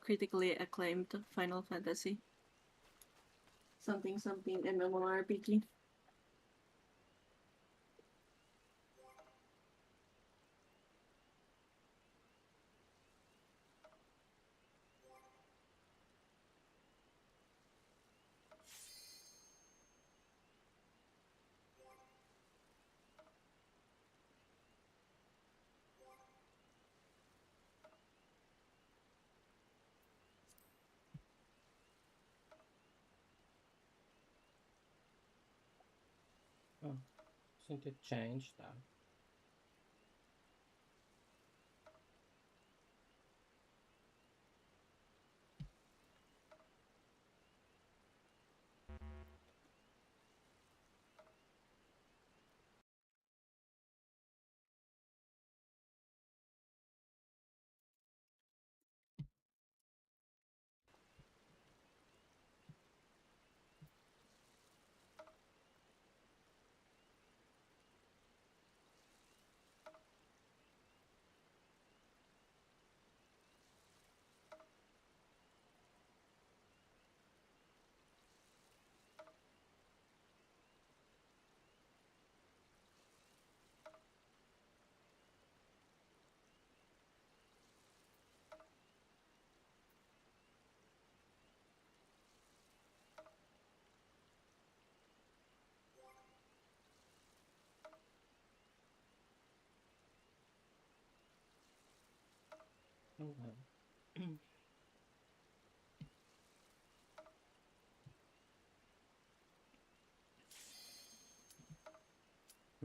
critically acclaimed Final Fantasy. Something MMORPG. Oh, seem to change that. Oh well.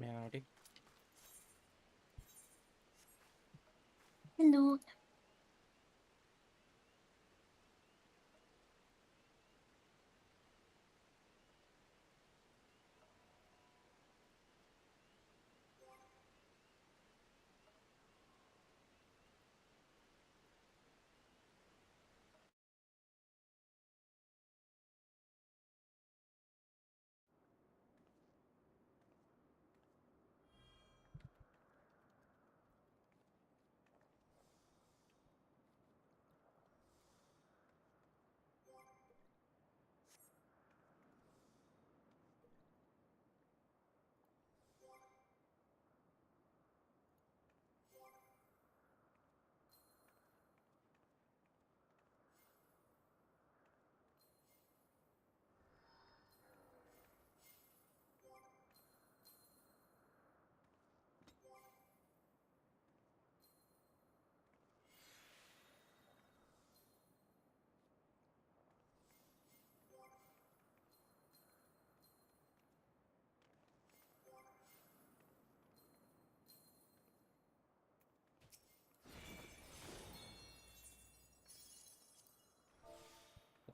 Meowdy. Hello.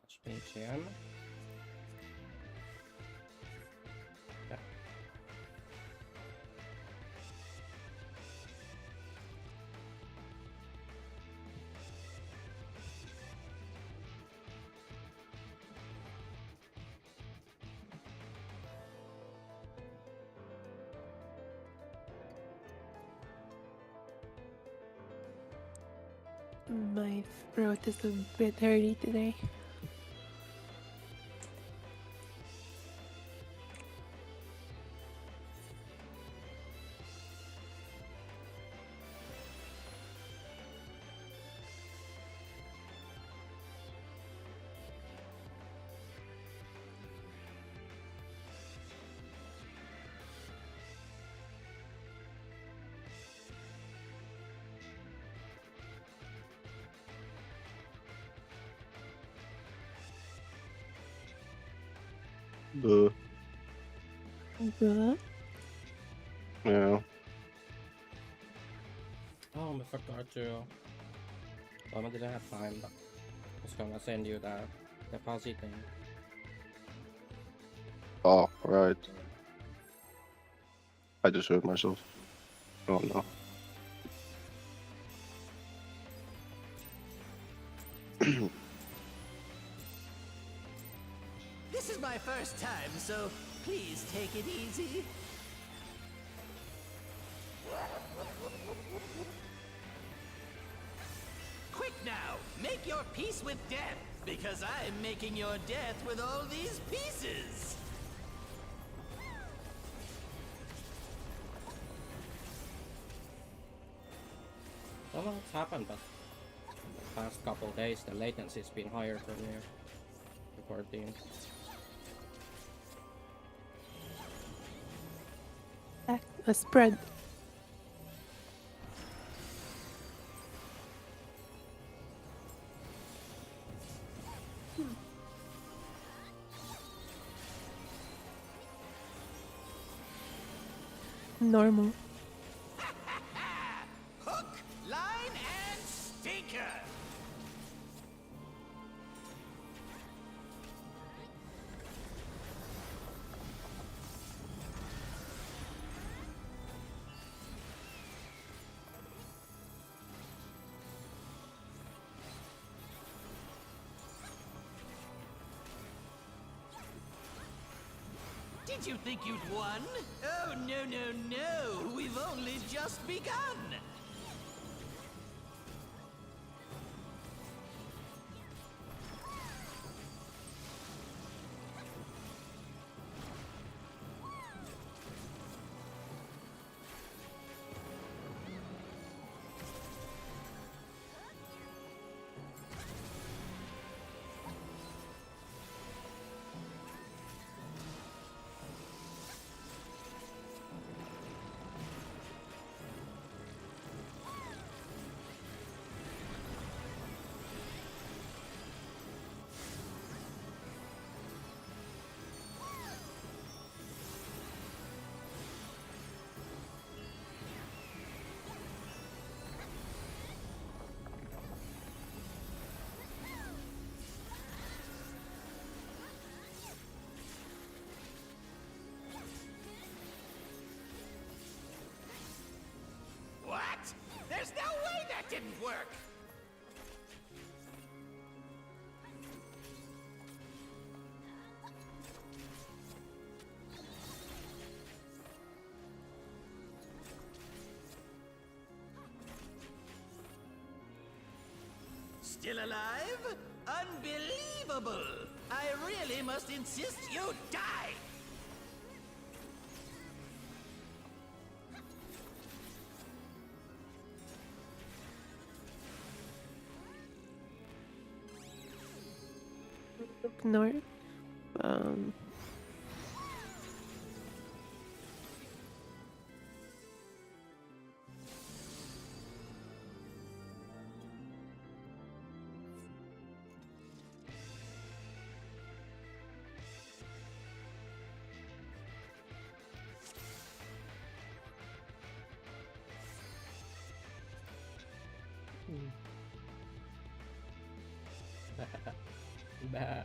Watch BGM. Yeah. My throat is a bit hurty today. Buh. Bruh. Yeah. Oh, I forgot to. Well, I didn't have time, but I was gonna send you that deposit thing. Oh, right. I just hurt myself. Oh no. This is my first time, so please take it easy. Quick now! make your peace with death, because I'm making your death with all these pieces. I don't know what's happened, but the past couple days the latency's been higher for me recording. A spread. Normal. Hook, line, and stinker. Did you think you'd won? Oh, no, no, no. We've only just begun. What? There's no way that didn't work! Still alive? Unbelievable! I really must insist you die! Look north. Bah.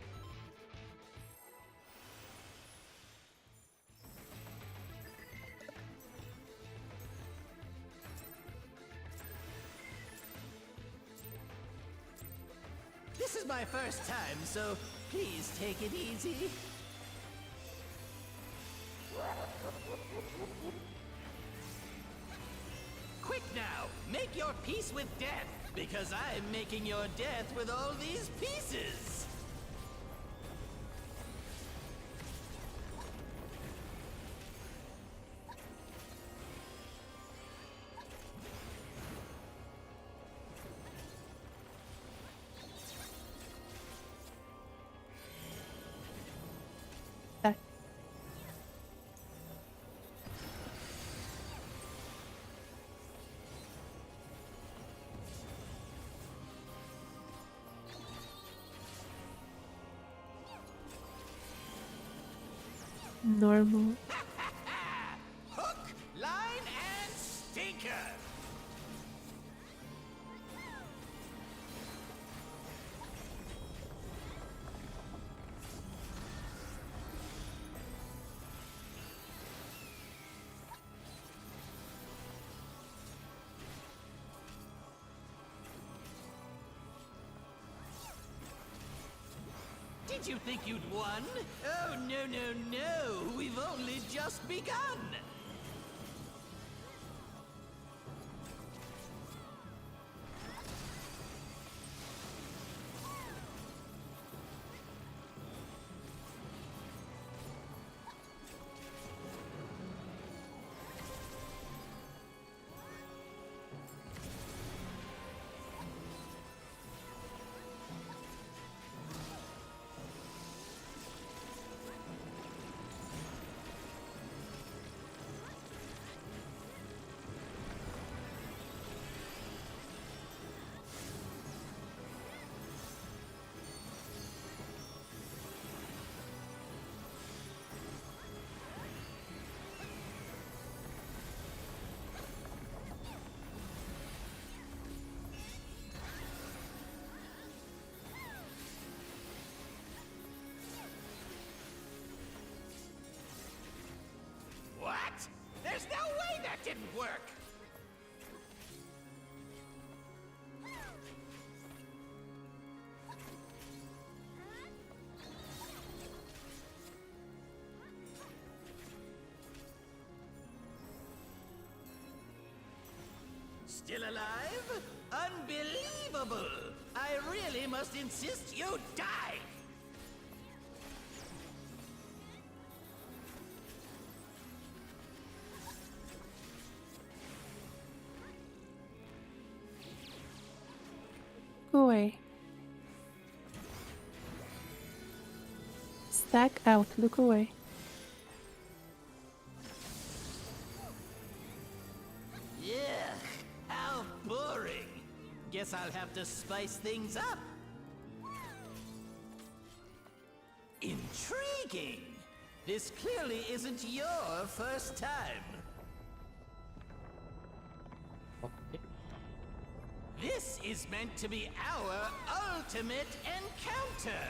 This is my first time, so please take it easy. Quick now, make your peace with death, because I'm making your death with all these pieces. Back. Normal. Hook, line, and stinker. Did you think you'd won? Oh, no, no, no. We've only just begun. didn't work. Still alive? Unbelievable! I really must insist you die! Go away. Stack out, look away. Yeah, how boring. Guess I'll have to spice things up. Intriguing. This clearly isn't your first time. Okay. This is meant to be our ultimate encounter.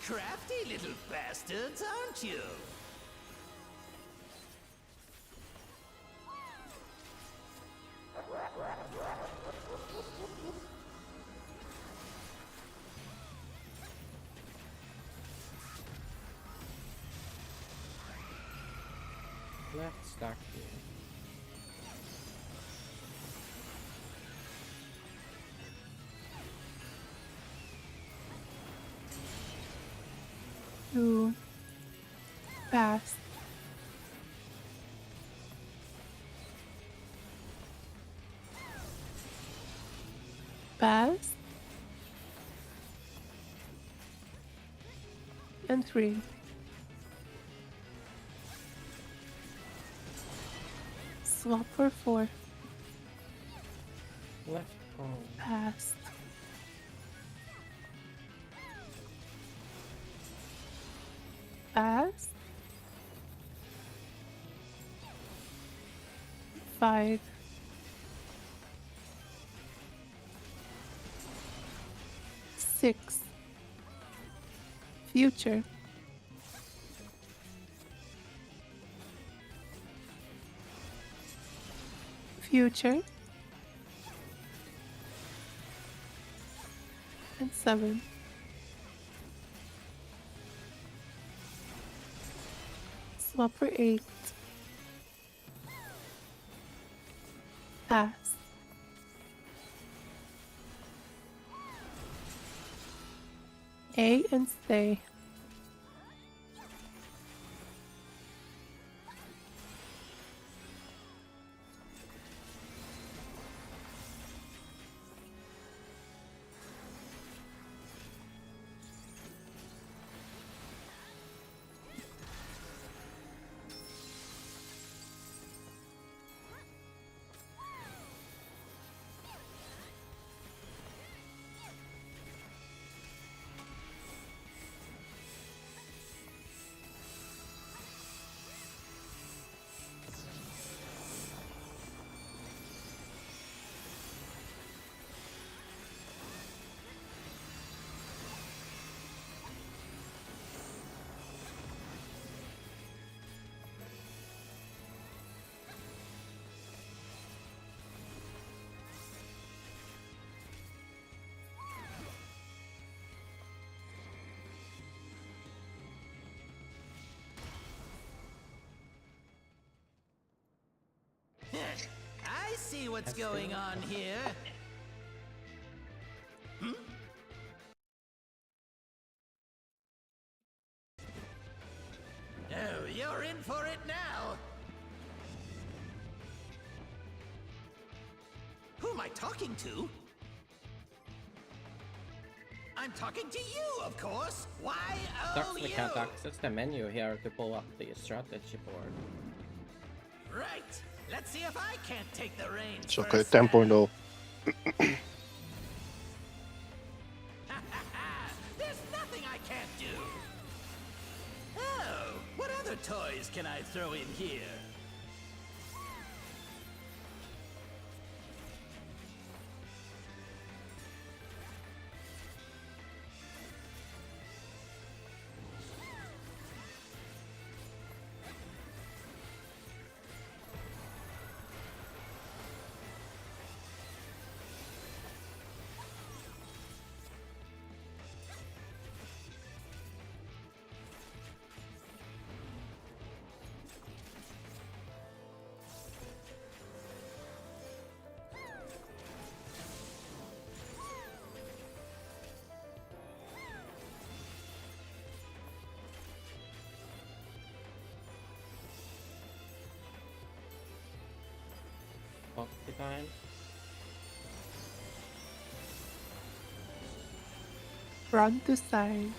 Crafty little bastards, aren't you? Left stack here. Too fast. Fast. And 3. Swap for 4. Left. Oh. Fast. Fast. 5. Six. Future. Future. And 7. Swap for 8. Pass. A and stay. I see what's That's going good. on here. Oh, you're in for it now. Who am I talking to? I'm talking to you, of course. Why, oh, Sucks we you? can't access the menu here to pull up the strategy board. Right. Let's see if I can't take the reins. It's for okay, a spell. 10.0. There's nothing I can't do. Oh, what other toys can I throw in here? behind. Front to side.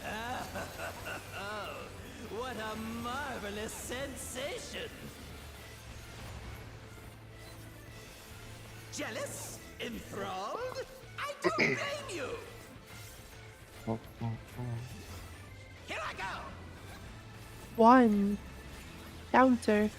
Oh, what a marvelous sensation! Jealous? Enthralled? I don't blame you! Here I go! 1. Counter.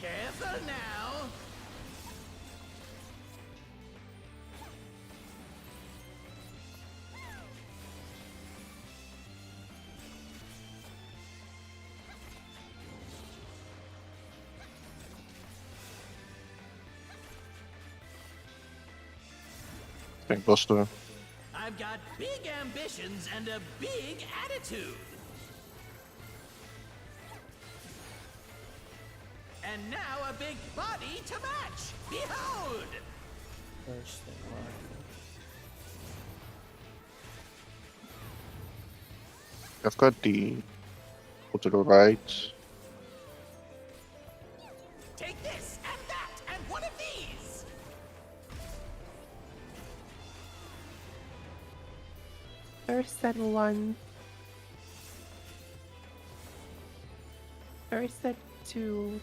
Careful now! Tank Buster. I've got big ambitions and a big attitude. And now a big body to match. Behold! First and I've got the go to the right. Take this and that and one of these. First set 1. First set 2.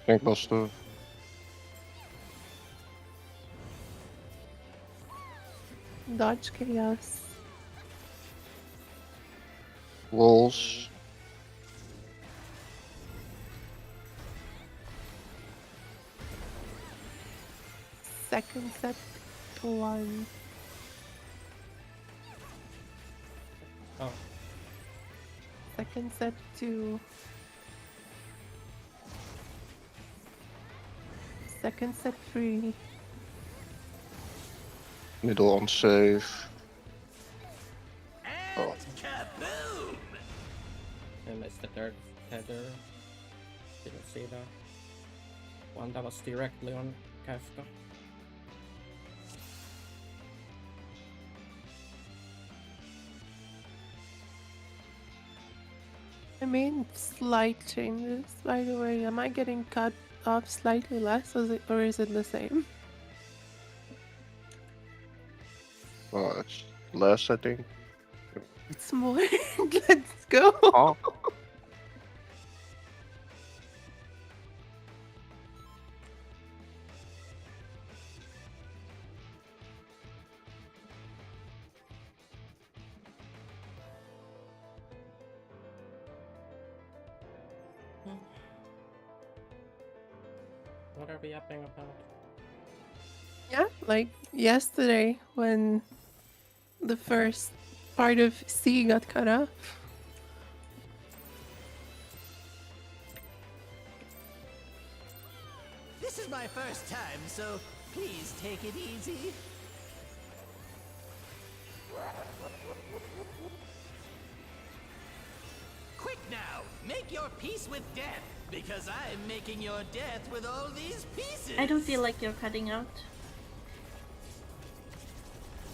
Tank Buster. Dodge chaos. Rolls. Second set 1. oh, Second set 2. Second set 3. Middle unsafe. And Oh. kaboom! I missed the third tether. Didn't see that. One that was directly on Kafka. I made slight changes, by the way. Am I getting cut off slightly less, or is it the same? It's less, I think. It's more. Let's go. Oh. What are we yapping about? Yeah, like yesterday when the first part of C got cut off. This is my first time, so please take it easy. Quick now, make your peace with death, because I'm making your death with all these pieces. I don't feel like you're cutting out.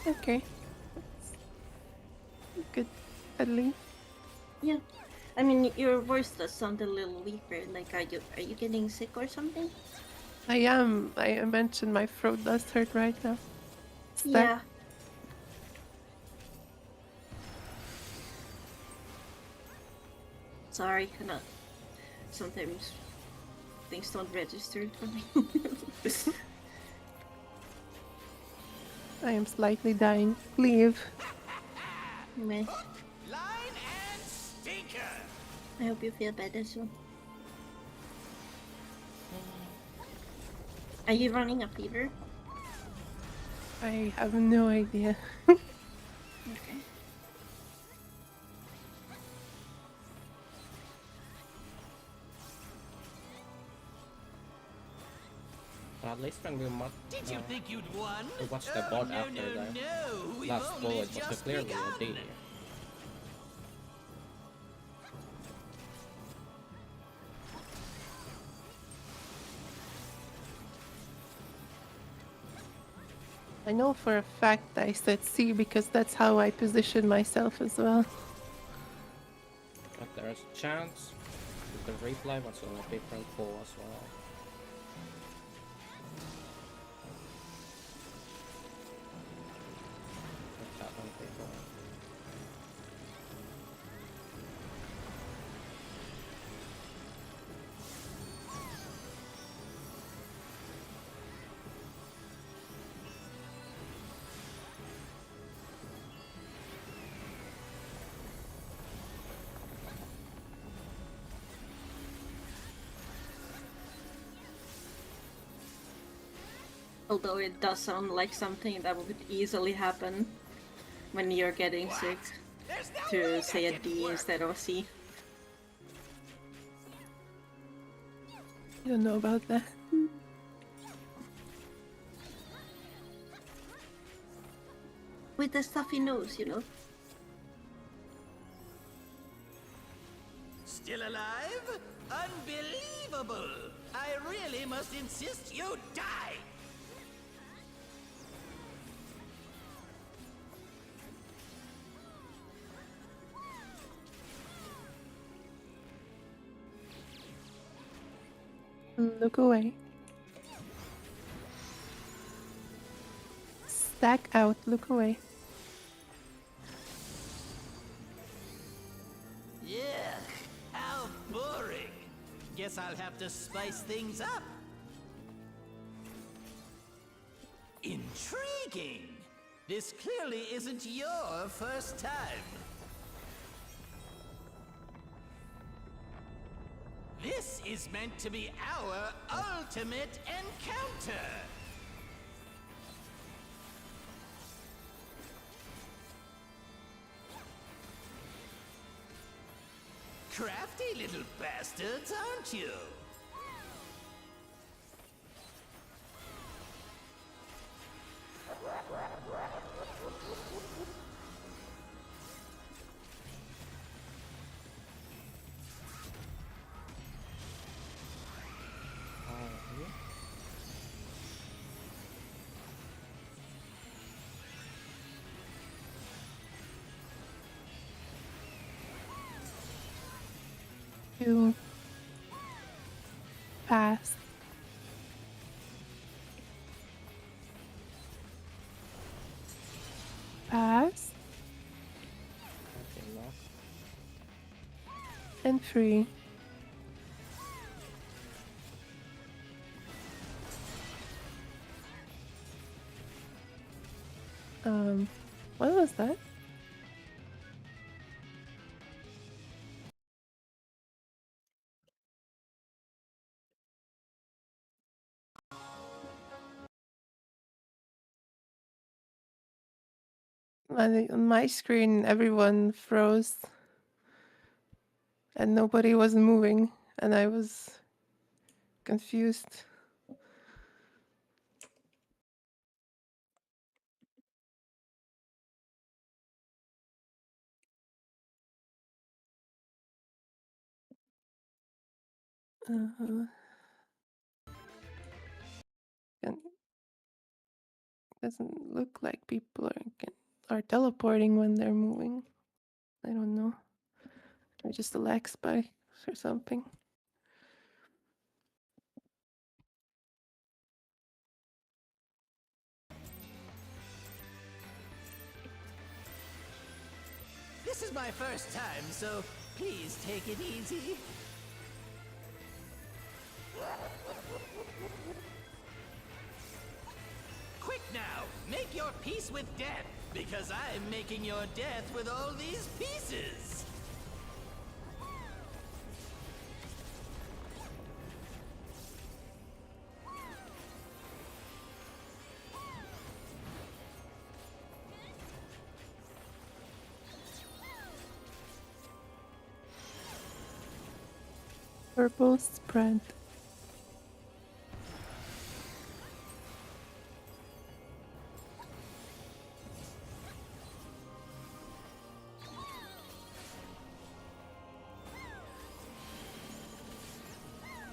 Okay. Good, at least. Yeah. I mean, your voice does sound a little weaker. Like, are you getting sick or something? I am. I mentioned my throat does hurt right now. Is that- Yeah. Sorry, cannot. Sometimes things don't register for me. I am slightly dying. Leave. Meh. Line and stinker. I hope you feel better soon. Are you running a fever? I have no idea. Okay. At least when we Did you think you'd won? we watched the bot after that No, we've last only bullet was just clearly begun. a D. I know for a fact I said C because that's how I position myself as well. But there's a chance that the replay was on a different pool as well. What's happened before? Although it does sound like something that would easily happen when you're getting sick, There's no to way say a that D can work. instead of a C. I don't know about that. With the stuffy nose, you know. Still alive? Unbelievable! I really must insist you die! Look away. Stack out, look away. Yeah, how boring. Guess I'll have to spice things up. Intriguing! This clearly isn't your first time. This is meant to be our ultimate encounter! Crafty little bastards, aren't you? You pass. Pass Okay, lock. and free. What was that? On my screen, everyone froze and nobody was moving, and I was confused. Uh, and doesn't look like people are teleporting when they're moving. I don't know. Or just a lag spike or something. This is my first time, so please take it easy. Quick now, make your peace with death, because I'm making your death with all these pieces. Purple spread.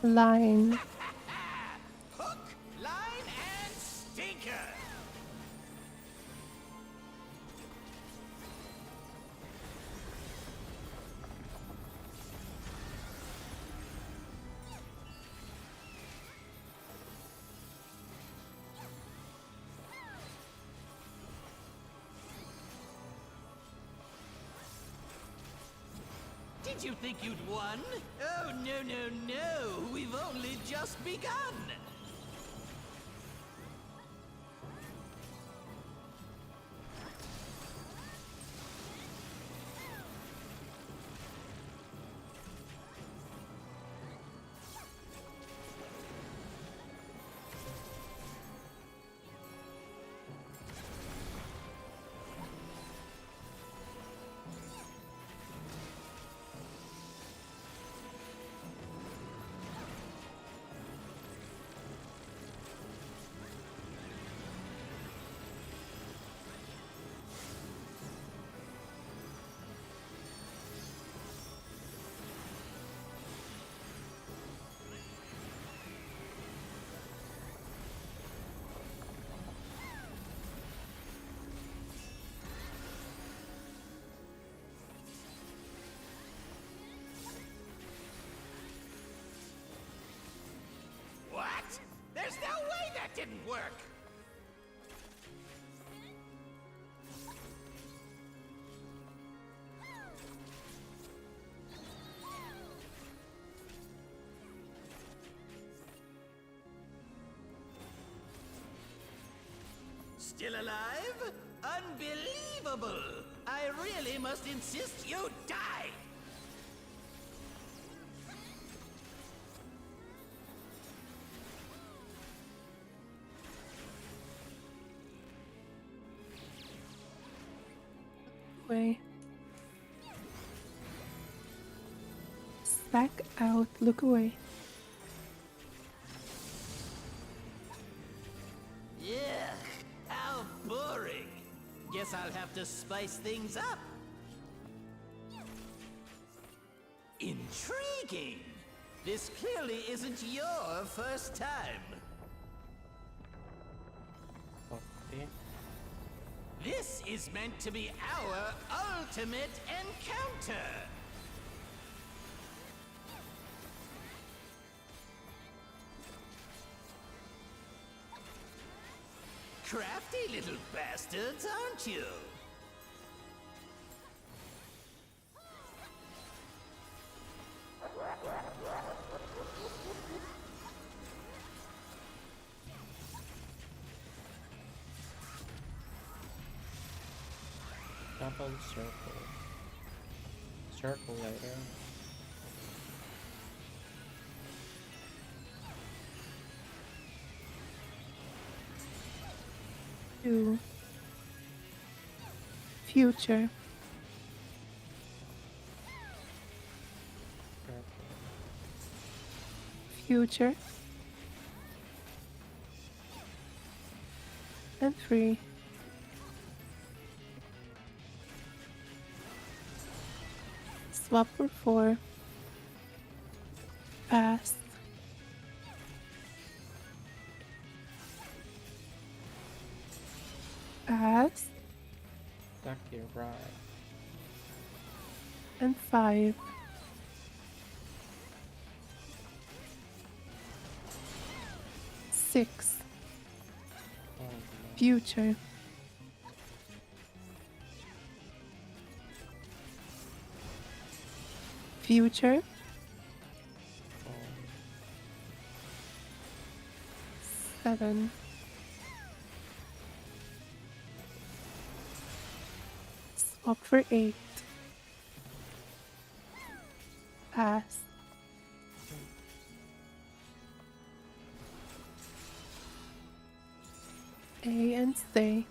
Line. Hook, line, and stinker. Did you think you'd won? Oh, no, no, no. We've only just begun. What? There's no way that didn't work! Still alive? Unbelievable! I really must insist you die! Way. Back out, look away. Yeah, how boring. Guess I'll have to spice things up. Intriguing. This clearly isn't your first time. Okay. This is meant to be our ultimate encounter. Crafty little bastards, aren't you? Double circle. Circle later. To future. Circle. Future. And 3. Swap for 4. Past. Past. Back your right. And 5. Six. Oh, no. Future. Future. Oh, 7. Swap for 8. Pass. A and stay.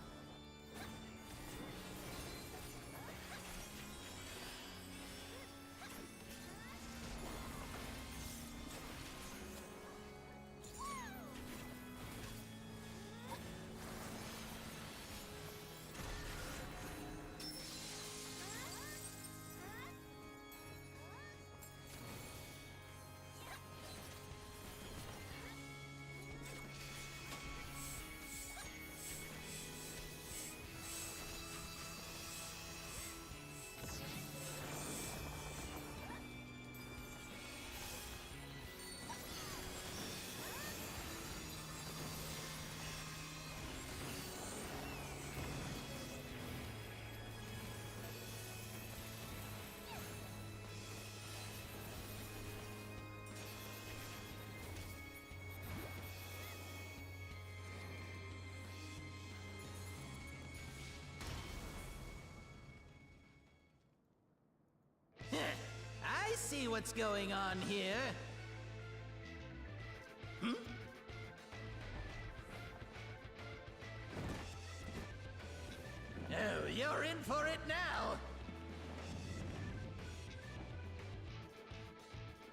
I see what's going on here. Oh, you're in for it now.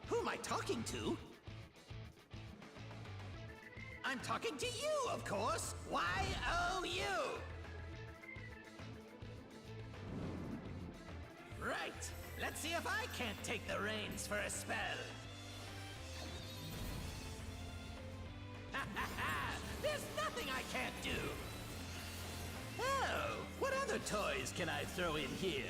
Who am I talking to? I'm talking to you, of course. Y-O-U. Right. Let's see if I can't take the reins for a spell. Ha ha ha! There's nothing I can't do. Oh, what other toys can I throw in here?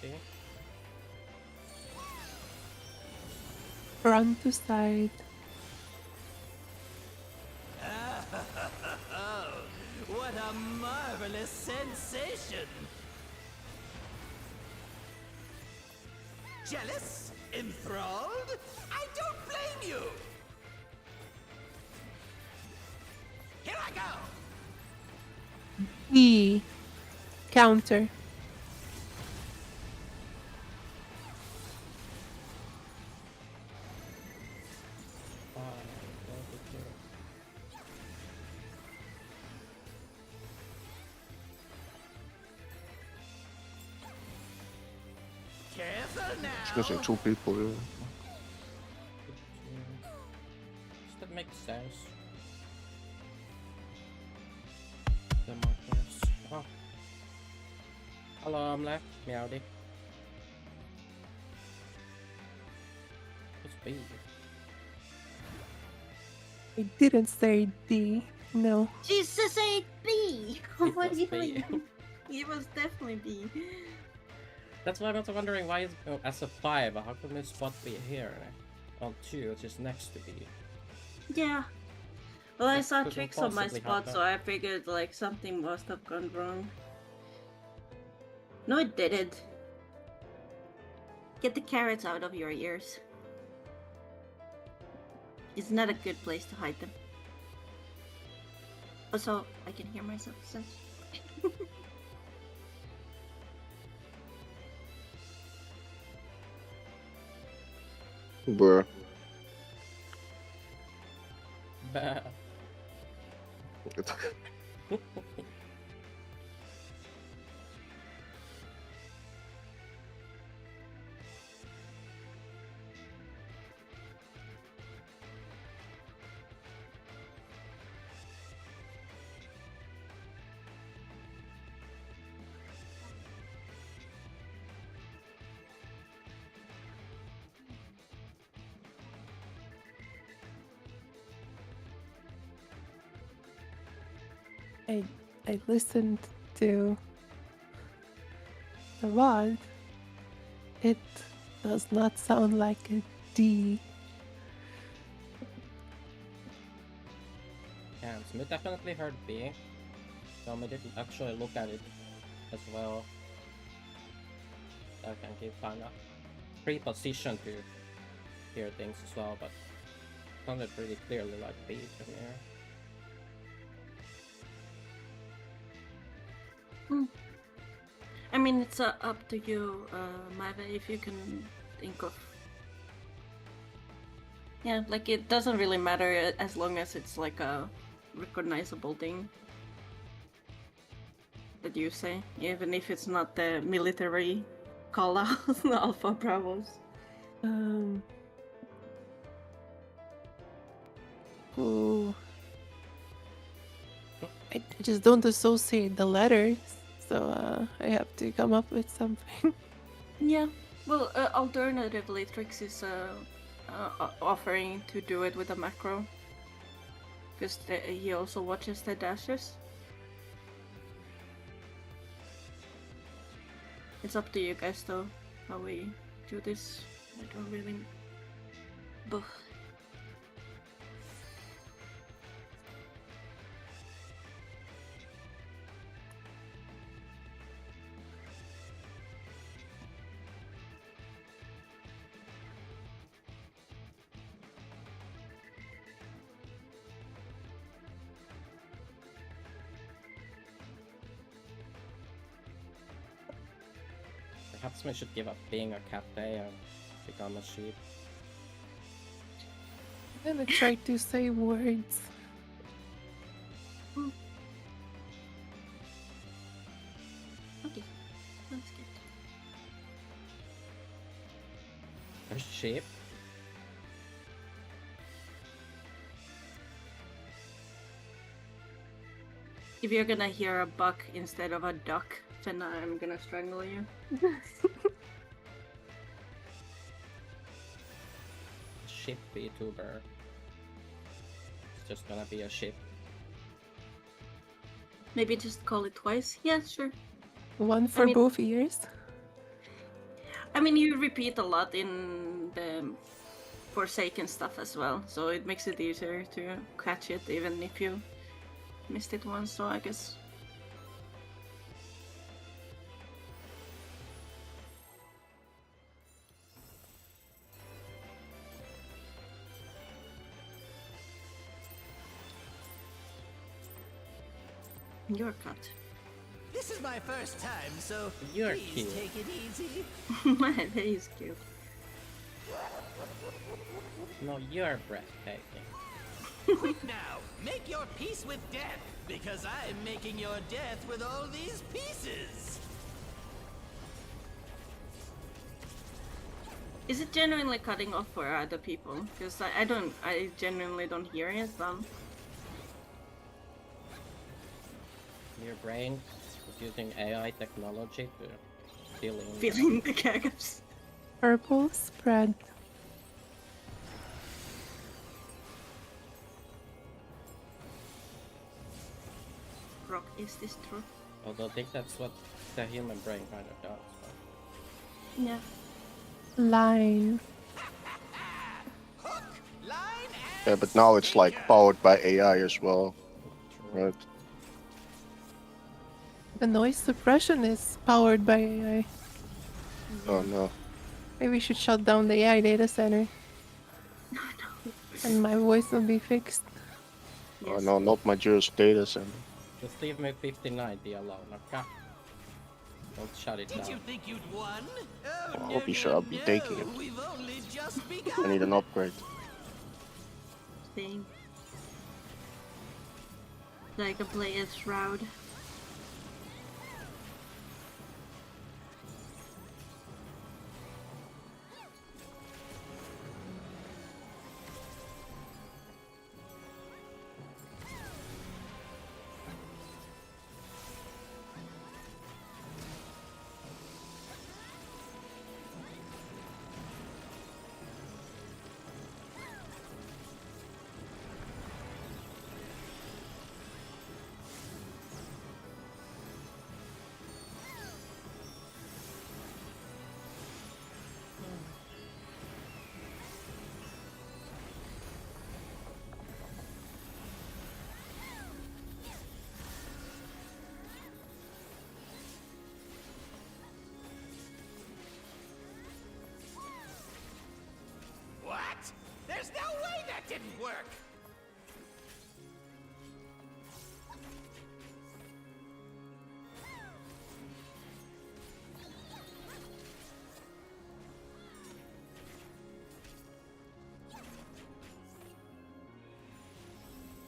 Okay. Front to side. Oh, what a marvelous sensation! Jealous? Enthralled? I don't blame you! Here I go! E. Counter. Careful now! Just missing 2 people here. That makes sense. The markers. Oh. Hello, I'm left. Meowdy. What's B? I didn't say D. No. Jesus, ate B! It What was do you B. mean? It was definitely B. That's why I'm also wondering why it's as a 5. How come this spot be here? On 2, which is next to B. Yeah. Well, I That saw couldn't tricks on my possibly spot, happen. so I figured like something must have gone wrong. No, it didn't. Get the carrots out of your ears. It's not a good place to hide them. Also, I can hear myself sense. Bruh. Bah. I listened to the VOD. It does not sound like a D. Yeah, Smith definitely heard B. I didn't actually look at it as well. I can keep kinda pre-positioned to hear things as well, but it sounded pretty clearly like B from here. I mean, it's up to you, Mave, if you can think of. Yeah, like it doesn't really matter as long as it's like a recognizable thing that you say, even if it's not the military call out, Alpha Bravos. Oh, I just don't associate the letters, so I have to come up with something. Yeah. Well, alternatively, Trix is offering to do it with a macro. Because he also watches the dashes. It's up to you guys though, how we do this. I don't really... Buh. Perhaps we should give up being a cat day and become a sheep. I'm gonna try to say words. Okay, that's good. A sheep? If you're gonna hear a buck instead of a duck, then I'm gonna strangle you. Ship VTuber. It's just gonna be a ship. Maybe just call it twice? Yeah, sure. One for mean- both ears. I mean, you repeat a lot in the Forsaken stuff as well, so it makes it easier to catch it even if you missed it once, so I guess... Your cut. This is my first time, so You're please cute. take it easy. Man, that is cute. No, you're breathtaking. Quick now, make your peace with death, because I'm making your death with all these pieces. Is it genuinely cutting off for other people? Because I genuinely don't hear it, Your brain is using AI technology to fill in. feeling the gaps. Purple spread. Rock, is this true? Although I think that's what the human brain kind of does. Yeah. Line. Hook, line, and Yeah, but now it's like sinker. powered by AI as well, True. right? The noise suppression is powered by AI. Oh no. Maybe we should shut down the AI data center. And my voice will be fixed. Oh Yes. no, not my Juice data center. Just leave me 5090 alone, okay? Don't shut it Did down. you think you'd won? Oh, I no, hope you no, should. I'll be no. taking it. We've only just I begun. need an upgrade. Thing. So I can play as Shroud. What? There's no way that didn't work.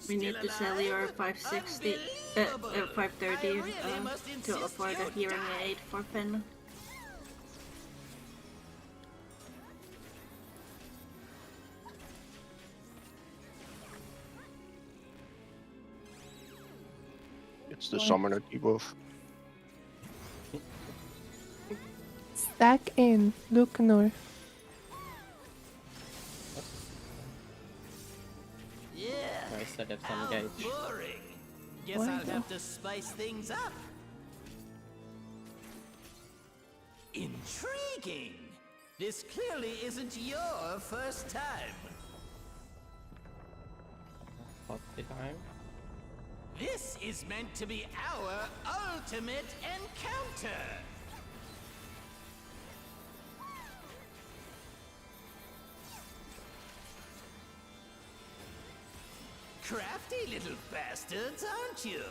We need to sell your 560, 530 to afford a hearing aid for Finn. It's the summoner debuff. Stack in. Look north. Yeah. I said it's How engage. boring. Guess Why I'll though? have to spice things up. Intriguing. This clearly isn't your first time. What's the time? This is meant to be our ultimate encounter. Crafty little bastards, aren't you?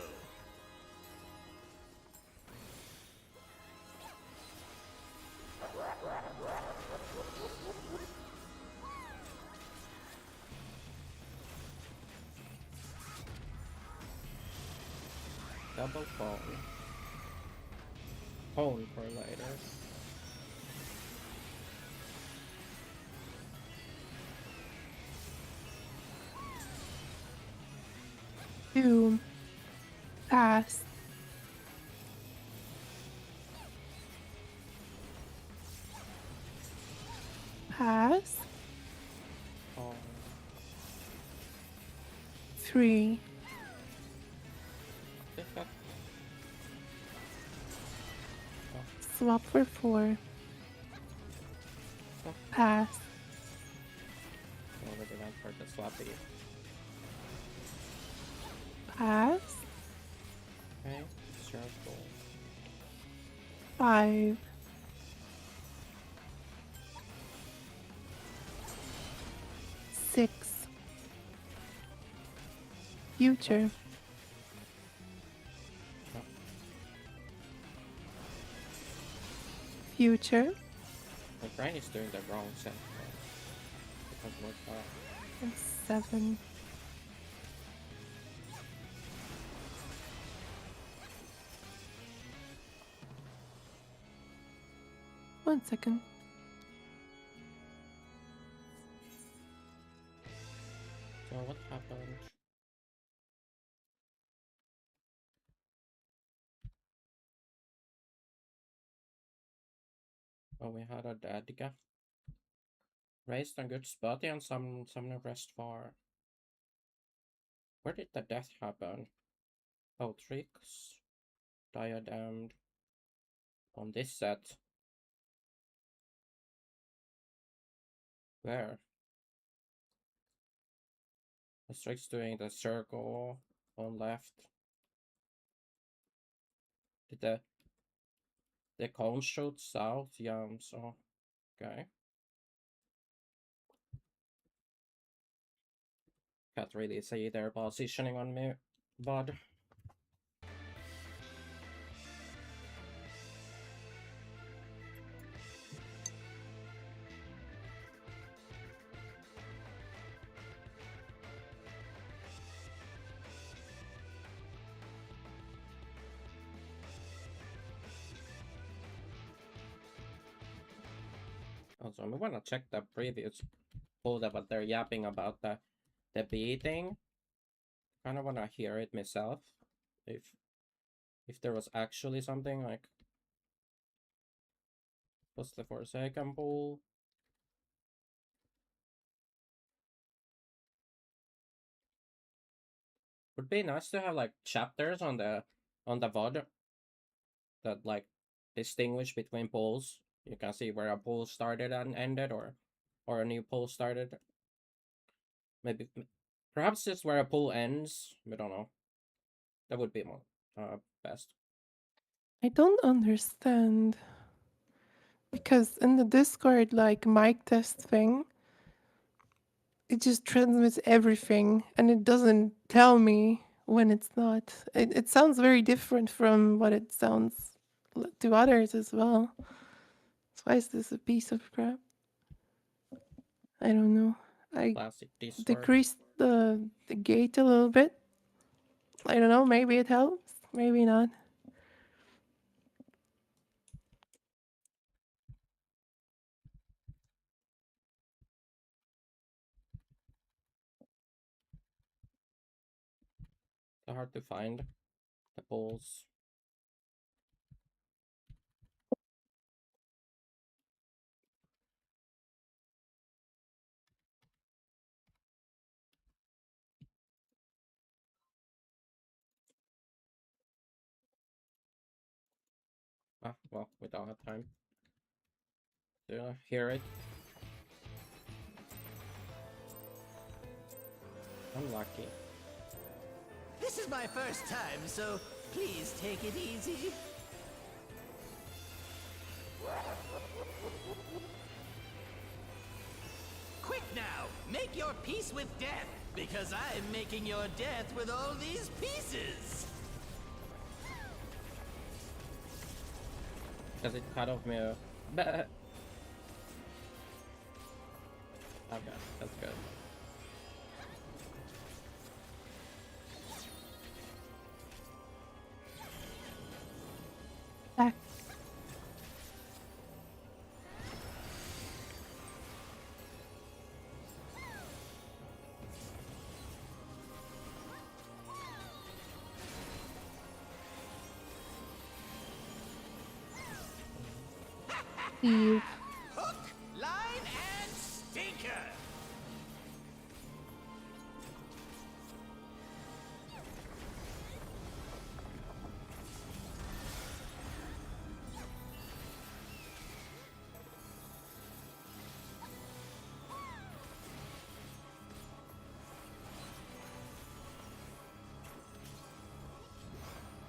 Double phone. Phone for later. Two. Pass. Pass. Phone. 3. Think that Swap for 4. Pass. already went for the swappy. Pass. Okay, circle. 5. 6. Future. Future. My brain is doing the wrong set. Because what And 7. One second. So what happened? Oh, we had a dead guy. Raised on good spotty and some rest far. Where did the death happen? Oh, tricks. Diademed. On this set. Where? The tricks doing the circle on left. Did the cone shoot south? Yeah, so okay. Can't really see their positioning on me, bud. Also, we wanna check the previous folder, but they're yapping about the beating. Kinda wanna hear it myself. If there was actually something like was the Forsaken pool. Would be nice to have like chapters on the VOD that like distinguish between pools. You can see where a pool started and ended, or a new pool started. Maybe perhaps just where a pool ends. We don't know. That would be more best. I don't understand. Because in the Discord, like, mic test thing, it just transmits everything and it doesn't tell me when it's not. It sounds very different from what it sounds to others as well. So why is this a piece of crap? I don't know. I Classic Discord. decreased the gate a little bit. I don't know, maybe it helps, maybe not. They're hard to find the pools. Ah, well, we don't have time to hear it. Unlucky. This is my first time, so please take it easy. Quick now, make your peace with death, because I'm making your death with all these pieces. Does it cut off me? Okay, that's good. Back. Eve. Hook, line, and stinker.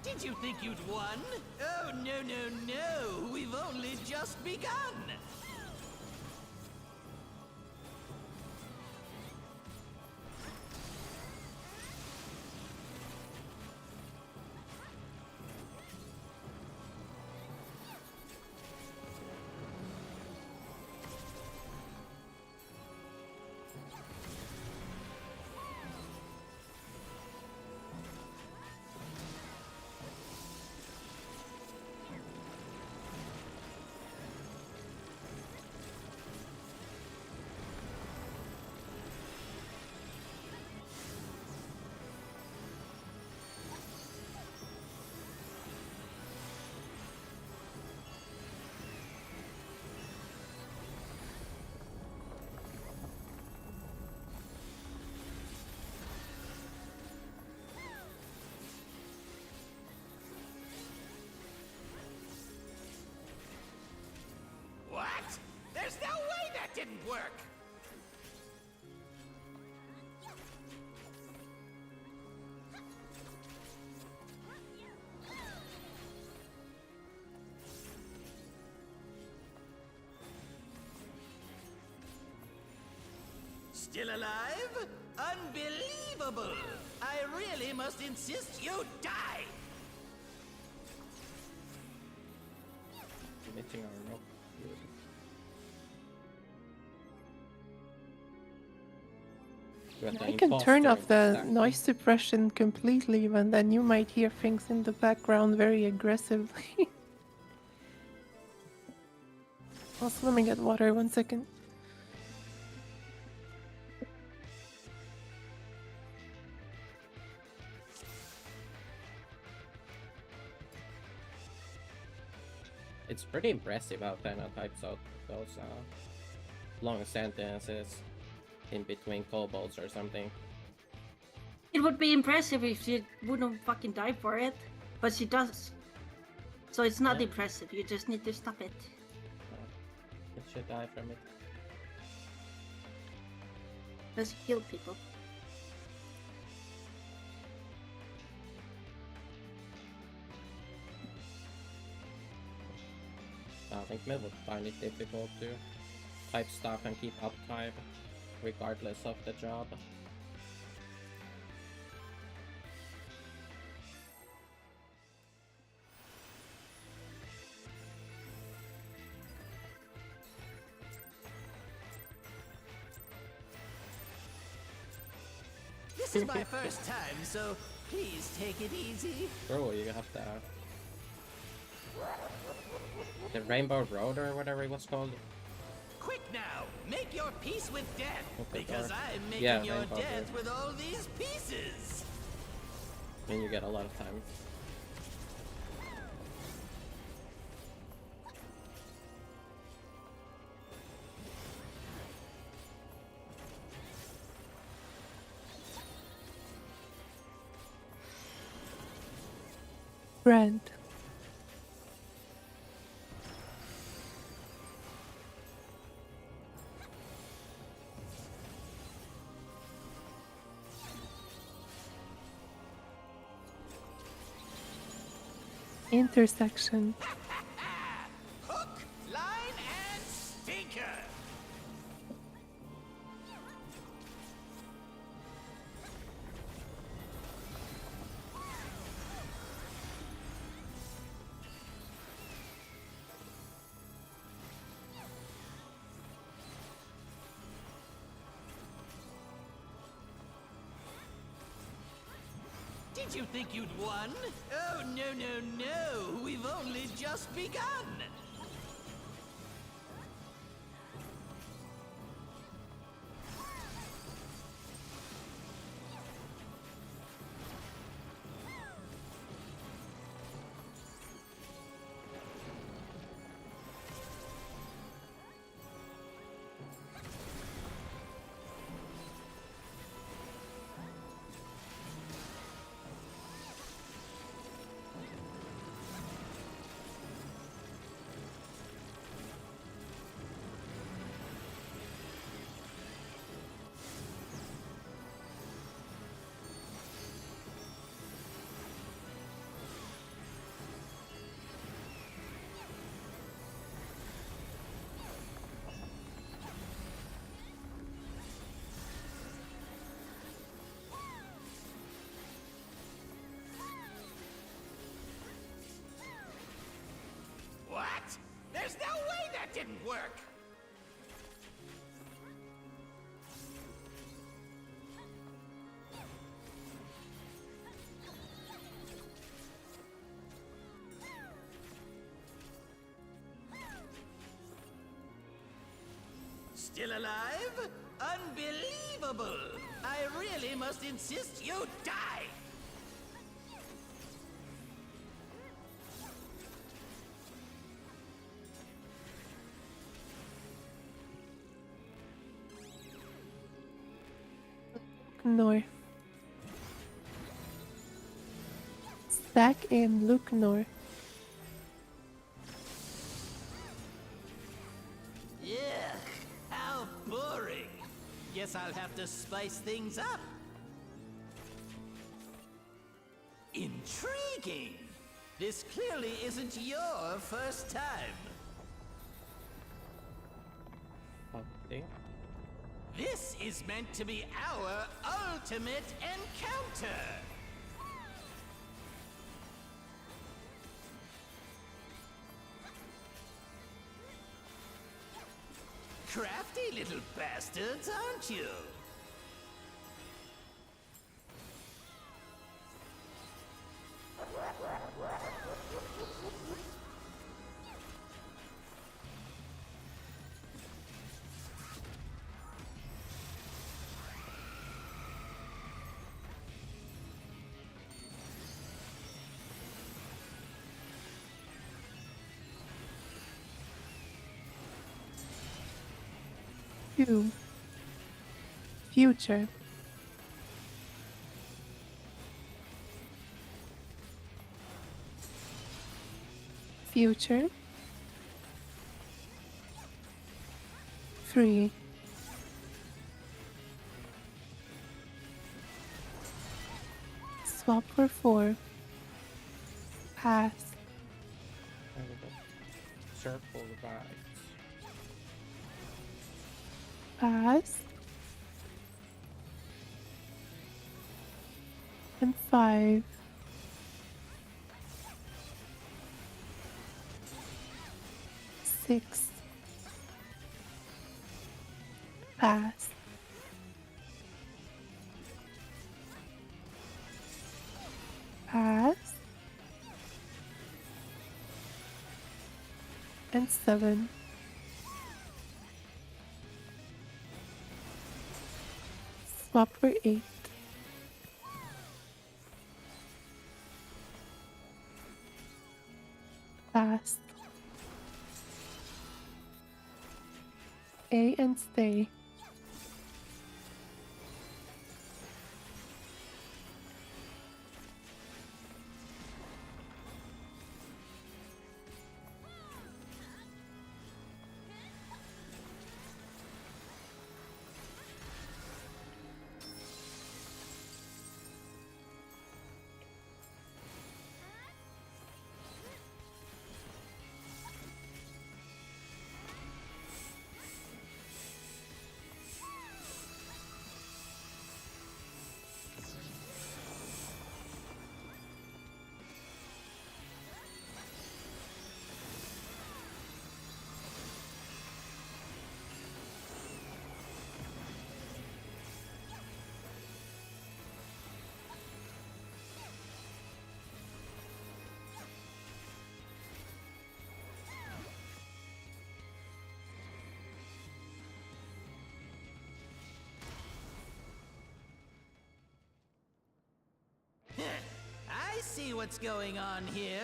Did you think you'd won? Oh, no, no, no. We've only just begun. What? There's no way that didn't work! Still alive? Unbelievable! I really must insist you die! Missing our rope. I can turn off the noise suppression completely, and then you might hear things in the background very aggressively. Also, let me get water 1 second. It's pretty impressive how Tena types out those long sentences in between kobolds or something. It would be impressive if she wouldn't fucking die for it, but she does. So it's not Yeah. impressive, you just need to stop it. It should die from it. Let's kill people. I think Mid would find it difficult to type stuff and keep uptime regardless of the job. This is my first time, so please take it easy. Bro, you have the Rainbow Road or whatever it was called. Quick now, make your peace with death, Okay, because or- I'm making yeah, your Rainbow death Road. with all these pieces. And you get a lot of time. Brand. intersection. Hook, line, and stinker. Did you think you'd won? Oh, no, no, no. We've only just begun. What? There's no way that didn't work! Still alive? Unbelievable! I really must insist you die! North. Stack and look north. Yeah, how boring. Guess I'll have to spice things up. Intriguing. This clearly isn't your first time. Okay. This is meant to be our ultimate encounter. Crafty little bastards, aren't you? Two. Future. Future. 3. Swap for 4. Pass. And we go. Circle right. Pass. And 5. Six. Pass. Pass. And 7. Swap for 8. Pass. A and stay. see what's going on here.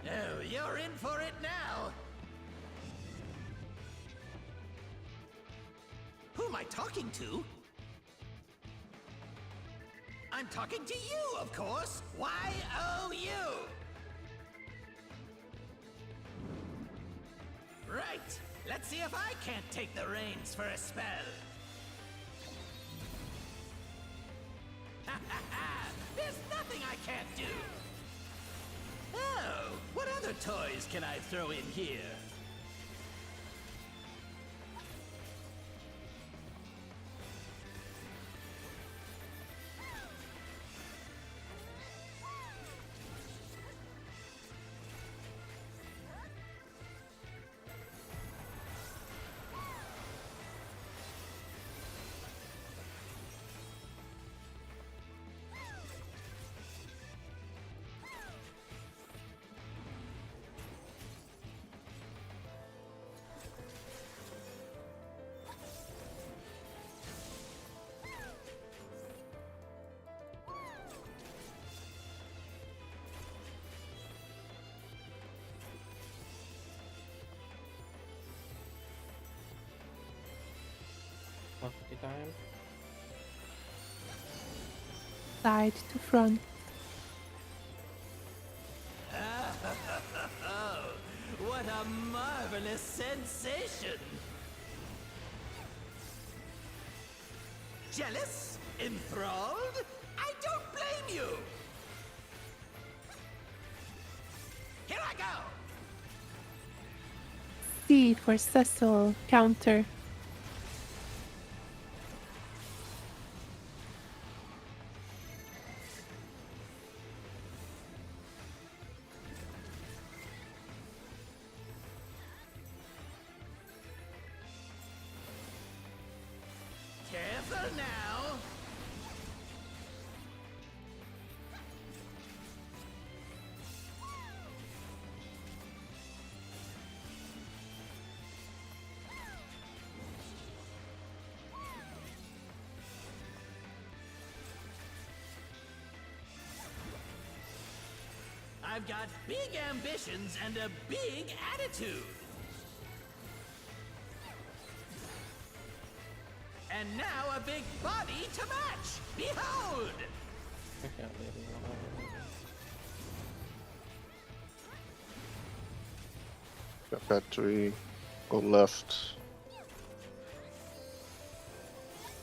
Oh, you're in for it now. Who am I talking to? I'm talking to you, of course. Y-O-U. Right. Let's see if I can't take the reins for a spell. Ha ha ha! There's nothing I can't do. Oh, what other toys can I throw in here? The time. Side to front. Oh, what a marvelous sensation! Jealous? Enthralled? I don't blame you! Here I go! C for Cecil. Counter. Careful now! I've got big ambitions and a big attitude. And now a big body to match. Behold! I can't leave him alone. The factory. Go left.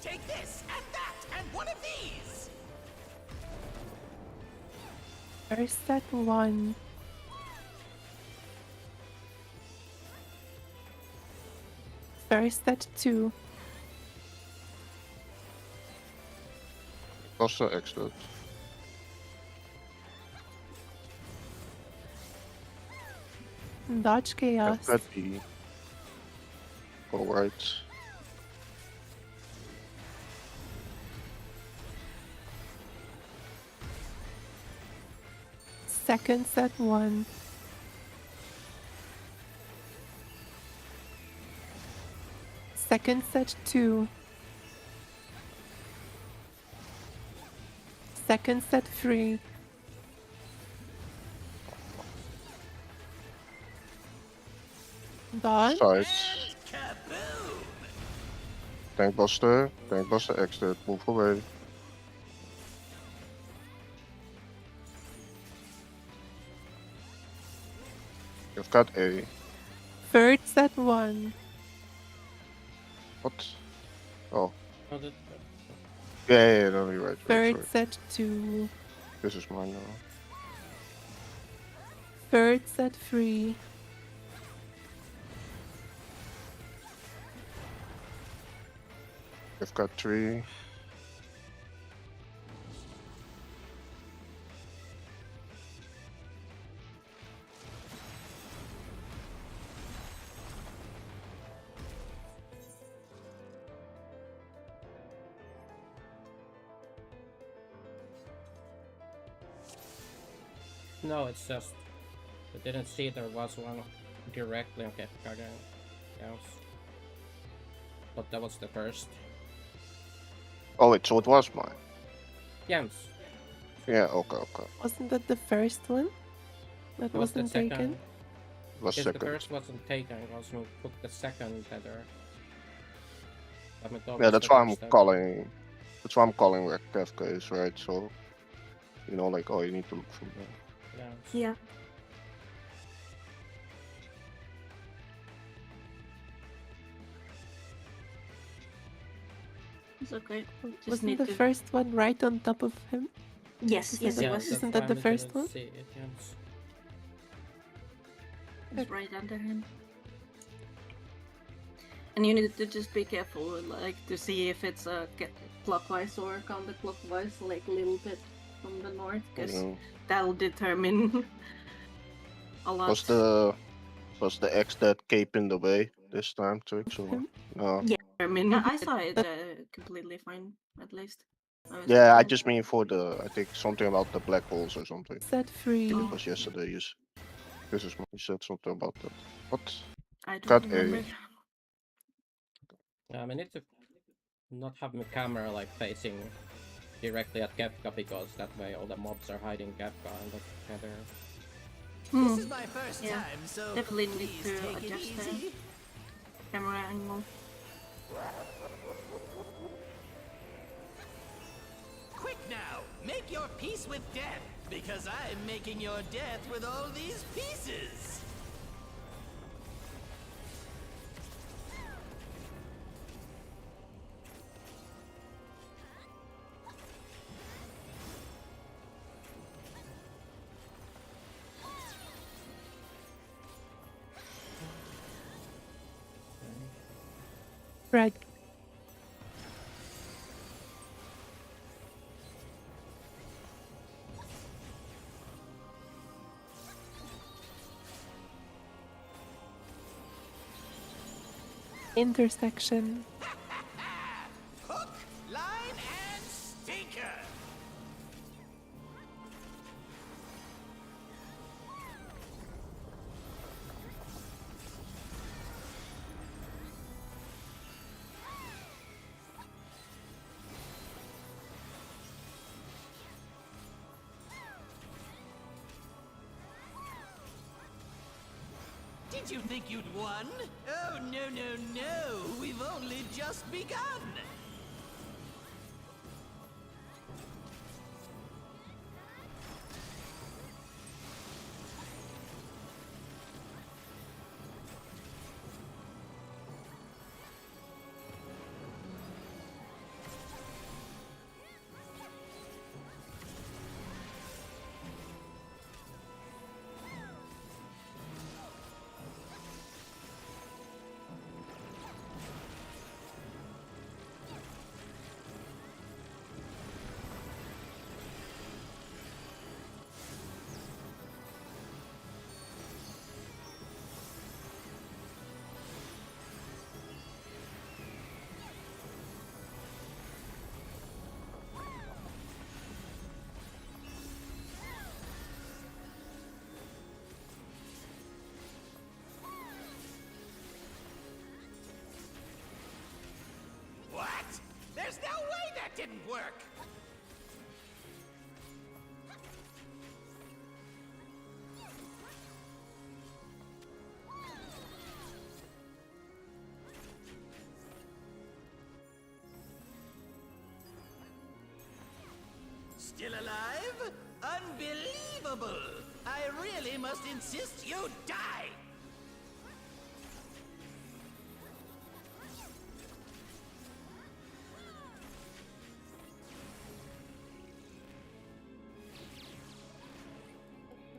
Take this and that and one of these. First set 1. First set 2. Also exit. Dodge chaos. That B. Go right. Second set 1. Second set 2. Second set 3. Dodge. Side. Kaboom! Tankbuster. Tankbuster exit. Move away. You've got A. Third set 1. What? Oh. Oh, that, Yeah, no, you're right. Third Right. set 2. This is mine now. Third set 3. You've got 3. no, it's just I didn't see there was one directly. Okay, guardian. Yes. but that was the first. Oh wait, so it was mine. Yes. Yeah, okay. Wasn't that the first one? That It was the wasn't second. taken? It was Yes, second. the first wasn't taken. It was me put the second tether. But that Yeah, was that's the why I'm first tether. calling. That's why I'm calling where Kefka is, right? So, you know, like, oh, you need to look from there. Yeah. Yeah. It's okay. Just Wasn't need the to. first one right on top of him? Yes, Isn't yes, that- it Yeah, was. that's Isn't why that the I first didn't one? see it, yes. It's right under him. And you need to just be careful, like, to see if it's clockwise or counterclockwise, like a little bit from the north, because Yeah. that'll determine a lot. Was the X that cape in the way this time too? So Him? no. Yeah, I saw it completely fine, at least. Yeah, I just mean for the. I think something about the black holes or something. Set free. Oh. Because yesterday you said something about that. What? I don't Cut remember. A. Yeah, I need to not have my camera like facing directly at Kefka, because that way all the mobs are hiding Kefka and the tether. This is my first Yeah, time, so definitely need please to take it adjust the easy. camera angle. Quick now, make your peace with death, because I'm making your death with all these pieces. Right. Intersection. Hook, line, and stinker. Did you think you'd won? Oh, no. We've only just begun. What? There's no way that didn't work! Still alive? Unbelievable! I really must insist you die!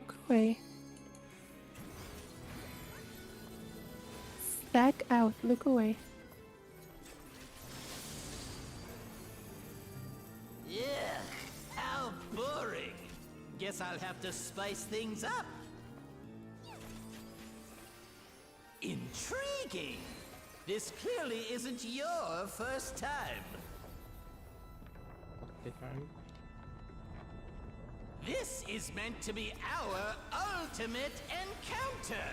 Look away. Stack out. Look away. Yeah, how boring. Guess I'll have to spice things up. Intriguing. This clearly isn't your first time. Okay, fine. This is meant to be our ultimate encounter.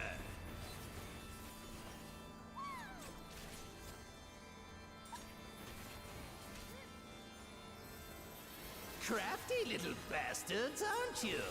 crafty little bastards, aren't you?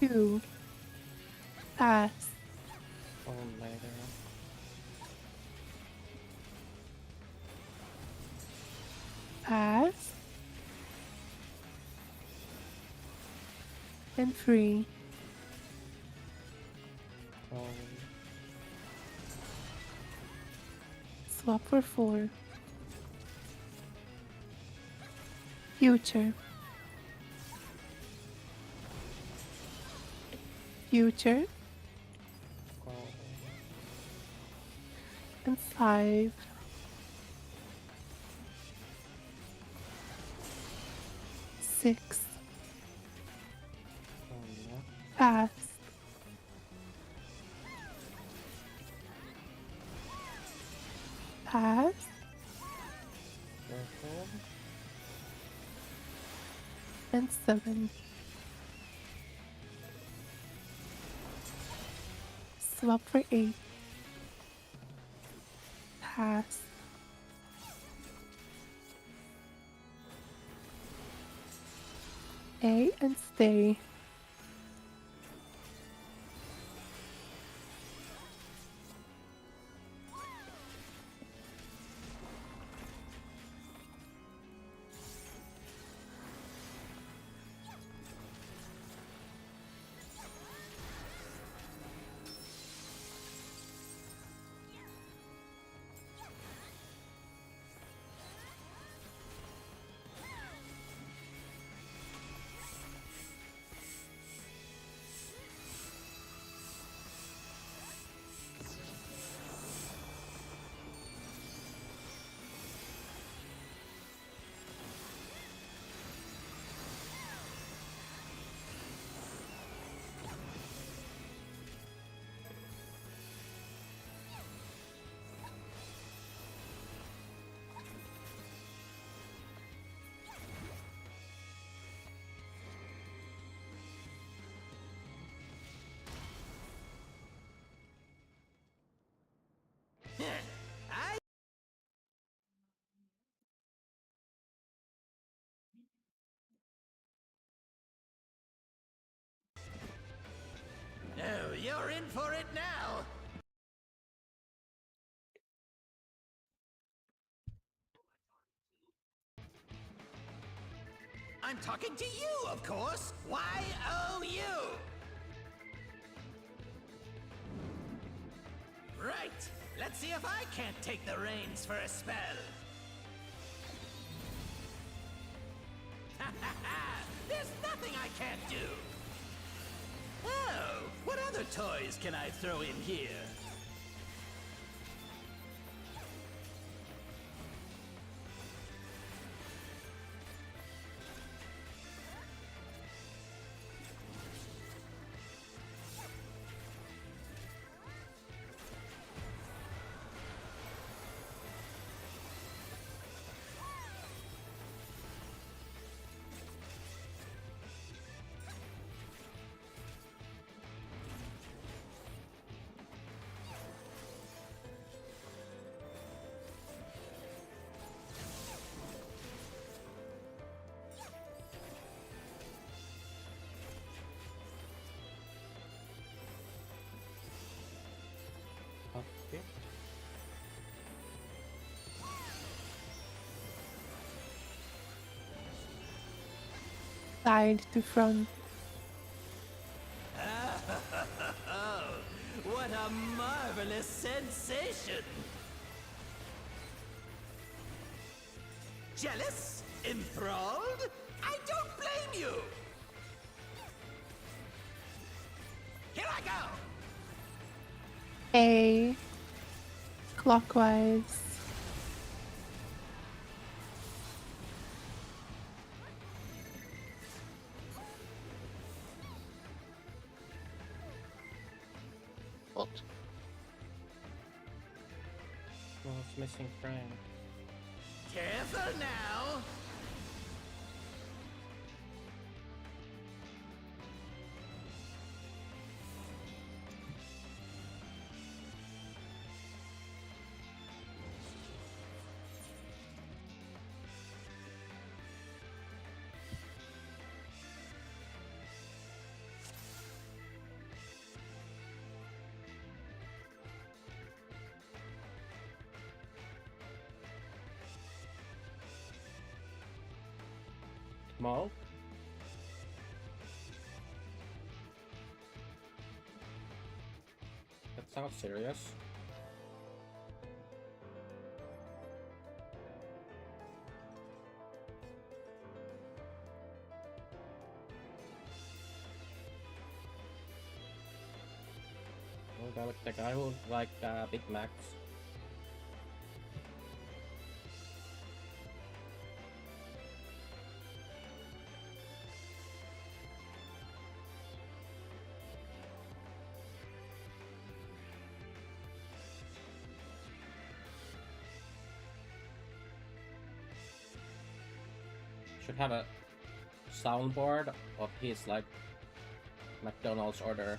Two. Pass. Oh, later. Pass. And 3. Oh, Swap for 4. Future. Future. oh. And 5. 6. Oh, no. Pass. Pass. Careful. And 7. Swap for 8. Pass. A and stay. I Oh, you're in for it now. I'm talking to you, of course. Y-O-U. Right. Let's see if I can't take the reins for a spell. There's nothing I can't do. Oh, what other toys can I throw in here? Okay. Side to front. Oh, what a marvelous sensation! Jealous? Enthralled? I don't blame you! Here I go! A. Clockwise. What? Oh, it's missing frame. Careful now. Mo? That sounds serious. Oh, the guy who like Big Macs. Should have a soundboard of his like McDonald's order.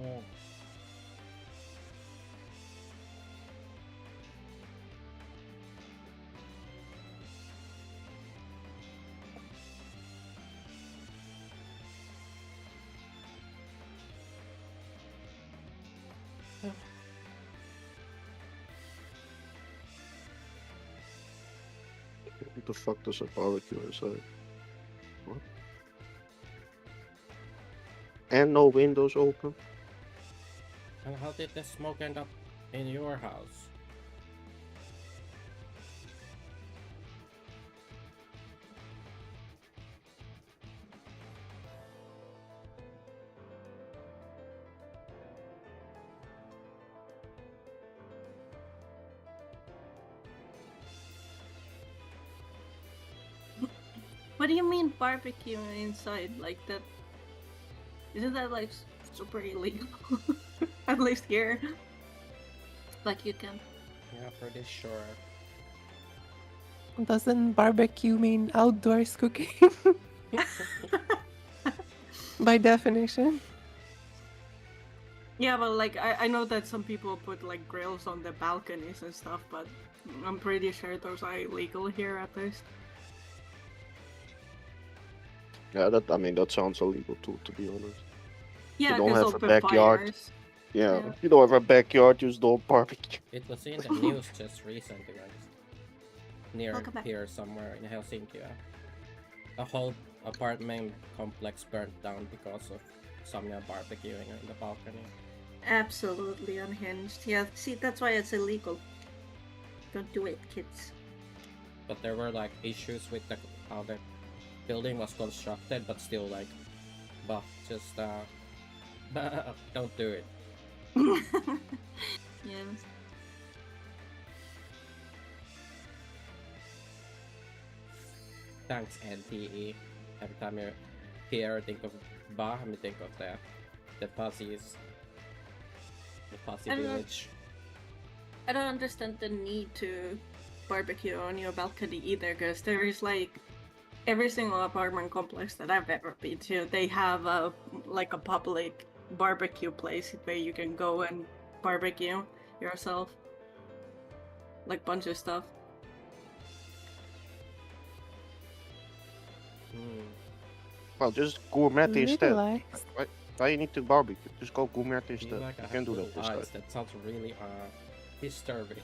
Oh. What the fuck does a barbecue inside? What? And no windows open? And how did the smoke end up in your house? What do you mean barbecue inside? Like that? Isn't that like super illegal? At least here. Like you can. Yeah, pretty sure. Doesn't barbecue mean outdoors cooking? By definition. Yeah, but like I know that some people put like grills on the balconies and stuff, but I'm pretty sure those are illegal here at least. Yeah, that sounds illegal too, to be honest. Yeah, don't because have a open backyard. fires. Yeah, Yeah. if you don't have a backyard, just don't barbecue. It was in the news just recently, guys. Near Welcome back. here somewhere in Helsinki. A whole apartment complex burnt down because of someone barbecuing in the balcony. Absolutely unhinged. Yeah, see, that's why it's illegal. Don't do it, kids. But there were like issues with how the building was constructed, but still like, but just don't do it. Yes. Thanks NTE. Every time you hear or think of Bah, you think of the fuzzies. The fuzzy I don't know. village. I don't understand the need to barbecue on your balcony either, because there is like every single apartment complex that I've ever been to, they have a like a public barbecue place where you can go and barbecue yourself, like bunch of stuff. Hmm. Well, just gourmet instead. Legalized. Why you need to barbecue? Just go gourmet You instead. like You I can have do that little instead. eyes. That sounds really disturbing.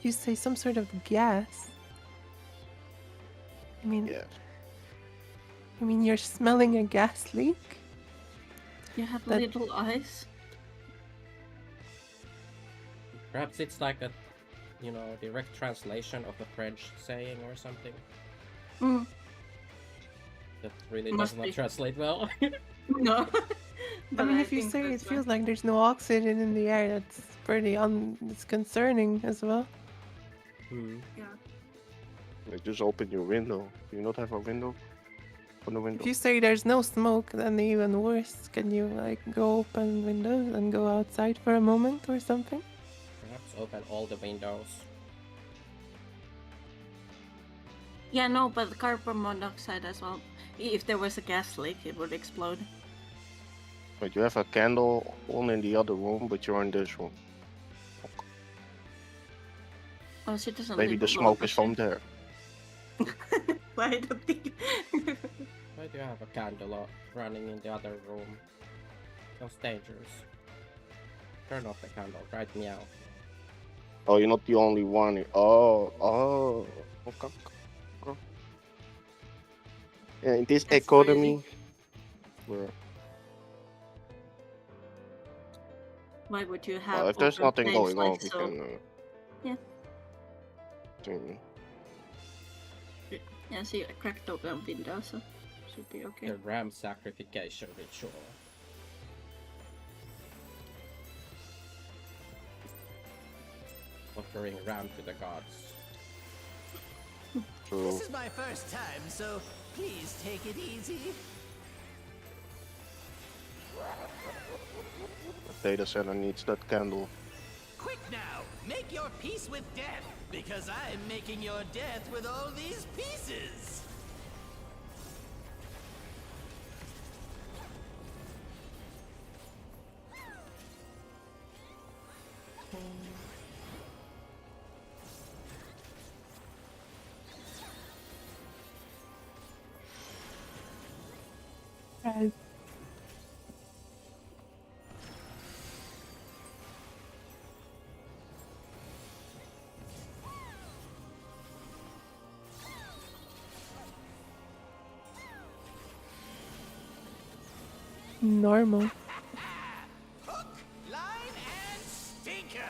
You say some sort of gas. I mean, Yeah. you're smelling a gas leak? You have That- little eyes. Perhaps it's like a, direct translation of a French saying or something. Mm. That really Must does not be. translate well. No. I But mean, if you think say it that's feels why. like there's no oxygen in the air, that's pretty it's concerning as well. Hmm. Yeah. Like, just open your window. Do you not have a window? Open the window. If you say there's no smoke, then even worse. Can you like go open windows and go outside for a moment or something? Perhaps open all the windows. Yeah, no, but carbon monoxide as well. If there was a gas leak, it would explode. But you have a candle on in the other room, but you're in this room. Oh, she doesn't Maybe live the alone, smoke does is she? from there. Well, I don't think. Why do you have a candle running in the other room? Sounds dangerous. Turn off the candle, right meow. Oh, you're not the only one. Oh. Okay. Yeah, in this That's economy, where Why would you have if there's open nothing flames going like on, we so? can. Yeah. Continue. Yeah, see, I cracked open window, so should be okay. The ram sacrification ritual. Offering ram to the gods. So This is my first time, so please take it easy. the data center needs that candle. Quick now, make your peace with death, because I'm making your death with all these pieces. Right. Normal. Hook, line, and stinker.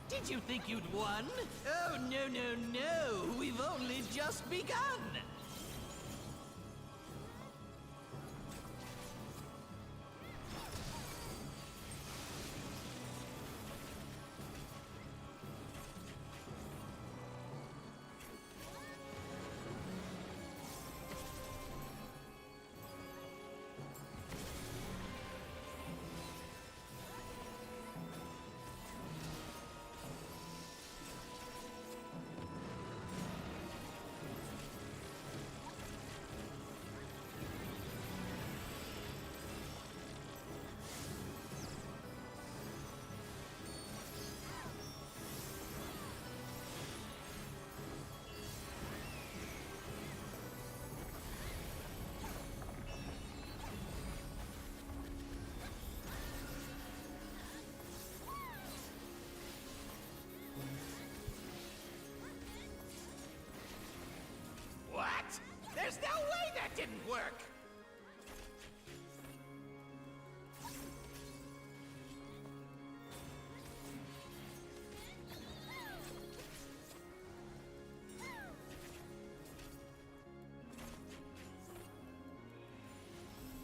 Did you think you'd won? Oh, no. We've only just begun. What? There's no way that didn't work!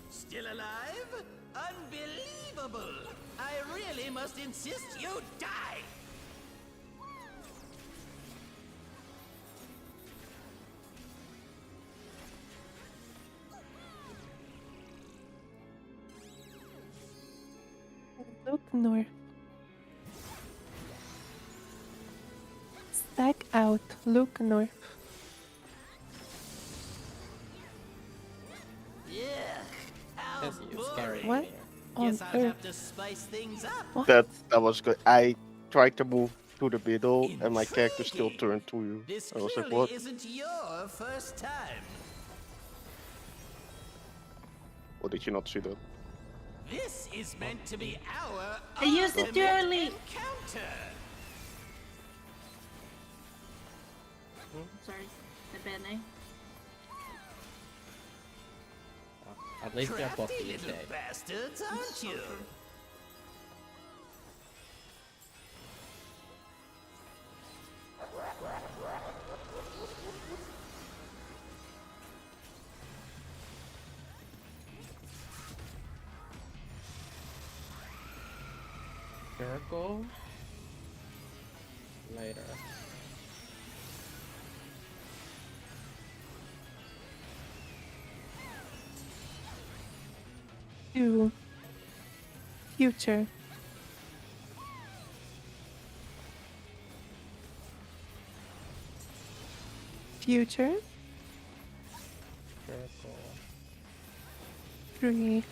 Still alive? Unbelievable! I really must insist you die! Look north. Stack out. Look north. Yeah. How Yes, you scary boring. What? here. On Guess I'll earth. have to spice things up. What? That was good. I tried to move to the middle, and my character still Intriguing. turned to you. This I was like, clearly what? isn't your first time. Or did you not see that? This is meant to be our I used it too ultimate early. encounter. Sorry, the Bene. At least they're both Crafty these little days. bastards, aren't you? Circle. Later. Two. Future. Future. Circle. 3.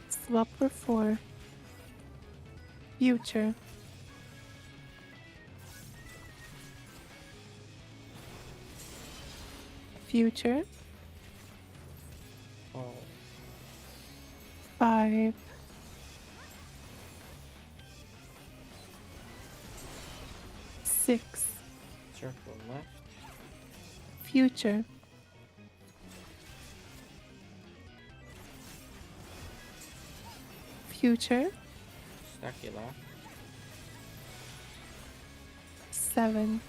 Swap for 4. Future. Future. Oh. 5. Six. Circle left. Future. Future. Stacky left. 7.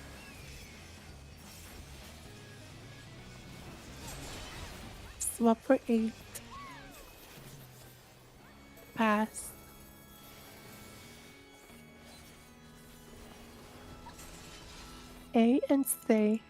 Swap for 8. Pass. A and stay.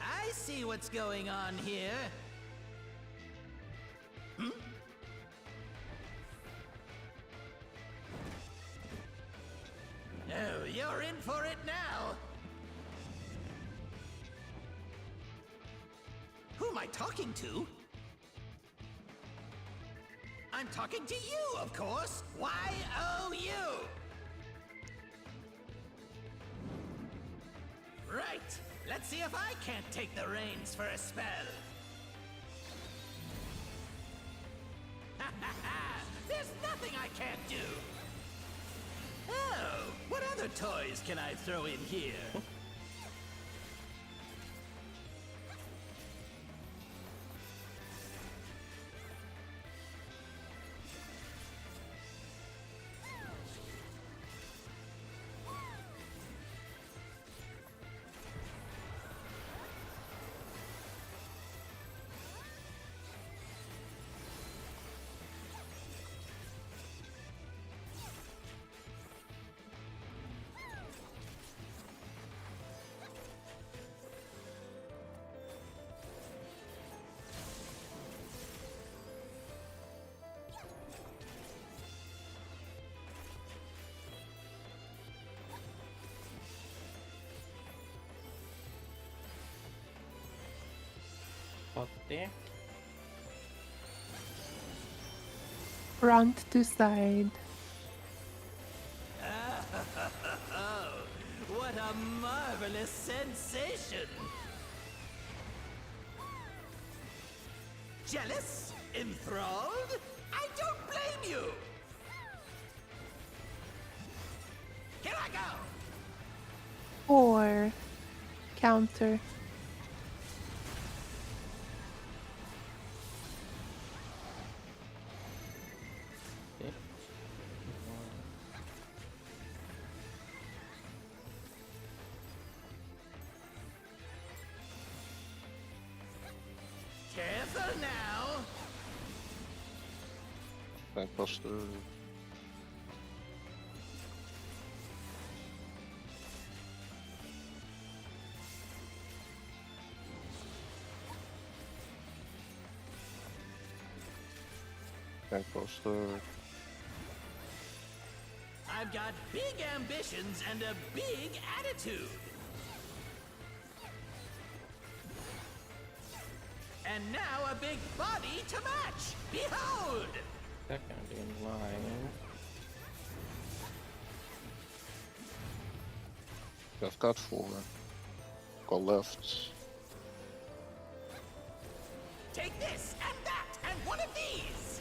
I see what's going on here. Oh, you're in for it now. Who am I talking to? I'm talking to you, of course. Y-O-U. Right. Let's see if I can't take the reins for a spell. Ha ha ha! There's nothing I can't do. Oh, what other toys can I throw in here? Botte. Front to side. Oh, what a marvelous sensation! Jealous? Enthralled? I don't blame you! Here I go! 4. Counter. Careful now. Bankbuster. Bankbuster. I've got big ambitions and a big attitude. And now a big body to match. Behold! Second in line. I've got 4. Go left. Take this and that and one of these.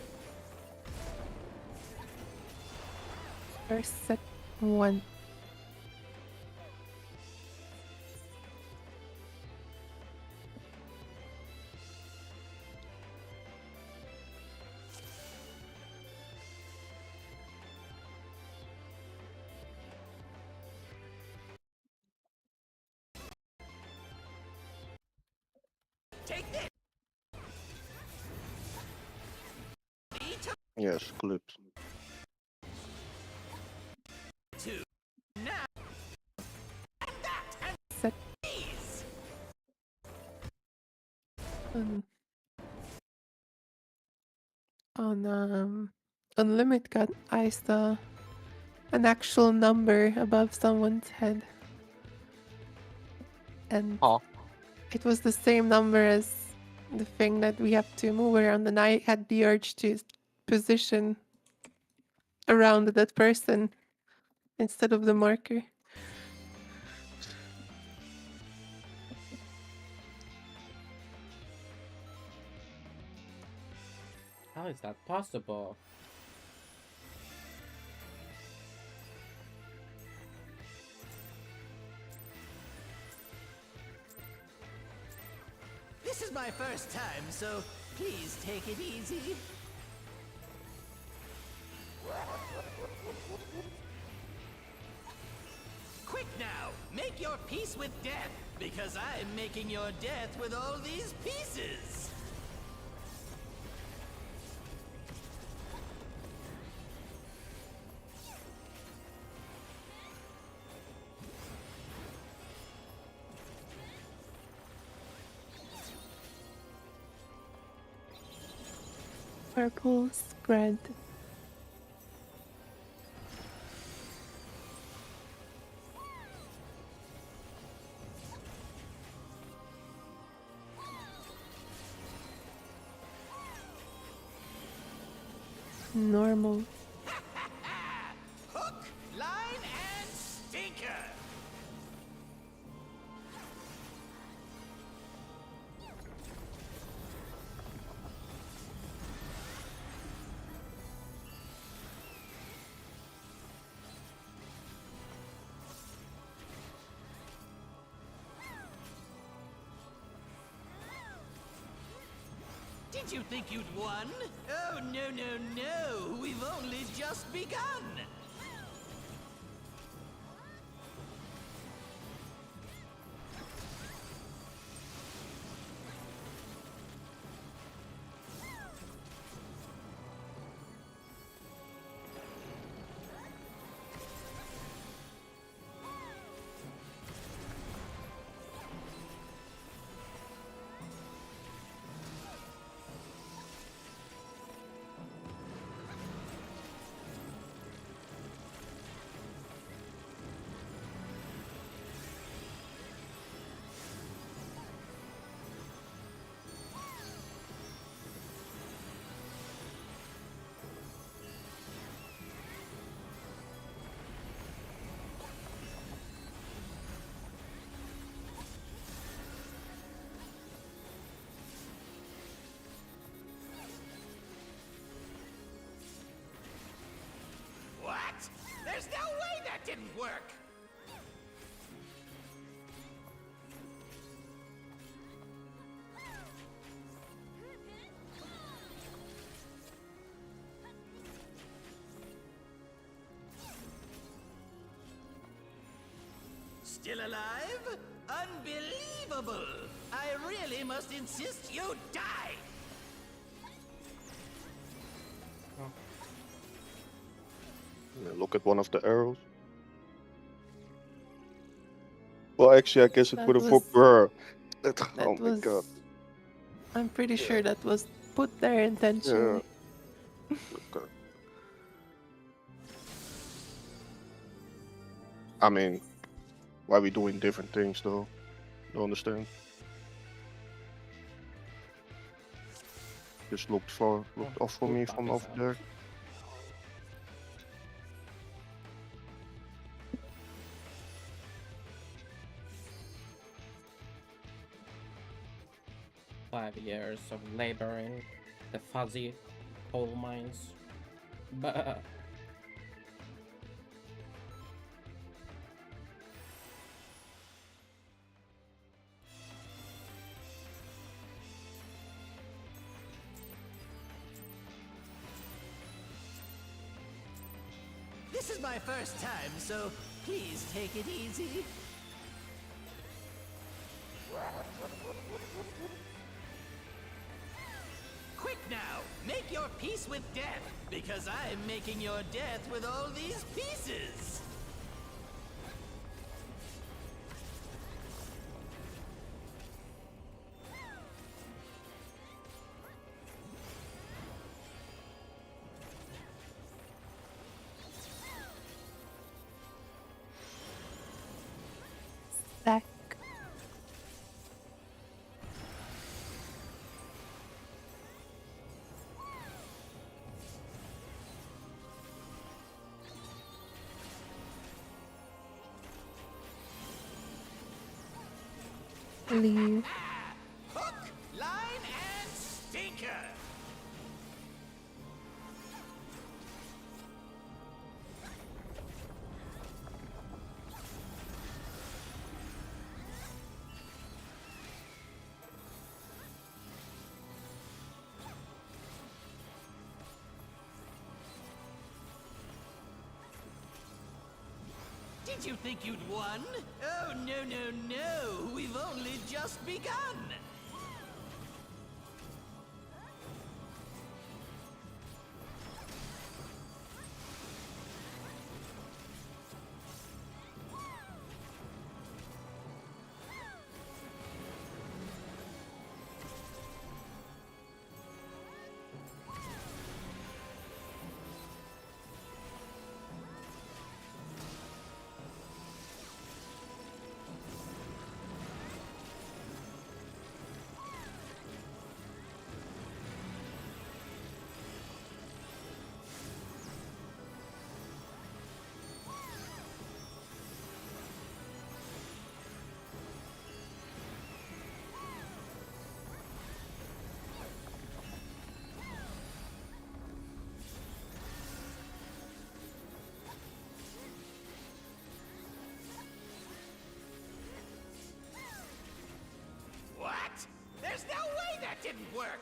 First set 1. Take this. Yes, clipped. Two. Now and that and Set these. on limit cut, I saw an actual number above someone's head, and Huh. it was the same number as the thing that we have to move around, and I had the urge to position around that person instead of the marker. How is that possible? This is my first time, so please take it easy. Quick now, make your peace with death, because I'm making your death with all these pieces. Purple spread. Normal. Hook, line, and stinker. Did you think you'd won? Oh, no, no, no. We've only just begun. What? There's no way that didn't work! Still alive? Unbelievable! I really must insist you die! Yeah, look at one of the arrows. Well, actually, I guess it That would have was hooked her. Oh that my was. god. I'm pretty Yeah. sure that was put there Yeah. intentionally. Okay. I mean, why we doing different things though? Don't understand. Just looked off for me from over there. Five years of labor in the fuzzy coal mines. But This is my first time, so please take it easy. Quick now, make your peace with death, because I'm making your death with all these pieces. Stack. Leave. Hook, line, and stinker. Did you think you'd won? Oh, no, no, no. We've only just begun. What? There's no way that didn't work!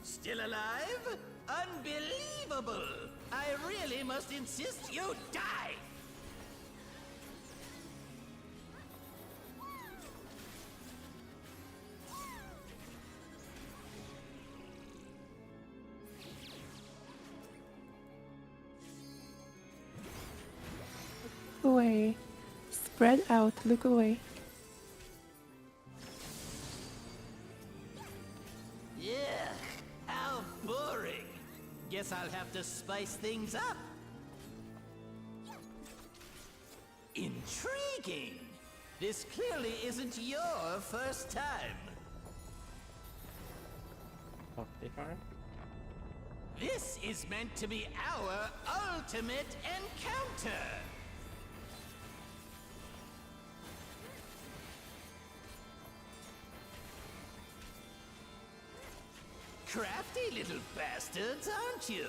Still alive? Unbelievable! I really must insist you die! Away. Spread out. Look away. Yeah, how boring. Guess I'll have to spice things up. Intriguing. This clearly isn't your first time. Optifine? This is meant to be our ultimate encounter. Crafty little bastards, aren't you?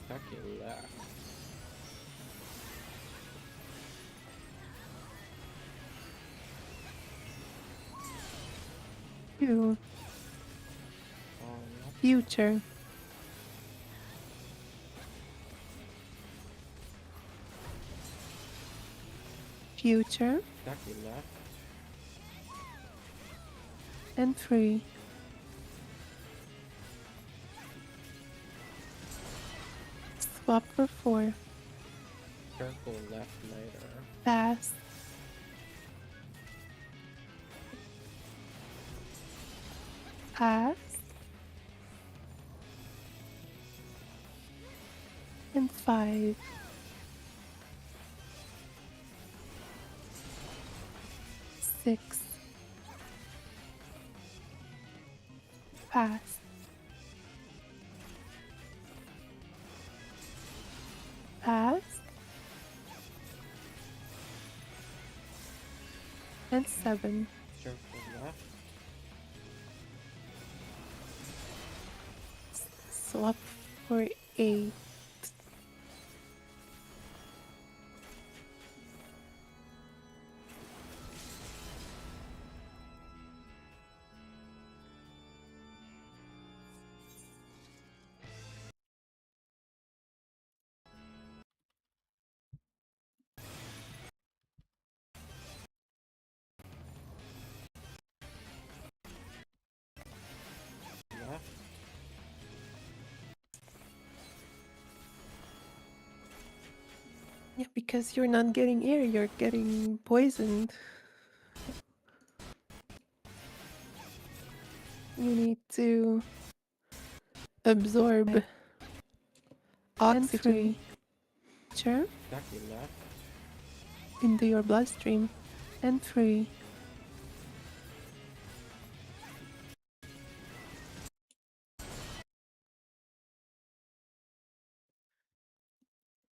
Attacking left. Two. Oh, Future. Future. attacking left. And 3. Swap for 4. Circle left later. Pass. Pass. And 5. 6. Pass. Pass. And 7. Circle left. Swap for 8. Left. Yeah, because you're not getting air, you're getting poisoned. You need to absorb oxygen. Sure. Attacking left. Into your bloodstream. And 3.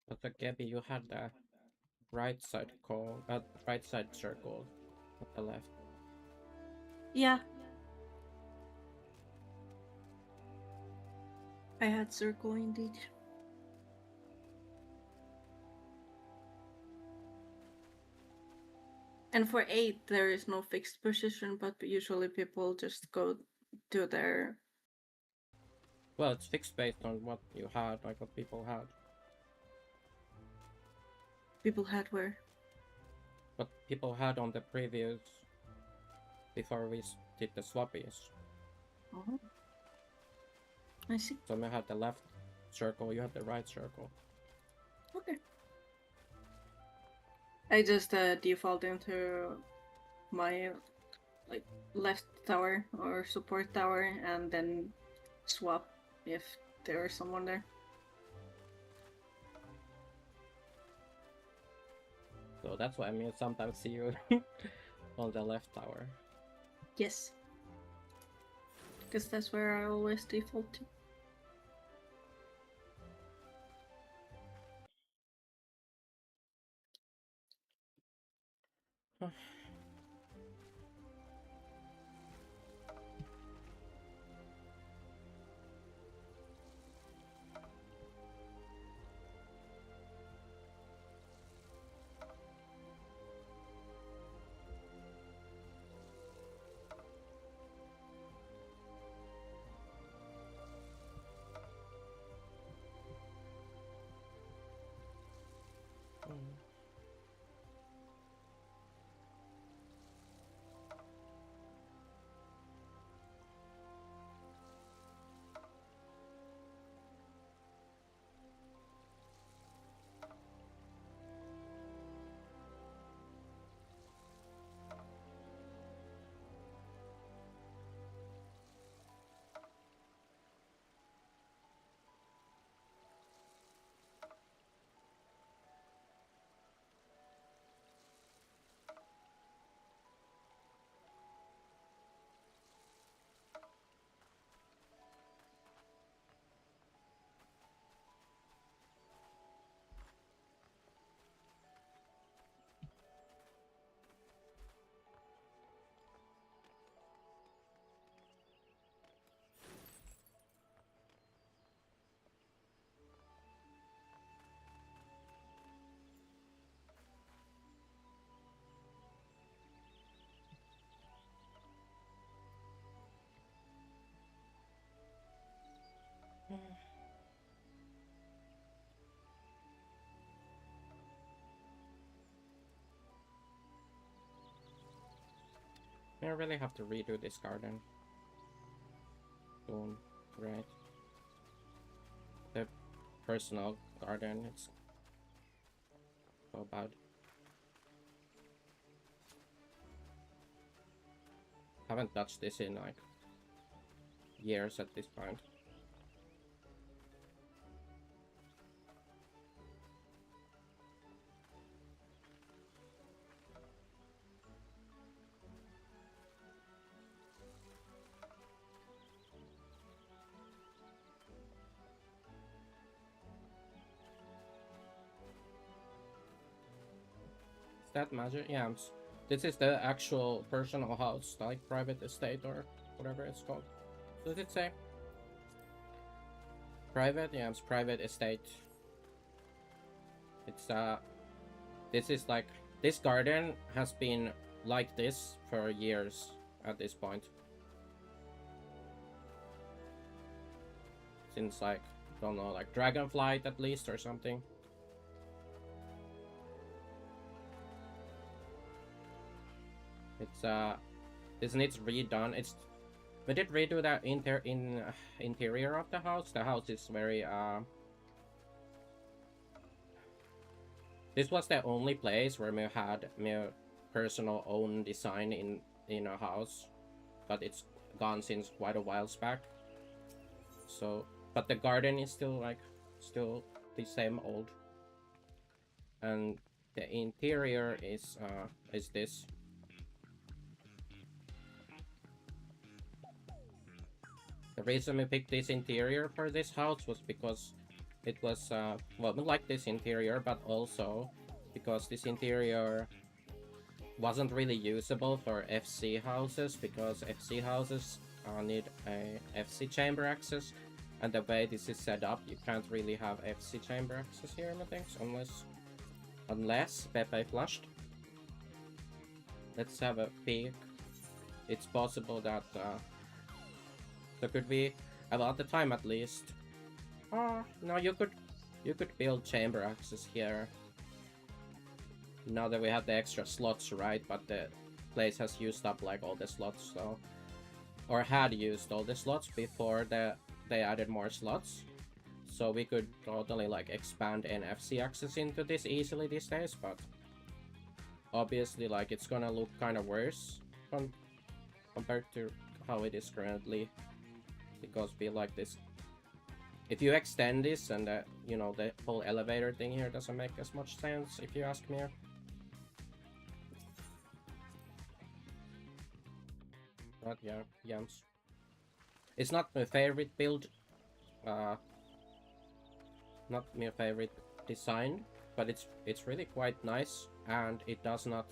But the Gabby, you had the right side call, right side circle, at the left. Yeah. I had circle indeed. And for 8, there is no fixed position, but usually people just go to their... Well, it's fixed based on what you had, like what people had. People had where? What people had on the previous, before we did the swappies. Oh. I see. So I had the left circle, you had the right circle. Okay. I just default into my like left tower or support tower and then swap if there is someone there. So that's why I mean sometimes see you on the left tower. Yes. Because that's where I always default to. I really have to redo this garden. Boom. Right. The personal garden, it's so bad. Haven't touched this in like years at this point. Is that magic? Yeah, this is the actual personal house, like private estate or whatever it's called. Does it say? Private? Yeah, it's private estate. It's this is like, this garden has been like this for years at this point. Since like, don't know, like Dragonflight at least or something. It's this needs redone. We did redo that interior of the house. The house is very this was the only place where we had my personal own design in a house, but it's gone since quite a while back. So, but the garden is still the same old, and the interior is this. The reason we picked this interior for this house was because it was, well, we like this interior, but also because this interior wasn't really usable for FC houses, because FC houses need a FC chamber access, and the way this is set up, you can't really have FC chamber access here, I think, unless Pepe flushed. Let's have a peek. It's possible that so could we, about the time at least. No, you could build chamber access here. Now that we have the extra slots, right? But the place has used up like all the slots, so, or had used all the slots before they added more slots. So we could totally like expand NFC access into this easily these days, but obviously like it's gonna look kind of worse compared to how it is currently. Because we like this. If you extend this and you know, the whole elevator thing here doesn't make as much sense, if you ask me. But yeah, yams. It's not my favorite build, not my favorite design, but it's really quite nice, and it does not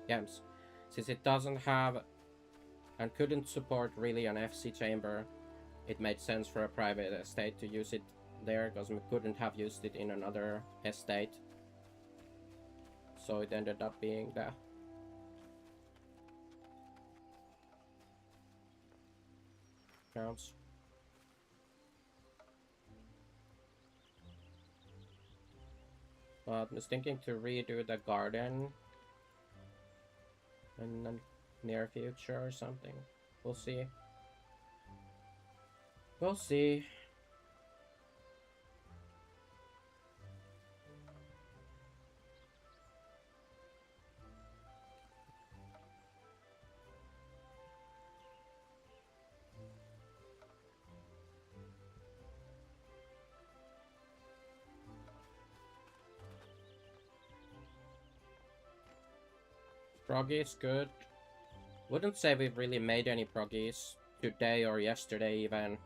yams. Since it doesn't have and couldn't support really an FC chamber, it made sense for a private estate to use it there, because we couldn't have used it in another estate. So it ended up being the counts. But I was thinking to redo the garden in the near future or something. We'll see. We'll see. Proggy is good. Wouldn't say we've really made any proggies today or yesterday even,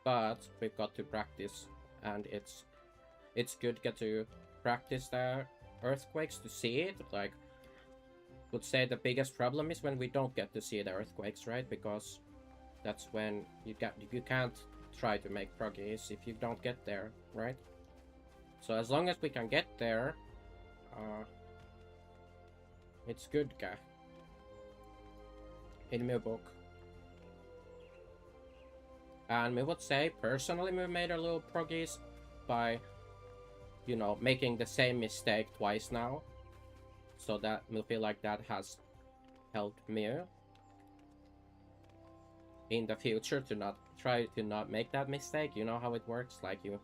but we've got to practice, and it's good to get to practice the earthquakes to see it. Like, would say the biggest problem is when we don't get to see the earthquakes, right? Because that's when you can't try to make proggies if you don't get there, right? So as long as we can get there, it's good, guy. In my book. And we would say, personally, we made a little proggies by, you know, making the same mistake twice now. So that we feel like that has help Mew in the future to not try to not make that mistake. You know how it works, like you,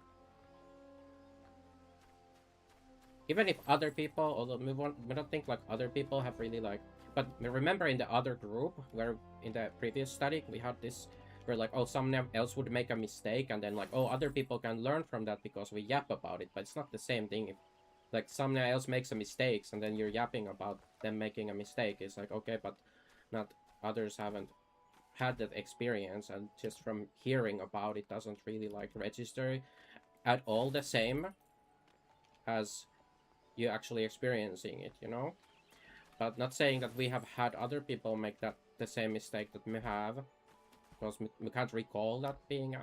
even if other people, although we don't think like other people have really like, but remember in the other group where in the previous study we had this where like, oh, someone else would make a mistake and then like, oh, other people can learn from that because we yap about it. But it's not the same thing. If like someone else makes a mistake and then you're yapping about them making a mistake, it's like, okay, but not others haven't had that experience, and just from hearing about it doesn't really like register at all the same as you actually experiencing it, you know? But not saying that we have had other people make that the same mistake that we have, because we can't recall that being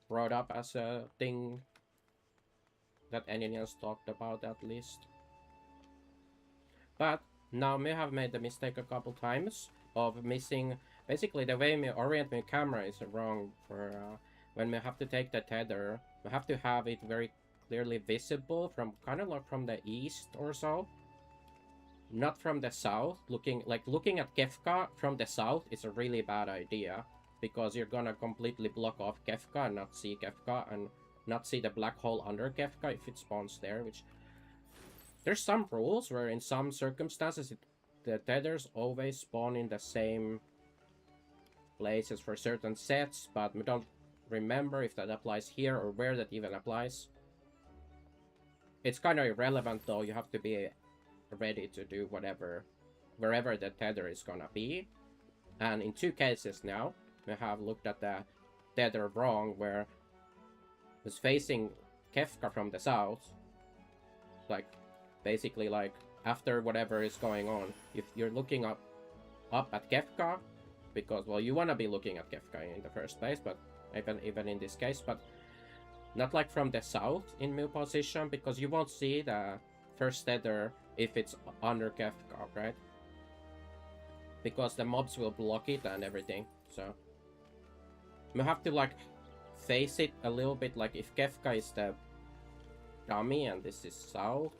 brought up as a thing that anyone else talked about at least. But now we have made the mistake a couple times of missing. Basically, the way we orient my camera is wrong. For when we have to take the tether, we have to have it very clearly visible from kind of like from the east or so, not from the south. Looking at Kefka from the south is a really bad idea, because you're gonna completely block off Kefka and not see Kefka and not see the black hole under Kefka if it spawns there, which there's some rules where in some circumstances the tethers always spawn in the same places for certain sets, but we don't remember if that applies here or where that even applies. It's kind of irrelevant though, you have to be ready to do whatever, wherever the tether is gonna be. And in 2 cases now, we have looked at the tether wrong, where it's facing Kefka from the south, like basically like after whatever is going on. If you're looking up at Kefka, because well, you want to be looking at Kefka in the first place, but even in this case, but not like from the south in Mu position, because you won't see the first tether if it's under Kefka, right? Because the mobs will block it and everything. So you have to like face it a little bit, like if Kefka is the dummy and this is south,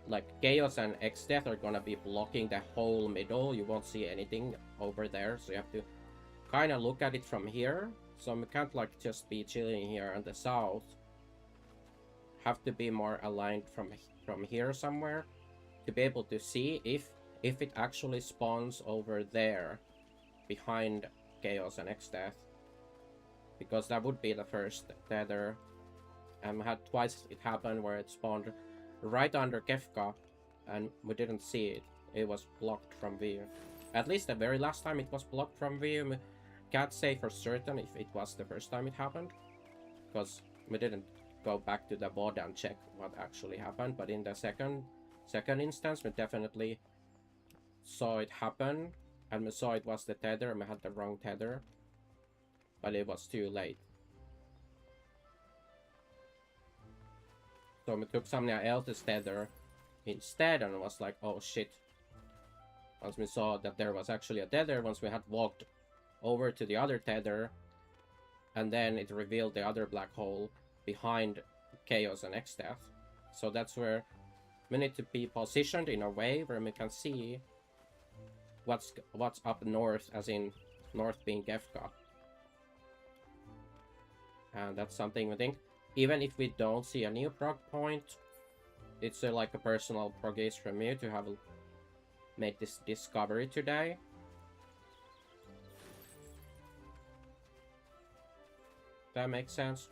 like Chaos and X-Death are gonna be blocking the whole middle. You won't see anything over there, so you have to kind of look at it from here. So we can't like just be chilling here in the south. Have to be more aligned from here somewhere to be able to see if it actually spawns over there behind Chaos and X-Death, because that would be the first tether. And we had twice it happened where it spawned right under Kefka and we didn't see it. It was blocked from view. At least the very last time it was blocked from view. We can't say for certain if it was the first time it happened, because we didn't go back to the VOD and check what actually happened. But in the second instance, we definitely saw it happen, and we saw it was the tether and we had the wrong tether, but it was too late. So we took someone else's tether instead, and it was like, oh shit. Once we saw that there was actually a tether, once we had walked over to the other tether, and then it revealed the other black hole behind Chaos and X-Death. So that's where we need to be positioned in a way where we can see what's up north, as in north being Kefka. And that's something we think, even if we don't see a new prog point, it's like a personal progress from me to have made this discovery today. That makes sense.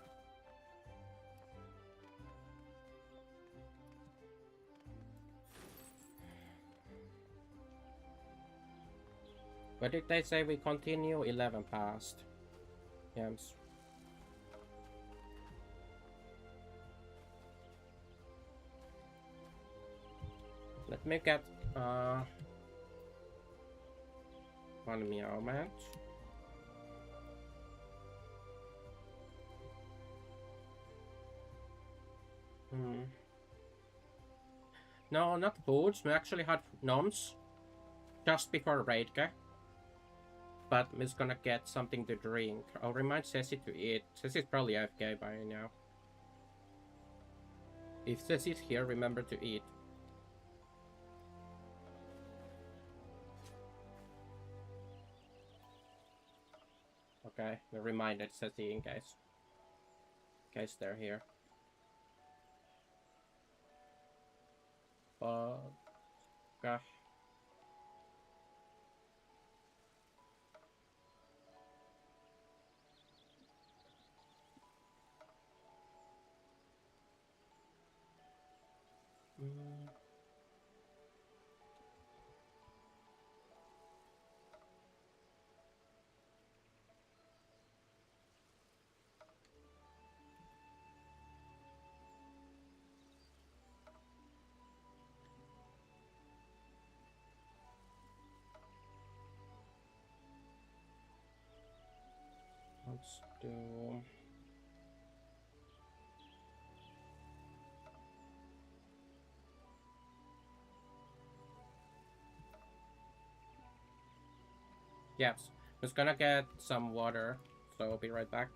What did they say we continue? 11 past. Yes. Let me get one moment. No, not foods. We actually had noms just before Raidke. But I'm just gonna get something to drink. I'll remind Ceci to eat. Ceci's probably AFK by now. If Ceci's here, remember to eat. Okay, the reminder says the in case they're here. Okay. Let's do. Yes, just gonna get some water, so I'll be right back.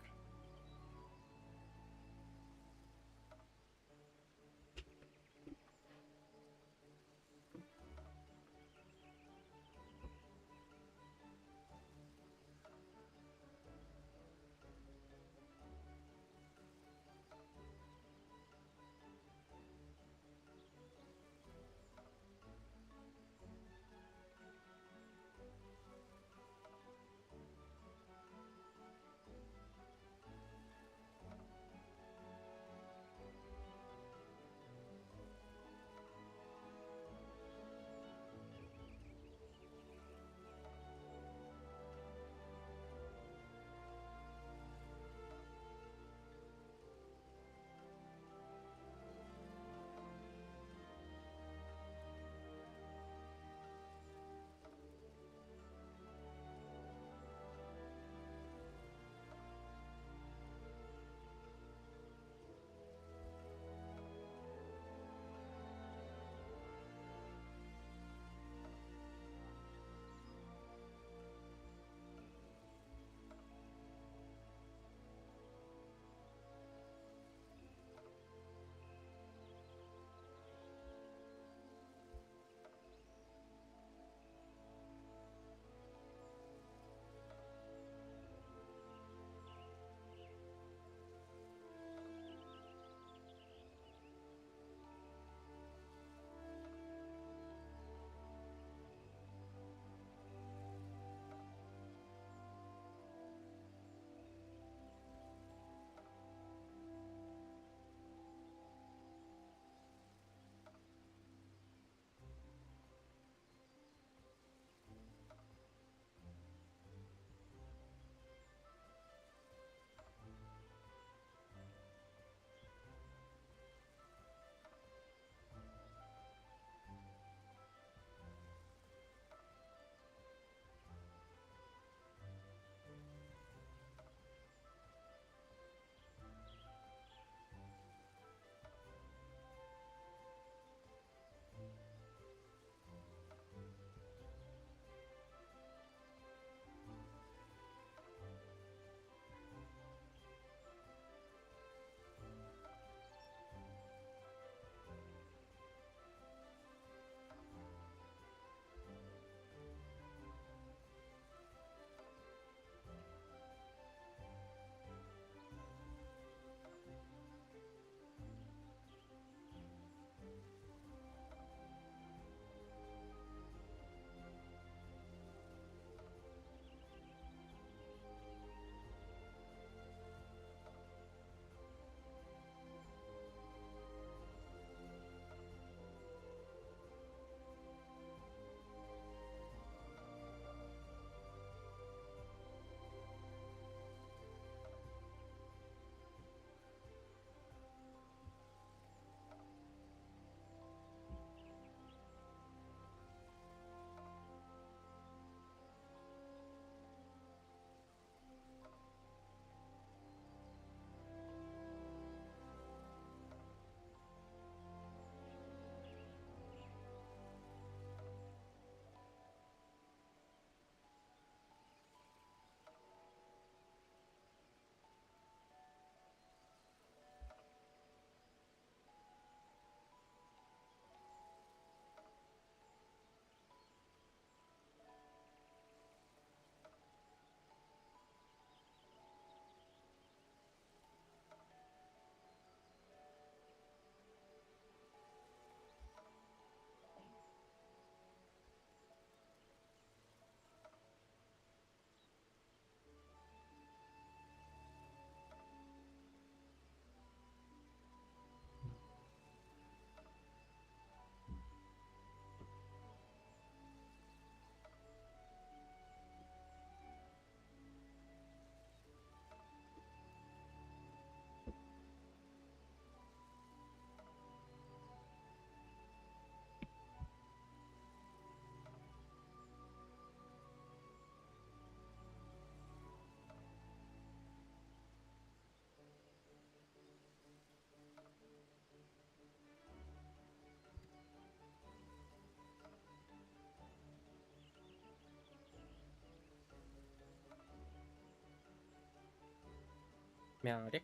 Meowdy.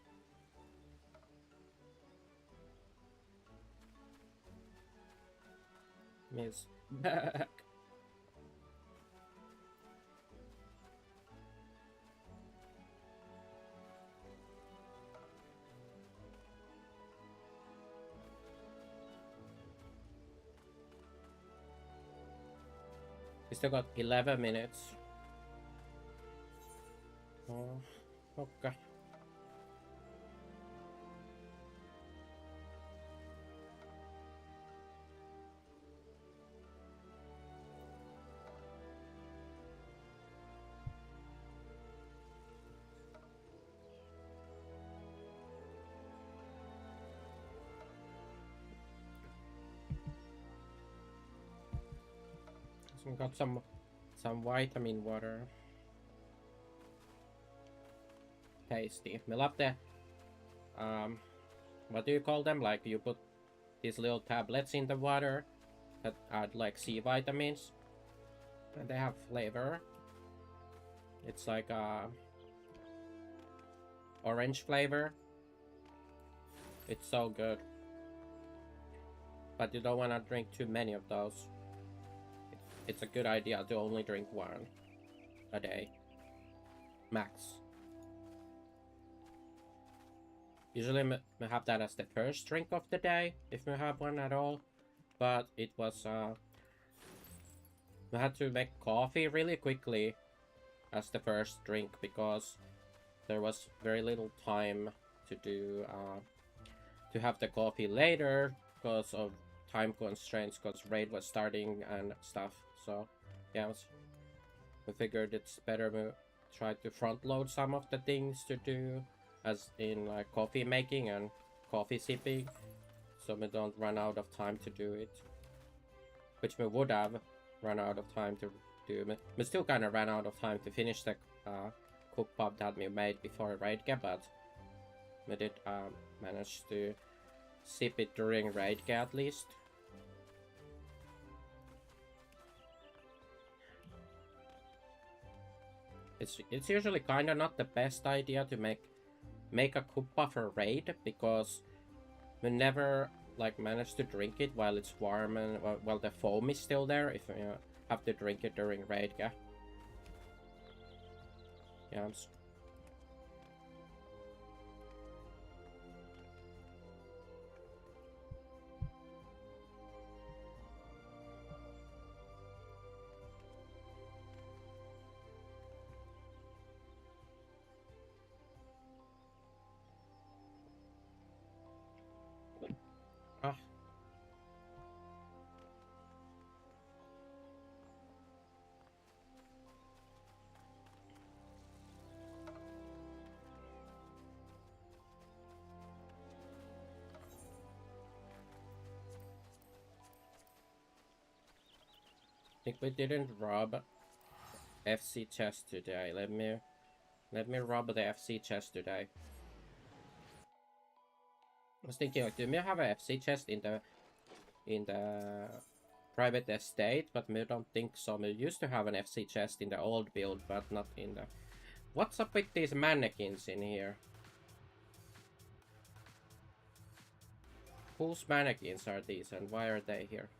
Miss back. We still got 11 minutes. Oh, okay. So we got some vitamin water. Tasty. Me love the what do you call them? Like you put these little tablets in the water that add like C vitamins, and they have flavor. It's like orange flavor. It's so good, but you don't want to drink too many of those. It's a good idea to only drink one a day, max. Usually we have that as the first drink of the day, if we have one at all. But it was, we had to make coffee really quickly as the first drink because there was very little time to do, to have the coffee later because of time constraints, because raid was starting and stuff. So, yeah, we figured it's better we try to front load some of the things to do, as in like coffee making and coffee sipping, so we don't run out of time to do it. Which we would have run out of time to do. We still kind of ran out of time to finish the cook pub that we made before Raidga, but we did manage to sip it during Raidga at least. It's usually kind of not the best idea to make a kuppa for raid, because we never like manage to drink it while it's warm and while the foam is still there, if you have to drink it during raid. Yeah, ah. I think we didn't rob FC chest today. Let me rob the FC chest today. I was thinking, like, do we have a FC chest in the private estate? But we don't think so. We used to have an FC chest in the old build, but not in the... What's up with these mannequins in here? Whose mannequins are these and why are they here?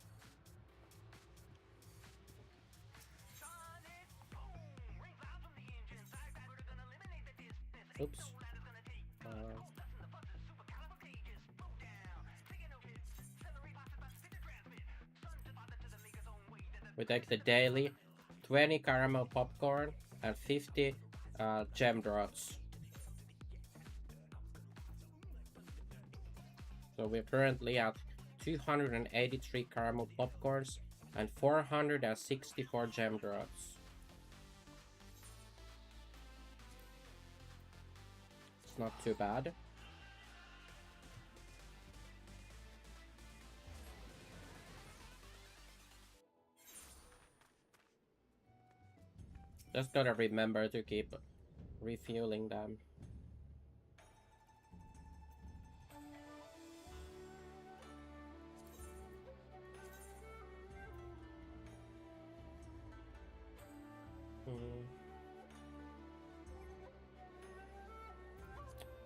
Oops. We take the daily 20 caramel popcorn and 50 gem drops. So we're currently at 283 caramel popcorns and 464 gem drops. It's not too bad. Just gotta remember to keep refueling them.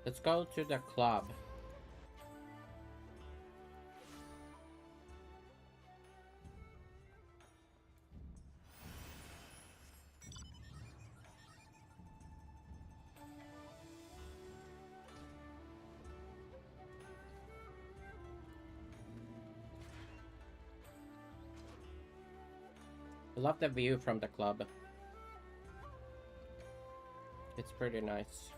Let's go to the club. I love the view from the club. It's pretty nice.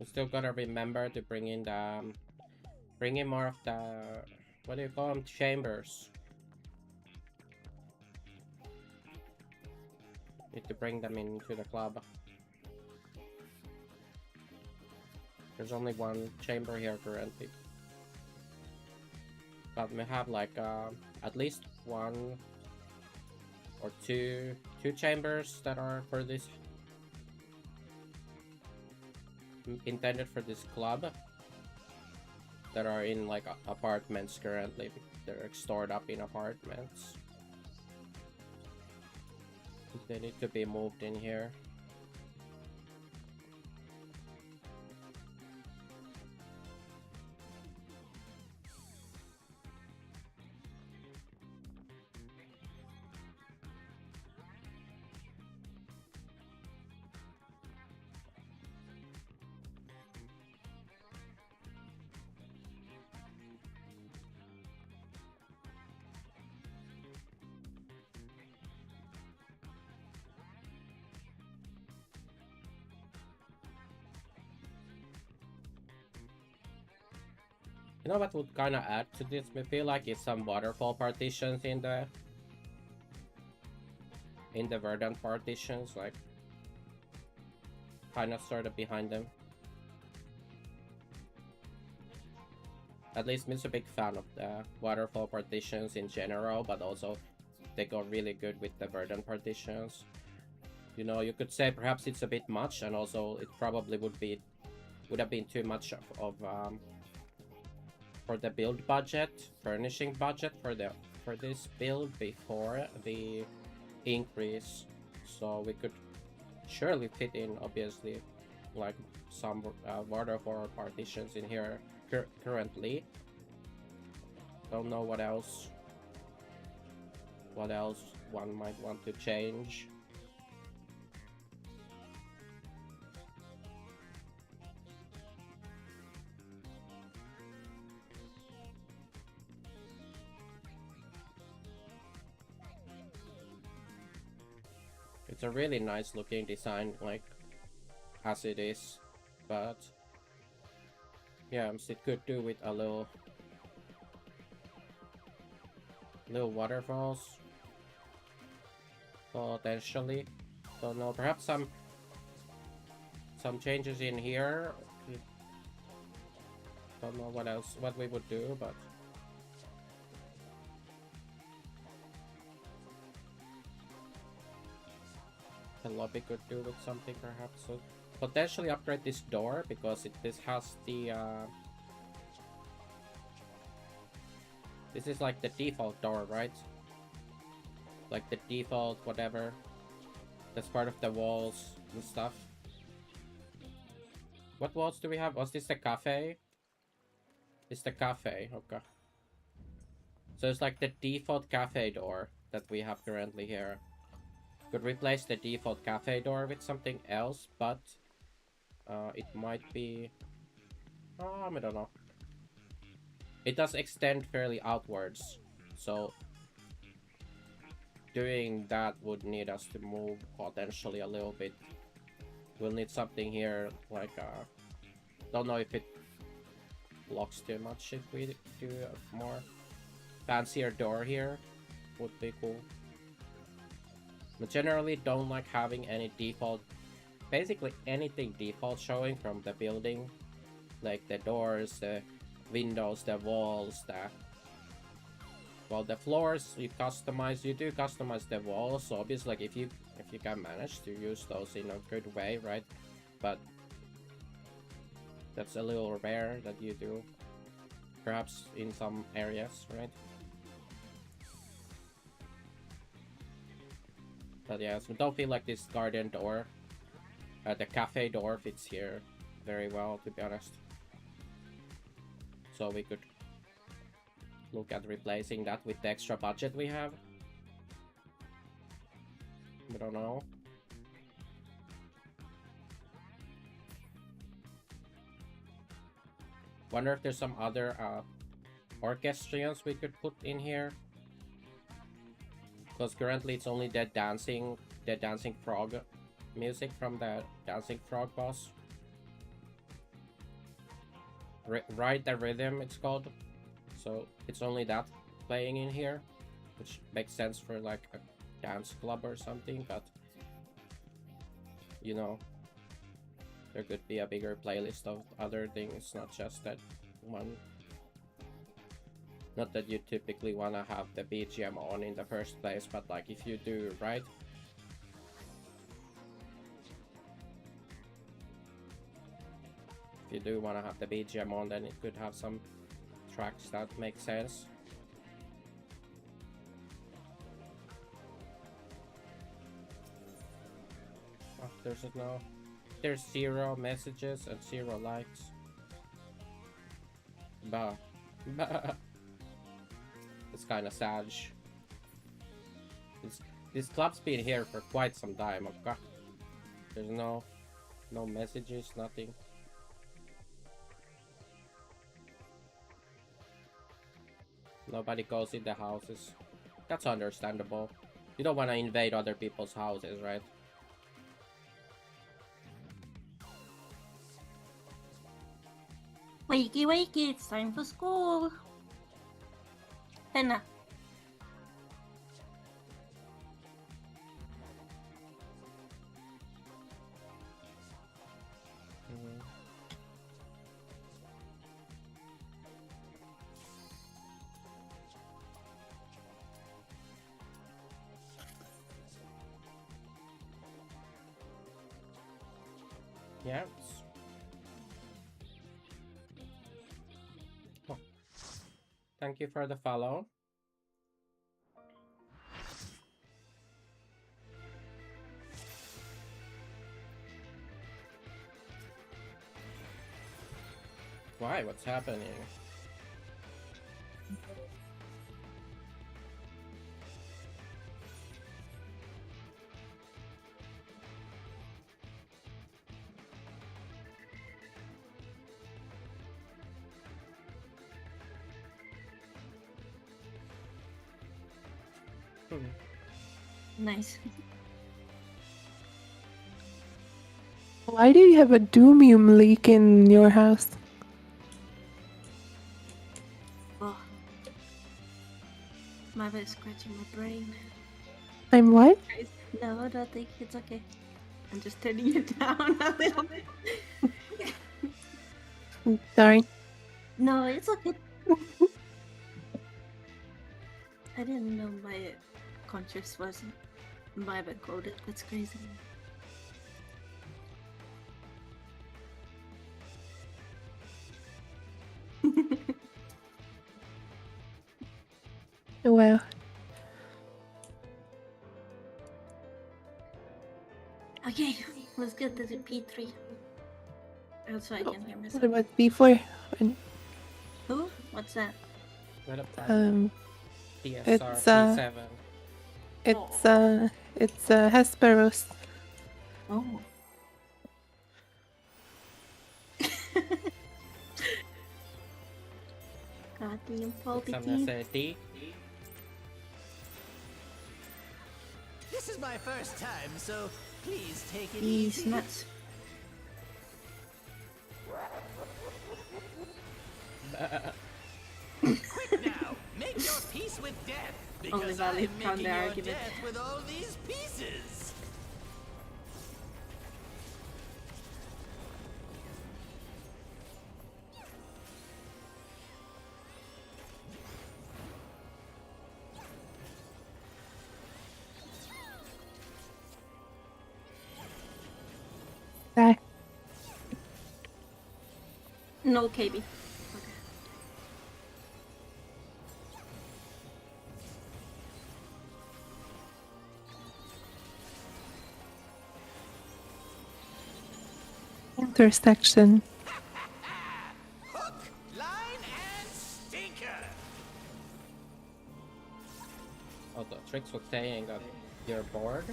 We still gotta remember to bring in more of the, what do you call them, chambers. Need to bring them into the club. There's only one chamber here currently, but we have like at least one or two chambers that are for this, intended for this club, that are in like apartments currently. They're stored up in apartments. They need to be moved in here. You know what would kind of add to this? I feel like it's some waterfall partitions in the verdant partitions, like kind of sort of behind them. At least I'm a big fan of the waterfall partitions in general, but also they go really good with the verdant partitions. You know, you could say perhaps it's a bit much, and also it probably would have been too much of for the build budget, furnishing budget for this build before the increase. So we could surely fit in, obviously, like some waterfall partitions in here currently. Don't know what else one might want to change. It's a really nice looking design, like, as it is, but yeah, it could do with a little waterfalls, potentially. Don't know, perhaps some changes in here. Don't know what we would do, but the lobby could do with something perhaps. So potentially upgrade this door, because this has the this is like the default door, right? Like the default whatever that's part of the walls and stuff. What walls do we have? Was this the cafe? It's the cafe, okay. So it's like the default cafe door that we have currently here. Could replace the default cafe door with something else, but it might be, I don't know. It does extend fairly outwards, so doing that would need us to move potentially a little bit. We'll need something here, like don't know if it blocks too much. If we do a more fancier door here, would be cool. But generally don't like having any default, basically anything default showing from the building, like the doors, the windows, the walls, the floors you do customize the walls. So obviously, like if you can manage to use those in a good way, right? But that's a little rare that you do. perhaps in some areas, right? But yeah, so don't feel like this garden door, the cafe door fits here very well, to be honest. So we could look at replacing that with the extra budget we have. We don't know. Wonder if there's some other orchestrions we could put in here. Because currently it's only the dancing frog music from the dancing frog boss. Ride the Rhythm it's called. So it's only that playing in here, which makes sense for like a dance club or something, but you know, there could be a bigger playlist of other things, not just that one. Not that you typically want to have the BGM on in the first place, but like if you do, right? If you do want to have the BGM on, then it could have some tracks that make sense. Oh, there's 0 messages and 0 likes. Bah. It's kind of sad. This club's been here for quite some time. Okay. There's no messages, nothing. Nobody goes in the houses. That's understandable. You don't want to invade other people's houses, right? Wakey, wakey, it's time for school. Henna. Yes. Oh. Thank you for the follow. Why? What's happening? Nice. Why do you have a Doomium leak in your house? Oh. My bad, scratching my brain. I'm what? No, I don't think it's okay. I'm just turning it down a little bit. Sorry. No, it's okay. I didn't know my conscious was my bad coded. That's crazy. Well, Okay, let's get to the P3. So I can hear what myself. about before? Who? What's that? Right up It's DSR P7. it's Hesperos. Oh. Goddamn faulty team. D. This is my first time, so please take it He's easy. nuts. Quick now, make your peace with death, Only because valid I'm counter making your argument. death with all these pieces. No KB. Okay. intersection. Hook, line, and stinker. Oh, the tricks for saying that you're bored.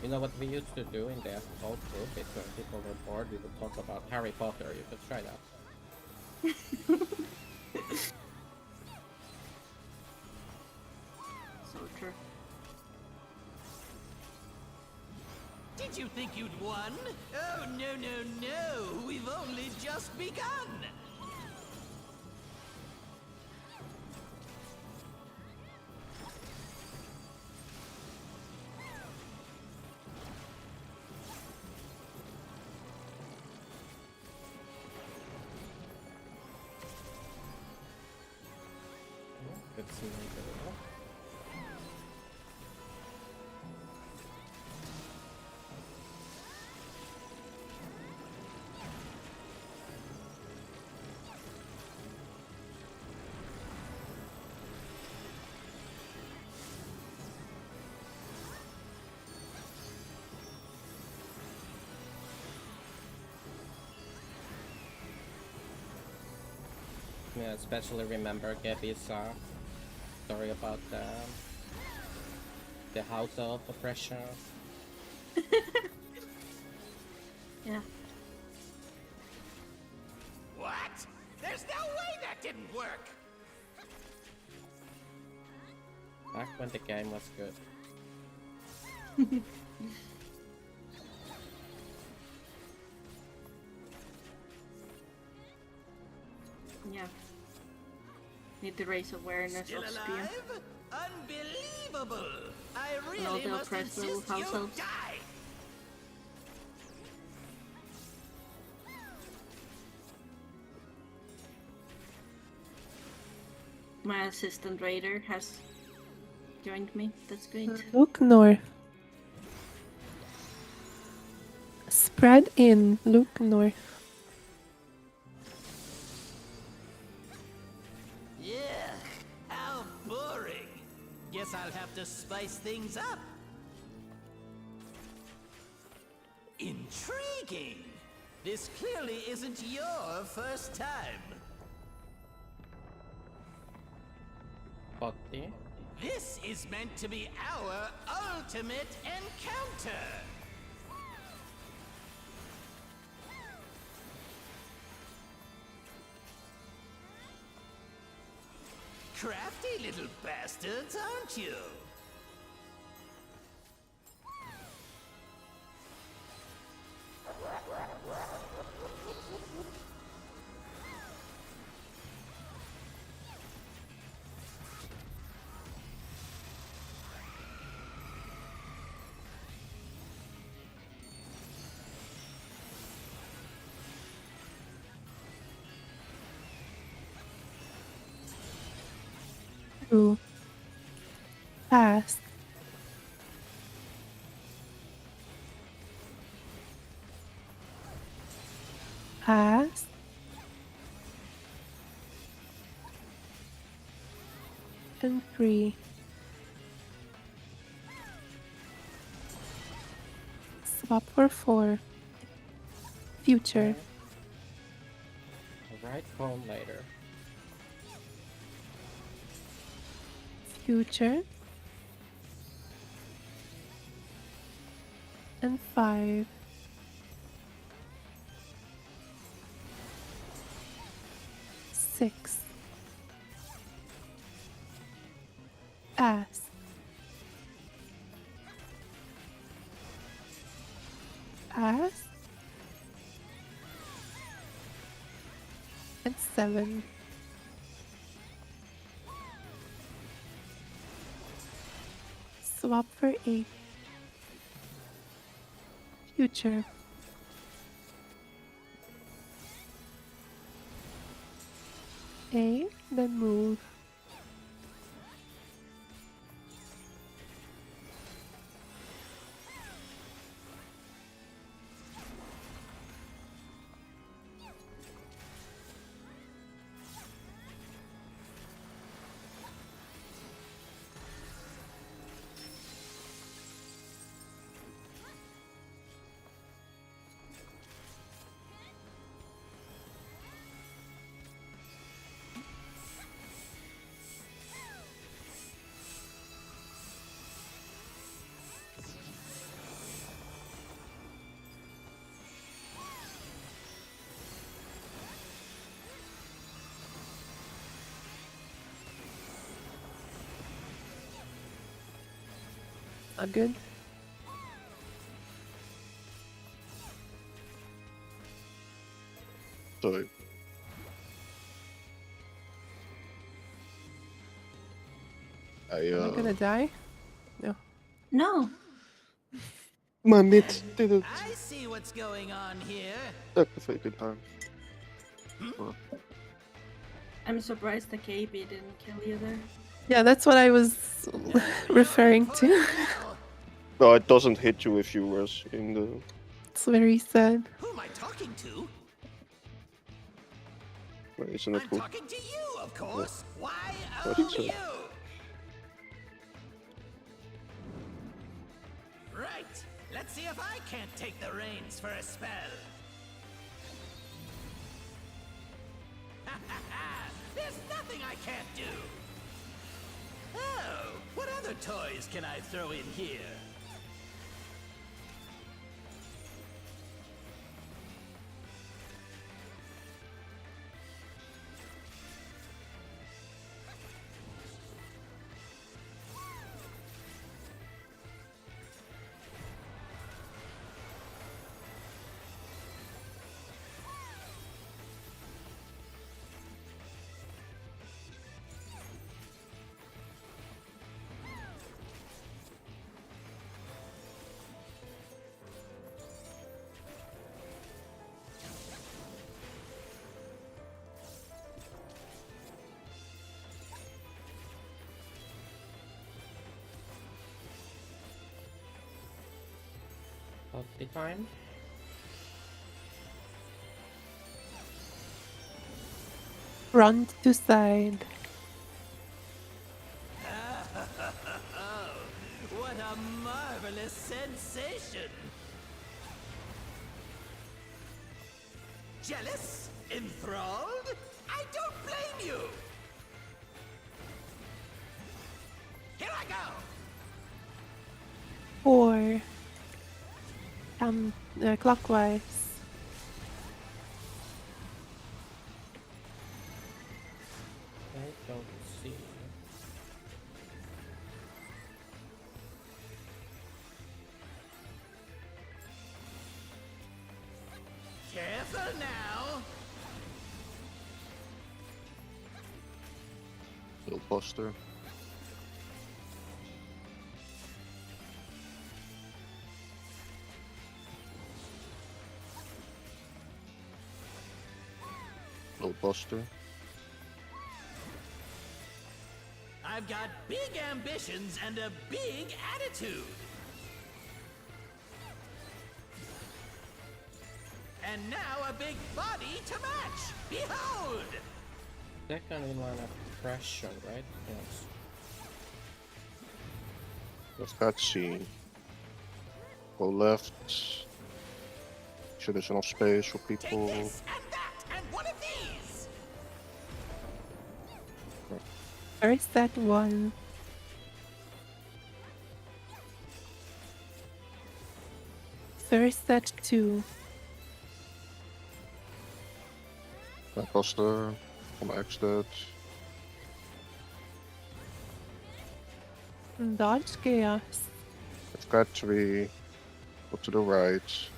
You know what we used to do in the old group is when people were bored, we would talk about Harry Potter. You could try that. So true. Did you think you'd won? Oh, no, no, no. We've only just begun. Good seeing you. Yeah, especially remember Gabby's story about the house of oppression. Yeah. What? There's no way that didn't work. Back when the game was good. Yeah. Need to raise awareness Still of spear. alive? Unbelievable! I all really the must oppressed little insist you households. die. My assistant raider has joined me. That's great. Look north. Spread in. Look north. Yeah, how boring. Guess I'll have to spice things up. Intriguing. This clearly isn't your first time. Potty. This is meant to be our ultimate encounter. Crafty little bastards, aren't you? True. Fast. Fast. And free. Swap for 4. Future. Right home later. Future. And 5. 6. Pass. Pass. And 7. Swap for 8. Future. A, then move. Not good. Sorry. Am I gonna die? No. My mid didn't I see what's going on here. activate in time. I'm surprised the KB didn't kill you there. Yeah, that's what I was referring to. No, it doesn't hit you if you were in the. It's very sad. Who am I talking to? Wait, isn't it I'm good? talking to you, of course. Why, What oh, is it? you? Right. Let's see if I can't take the reins for a spell. There's nothing I can't do. Oh, what other toys can I throw in here? The time. Front to side. What a marvelous sensation! Jealous? Enthralled? I don't blame you! Here I go! 4. Clockwise. I don't see. Careful now! Little buster. Little buster. I've got big ambitions and a big attitude. And now a big body to match. Behold! Second line of pressure, right? Yes. Let's cutscene. Go left. Sure there's enough space for Take people. this and that and one of these. First set 1. First set 2. That buster. From exit. Dodge chaos. I've got 3. Go to the right.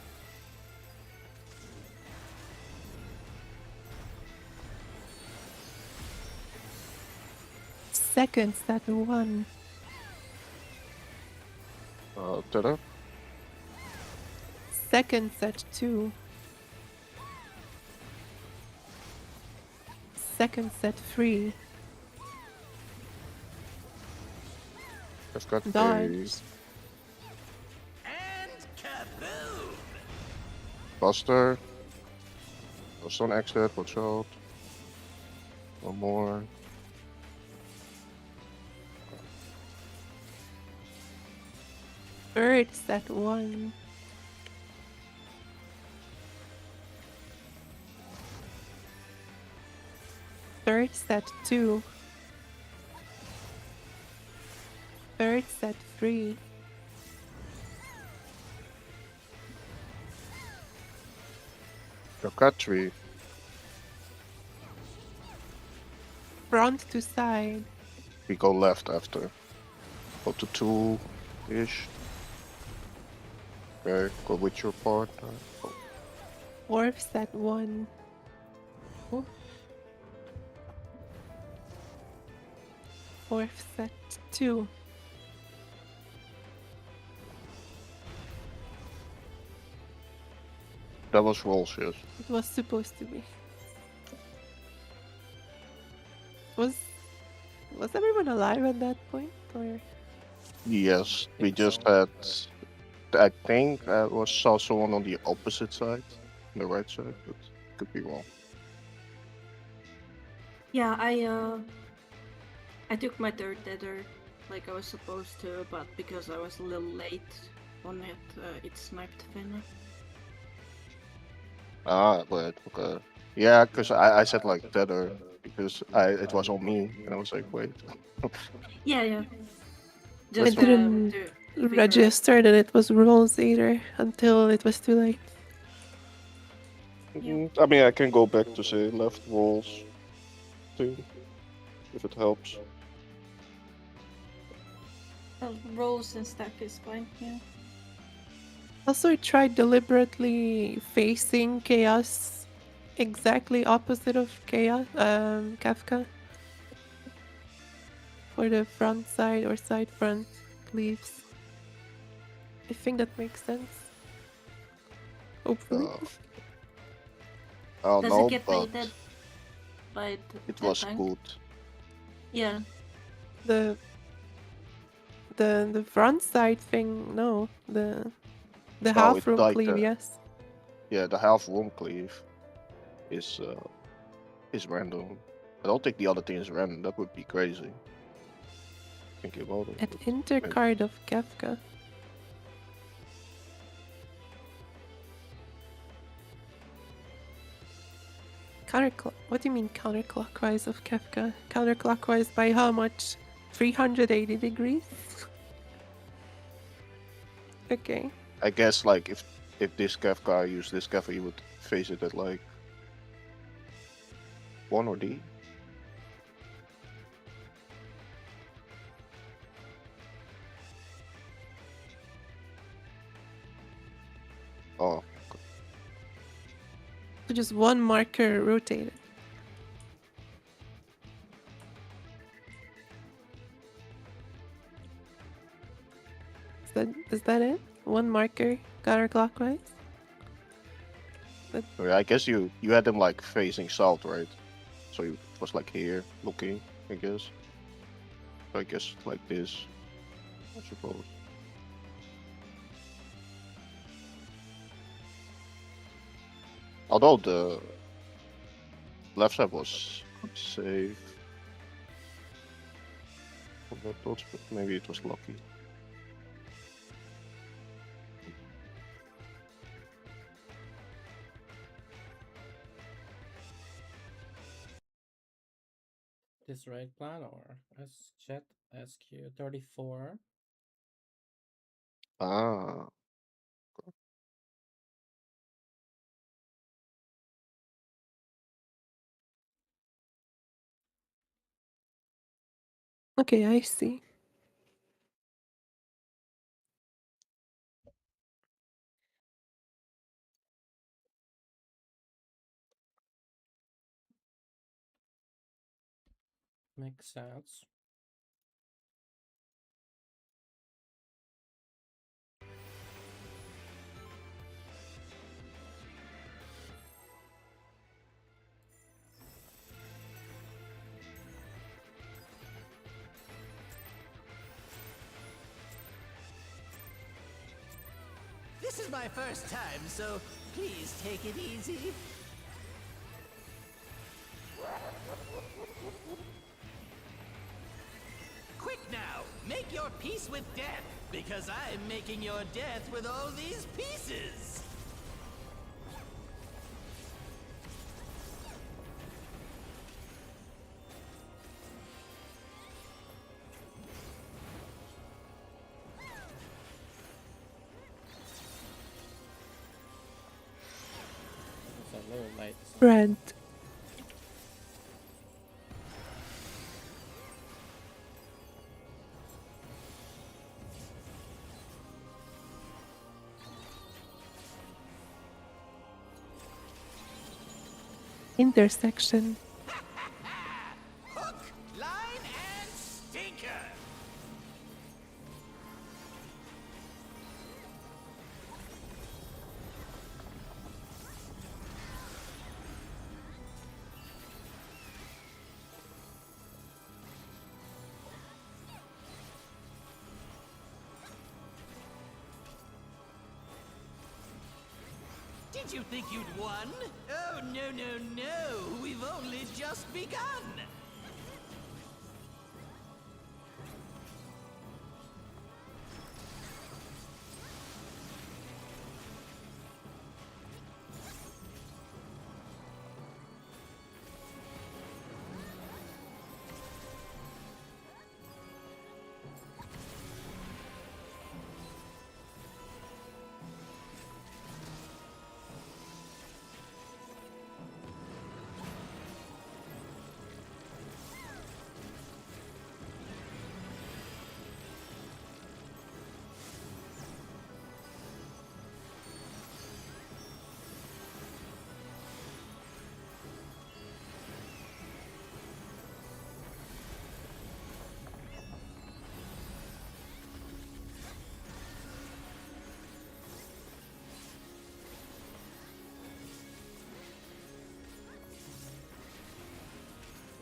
Second set 1. Tether. Second set 2. Second set 3. I've got a Dodge. And kaboom! buster. Buster on exit, watch out. One more. Third set 1. Third set 2. Third set 3. I've got 3. Front to side. We go left after. Go to 2. Ish. Okay, go with your part. Oh, Orph's at 1. Ooh. Orph's at 2. that was rolls, yes. It was supposed to be. Was everyone alive at that point, or Yes, we Think just so. had. I think I saw someone on the opposite side, the right side, but could be wrong. Yeah, I took my third tether like I was supposed to, but because I was a little late on it, it sniped Finn. Ah, but okay. Yeah, because I said like tether because it was on me, and I was like, wait. Yeah, yeah. I Just didn't to figure out. register that it was rolls either until it was too late. Yeah. I mean, I can go back to say left rolls thing if it helps. Well, rolls and stack is fine. Yeah. Also, I tried deliberately facing chaos exactly opposite of chaos, Kafka, for the front side or side front cleaves. I think that makes sense. Hopefully. I don't Does know, it get but painted by it that was tank? good. Yeah. The front side thing, no. The No, half it room like cleave, yes. yeah, the half room cleave is random. I don't think the other thing is random. That would be crazy. Thinking about it. At but enter maybe. card of Kafka. What do you mean counterclockwise of Kafka? Counterclockwise by how much? 380 degrees? Okay. I guess like if this Kafka used this Kafka, you would face it at like 1 or D. Oh, So just one marker rotated. Is that it? One marker counterclockwise? yeah, I guess you had them like facing south, right? So it was like here looking, I guess. So I guess like this, I suppose. Although the left side was safe. Not thoughts, but maybe it was lucky. This raid plan or S chat SQ34. Ah, Okay, I see. Makes sense. This is my first time, so please take it easy. Quick now, make your peace with death, because I'm making your death with all these pieces. It's a little late. Red. intersection. Hook, line, and stinker! Did you think you'd won? Oh, no. We've only just begun.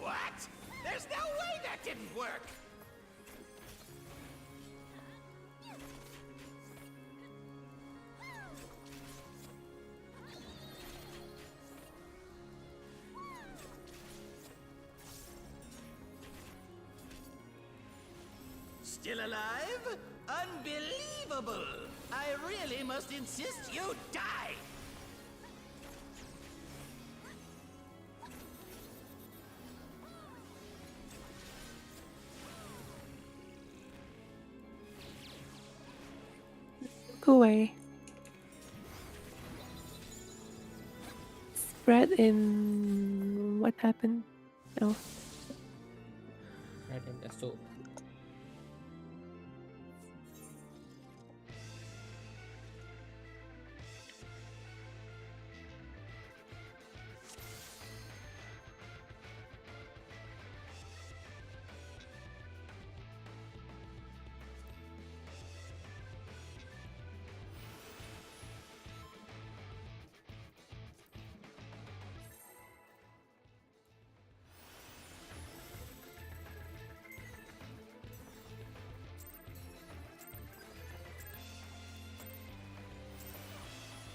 What? There's no way that didn't work! Still alive? Unbelievable! I really must insist you die! Look away. Spread in... What happened? Oh. Right in the soup.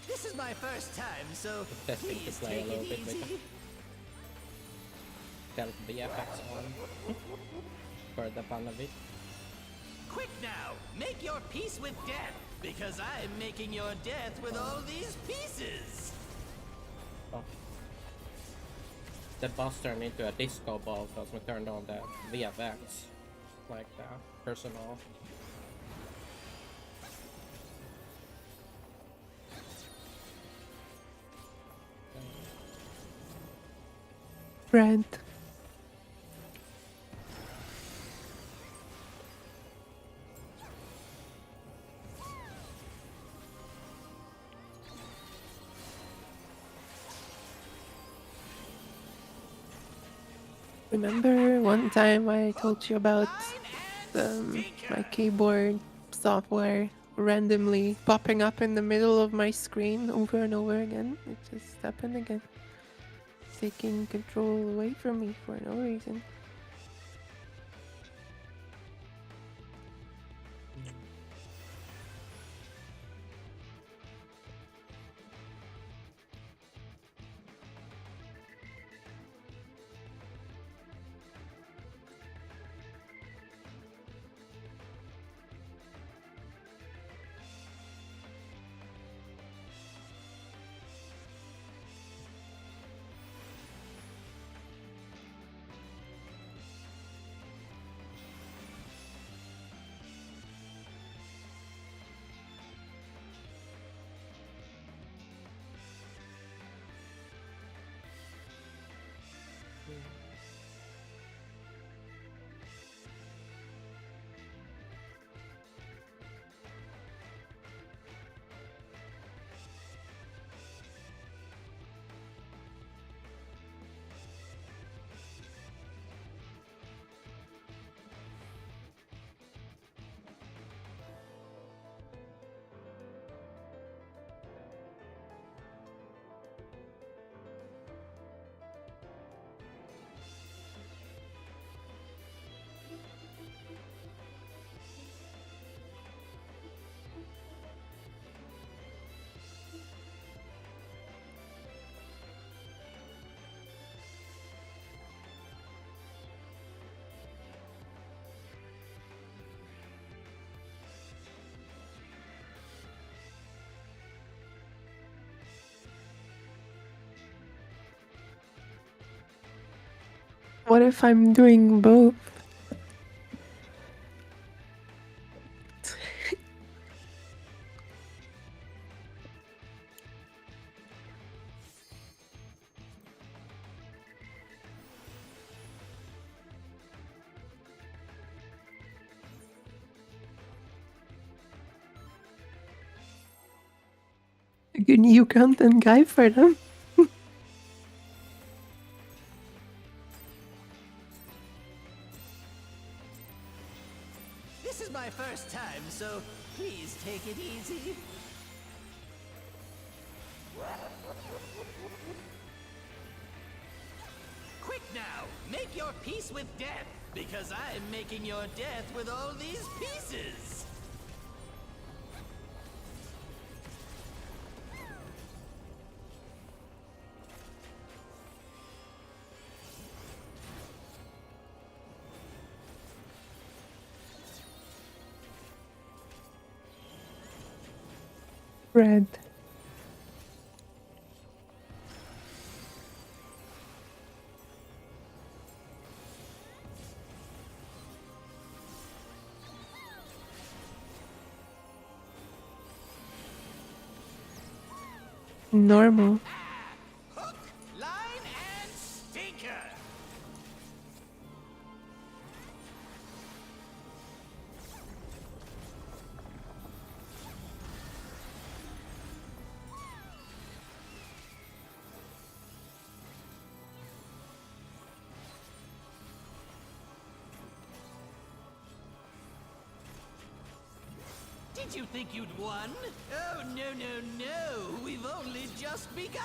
This is my first time, so Testing to please play a take little it bit with easy. Tell the effects on for the fun of it. Quick now, make your peace with death, because I'm making your death with all these pieces. Oh. The boss turned into a disco ball because we turned on the VFX, like the personal. Brent. Remember one time I told you about my keyboard software randomly popping up in the middle of my screen over and over again? It just happened again. Taking control away from me for no reason. What if I'm doing both? A good new content guide for them. This is my first time, so please take it easy. Quick now, make your peace with death, because I'm making your death with all these pieces. Red. Normal. Hook, line, and stinker. Did you think you'd won? Oh, no, no, no. We've only just begun.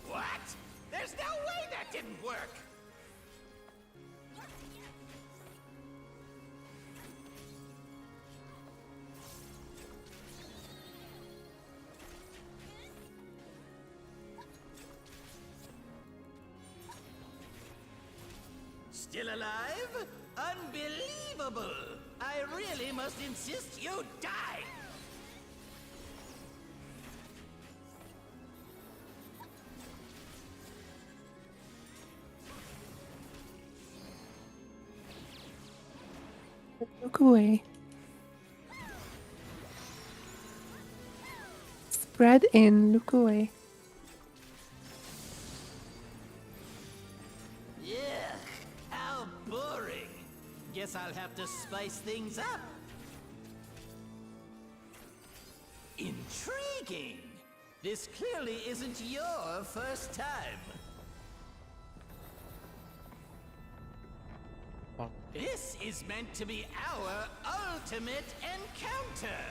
What? There's no way that didn't work! Still alive? Unbelievable! I really must insist you die! Look away. Spread in, look away. Yuck, how boring. Guess I'll have to spice things up. Intriguing! This clearly isn't your first time. Fuck. This is meant to be our ultimate encounter!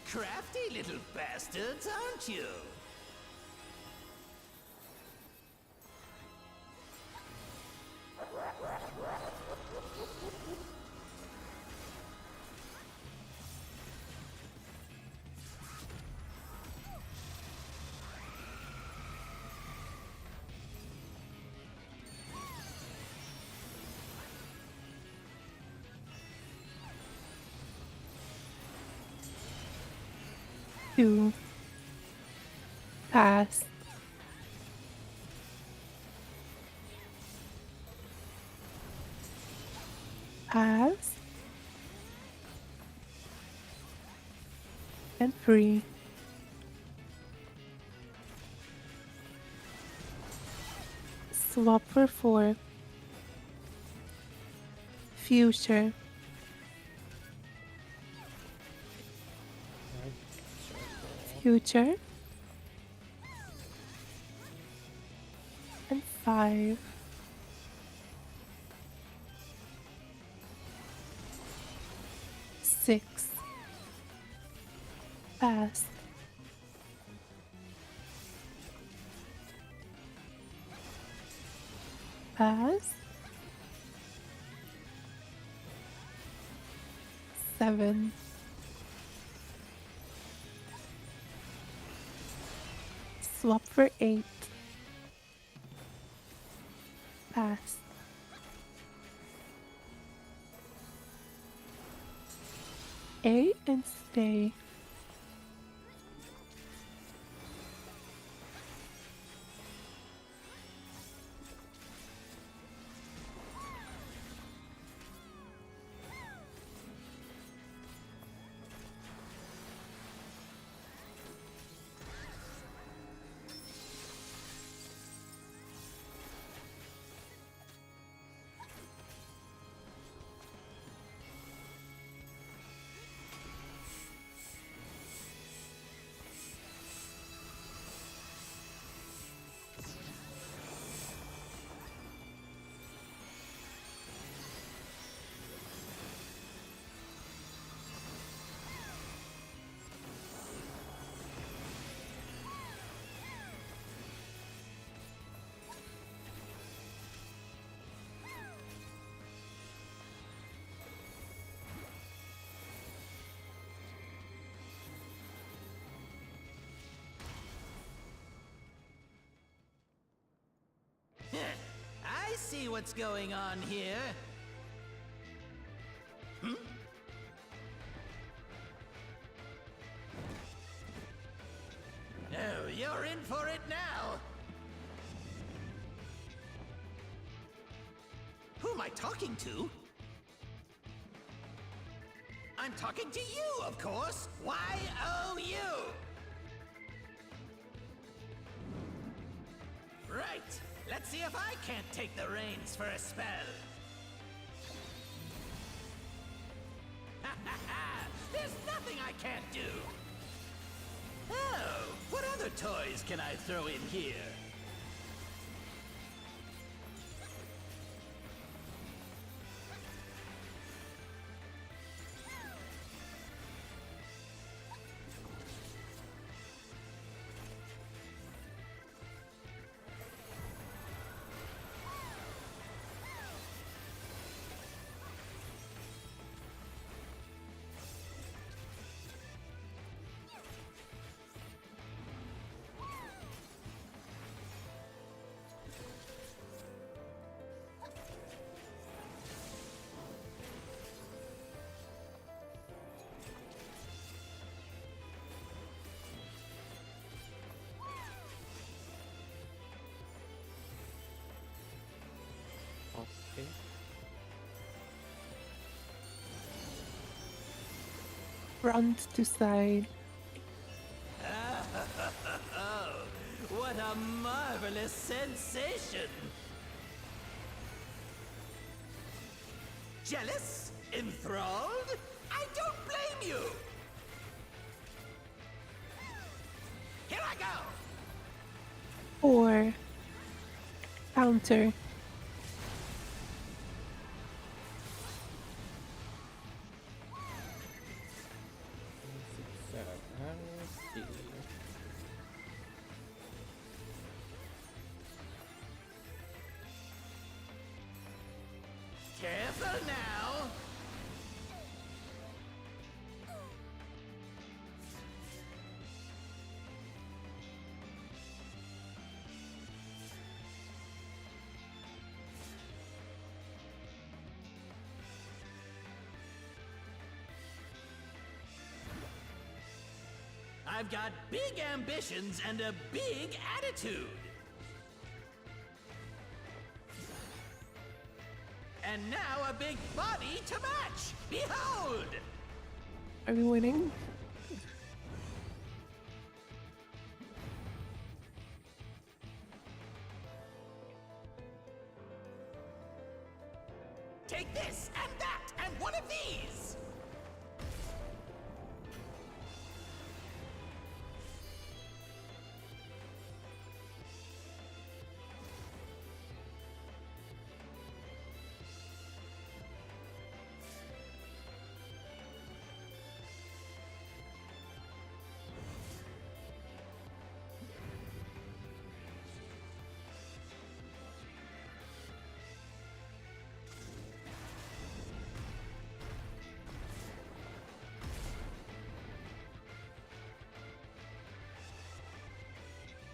Crafty little bastards, aren't you? Two. Pass. Pass. and 3. Swap for 4. Future. Future. And 5. 6. Pass. Pass. 7. Swap for 8. Pass. A and stay. I see what's going on here. Oh, you're in for it now. Who am I talking to? I'm talking to you, of course. Y-O-U. Right. Let's see if I can't take the reins for a spell. Ha ha ha! There's nothing I can't do! Oh, what other toys can I throw in here? Okay. Front to side. Oh, what a marvelous sensation! Jealous? Enthralled? I don't blame you! Here I go! 4. Counter. Careful now! I've got big ambitions and a big attitude. And now a big body to match. Behold! Are we winning? Take this, and that, and one of these!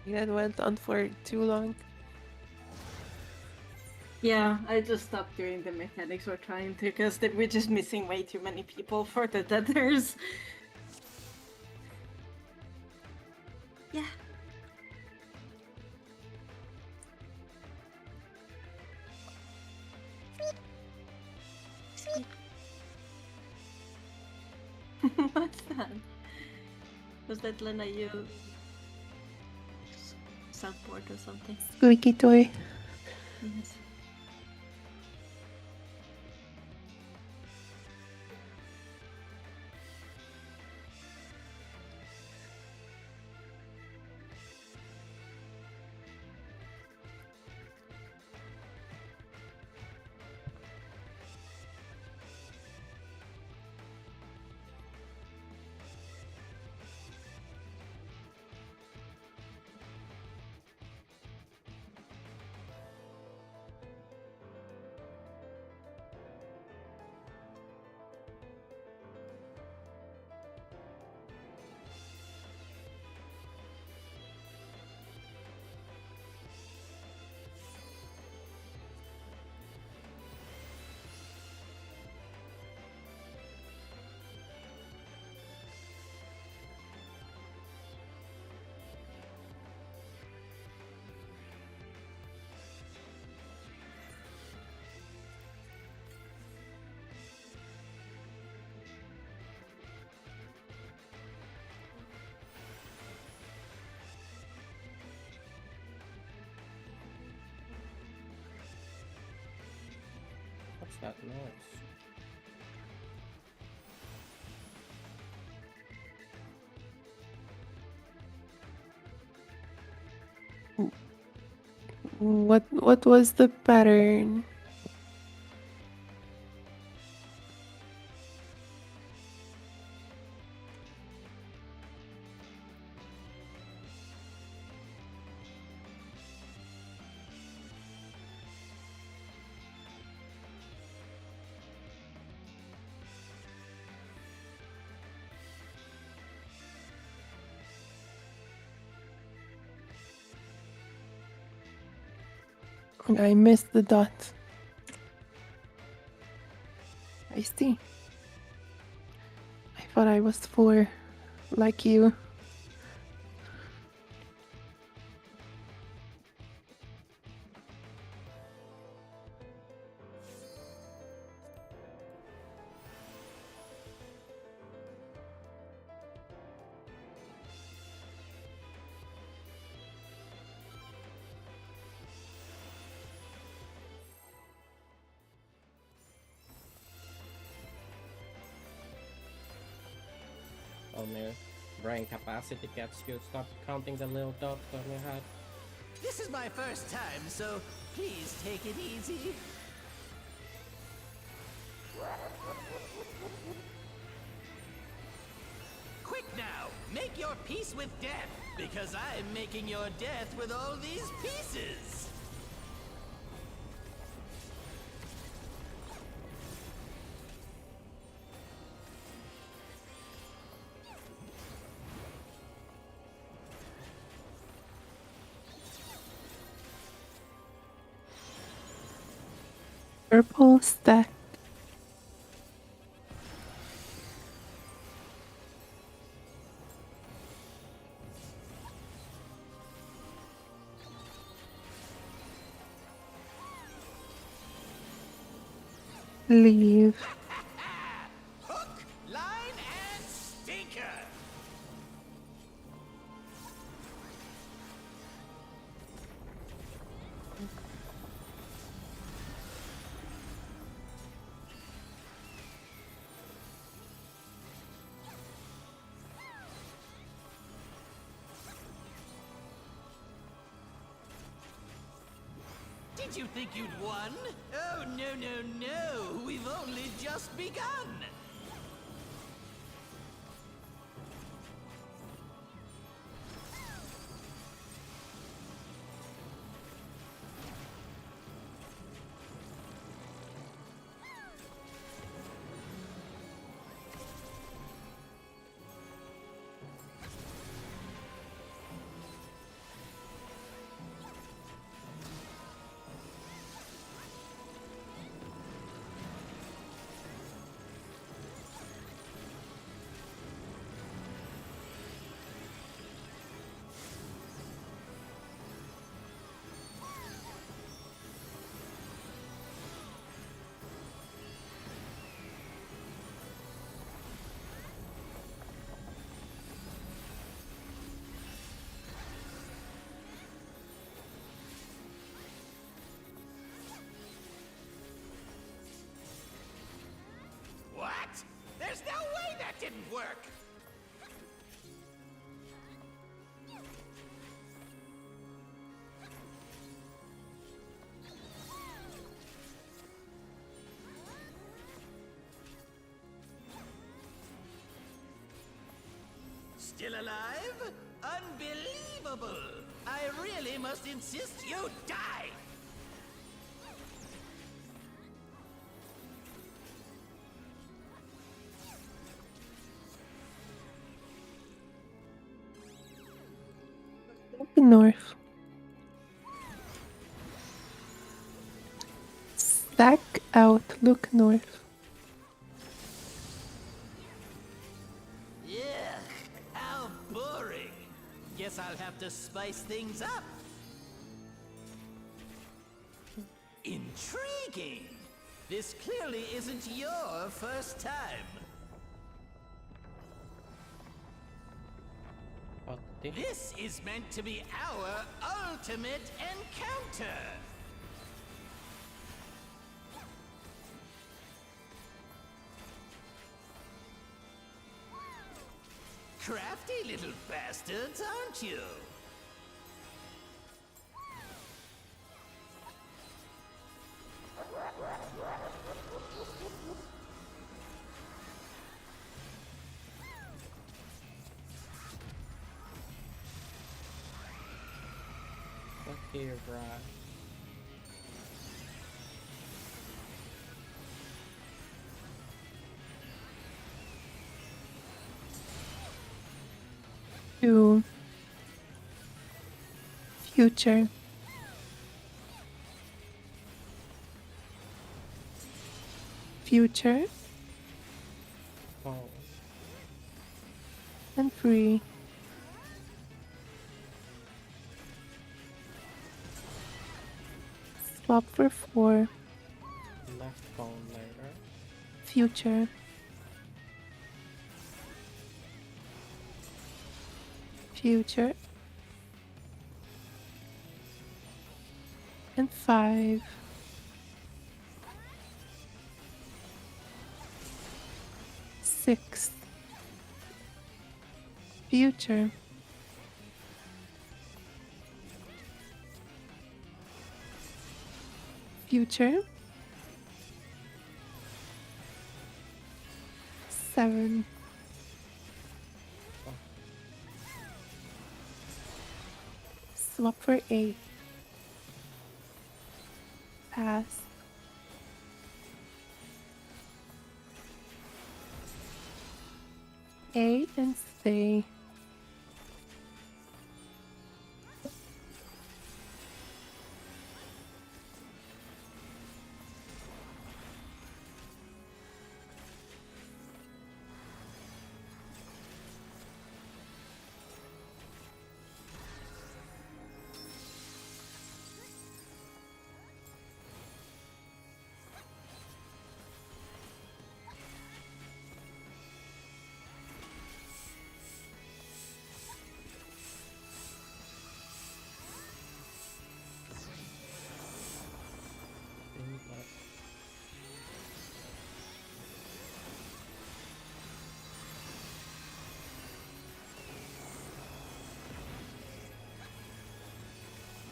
That went on for too long. Yeah, I just stopped doing the mechanics we're trying to, because we're just missing way too many people for the tethers. Yeah. What's that? Was that Lena you support or something? Squeaky toy. Yes. What's that noise? What was the pattern? I missed the dot. I see. I thought I was 4, like you. Oh no. Brain capacity gets you. Stop counting the little dots on your head. This is my first time, so please take it easy. Quick now, make your peace with death, because I'm making your death with all these pieces. Purple stack. Leave. Hook, line, and stinker. Did you think you'd won? Oh, no. We've only just begun. What? There's no way that didn't work! Still alive? Unbelievable! I really must insist you die! North. Stack out, look north. Yeah, how boring. Guess I'll have to spice things up. Intriguing. This clearly isn't your first time. What the? This is meant to be our ultimate encounter. Crafty little bastards, aren't you? Okay, right. To future. Future Oh, and free. Swap for 4. left phone later. Future. Future. And 5. Six. Future. Future. 7. Swap for 8. Pass. 8 and stay.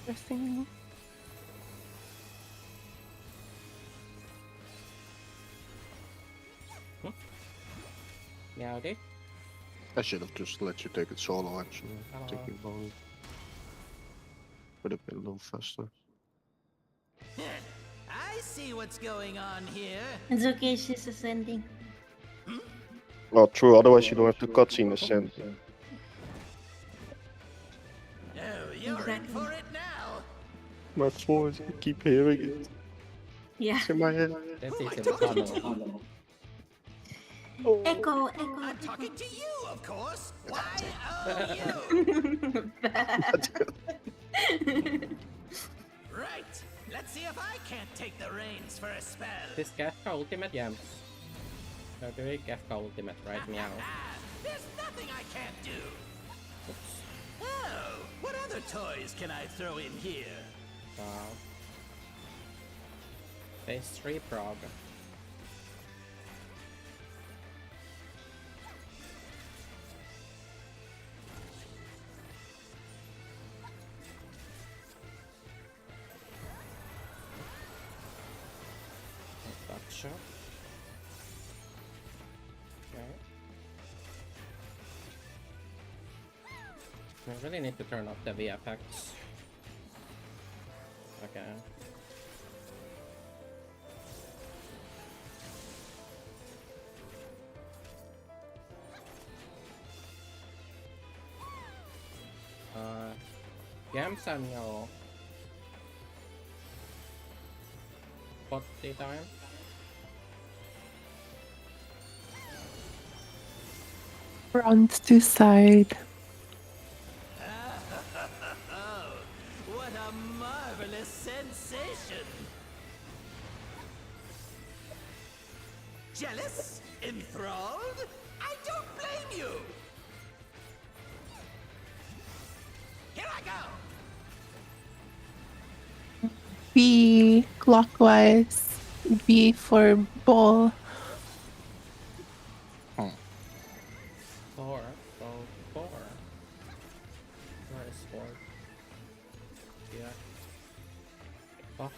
Pressing. Meowdy. I should have just let you take it solo actually. Hello. Taking both. Would have been a little faster. I see what's going on here. It's okay, she's ascending. Oh, true. Otherwise, you don't have to cutscene ascent. Oh, you're in Exactly. for it now. My voice, I keep hearing it. Yeah. It's in my head. This Who is am I in talking tunnel. Echo, I'm echo. talking to you, of course. Why, oh, you. Right. Let's see if I can't take the reins for a spell. This Kefka ultimate jams. So doing Kefka ultimate right meow. There's nothing I can't do. Oops. Oh, what other toys can I throw in here? Wow. Phase 3 prog. Gotcha. Okay. I really need to turn off the VFX. Okay. Gamsanyo. 40 time. Front to side. Oh, what a marvelous sensation! Jealous? Enthralled? I don't blame you! Here I go! B clockwise. B for ball. 4. So 4. Where is 4? Yeah. Oh,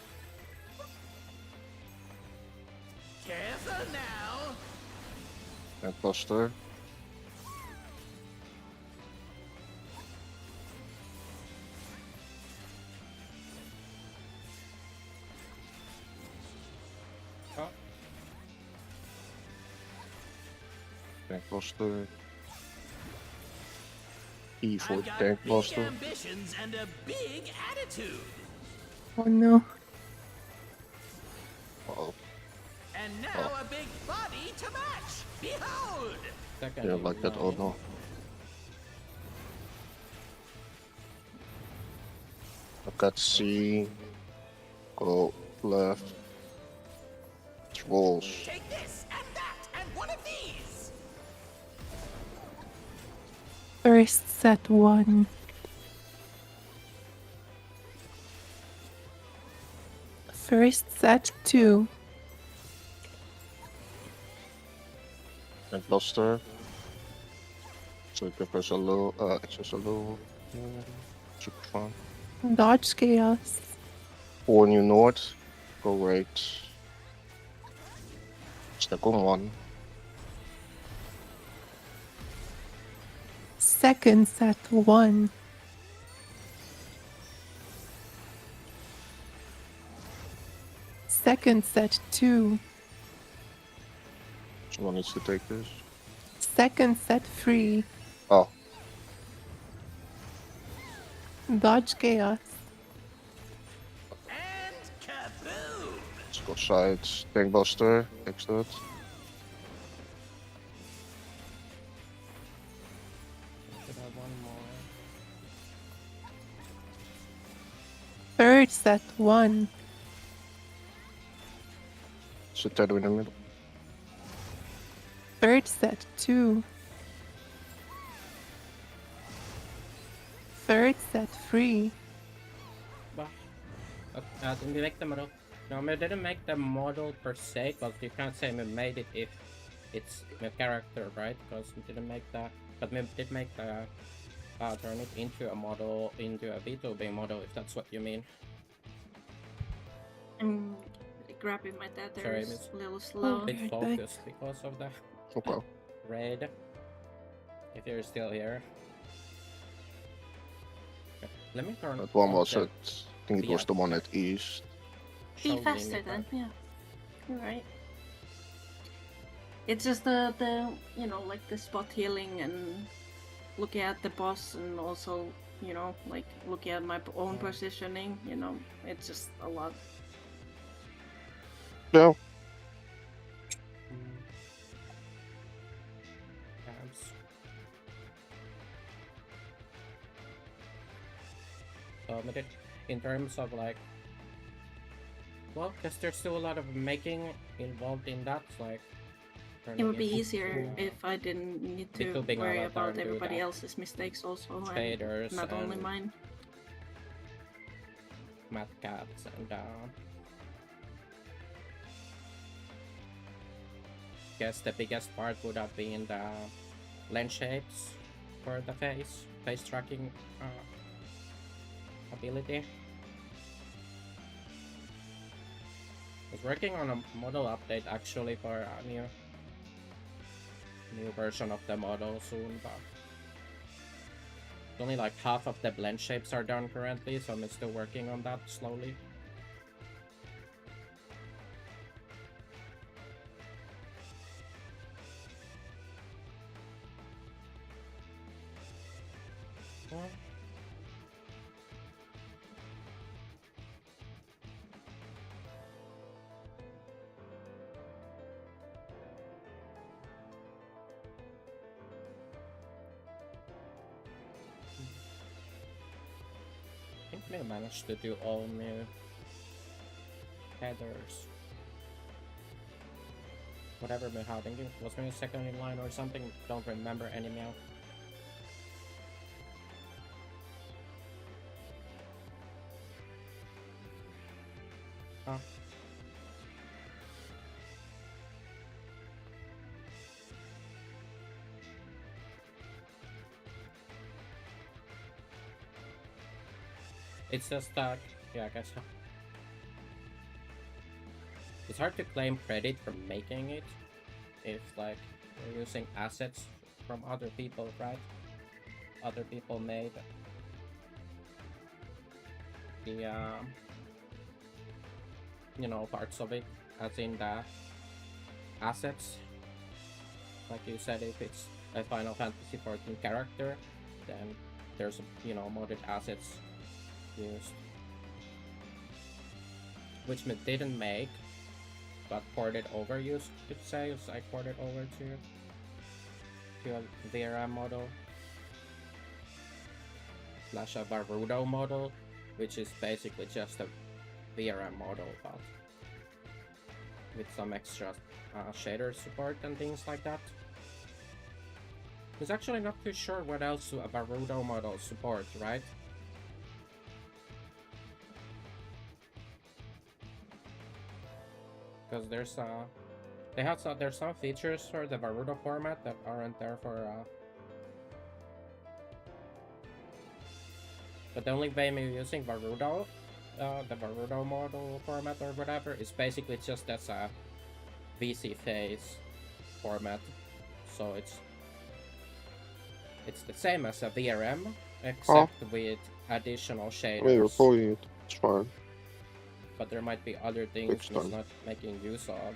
Careful now! And Buster. oh. Tank Buster. E for I've got Tank big Buster. ambitions and a big attitude. Oh no. Uh-oh. And now a big body to match. Behold! Second. Yeah, like that. Oh no. I've got C. Go left. Trolls. Take this and that and one of these. First set 1. First set 2. Tank Buster. So give us a little, just a little. Super fun. Dodge chaos. 4 new north. Go right. Stuck on 1. Second set 1. Second set 2. Someone needs to take this. Second set 3. Oh, Dodge chaos. And kaboom! let's go sides. Tank Buster. Next to it. Should have one more. Third set 1. Sit that in the middle. Third set 2. Third set 3. Bah. Didn't we make the model? No, we didn't make the model per se, but you can't say we made it if it's a character, right? Because we didn't make that, but we did make the turn it into a model, into a VTubing model, if that's what you mean. grabbing my tether Sorry, is miss. a little slow. Bit Okay, focused because of the Okay. raid. If you're still here. Okay, let me turn That one off was the at, I think it was VF the one here. at east. Be Show faster limit, then, but yeah. You're right. It's just the you know, like the spot healing and looking at the boss, and also, you know, like looking at my own positioning, you know, it's just a lot. Yeah. tabs. So, but in terms of like, well, because there's still a lot of making involved in that, like It turning would be into easier if I didn't need to Bitubing worry avatar about and do everybody that. else's mistakes also, and Shaders not only and mine. matte cats and guess the biggest part would have been the lens shapes for the face tracking ability. I was working on a model update actually for a new version of the model soon, but only like half of the blend shapes are done currently, so I'm still working on that slowly. Well, I think we managed to do all new headers. Whatever we had, I think it was maybe second in line or something, don't remember anymore. Huh. It's just that, yeah, I guess. It's hard to claim credit for making it if, like, you're using assets from other people, right? Other people made the, you know, parts of it, as in the assets. Like you said, if it's a Final Fantasy 14 character, then there's, you know, modded assets used, which we didn't make, but ported over, you could say. So I ported over to a VRM model slash a Varudo model, which is basically just a VRM model, but with some extra shader support and things like that. I was actually not too sure what else a Varudo model supports, right? Because there's there's some features for the Varudo format that aren't there for but the only way we're using Varudo, the Varudo model format or whatever, is basically just as a VC phase format. So it's the same as a VRM, except with additional I mean, you're shaders. pulling it. It's fine. But there might be other things Takes it's time. not making use of.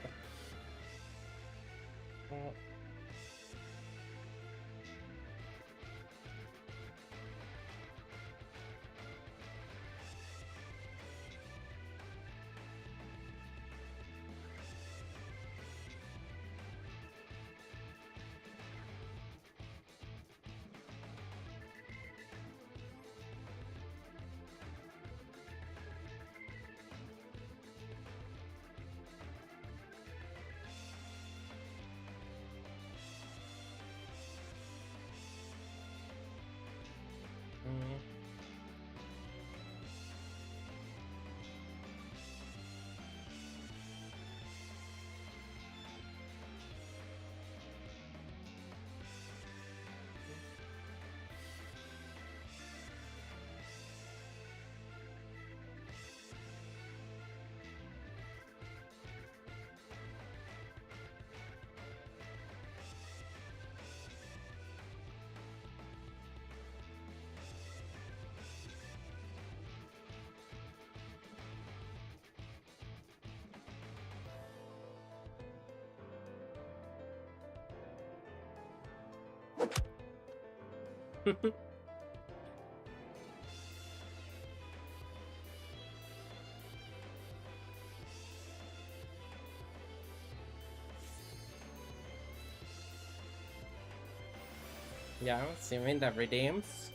Yeah, seeing the redeems.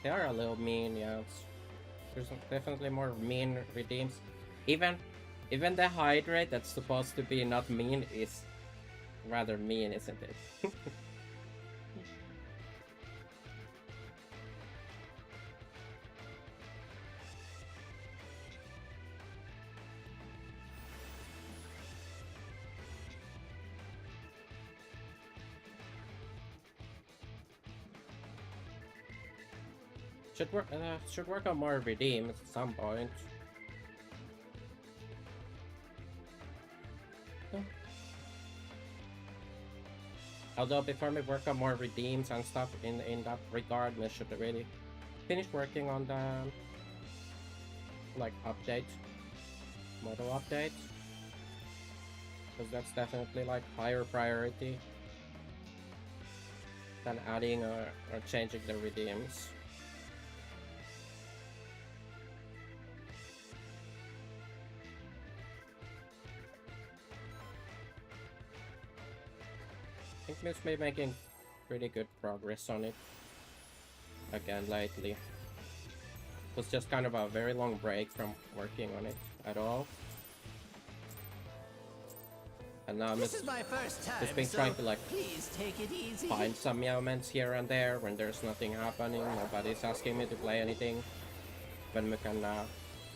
They are a little mean, yeah. There's definitely more mean redeems. Even the hydrate that's supposed to be not mean is rather mean, isn't it? Should work on more redeems at some point. Although before we work on more redeems and stuff in that regard, we should really finish working on the like update, model update, because that's definitely like higher priority than adding or changing the redeems. I think we've been making pretty good progress on it again lately. It was just kind of a very long break from working on it at all. And now I'm This is my first time, just been so trying to like please take it easy. find some moments here and there when there's nothing happening, nobody's asking me to play anything, when we can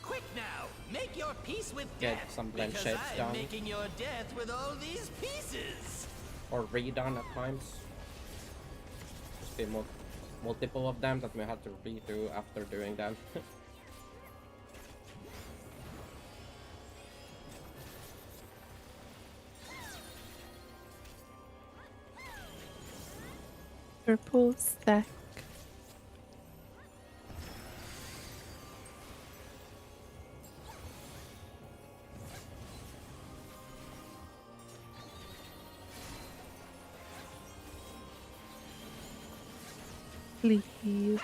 Quick now, make your peace with get death, some blend because shapes I'm done. making your death with all these pieces. Or redone at times. Just be multiple of them that we had to redo after doing them. Purple stack. Please.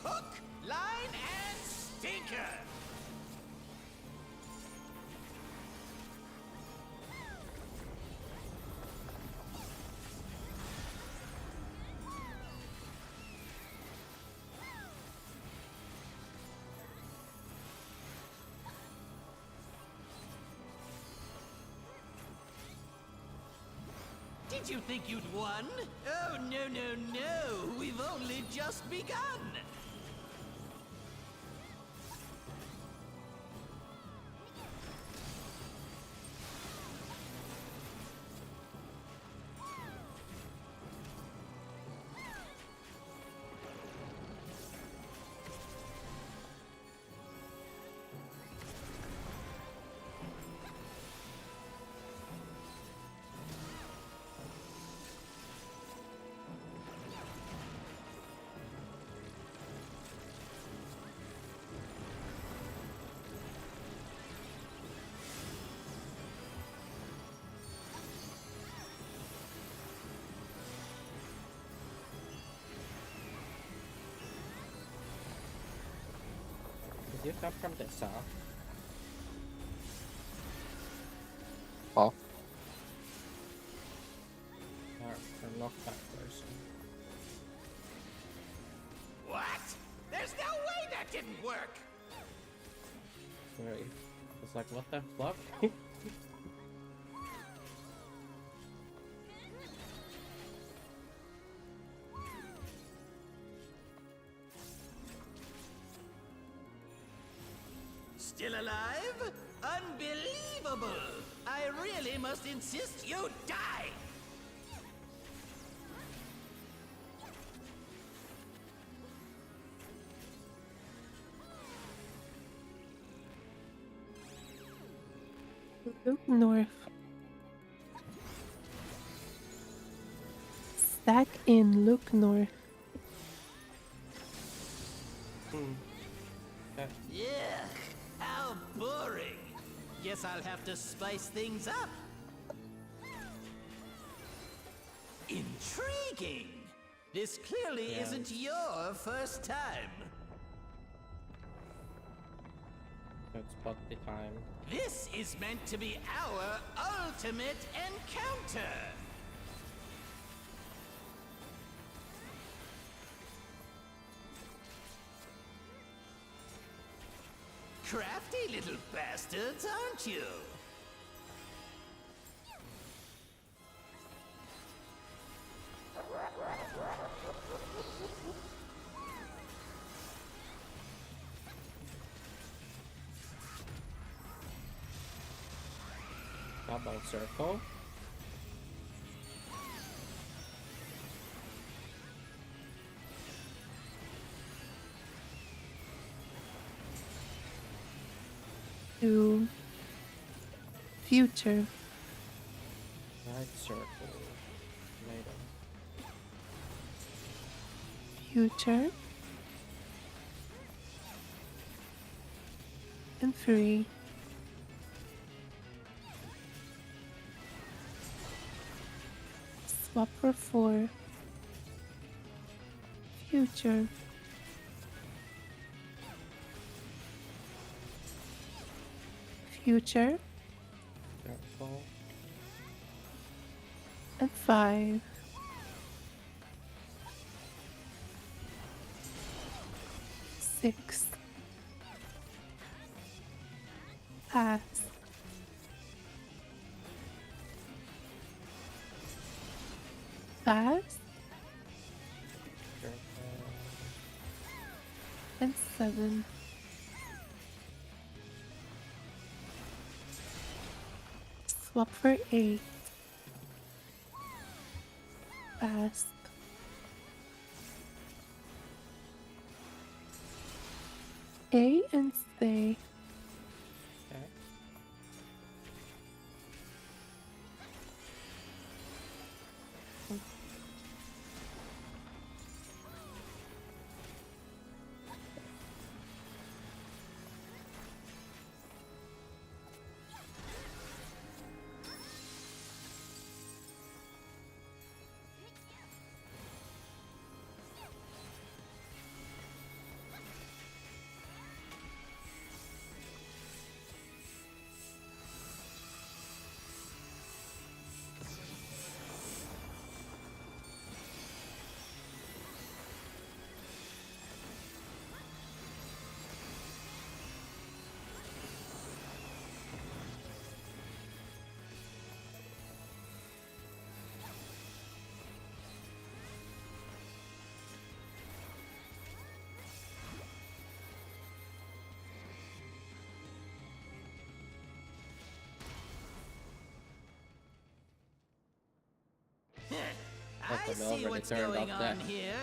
Hook, line, and stinker. Did you think you'd won? Oh, no, no, no. We've only just begun. Did you come from the south? Huh? Or not that person? What? There's no way that didn't work. Right. It's like, what the fuck? Still alive? Unbelievable! I really must insist you die! Look north. Stack in, look north. Yeah, how boring. Guess I'll have to spice things up. Intriguing. This clearly Yeah. isn't your first time. It's potty time. This is meant to be our ultimate encounter. Crafty little bastards, aren't you? Double circle. To future. Right circle. Later. Future. And 3. Swap for 4. Future. Future. Circle. And 5. 6. Pass. Pass. Circle. And 7. Swap for 8. Pass. A and stay. Okay. I But see already what's turned going up on that here.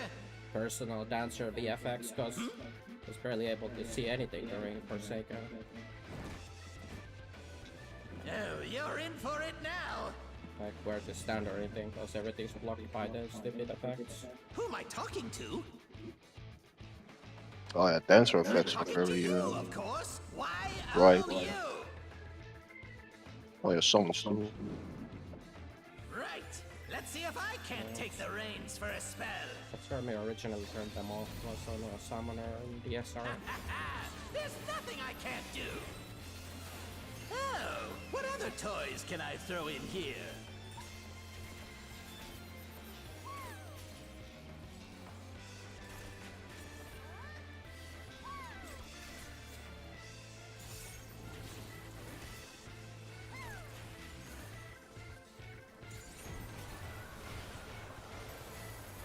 personal dancer VFX because I was barely able to see anything during Forsaken. Oh, you're in for it now. Like where to stand or anything because everything's blocked by the stupid effects. Who am I talking to? Oh yeah, dancer I'm effects are talking to very you, of course. Why, right. you. Oh yeah, summons too. Right. Let's see if I can't take the reins for a spell. That's where me originally turned them off, was only a summoner and DSR. There's nothing I can't do. Oh, what other toys can I throw in here?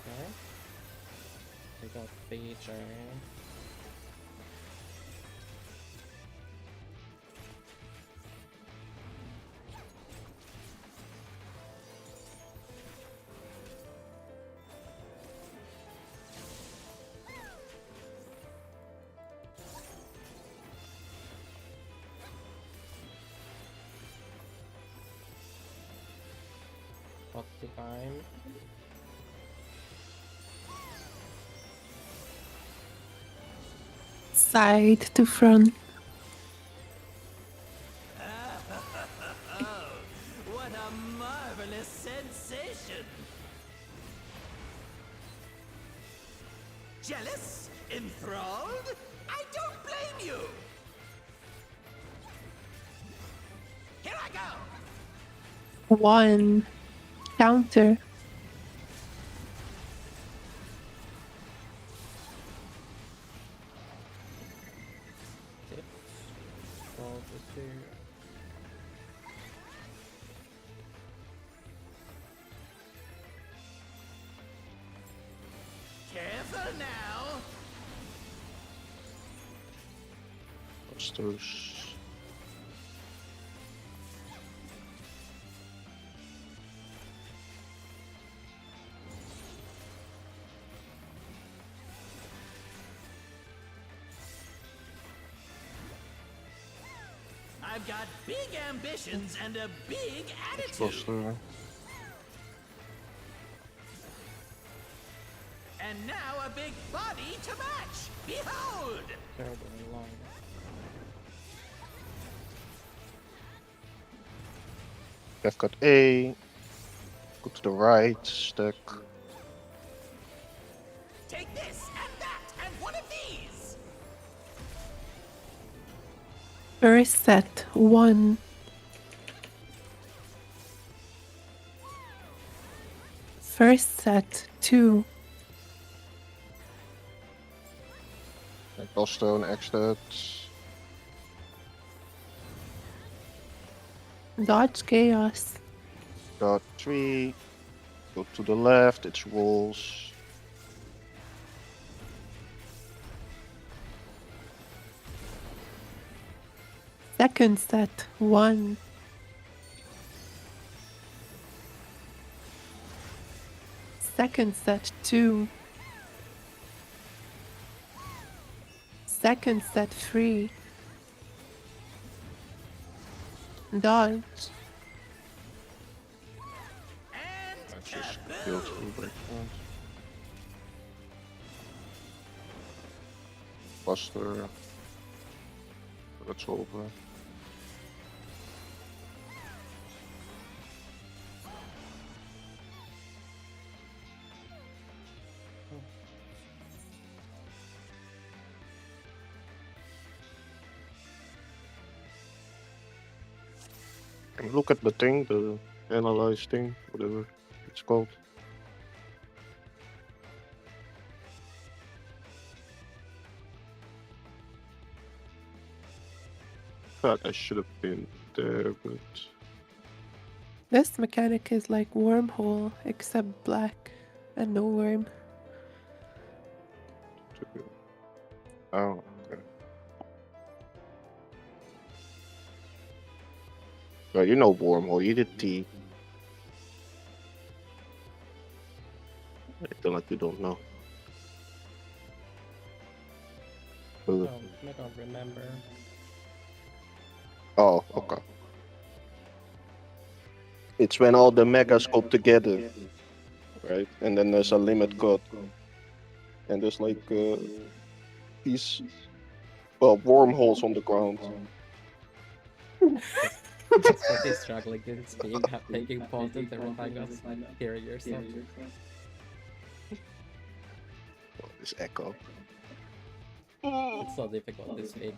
Okay. We got feature. What's the time? Side to front. What a marvelous sensation! Jealous? Enthralled? I don't blame you! Here I go! 1. Counter. Tips. Roll this here. Careful now! Monsters. I've got big ambitions and a big attitude. Monster. And now a big body to match. Behold! Terribly long. I've got A. Go to the right, stack. Take this and that and one of these. First set. 1. First set. 2. Gallstone, X-Stat. Dodge chaos. Got 3. Go to the left, it's walls. Second set. 1. Second set. 2. Second set. 3. Dodge. And That's just kaboom! built through breakpoint. Buster. That's over. And look at the thing, the analyze thing, whatever it's called. Thought I should have been there, but This mechanic is like wormhole, except black and no worm. oh, okay. Well, you know wormhole, you did T. Acting like you don't know. Oh, I don't remember. Oh, okay. It's when all the megas go together, right? And then there's a limit cut. And there's like these wormholes on the ground. So he's struggling to speak, taking pauses every time us hearing yourself. Oh, this echo. It's so difficult to speak.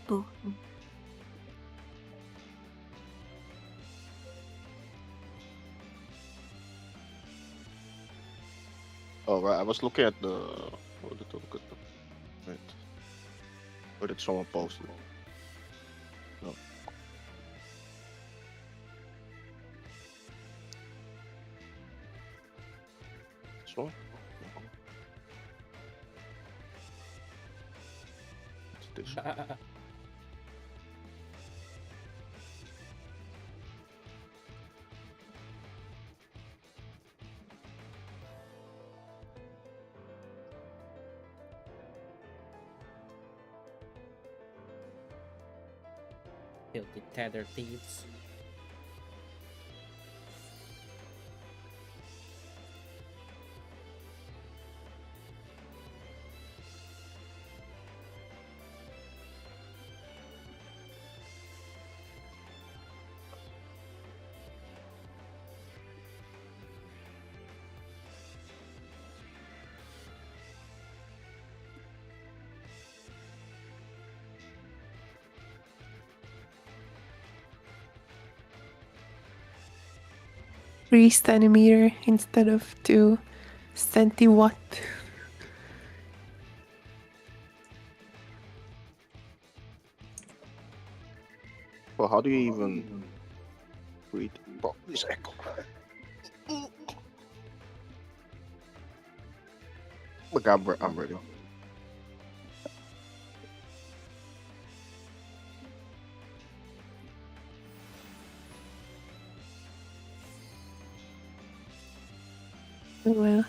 Boo. Oh, right. I was looking at the. What did I look at? Right. Where did someone post it? No. This one? No. It's this. Filthy tether thieves. 3 centimeter instead of 2 centiwatt. Well, how do you even read? Bro, this echo. Look, I'm ready. Well,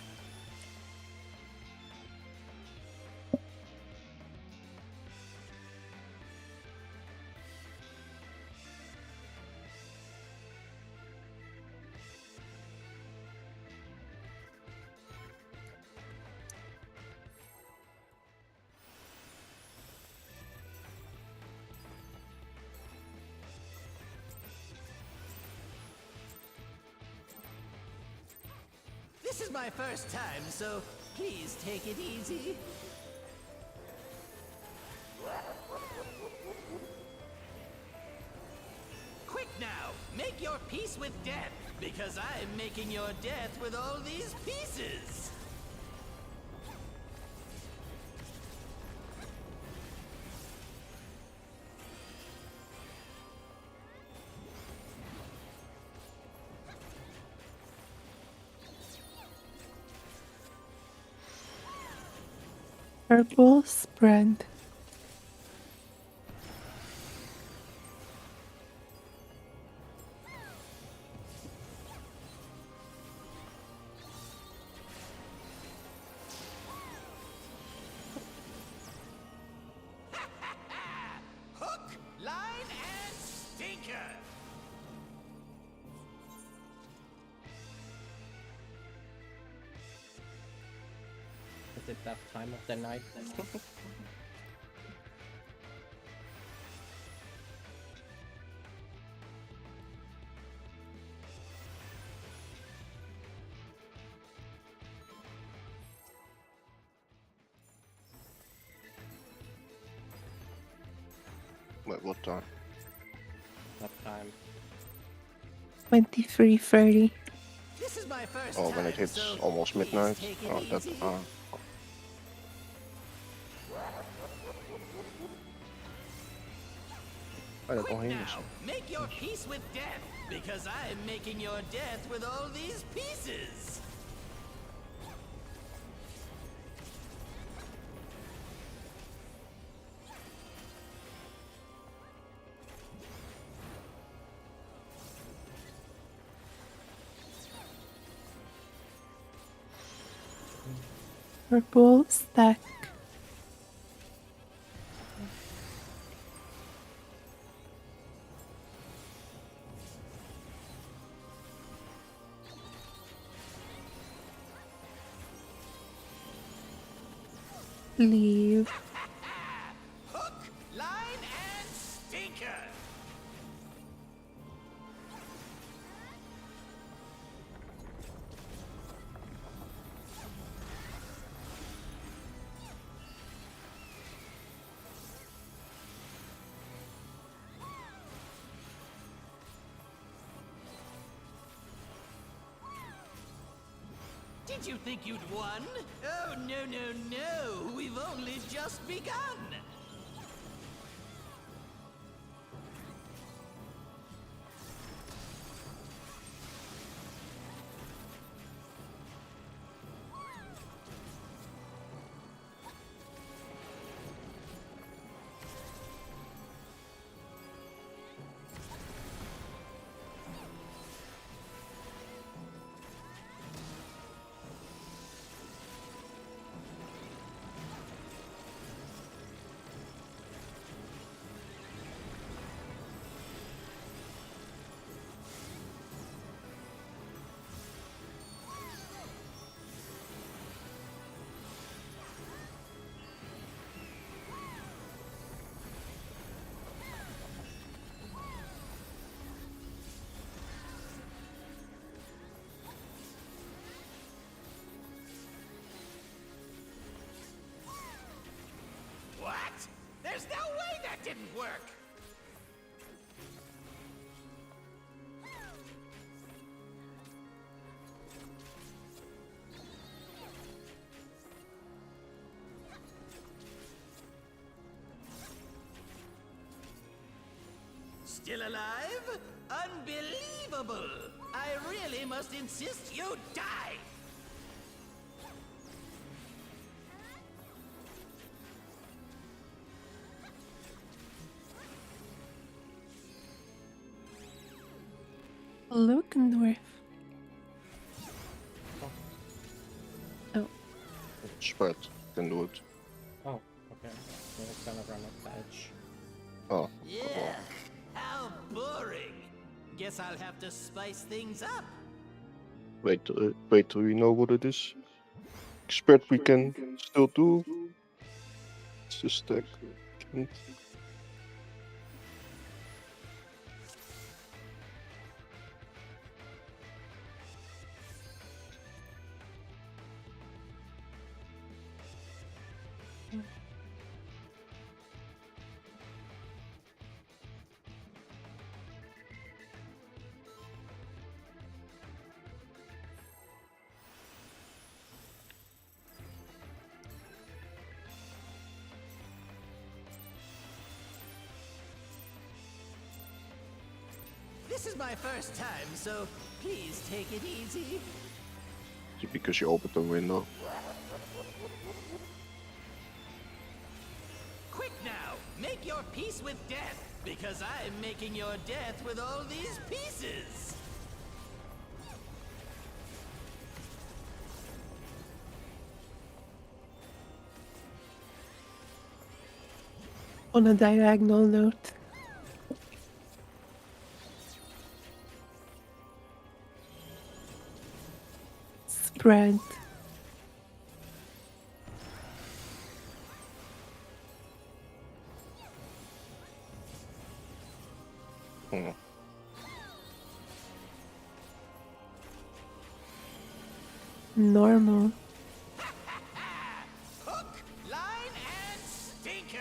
This is my first time, so please take it easy. Quick now, make your peace with death, because I'm making your death with all these pieces. purple spread. Hook, line, and stinker. Is it that time of the night? Wait, what time? That time. 23:30. This is my first Oh, time, when it hits so almost please midnight. take it Oh, that. easy. I don't Quick know him. now, make your peace with death, because I'm making your death with all these pieces. Purple stack. Leave. Hook, line, and stinker. Did you think you'd won? Oh, no, no, no. We've only just begun. Still alive? Unbelievable! I really must insist you die! Lukendorf. Oh, Spread can do it. Oh, okay. So it's gonna run off the edge. Oh, Yeah, how boring! Guess I'll have to spice things up. wait till we know what it is. Spread we can still do. It's just stack. Can't. This is my first time, so please take it easy. Just because you opened the window. Quick now, make your peace with death, because I'm making your death with all these pieces. on a diagonal note. Spread. Hmm. Normal. Hook, line, and stinker.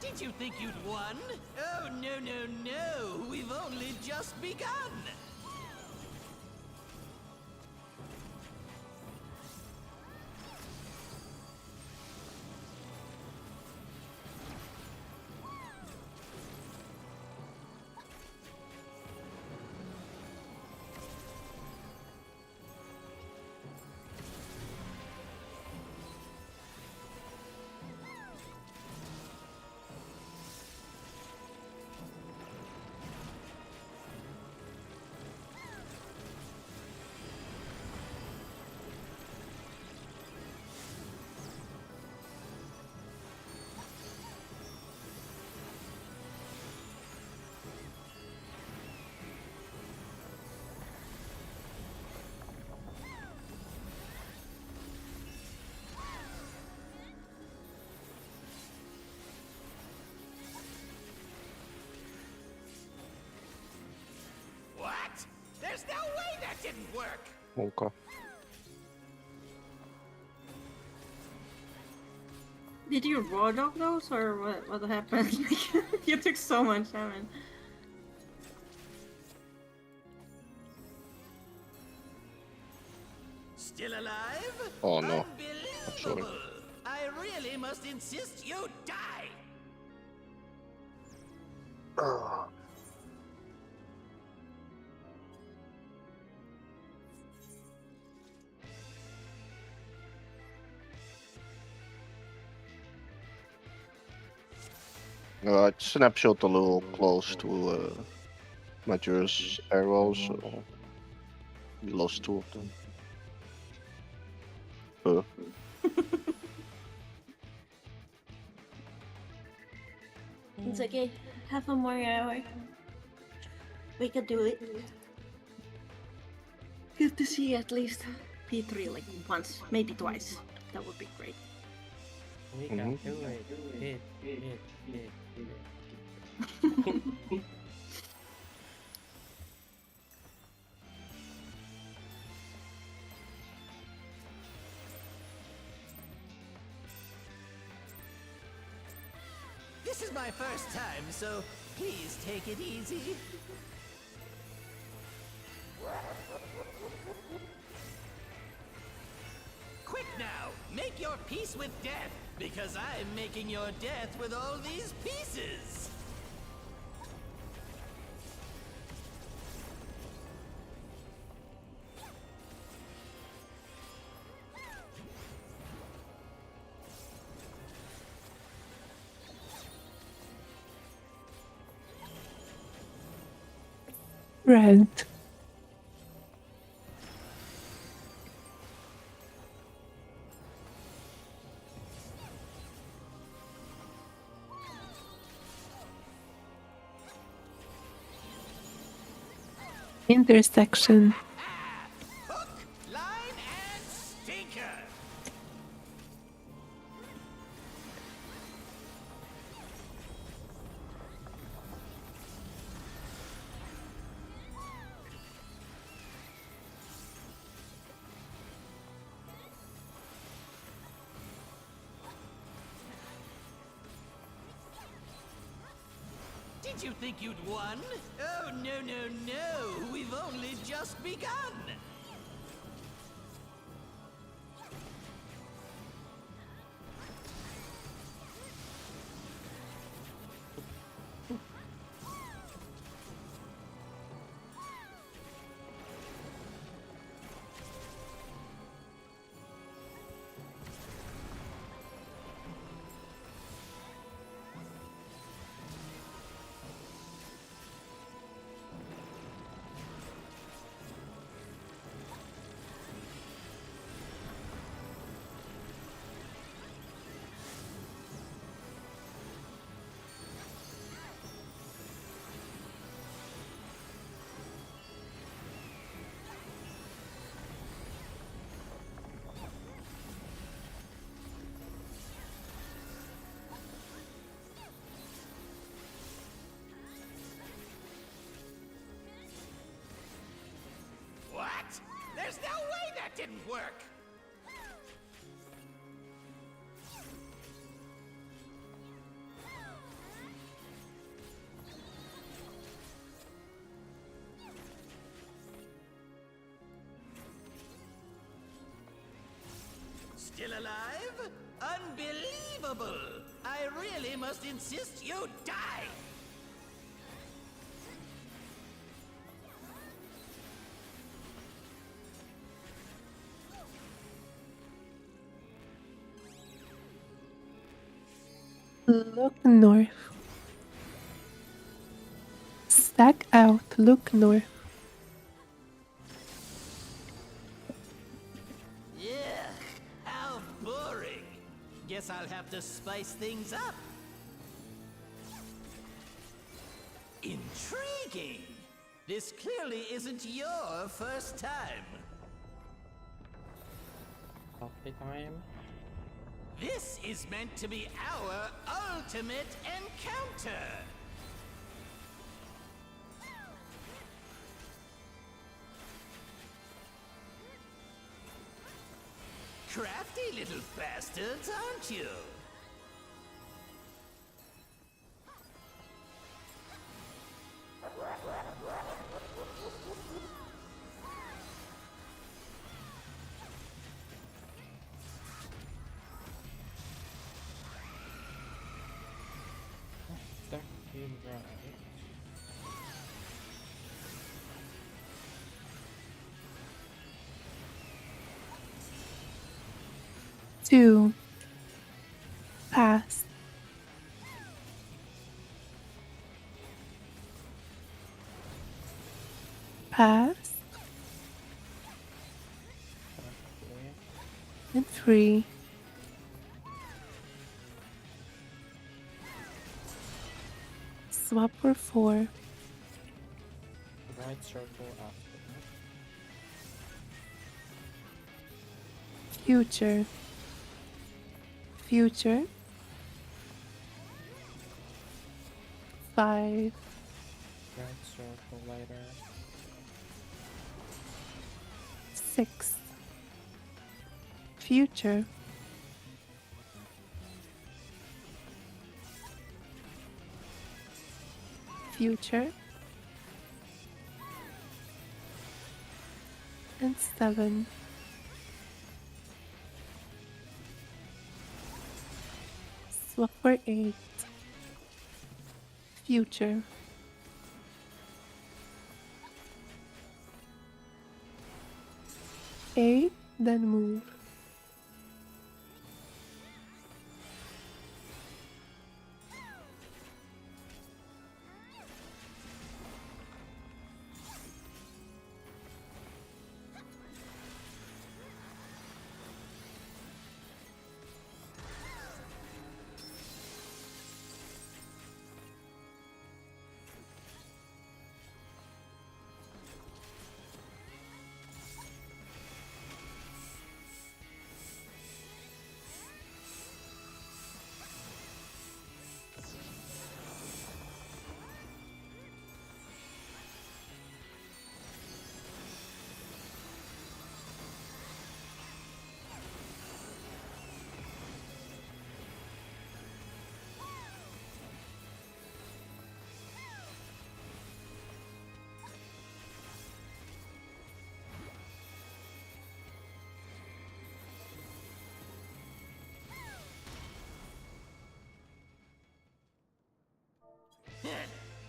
Did you think you'd won? Oh, no, no, no. We've only just begun. What? There's no way that didn't work. Okay. Did you raw dog those or what happened? You took so much damage. Still alive? Oh no. Unbelievable! I really must insist you die! It snapshot a little close to Majora's arrows, so we lost 2 of them. It's okay. Half a more hour. We can do it. Good to see at least P3 like once, maybe twice. That would be great. We can do it. Hit. This is my first time, so please take it easy. Quick now! Make your peace with death, because I'm making your death with all these pieces! Red. Intersection. Hook, line, and stinker! Did you think you'd won? Oh, no, no, no! We've only just begun! What? There's no way that didn't work! Still alive? Unbelievable! I really must insist you die! Look north. Stack out, look north. Yeah, how boring. Guess I'll have to spice things up. Intriguing. This clearly isn't your first time. Coffee time. This is meant to be our ultimate encounter. Crafty little bastards, aren't you? Stuck in right. 2. Pass. Pass. And 3. Swap for 4. Right circle after. Future. Future. 5. Right circle later. 6. Future. future. And 7. Swap for 8. Future. 8, then move.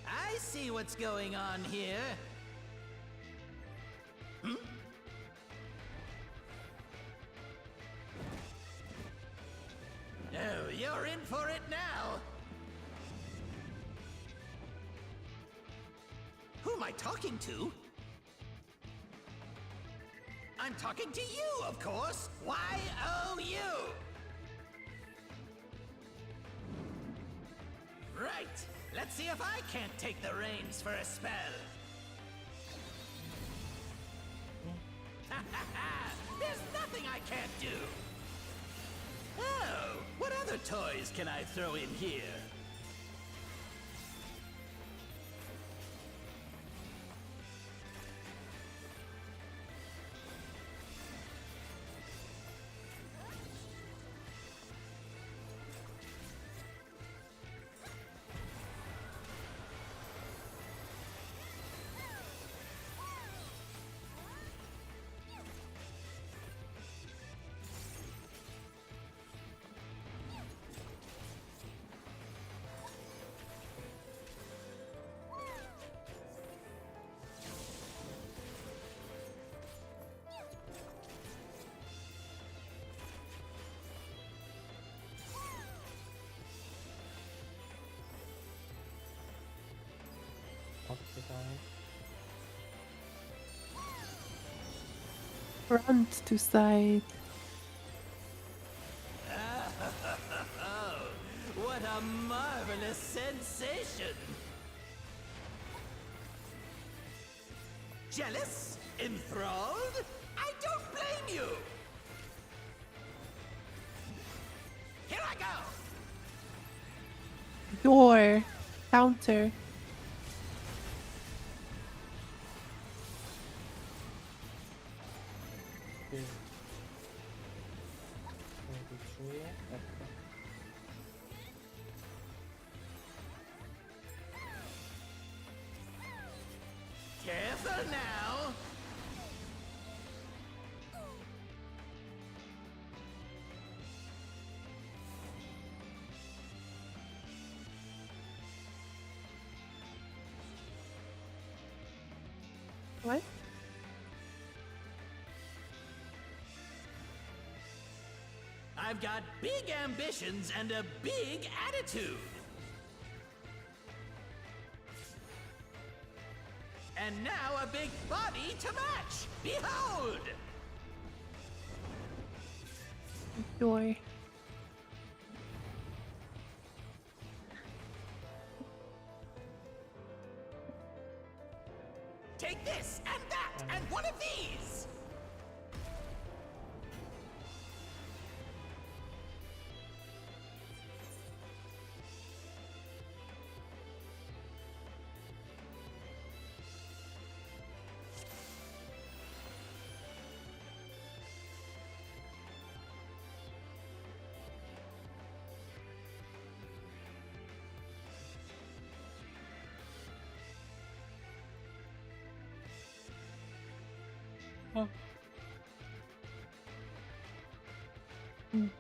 I see what's going on here. Oh, you're in for it now. Who am I talking to? I'm talking to you, of course. Y-O-U. Right. Let's see if I can't take the reins for a spell. There's nothing I can't do. Oh, what other toys can I throw in here? Front to side. Oh, what a marvelous sensation! Jealous? Enthralled? I don't blame you! Here I go! Door. Counter. Careful now! What? I've got big ambitions and a big attitude. And now a big body to match. Behold! Door. Take this and that and one of these.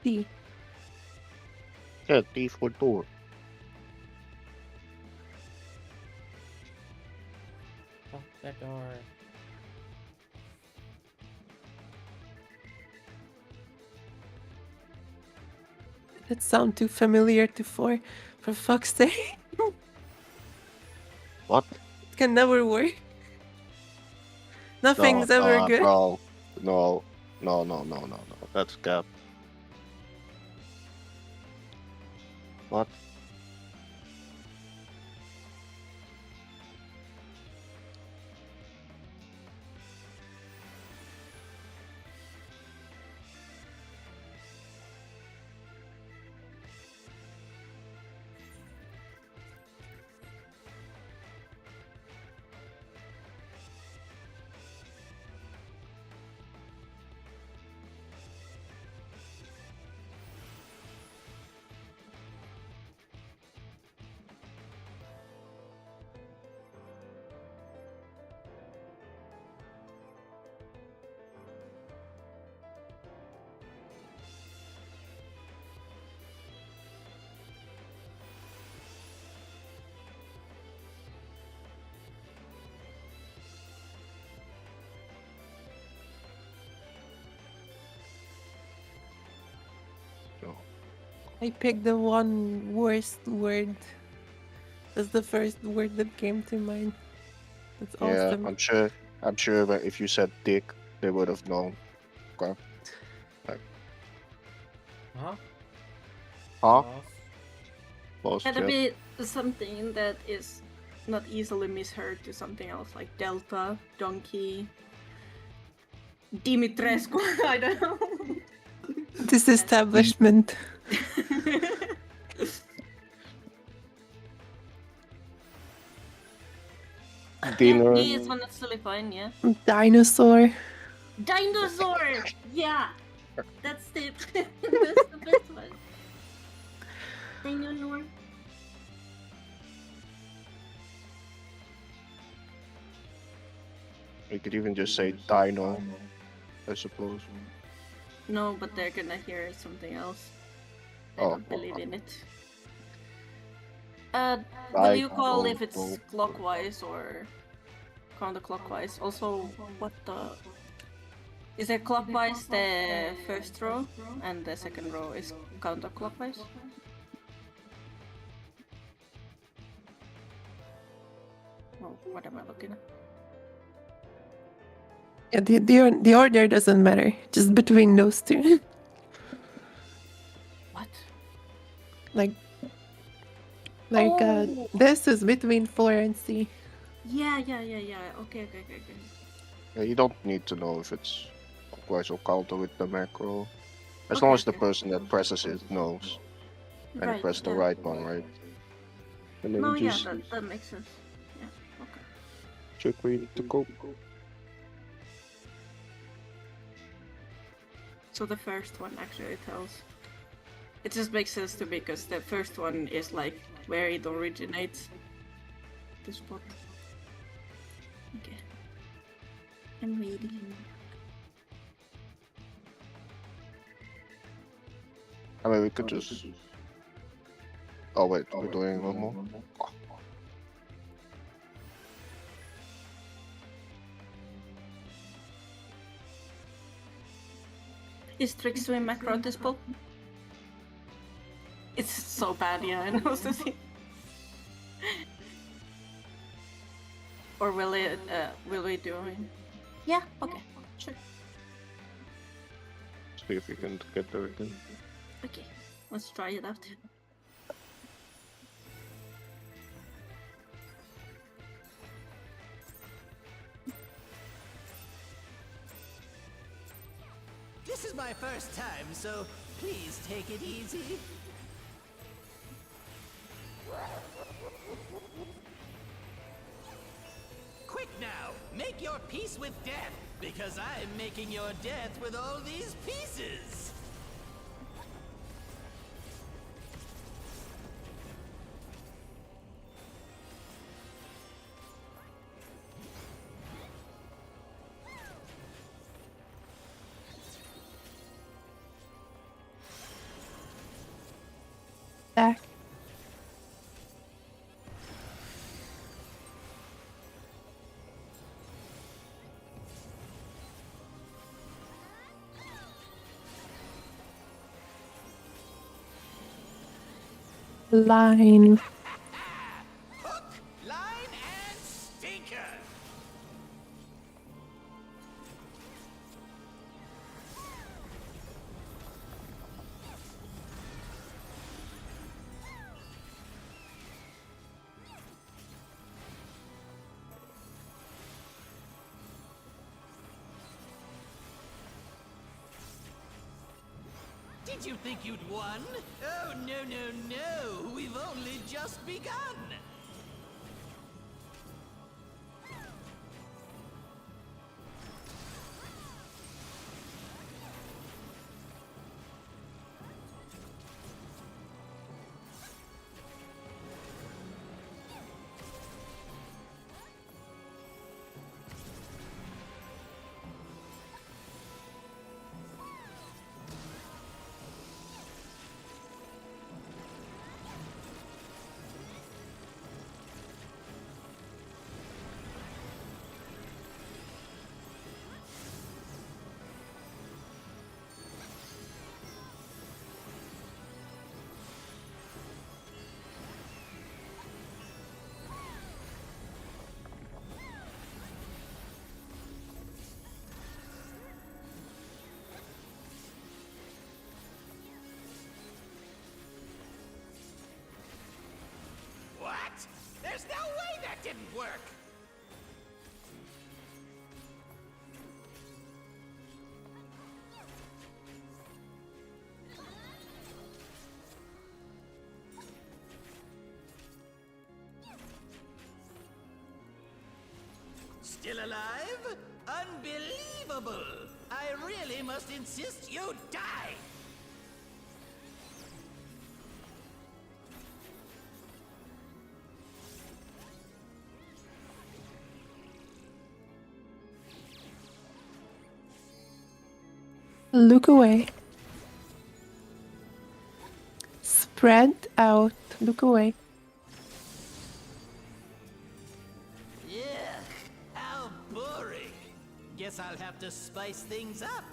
D. Yeah, D for door. Lock the door. That sound too familiar to 4. For fuck's sake. What? It can never work. Nothing's No, ever good. no. That's cap. What? No. I picked the one worst word. That's the first word that came to mind. That's Yeah, awesome. I'm sure that if you said dick, they would have known. Okay. Huh? Huh? Boss. Lost Gotta chat. be something that is not easily misheard to something else, like Delta, Donkey, Dimitrescu. I don't know. Disestablishment. Dinner. D is honestly fine, yeah. Dinosaur. Dinosaur! Yeah! That's the that's the best one. Dinosaur. We could even just say dino, I suppose. No, but they're gonna hear something else. I Oh, don't believe in it. Will I you call if don't it's know. clockwise or counterclockwise? Also, what the... Is it clockwise the first row and the second row is counterclockwise? Oh, what am I looking at? Yeah, the order doesn't matter. Just between those two. What? like Oh! this is between 4 and C. Yeah. Okay. Yeah, you don't need to know if it's clockwise or counter with the macro. As Okay, long as the okay. person that presses it knows. And Right, press the yeah. right one, right? And then No, you yeah, just that makes sense. Yeah, okay. check where you need to go. So the first one actually tells. It just makes sense to me because the first one is like where it originates. The spot. Okay. I'm ready. I mean, we could just... Oh wait, we're doing one more? Is Trick Swim macro dispo? It's so bad, yeah, I know, Susie. Or will it, will we do it? Yeah, okay, sure. See if we can get there again. Okay, let's try it out. This is my first time, so please take it easy. Quick now, make your peace with death, because I'm making your death with all these pieces. attack. Line. Hook, line, and stinker. Did you think you'd won? Oh, no, no, no. We've only just begun. What? There's no way that didn't work! Still alive? Unbelievable! I really must insist you die! Look away. Spread out. Look away. Yeah, how boring. Guess I'll have to spice things up.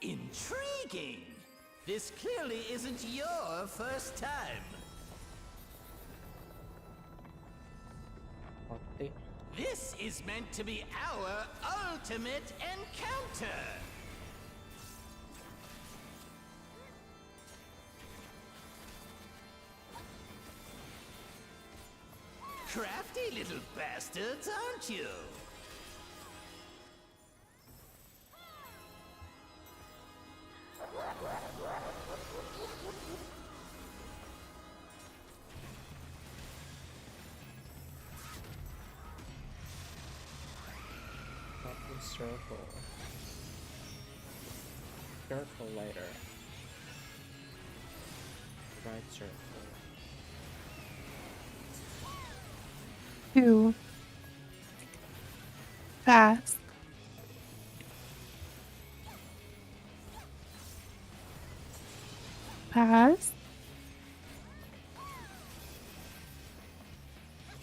Intriguing. This clearly isn't your first time. Party. This is meant to be our ultimate encounter. Crafty little bastards, aren't you? Party circle. Circle later. Right circle. 2. Fast. Pass.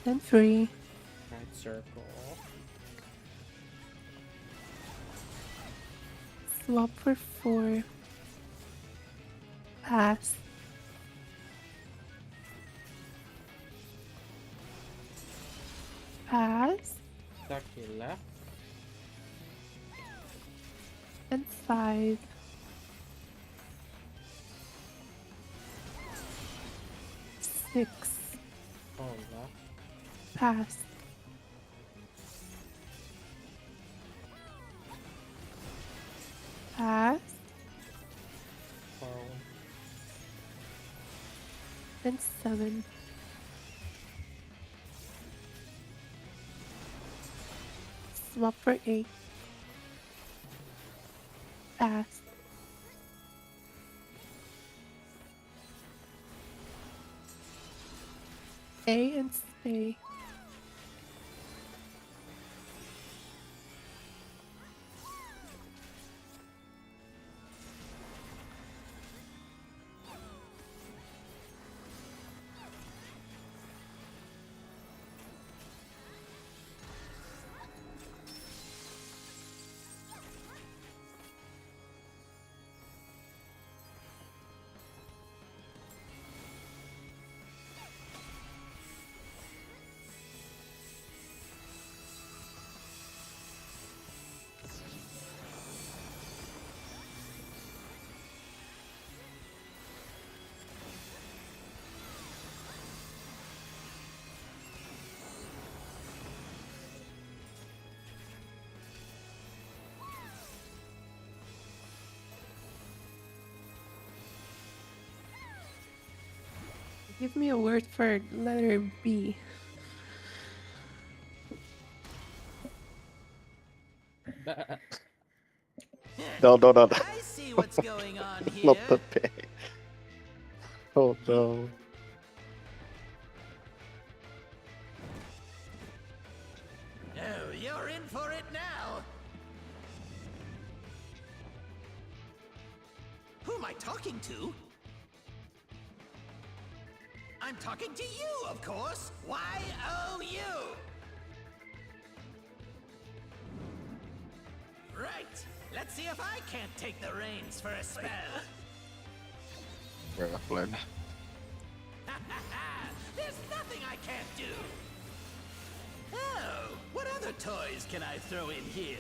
Then 3. Right circle. Swap for 4. Pass. Pass. Ducky left. And 5. 6. Oh, left. Pass. Pass. Oh, And 7. Swap for 8. Pass. A and stay. Give me a word for letter B. No, I see what's going on here. not the pay. Oh no. Oh, you're in for it now. Who am I talking to? I'm talking to you, of course. Y-O-U. Right. Let's see if I can't take the reins for a spell. Well played. There's nothing I can't do. Oh, what other toys can I throw in here?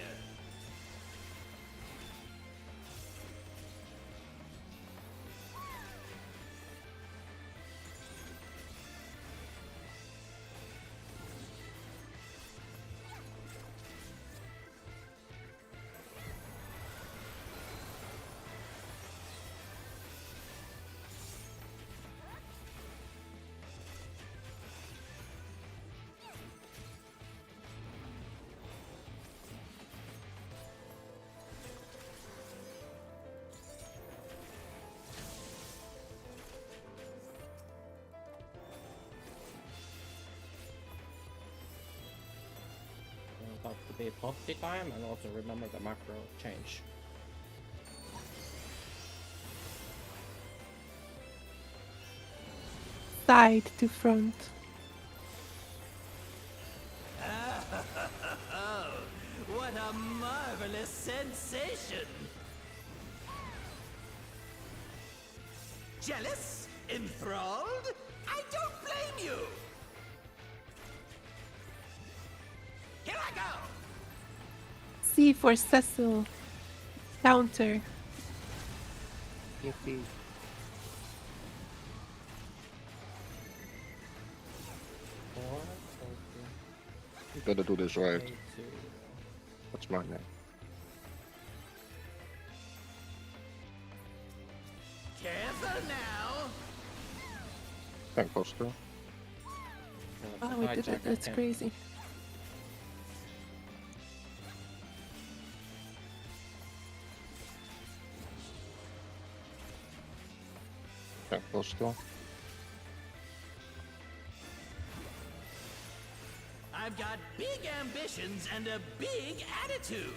About to be potty time, and also remember the macro change. Side to front. Oh, what a marvelous sensation! Jealous? Enthralled? I don't blame you! Here I go! C for Cecil. Counter. Yippee. Four, You gotta do this right. 42. What's my name? Careful now! Tank poster. Oh, we did it. That's crazy. Tank poster. I've got big ambitions and a big attitude.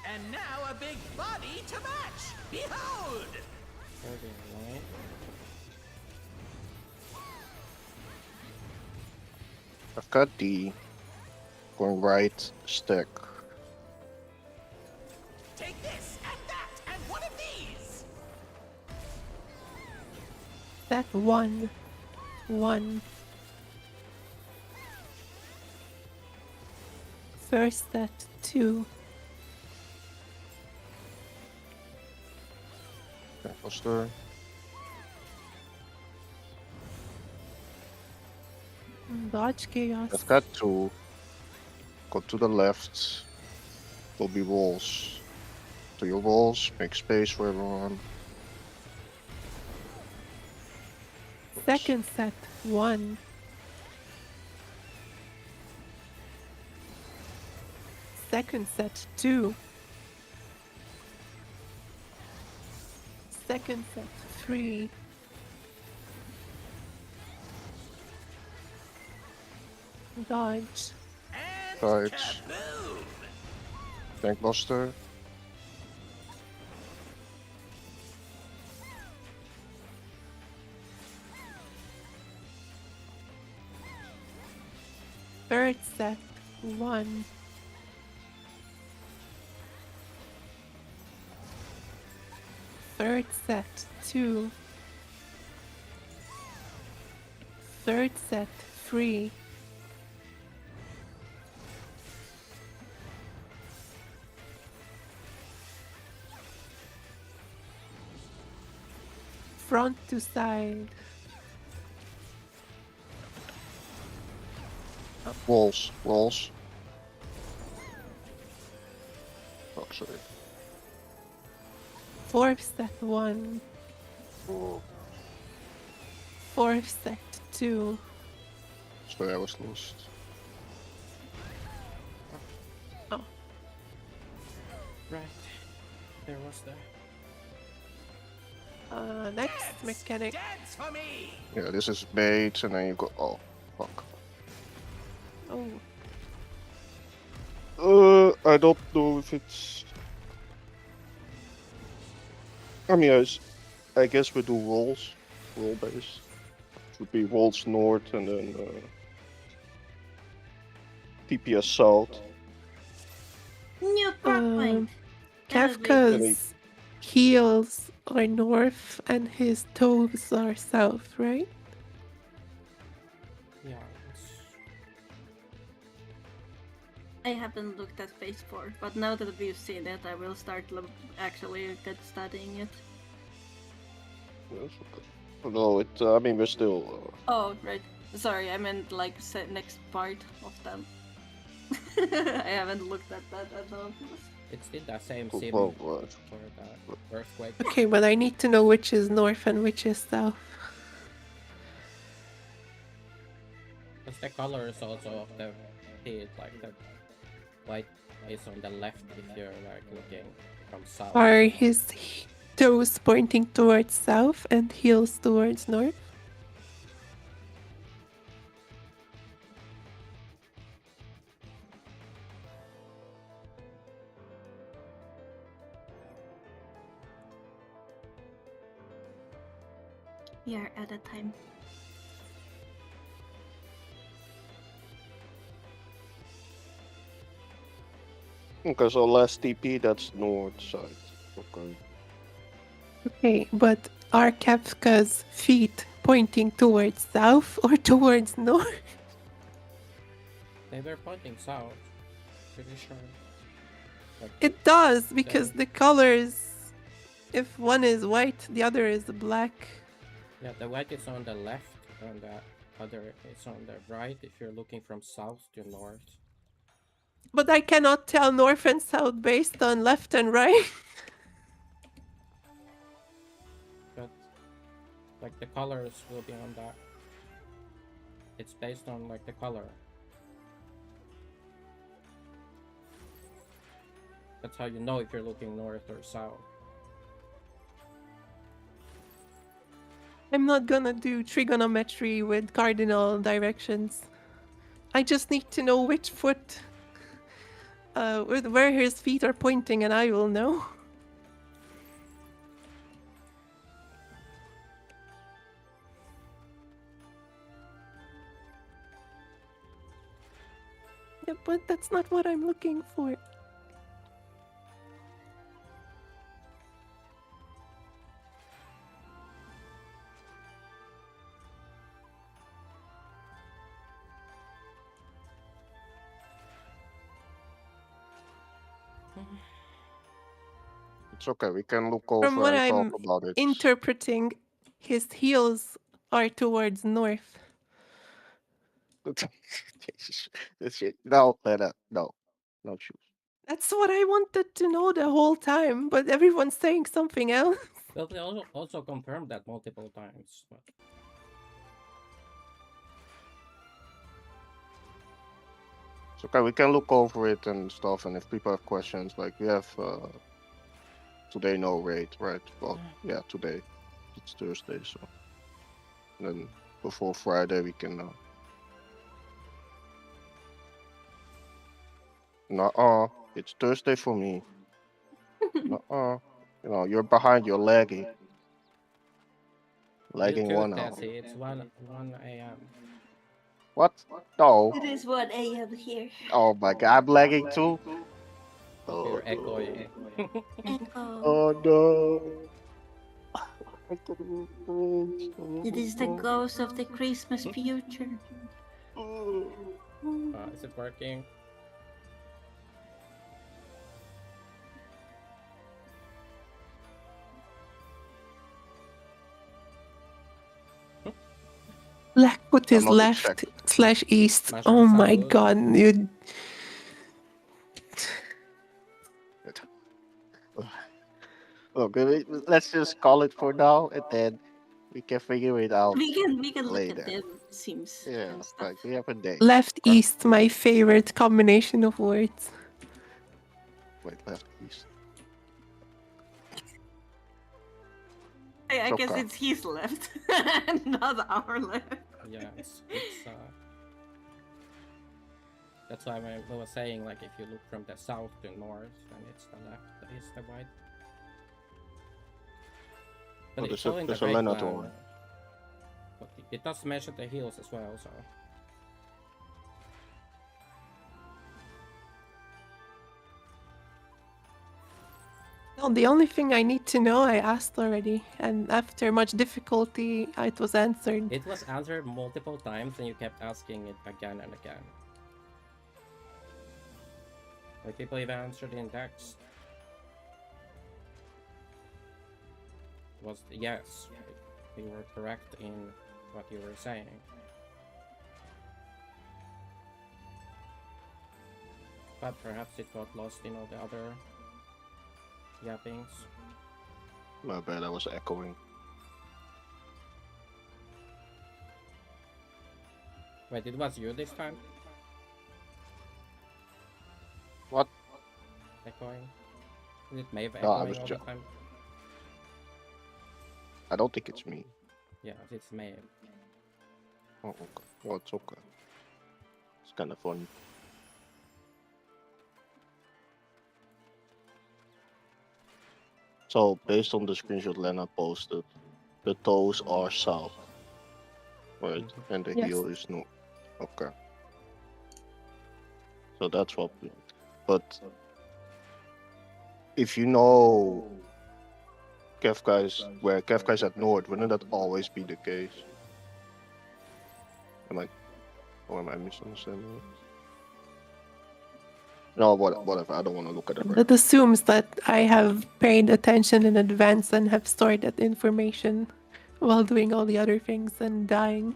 And now a big body to match. Behold! 39. I've got D. Going right, stick. Take this and that and one of these. That one. One. First set, two. Tank poster. Dodge chaos. I've got two. Go to the left. There'll be walls. To your walls, make space for everyone. Second set, one. Second set, two. Second set, three. Dodge. And Right. kaboom! Tank buster. Third set, one. Third set, two. Third set, three. Front to side. Walls. Walls. Oh, sorry. Fourth set 1. Oh, Fourth set 2. sorry, I was lost. Right. There was the. Next Dance! mechanic. Dance for me! Yeah, this is bait, and then you go. Oh, fuck. Oh, I don't know if it's. I mean, I guess we do rolls, roll base. Should be rolls north and then TPS south. New plot point. That'll be- Kafka's heels are north and his toes are south, right? Yeah. I haven't looked at phase 4, but now that we've seen it, I will start actually get studying it. Yes, okay. No, it. I mean, we're still. Oh, right. Sorry, I meant like next part of them. I haven't looked at that at all. It's still the same Well, sim well, for the earthquake. Okay, but I need to know which is north and which is south. Because the color is also of the heat, like the white is on the left if you're like looking from south. Are his toes pointing towards south and heels towards north? We are at a time. Okay, so last TP, that's north side. Okay. Okay, but are Kafka's feet pointing towards south or towards north? They were pointing south. Pretty sure. Like, It does, because the colors, if one is white, the other is black. yeah, the white is on the left and the other is on the right if you're looking from south to north. But I cannot tell north and south based on left and right. But like the colors will be on that. It's based on like the color. That's how you know if you're looking north or south. I'm not gonna do trigonometry with cardinal directions. I just need to know which foot, where his feet are pointing, and I will know. Yeah, but that's not what I'm looking for. It's okay, we can look over From what and I'm talk about it. interpreting, his heels are towards north. Jesus, that's it. No, Lena, no. No shoes. That's what I wanted to know the whole time, but everyone's saying something else. Well, they also confirmed that multiple times. But It's okay, we can look over it and stuff, and if people have questions, like we have today no raid, right? Well, yeah, today. It's Thursday, so then before Friday we can Nuh-uh. It's Thursday for me. Nuh-uh. You know, you're behind, you're lagging. you Lagging too, 1 hour. Tessie. It's 1 a.m. What? No. It is 1 a.m. here. Oh my god, I'm lagging too? Oh, You're no. echoing. Echo. Oh no. It is the ghost of the Christmas future. Is it working? Blackfoot is I'm not left / east. Mushroom Oh my salad. god, you. Okay, let's just call it for now, and then we can figure it out We can look at later. the seams Yeah, and stuff. like we have a day. Left, Okay. east, my favorite combination of words. Wait, left, east. I guess Okay. it's his left, not our left. Yeah, it's that's why I was saying, like, if you look from the south to north, then it's the left that is the right. But Oh, it's there's a, all in the there's a right Lena plan. door. But it does measure the hills as well, so. No, the only thing I need to know I asked already, and after much difficulty, it was answered. It was answered multiple times, and you kept asking it again and again. Like, people even answered in text. Was yes, you were correct in what you were saying. But perhaps it got lost in all the other yappings. My bad, I was echoing. Wait, it was you this time? What? Echoing? Is it Maeve No, I echoing was all the time? I don't think it's me. Yeah, it's Maeve. Oh, okay. Well, it's okay. It's kind of funny. So, based on the screenshot Lena posted, the toes are south, right? And the Yes. heel is north. Okay. So that's what. But if you know where Kefka is at north, wouldn't that always be the case? Am I misunderstanding? No, whatever. I don't want to look at it right That assumes that I have paid attention in advance and have stored that information while doing all the other things and dying.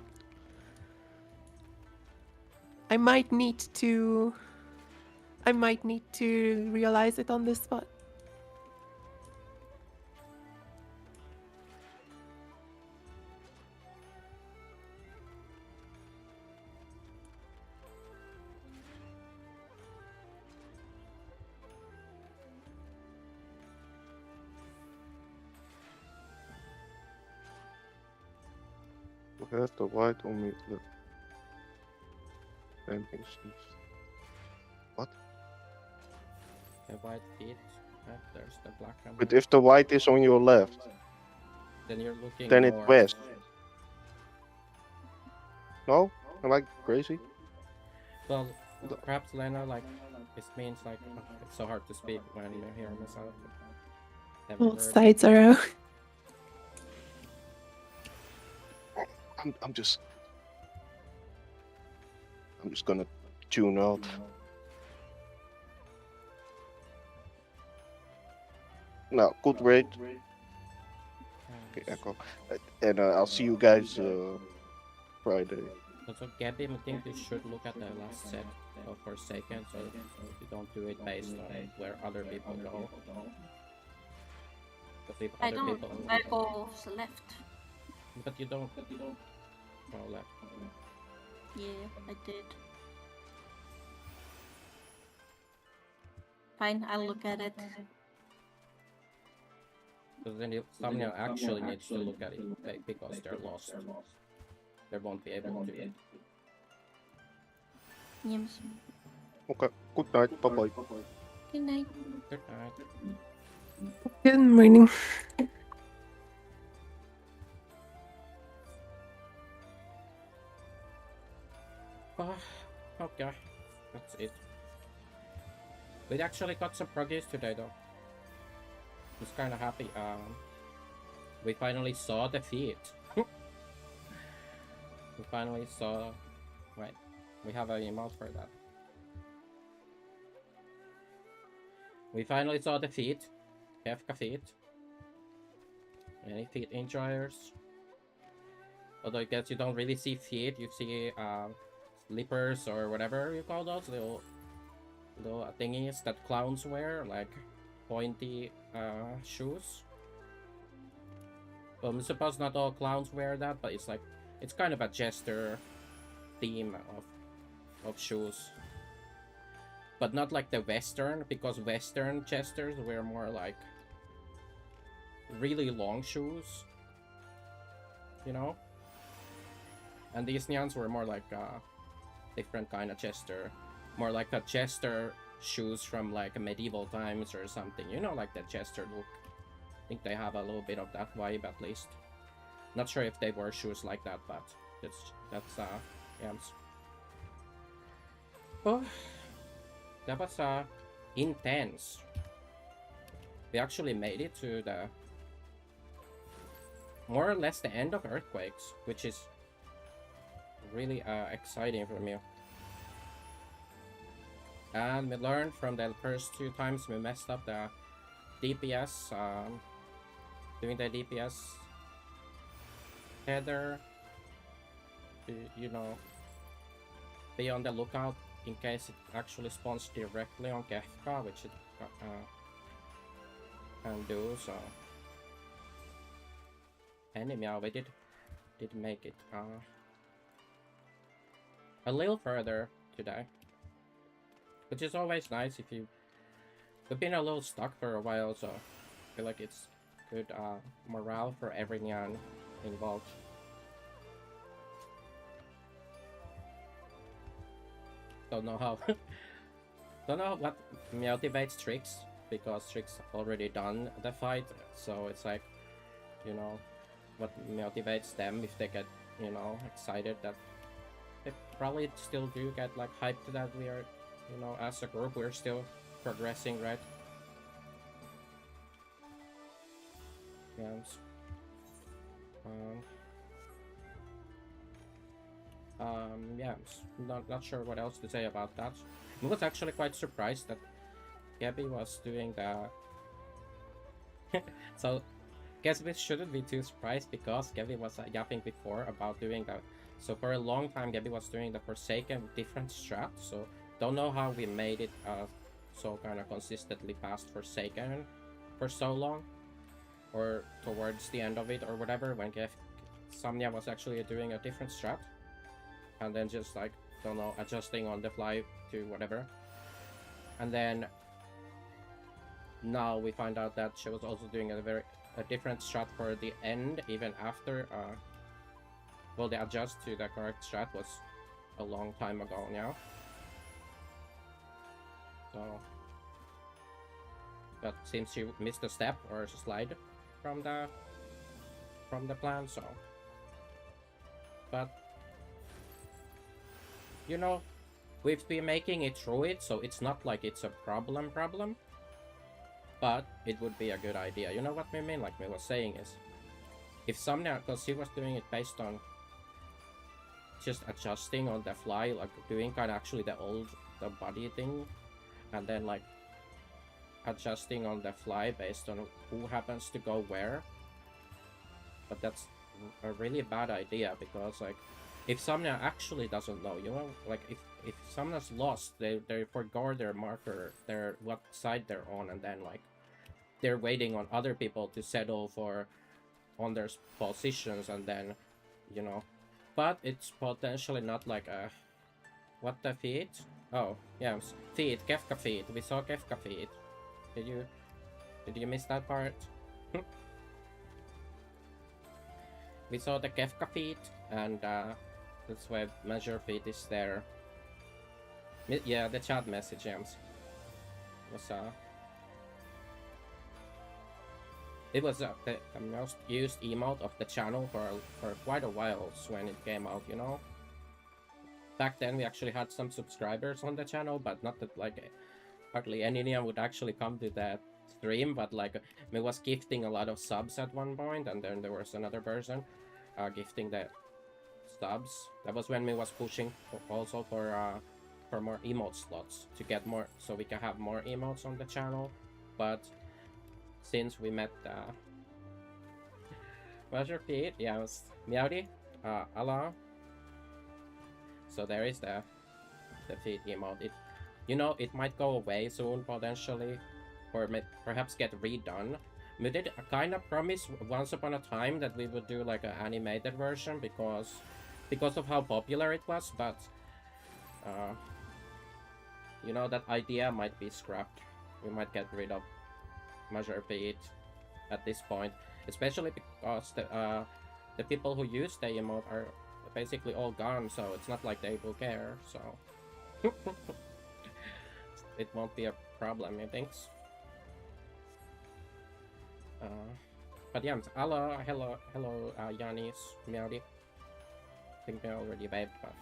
I might need to realize it on the spot. now. We have the white on me. Look. What? The white feet, there's the black and But white. if the white is on your left, Then you're looking then it's north. west. No? Am I crazy? Well, perhaps Lena, like, this means, like, it's so hard to speak when you hear myself. Every Both word. sides are out. I'm just gonna tune out. No, good rate. Okay, echo. And I'll see you guys Friday. Also, Gabby, I think you should look at the last set of Forsaken, so you don't do it based on where other people go. Because if I other don't. people, I go left. but you don't go left. Yeah, I did. Fine, I'll look at it. Because then someone actually needs to look at it because they're lost. They won't be able to. Yes. Okay, good night. Bye bye. Good night. Good night. Good morning. Okay, that's it. We actually got some progress today, though. I was kind of happy. We finally saw the feat. We finally saw. Right, we have an emote for that. We finally saw the feat. Kefka feat. Any feet enjoyers? Although I guess you don't really see feet, you see slippers or whatever you call those little thingies that clowns wear, like pointy shoes. I suppose not all clowns wear that, but it's kind of a jester theme of shoes. But not like the Western, because Western jesters wear more like really long shoes, you know? And these Nyans were more like a different kind of jester. More like a jester shoes from like medieval times or something, you know, like the jester look. I think they have a little bit of that vibe at least. Not sure if they wear shoes like that, but that's yeah. Oh, that was intense. We actually made it to the more or less the end of Earthquakes, which is really exciting for me. And we learned from the first 2 times we messed up the DPS, doing the DPS header, to, you know, be on the lookout in case it actually spawns directly on Kefka, which it can do, so. Anyhow, we did make it a little further today, which is always nice if we've been a little stuck for a while, so I feel like it's good morale for every Nyan involved. Don't know how don't know what motivates Trix, because Trix already done the fight, so it's like, you know, what motivates them if they get, you know, excited that they probably still do get like hyped that we are, you know, as a group we're still progressing, right? Yes. Yeah, not sure what else to say about that. I was actually quite surprised that Gabby was doing the so guess we shouldn't be too surprised, because Gabby was yapping before about doing that. So for a long time Gabby was doing the Forsaken with different strats, so don't know how we made it so kind of consistently past Forsaken for so long, or towards the end of it or whatever, when Samnia was actually doing a different strat, and then just like, don't know, adjusting on the fly to whatever. And then now we find out that she was also doing a different strat for the end, even after well, the adjust to the correct strat was a long time ago now. So, but seems she missed a step or a slide from the plan, so. But you know, we've been making it through it, so it's not like it's a problem. But it would be a good idea. You know what we mean? Like we was saying is, if Samnia, because she was doing it based on just adjusting on the fly, like doing kind of actually the body thing, and then like adjusting on the fly based on who happens to go where. But that's a really bad idea, because like if Samnia actually doesn't know, you know, like if Samnia's lost, they forgot their marker, their what side they're on, and then like they're waiting on other people to settle on their positions, and then, you know. But it's potentially not like a what the feet? Oh yeah, feet, Kefka feet. We saw Kefka feet. Did you miss that part? We saw the Kefka feet, and that's why measure feet is there. Yeah, the chat message, James. Was it was the most used emote of the channel for quite a while when it came out, you know. Back then we actually had some subscribers on the channel, but not that like hardly anyone would actually come to that stream, but like we was gifting a lot of subs at one point, and then there was another person gifting the subs. That was when we was pushing also for more emote slots to get more, so we can have more emotes on the channel. But since we met Measure Pete, yeah, it was Meowdy, Allah. So there is the feed emote. It, you know, it might go away soon potentially, or perhaps get redone. we did kind of promise once upon a time that we would do like an animated version because of how popular it was, but you know, that idea might be scrapped. We might get rid of Measure Beat at this point, especially because the people who use the emote are basically all gone, so it's not like they will care, so it won't be a problem, I think. But yeah, hello, Yanis, Meowdy. I think they already waved, but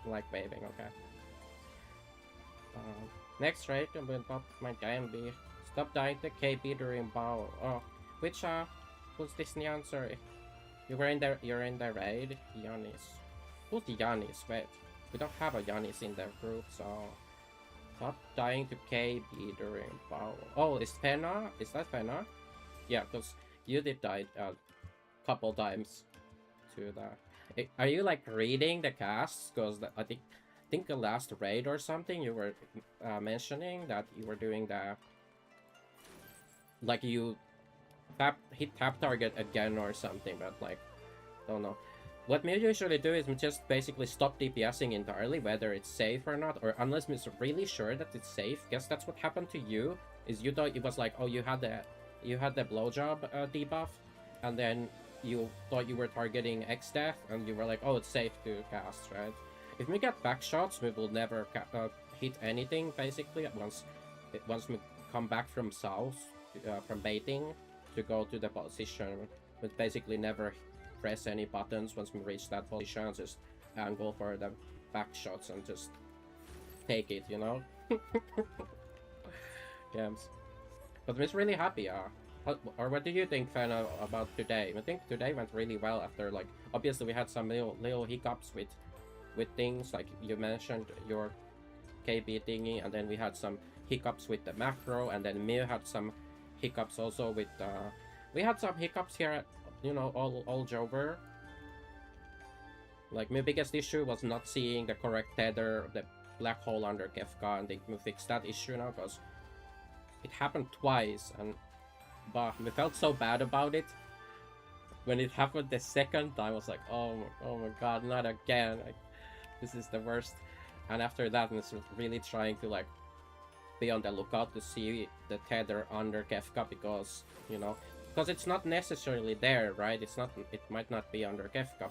I like waving, okay. Next raid will not my game be stop dying to KB during bow. Oh, which who's this Nyan? Sorry, you're in the raid, Yanis. Who's Yanis? Wait, we don't have a Yanis in the group, so stop dying to KB during bow. Oh, is Penna? Is that Penna? Yeah, because you did die a couple times to the. Are you like reading the casts? Because I think the last raid or something you were mentioning that you were doing the like you hit tap target again or something, but like don't know. What we usually do is we just basically stop DPSing entirely, whether it's safe or not, or unless we're really sure that it's safe. Guess that's what happened to you. Is you thought it was like, oh, you had the blowjob debuff, and then you thought you were targeting X death, and you were like, oh, it's safe to cast, right? If we get back shots, we will never hit anything basically once we come back from south from baiting to go to the position. We basically never press any buttons once we reach that position. Just angle for the back shots and just take it, you know. Yeah, but I'm just really happy. Or what do you think, Fan, about today? I think today went really well. After like obviously we had some little hiccups with things like you mentioned your KB thingy, and then we had some hiccups with the macro, and then Mew had some hiccups also with we had some hiccups here at, you know, all Jover. Like my biggest issue was not seeing the correct tether of the black hole under Kefka, and they fixed that issue now because it happened twice, and but we felt so bad about it. When it happened the second time, I was like, oh my god, not again. Like, this is the worst. And after that, I was really trying to like be on the lookout to see the tether under Kefka, because, you know, because it's not necessarily there, right? It might not be under Kefka,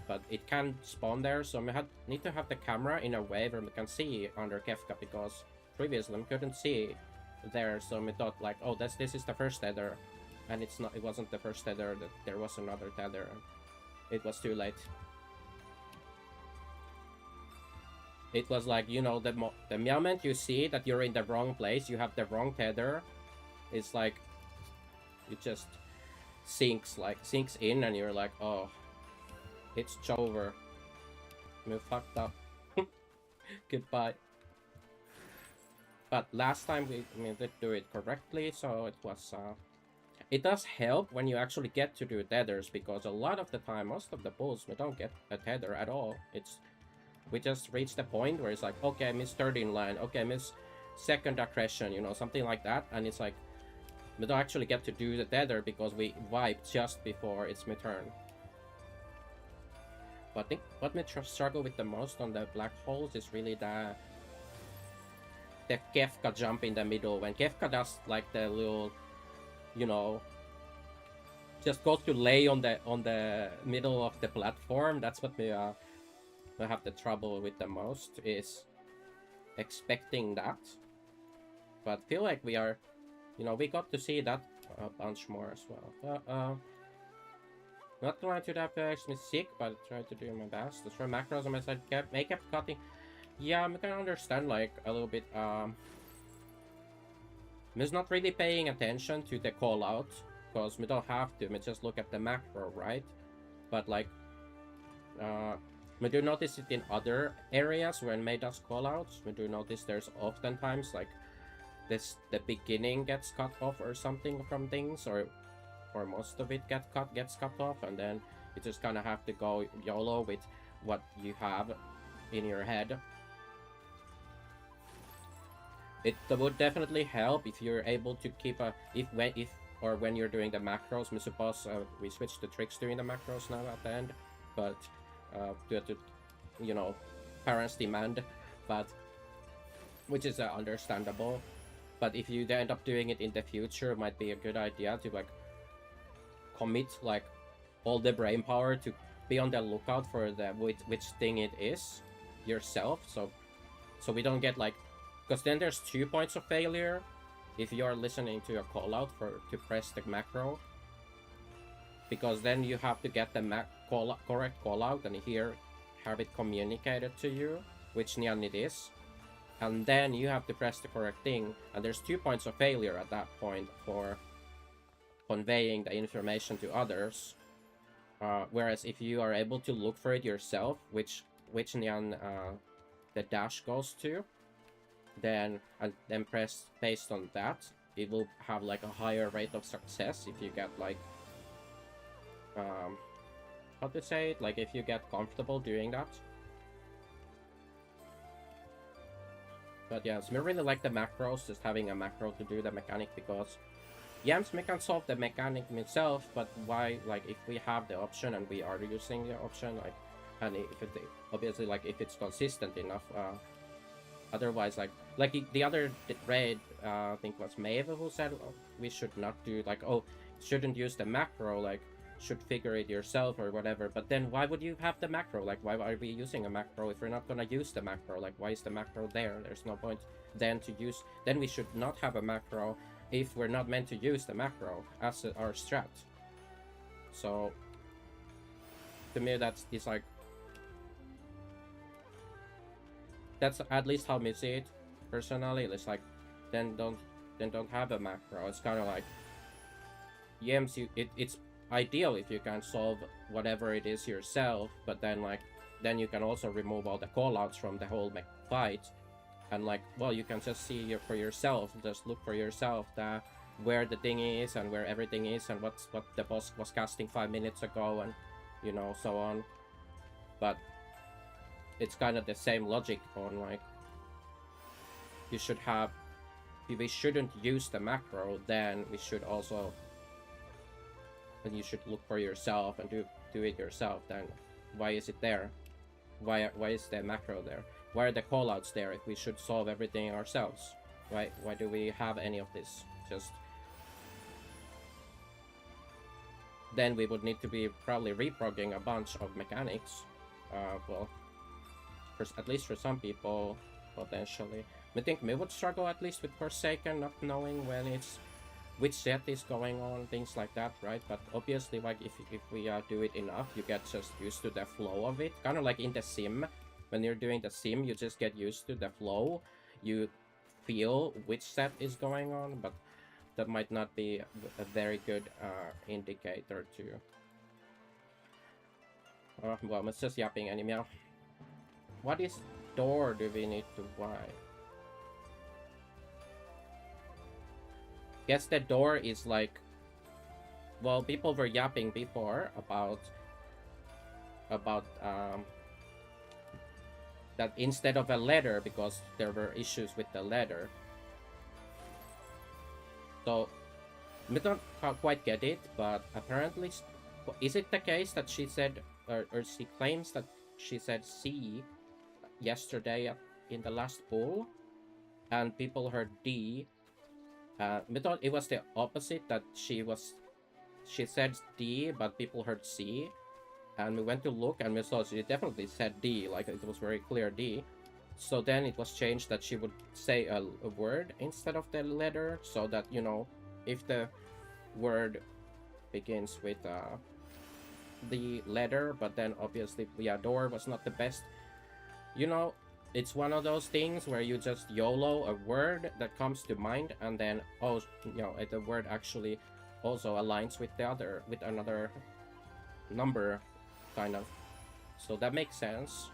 but it can spawn there. So we need to have the camera in a way where we can see under Kefka, because previously we couldn't see there. So we thought like, oh, this is the first tether, and it wasn't the first tether. That there was another tether. It was too late. It was like, you know, the moment you see that you're in the wrong place, you have the wrong tether, it's like it just sinks in, and you're like, oh, it's over. We fucked up. Goodbye. But last time we did do it correctly, so it was it does help when you actually get to do tethers, because a lot of the time, most of the pulls, we don't get a tether at all. We just reach the point where it's like, okay, I missed 13 line, okay, I missed second aggression, you know, something like that, and it's like we don't actually get to do the tether because we wiped just before it's my turn. But I think what we struggle with the most on the black holes is really the Kefka jump in the middle. When Kefka does like the little, you know, just goes to lay on the middle of the platform, that's what we have the trouble with the most, is expecting that. But I feel like we are, you know, we got to see that a bunch more as well. Not trying to that makes me sick, but try to do my best. Destroy macros on my side. Make up cutting. Yeah, I can understand like a little bit. I'm just not really paying attention to the call out, because we don't have to. We just look at the macro, right? But like, we do notice it in other areas when May does callouts. We do notice there's oftentimes like the beginning gets cut off or something from things, or most of it gets cut off, and then you just kind of have to go YOLO with what you have in your head. It would definitely help if you're able to keep a when you're doing the macros. I suppose we switched to tricks doing the macros now at the end, but due to parents' demand, but which is understandable. But if you end up doing it in the future, it might be a good idea to like commit like all the brain power to be on the lookout for the which thing it is yourself. So we don't get like, because then there's 2 points of failure if you're listening to a call out to press the macro, because then you have to get the correct call out and have it communicated to you which Nyan it is, and then you have to press the correct thing, and there's 2 points of failure at that point for conveying the information to others. Whereas if you are able to look for it yourself, which Nyan the dash goes to, then press based on that, it will have like a higher rate of success if you get like how to say it, like if you get comfortable doing that. But yes, we really like the macros, just having a macro to do the mechanic, because Yams can solve the mechanic itself, but why, like, if we have the option and we are using the option, like, and if it obviously, like, if it's consistent enough, otherwise, like the other raid, I think was Maeve who said we should not do, like, oh, shouldn't use the macro, like, should figure it yourself or whatever. But then why would you have the macro? Like, why are we using a macro if we're not gonna use the macro? Like, why is the macro there? There's no point then to use. Then we should not have a macro if we're not meant to use the macro as our strat. So to me, that's like, that's at least how we see it personally. It's like, then don't have a macro. It's kind of like, yes, it's ideal if you can solve whatever it is yourself, but then you can also remove all the callouts from the whole fight, and like, well, you can just see for yourself, just look for yourself that where the thing is and where everything is and what the boss was casting 5 minutes ago, and so on. But it's kind of the same logic on like, we shouldn't use the macro, then we should also, then you should look for yourself and do it yourself. Then why is it there? Why is the macro there? Why are the callouts there if we should solve everything ourselves? Why do we have any of this? Just then we would need to be probably reprogramming a bunch of mechanics. Well, at least for some people, potentially. I think we would struggle at least with Forsaken, not knowing which set is going on, things like that, right? But obviously, like, if we do it enough, you get just used to the flow of it. Kind of like in the sim, when you're doing the sim, you just get used to the flow. You feel which set is going on, but that might not be a very good indicator to. Well, it's just yapping anymore. What is door do we need to buy? Guess the door is like, well, people were yapping before about that instead of a letter, because there were issues with the letter. So we don't quite get it, but apparently, is it the case that she said, or she claims that she said C yesterday in the last poll, and people heard D? We thought it was the opposite, that she said D, but people heard C, and we went to look and we saw she definitely said D, like it was very clear D. So then it was changed that she would say a word instead of the letter, so that, if the word begins with the letter, but then obviously, yeah, door was not the best. It's one of those things where you just YOLO a word that comes to mind, and then, the word actually also aligns with another number, kind of. So that makes sense.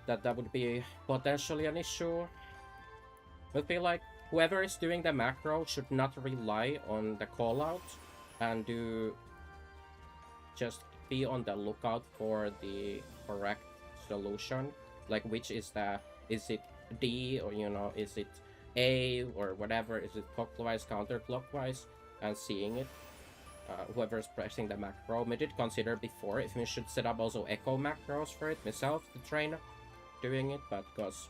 That would be potentially an issue. I feel like whoever is doing the macro should not rely on the callout, and just be on the lookout for the correct solution, like which is D, or you know, is it A or whatever? Is it clockwise, counterclockwise, and seeing it. Whoever's pressing the macro. I did consider before if we should set up also echo macros for it myself to train doing it, but because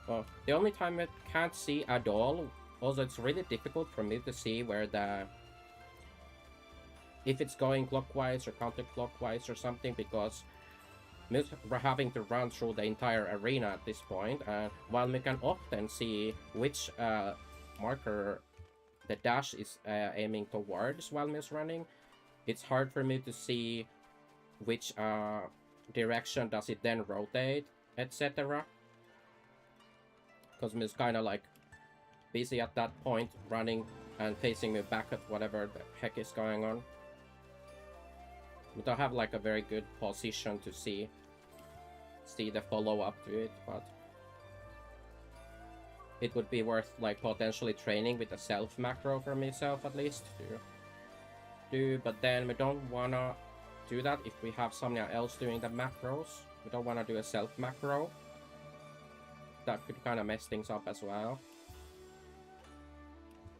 well, the only time I can't see at all. Also, it's really difficult for me to see where if it's going clockwise or counterclockwise or something, because we're having to run through the entire arena at this point, while we can often see which marker the dash is aiming towards while Miss running, it's hard for me to see which direction does it then rotate, etc. Because Miss kind of like busy at that point, running and facing me back at whatever the heck is going on. We don't have like a very good position to see the follow-up to it, but it would be worth like potentially training with a self macro for myself at least to do, but then we don't wanna do that if we have someone else doing the macros. We don't wanna do a self macro. That could kind of mess things up as well.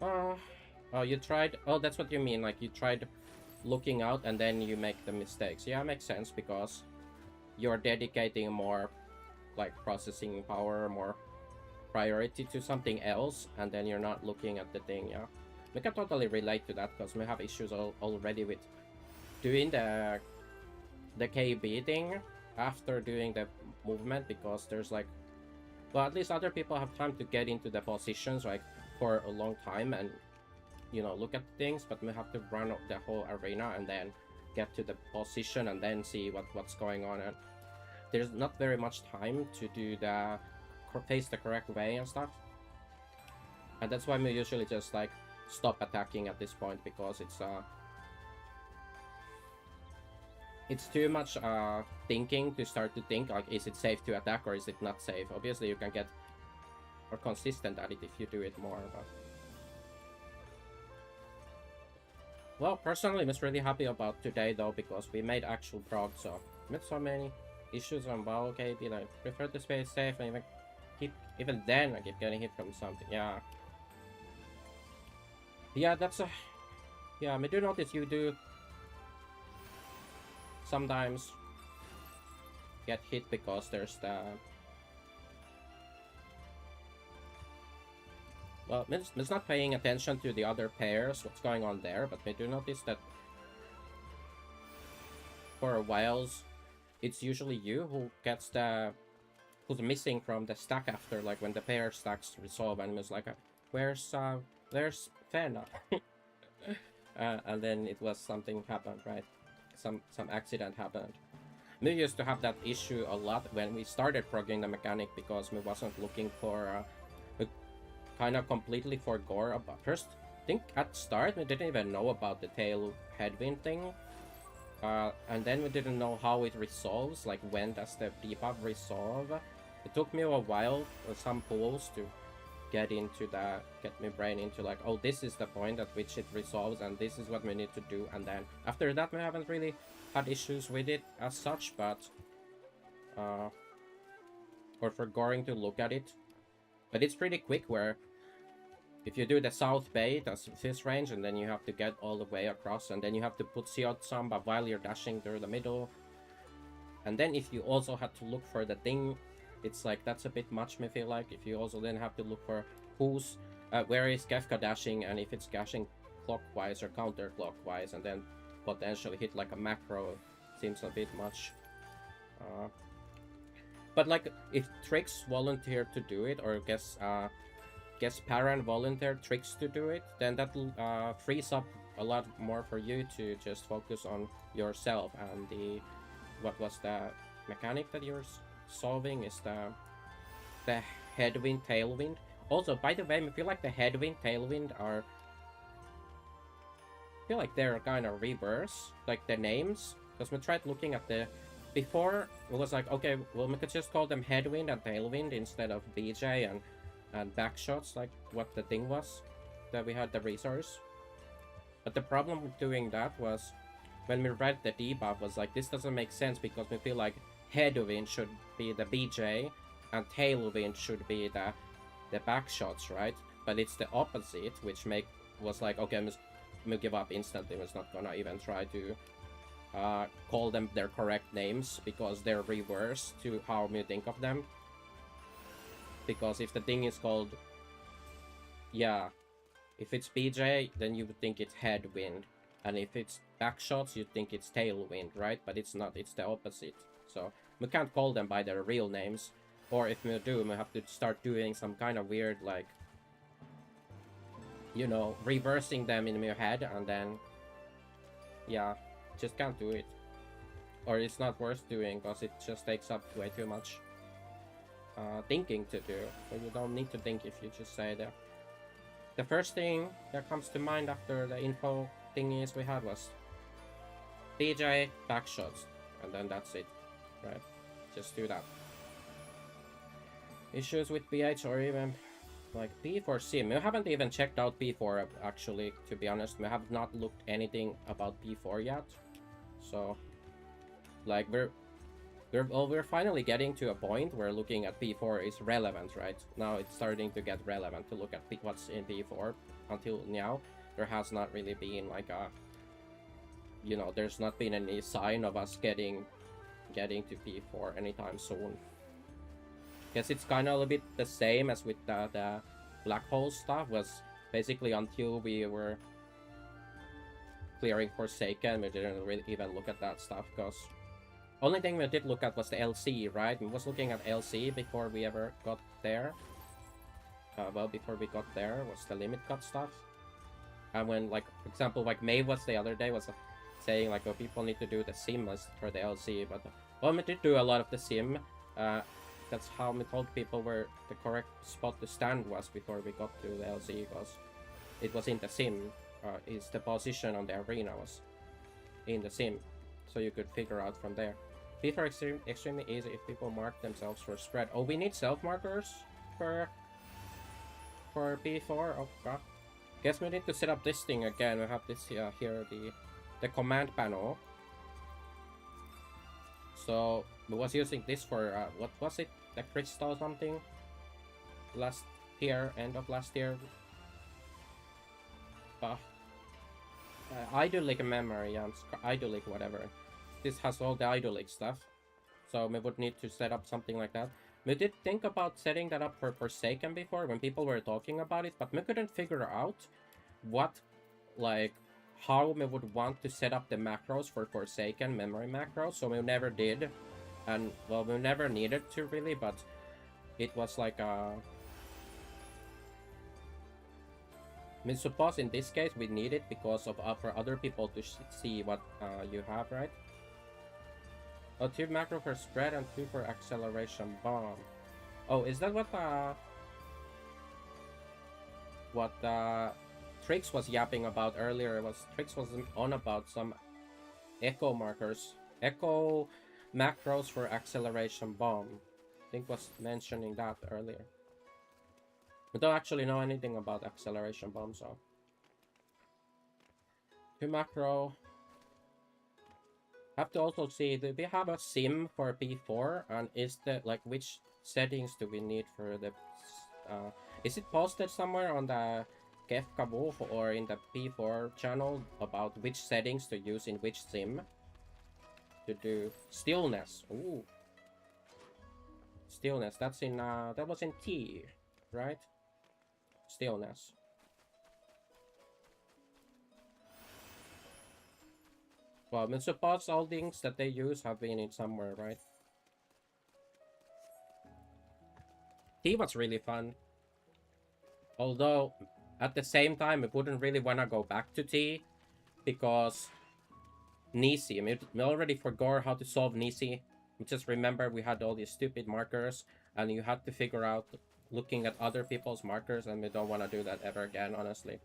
Oh, you tried, oh, that's what you mean, like you tried looking out and then you make the mistakes. Yeah, makes sense, because you're dedicating more like processing power, more priority to something else, and then you're not looking at the thing. Yeah, we can totally relate to that, because we have issues already with doing the KB thing after doing the movement, because there's like, well, at least other people have time to get into the positions like for a long time and, you know, look at things, but we have to run the whole arena and then get to the position and then see what's going on, and there's not very much time to do the face the correct way and stuff, and that's why we usually just like stop attacking at this point, because it's too much thinking to start to think like, is it safe to attack or is it not safe? Obviously you can get more consistent at it if you do it more, but well, personally, I'm really happy about today though, because we made actual prog, so met so many issues on WoW. Okay, be like, prefer to stay safe, and even then I keep getting hit from something. Yeah, that's a, yeah, I do notice you do sometimes get hit because there's the, well, it's not paying attention to the other pairs, what's going on there, but we do notice that for a while it's usually you who gets who's missing from the stack after, like when the pair stacks resolve, and it's like, where's Fena? And then it was something happened, right? Some accident happened. We used to have that issue a lot when we started progging the mechanic, because we wasn't looking for kind of completely for gore. First, I think at start we didn't even know about the tail headwind thing. And then we didn't know how it resolves, like when does the debuff resolve. It took me a while with some pools to get my brain into like, oh, this is the point at which it resolves and this is what we need to do, and then after that we haven't really had issues with it as such, but or for Goring to look at it. But it's pretty quick, where if you do the South Bay, that's this range, and then you have to get all the way across, and then you have to put Seot Samba while you're dashing through the middle. And then if you also had to look for the thing, it's like, that's a bit much, me feel like. If you also then have to look for where is Kefka dashing, and if it's dashing clockwise or counterclockwise, and then potentially hit like a macro, seems a bit much. But like, if Trix volunteer to do it, or guess Paran volunteer Trix to do it, then that frees up a lot more for you to just focus on yourself. And what was the mechanic that you're solving is the headwind, tailwind. Also, by the way, I feel like the headwind, tailwind are, I feel like they're kind of reverse, like the names, because we tried looking at before it was like, okay, well, we could just call them headwind and tailwind instead of BJ and backshots, like what the thing was that we had the resource. But the problem with doing that was, when we read the debuff, was like, this doesn't make sense, because we feel like headwind should be the BJ and tailwind should be the back shots, right? But it's the opposite, which was like, okay, we'll give up instantly. We're not gonna even try to call them their correct names because they're reversed to how we think of them. Because if the thing is called, yeah, if it's BJ, then you would think it's headwind, and if it's back shots, you think it's tailwind, right? But it's not. It's the opposite. So we can't call them by their real names, or if we do, we have to start doing some kind of weird, like, you know, reversing them in your head, and then, yeah, just can't do it. Or it's not worth doing, because it just takes up way too much thinking to do. So you don't need to think if you just say that. The first thing that comes to mind after the info thingies we had was BJ backshots, and then that's it, right? Just do that. Issues with BH or even like P4 sim. We haven't even checked out P4 actually, to be honest. We have not looked anything about P4 yet. So like we're finally getting to a point where looking at P4 is relevant, right? Now it's starting to get relevant to look at what's in P4. Until now, there has not really been like a, you know, there's not been any sign of us getting to P4 anytime soon. Guess it's kind of a little bit the same as with the black hole stuff. Was basically until we were clearing Forsaken, we didn't really even look at that stuff, because only thing we did look at was the LC, right? We was looking at LC before we ever got there. Well, before we got there was the limit cut stuff. And when, like, for example, like May was the other day was saying like, oh, people need to do the sim for the LC, but well, we did do a lot of the sim. That's how we told people where the correct spot to stand was before we got to the LC, because it was in the sim. Is the position on the arena was in the sim, so you could figure out from there. P4 extremely easy if people mark themselves for spread. Oh, we need self markers for P4. Oh god. Guess we need to set up this thing again. We have this here, the command panel. So we was using this for what was it? The crystal something? Last year, end of last year. Idolic memory, Idolic whatever. This has all the Idolic stuff. So we would need to set up something like that. We did think about setting that up for Forsaken before when people were talking about it, but we couldn't figure out what, like, how we would want to set up the macros for Forsaken memory macros, so we never did. And, well, we never needed to really, but it was like a... I mean, suppose in this case we need it because of for other people to see what you have, right? Oh, 2 macro for spread and 2 for acceleration bomb. Oh, is that what Trix was yapping about earlier? Trix was on about some echo markers, echo macros for acceleration bomb. I think was mentioning that earlier. We don't actually know anything about acceleration bomb, so 2 macro. Have to also see, do we have a sim for P4, and is the, like, which settings do we need for the is it posted somewhere on the Kefka Wolf or in the P4 channel about which settings to use in which sim to do stillness? Ooh, stillness, that's in that was in T, right? Stillness. Well, I suppose all things that they use have been in somewhere, right? T was really fun. Although, at the same time, we wouldn't really want to go back to T, because Nisi, we already forgot how to solve Nisi. We just remember we had all these stupid markers, and you had to figure out looking at other people's markers, and we don't want to do that ever again, honestly.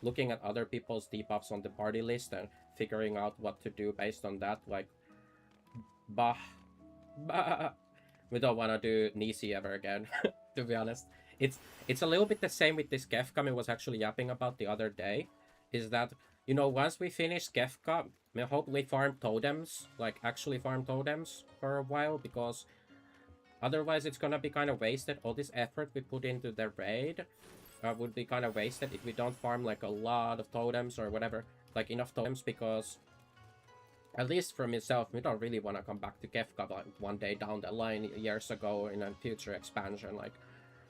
Looking at other people's debuffs on the party list and figuring out what to do based on that, like, bah. We don't want to do Nisi ever again, to be honest. It's a little bit the same with this Kefka I was actually yapping about the other day, is that, you know, once we finish Kefka, we hopefully farm totems, like actually farm totems for a while, because Otherwise, it's gonna be kind of wasted. All this effort we put into the raid would be kind of wasted if we don't farm like a lot of totems or whatever, like enough totems, because at least for myself, we don't really want to come back to Kefka like one day down the line years ago in a future expansion. Like,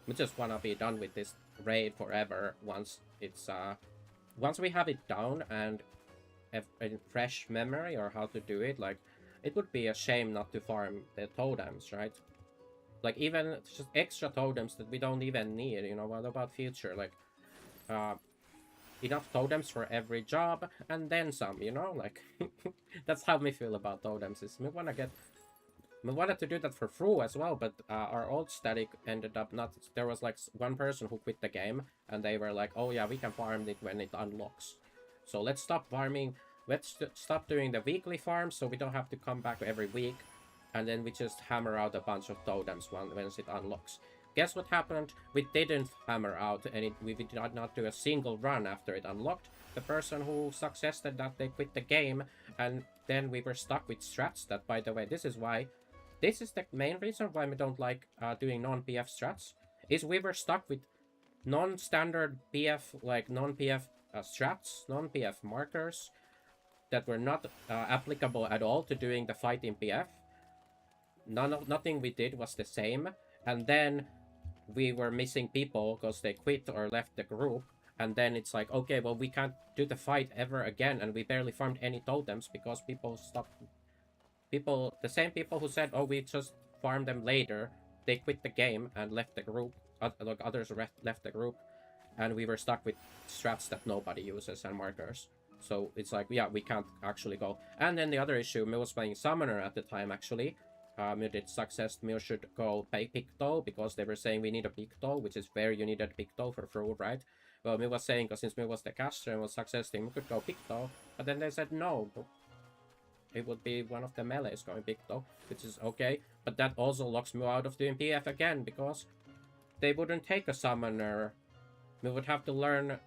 we just want to be done with this raid forever once it's once we have it down and have a fresh memory or how to do it. Like, it would be a shame not to farm the totems, right? Like, even just extra totems that we don't even need, you know. What about future? Like, enough totems for every job and then some, you know. Like, that's how we feel about totems. Is we wanted to do that for Fru as well, but our old static ended up not. There was like one person who quit the game, and they were like, "Oh yeah, we can farm it when it unlocks." So let's stop farming. Let's stop doing the weekly farms, so we don't have to come back every week, and then we just hammer out a bunch of totems once it unlocks. Guess what happened? We didn't hammer out any. We did not do a single run after it unlocked. The person who successed that, they quit the game, and then we were stuck with strats. That, by the way, this is the main reason why we don't like doing non-PF strats. Is we were stuck with non-standard PF, like non-PF strats, non-PF markers that were not applicable at all to doing the fight in PF. Nothing we did was the same, and then we were missing people because they quit or left the group, and then it's like, okay, well, we can't do the fight ever again, and we barely farmed any totems because people stopped. The same people who said, oh, we just farm them later, they quit the game and left the group. Like, others left the group, and we were stuck with strats that nobody uses and markers. So it's like, yeah, we can't actually go. And then the other issue, Mill was playing Summoner at the time, actually. Mill did success, Mill should go pay Picto, because they were saying we need a Picto, which is where you needed Picto for Fru, right? Well, Mill was saying, because since Mill was the caster and was success team, we could go Picto. But then they said no. It would be one of the melees going Picto, which is okay. But that also locks Mill out of doing PF again, because they wouldn't take a Summoner. We would have to learn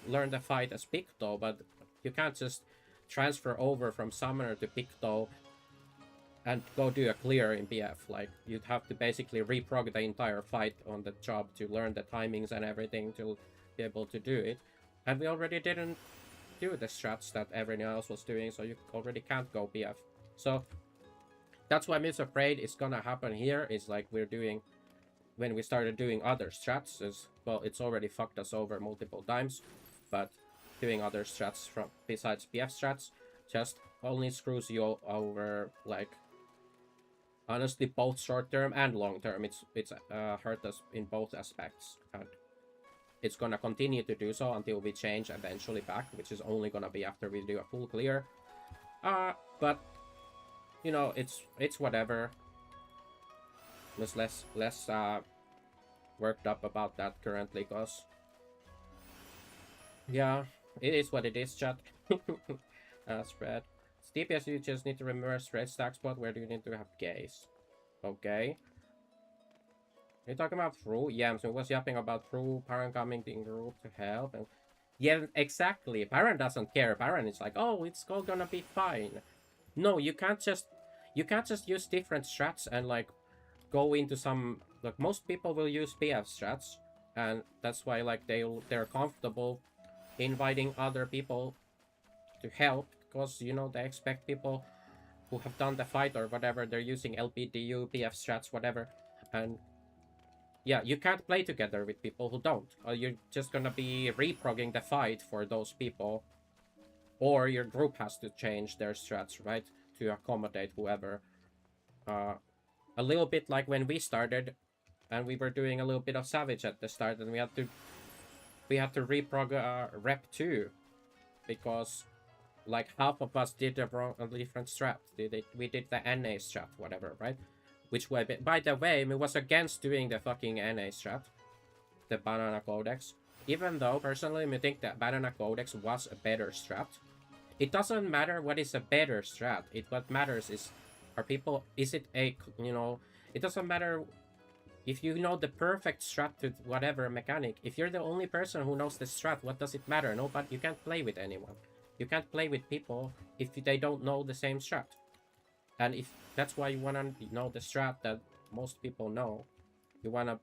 the fight as Picto, but you can't just transfer over from Summoner to Picto and go do a clear in PF. Like, you'd have to basically reprog the entire fight on the job to learn the timings and everything to be able to do it. And we already didn't do the strats that everyone else was doing, so you already can't go PF. So that's why I'm afraid it's gonna happen here, is like we're doing when we started doing other strats. Is, well, it's already fucked us over multiple times, but doing other strats from besides PF strats just only screws you over. Like, honestly, both short term and long term, it's hurt us in both aspects, and it's gonna continue to do so until we change eventually back, which is only gonna be after we do a full clear. But you know, it's whatever. Just less worked up about that currently, cause yeah, it is what it is, chat. Spread. TPS, you just need to remember red stack spot. Where do you need to have gaze? Okay. You're talking about Fru? Yeah, so was yapping about Fru, Parent coming in group to help. And yeah, exactly. Parent doesn't care. Parent is like, oh, it's all gonna be fine. No, you can't just use different strats and like go into some, like, most people will use PF strats, and that's why like they're comfortable inviting other people to help, because you know they expect people who have done the fight or whatever, they're using LPDU, PF strats, whatever, and yeah, you can't play together with people who don't, or you're just gonna be reprogging the fight for those people, or your group has to change their strats, right, to accommodate whoever. A little bit like when we started, and we were doing a little bit of Savage at the start, and we had to reprog Rep 2, because like half of us did a different strat. We did the NA strat, whatever, right? Which way, by the way, I was against doing the fucking NA strat, the Banana Codex. Even though, personally, I think that Banana Codex was a better strat. It doesn't matter what is a better strat. What matters is, is it a, you know, it doesn't matter if you know the perfect strat to whatever mechanic. If you're the only person who knows the strat, what does it matter? Nobody, you can't play with anyone. You can't play with people if they don't know the same strat. And if that's why you want to know the strat that most people know. You want to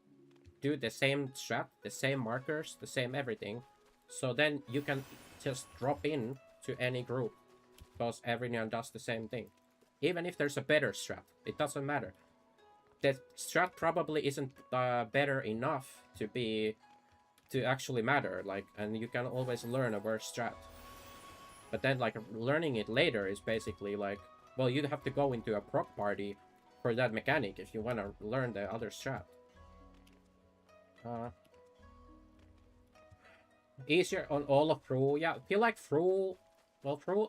do the same strat, the same markers, the same everything. So then you can just drop in to any group because everyone does the same thing. Even if there's a better strat, it doesn't matter. The strat probably isn't better enough to actually matter, like, and you can always learn a worse strat. But then, like, learning it later is basically like, well, you have to go into a proc party for that mechanic if you want to learn the other strat. Easier on all of Fru. Yeah, I feel like Fru, well, Fru,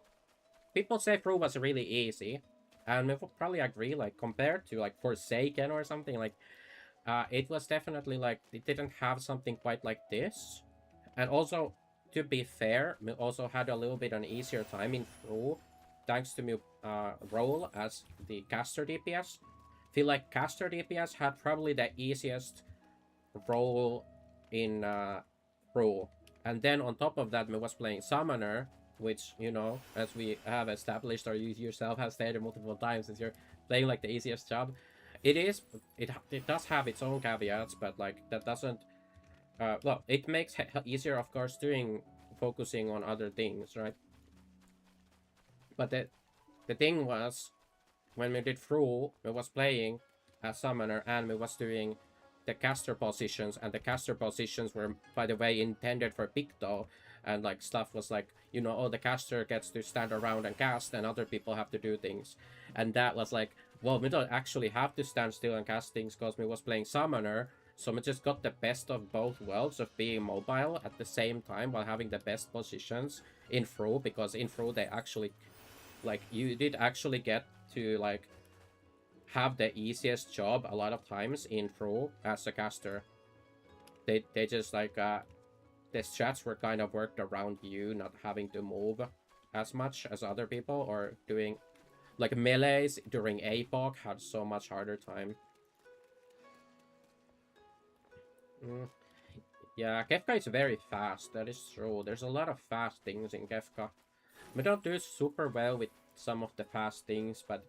people say Fru was really easy, and we will probably agree, like, compared to, like, Forsaken or something, like, it was definitely, like, it didn't have something quite like this. And also, to be fair, we also had a little bit an easier time in Fru, thanks to my role as the caster DPS. Feel like caster DPS had probably the easiest role in Fru. And then on top of that, I was playing Summoner, which, you know, as we have established, or you yourself have stated multiple times, is you're playing like the easiest job. It does have its own caveats, but like that doesn't. Well, it makes easier, of course, focusing on other things, right? But the thing was, when we did Fru, we was playing as Summoner, and we was doing the caster positions, and the caster positions were, by the way, intended for Picto, and like stuff was like, you know, oh, the caster gets to stand around and cast, and other people have to do things. And that was like, well, we don't actually have to stand still and cast things because we was playing Summoner, so we just got the best of both worlds of being mobile at the same time while having the best positions in Fru, because in Fru they actually, like, you did actually get to, like, have the easiest job a lot of times in Fru as a caster. They just, like, the strats were kind of worked around you not having to move as much as other people, or doing, like, melees during APOC had so much harder time. Yeah, Kefka is very fast, that is true. There's a lot of fast things in Kefka. We don't do super well with some of the fast things, but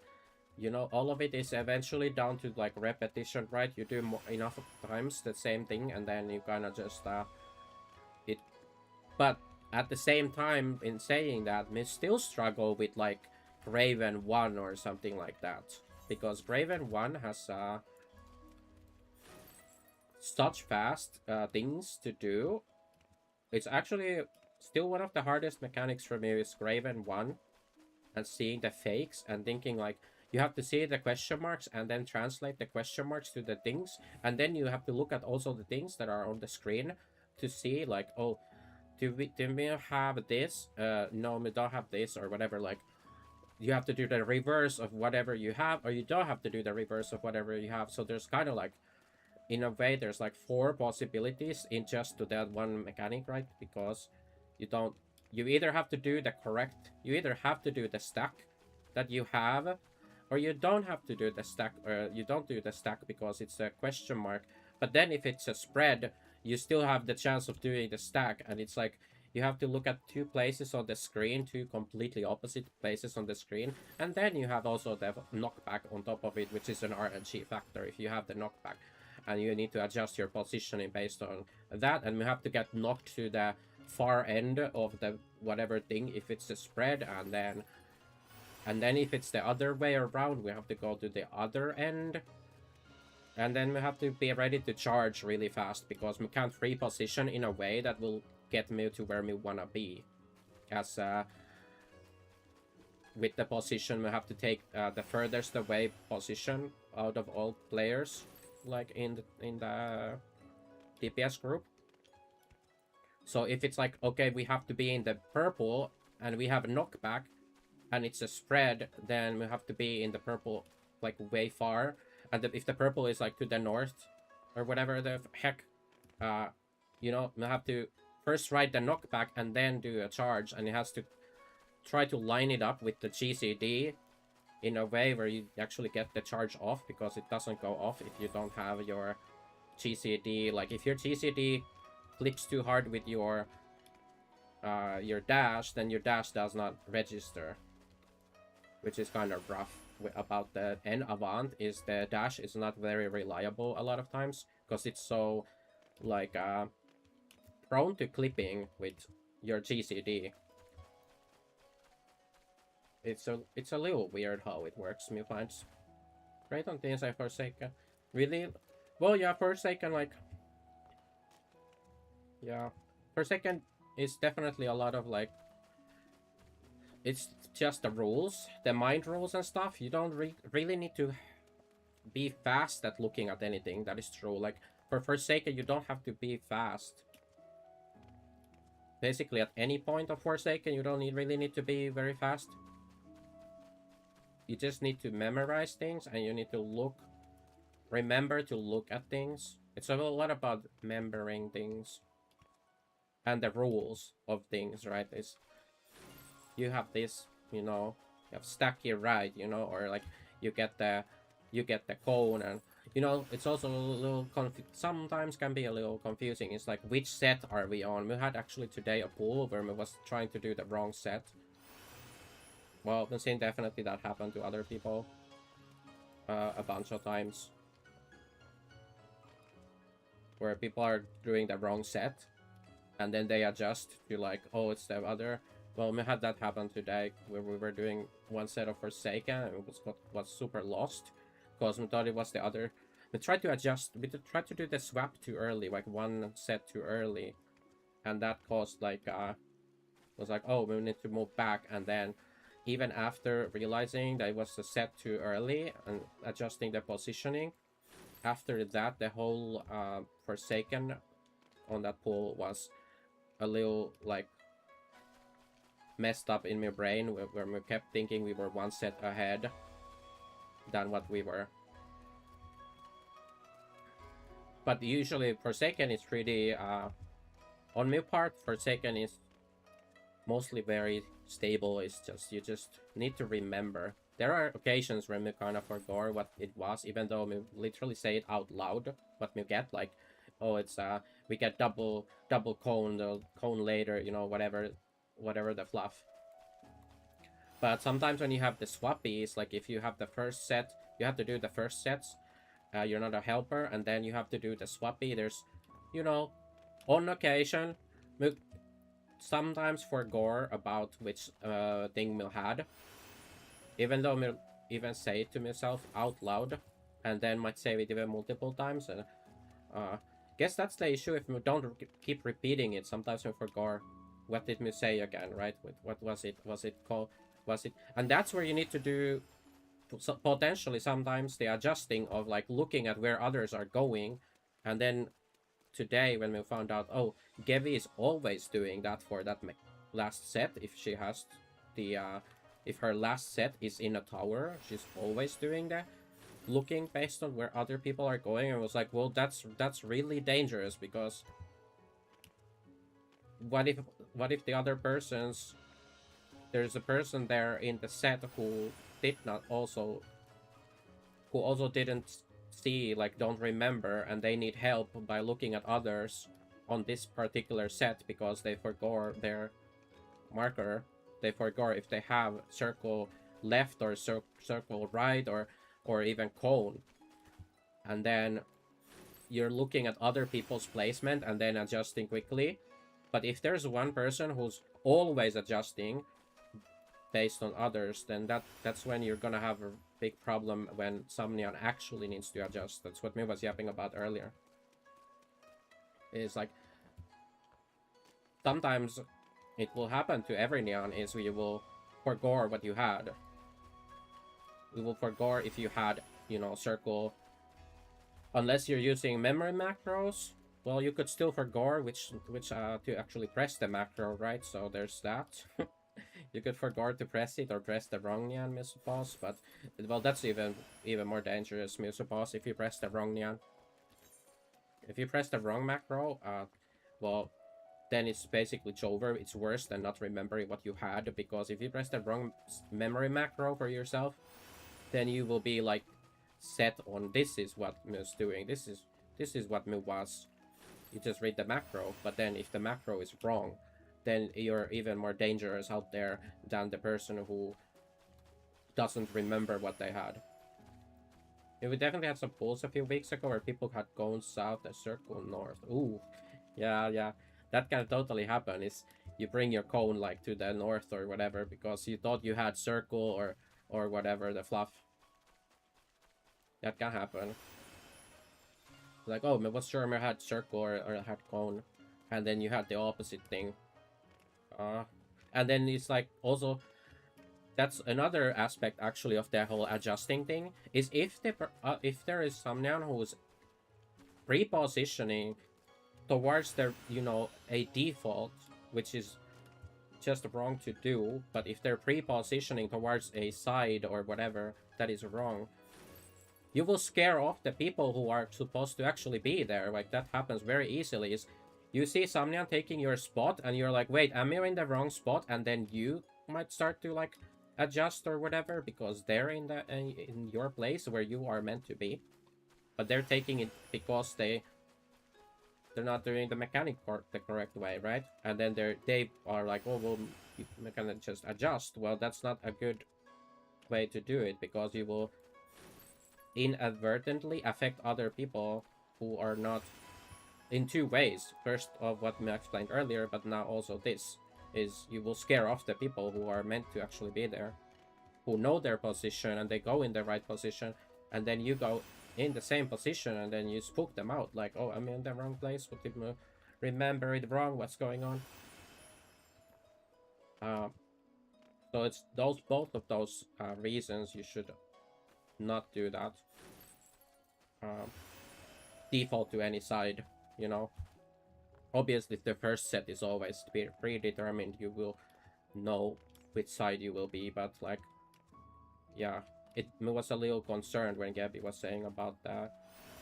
you know, all of it is eventually down to, like, repetition, right? You do enough times the same thing, and then you kind of just it. But at the same time, in saying that, we still struggle with, like, Raven 1 or something like that, because Raven 1 has such fast things to do. It's actually still one of the hardest mechanics for me is Raven 1, and seeing the fakes and thinking, like, you have to see the question marks and then translate the question marks to the things, and then you have to look at also the things that are on the screen to see, like, oh, do we have this? No, we don't have this, or whatever. Like, you have to do the reverse of whatever you have, or you don't have to do the reverse of whatever you have. So there's kind of, like, in a way, there's like 4 possibilities in just to that one mechanic, right? Because you either have to do the stack that you have, or you don't have to do the stack, or you don't do the stack because it's a question mark. But then if it's a spread, you still have the chance of doing the stack, and it's like you have to look at 2 places on the screen, 2 completely opposite places on the screen, and then you have also the knockback on top of it, which is an RNG factor if you have the knockback, and you need to adjust your positioning based on that, and we have to get knocked to the far end of the whatever thing if it's a spread, and then if it's the other way around, we have to go to the other end. And then we have to be ready to charge really fast, because we can't reposition in a way that will get me to where we wanna be. As with the position, we have to take the furthest away position out of all players, like in the DPS group. So if it's like, okay, we have to be in the purple and we have a knockback, and it's a spread, then we have to be in the purple, like, way far. And if the purple is, like, to the north, or whatever the heck, you know, we have to first ride the knockback and then do a charge, and it has to try to line it up with the GCD in a way where you actually get the charge off, because it doesn't go off if you don't have your GCD. Like, if your GCD clicks too hard with your dash, then your dash does not register, which is kind of rough. about the N Avant is the dash is not very reliable a lot of times because it's so like prone to clipping with your GCD. It's a little weird how it works, me finds. Right on things like Forsaken. Really? Well, yeah, Forsaken, like... Yeah. Forsaken is definitely a lot of, like... It's just the rules, the mind rules and stuff. You don't really need to be fast at looking at anything. That is true. Like, for Forsaken, you don't have to be fast. Basically, at any point of Forsaken, you don't really need to be very fast. You just need to memorize things, and you need to remember to look at things. It's a lot about remembering things and the rules of things, right? You have this, you know, you have stack here, right? You know, or like you get the cone, and you know, it's also a little sometimes can be a little confusing. It's like, which set are we on? We had actually today a pool where we was trying to do the wrong set. Well, I've been seeing definitely that happen to other people a bunch of times, where people are doing the wrong set, and then they adjust to like, oh, it's the other. Well, we had that happen today, where we were doing one set of Forsaken, and it was super lost, because we thought it was the other. We tried to adjust, we tried to do the swap too early, like one set too early, and that caused like, was like, oh, we need to move back, and then even after realizing that it was a set too early and adjusting the positioning, after that, the whole Forsaken on that pool was a little like messed up in my brain, where we kept thinking we were one set ahead than what we were. But usually Forsaken is pretty on my part, Forsaken is mostly very stable. It's just, you just need to remember. There are occasions when we kind of forgot what it was, even though we literally say it out loud, what we get, like, oh, it's we get double cone, the cone later, you know, whatever the fluff. But sometimes when you have the swappies, like if you have the first set, you have to do the first sets, you're not a helper, and then you have to do the swappy. There's, you know, on occasion, we sometimes forgot about which thing we had, even though I even say it to myself out loud, and then might say it even multiple times. And guess that's the issue. If we don't keep repeating it, sometimes we forget what did we say again, right? What was it? Was it called? Was it? And that's where you need to do potentially sometimes the adjusting of like looking at where others are going, and then today when we found out, oh, Gevi is always doing that for that last set. If she has the if her last set is in a tower, she's always doing that, looking based on where other people are going. And was like, well, that's really dangerous, because what if the other person's, there's a person there in the set who also didn't see, like, don't remember, and they need help by looking at others on this particular set because they forgot their marker. They forgot if they have circle left or circle right, or even cone. And then you're looking at other people's placement and then adjusting quickly. But if there's one person who's always adjusting based on others, then that's when you're gonna have a big problem when Somnian actually needs to adjust. That's what me was yapping about earlier. It's like, sometimes it will happen to every Neon, is you will forget what you had. You will forget if you had, you know, circle. Unless you're using memory macros, well, you could still forget which to actually press the macro, right? So there's that. You could forget to press it or press the wrong Neon, I suppose. But, well, that's even more dangerous, I suppose, if you press the wrong Neon. If you press the wrong macro, well, then it's basically over. It's worse than not remembering what you had, because if you press the wrong memory macro for yourself, then you will be like set on, this is what Mu's doing, this is what Mu was. You just read the macro, but then if the macro is wrong, then you're even more dangerous out there than the person who doesn't remember what they had. Yeah, we definitely had some polls a few weeks ago where people had gone south and circle north. Ooh, yeah. That can totally happen. Is you bring your cone like to the north or whatever because you thought you had circle or whatever the fluff. That can happen. Like, oh, I was sure I had circle or had cone, and then you had the opposite thing. And then it's like also that's another aspect actually of the whole adjusting thing is if there is someone who's pre-positioning towards their a default, which is just wrong to do, but if they're pre-positioning towards a side or whatever, that is wrong. You will scare off the people who are supposed to actually be there. Like that happens very easily. Is you see someone taking your spot and you're like, wait, am I in the wrong spot? And then you might start to like adjust or whatever because they're in your place where you are meant to be, but they're taking it because they're not doing the mechanic the correct way, right? And then they are like, oh well, we can just adjust. Well, that's not a good way to do it because you will inadvertently affect other people who are not in two ways. First of what I explained earlier, but now also this is you will scare off the people who are meant to actually be there, who know their position and they go in the right position, and then you go in the same position and then you spook them out like, oh, I'm in the wrong place, what did I remember it wrong, what's going on? So it's both of those reasons you should not do that. Default to any side, obviously the first set is always predetermined, you will know which side you will be, but like, yeah, it was a little concerned when Gabby was saying about that,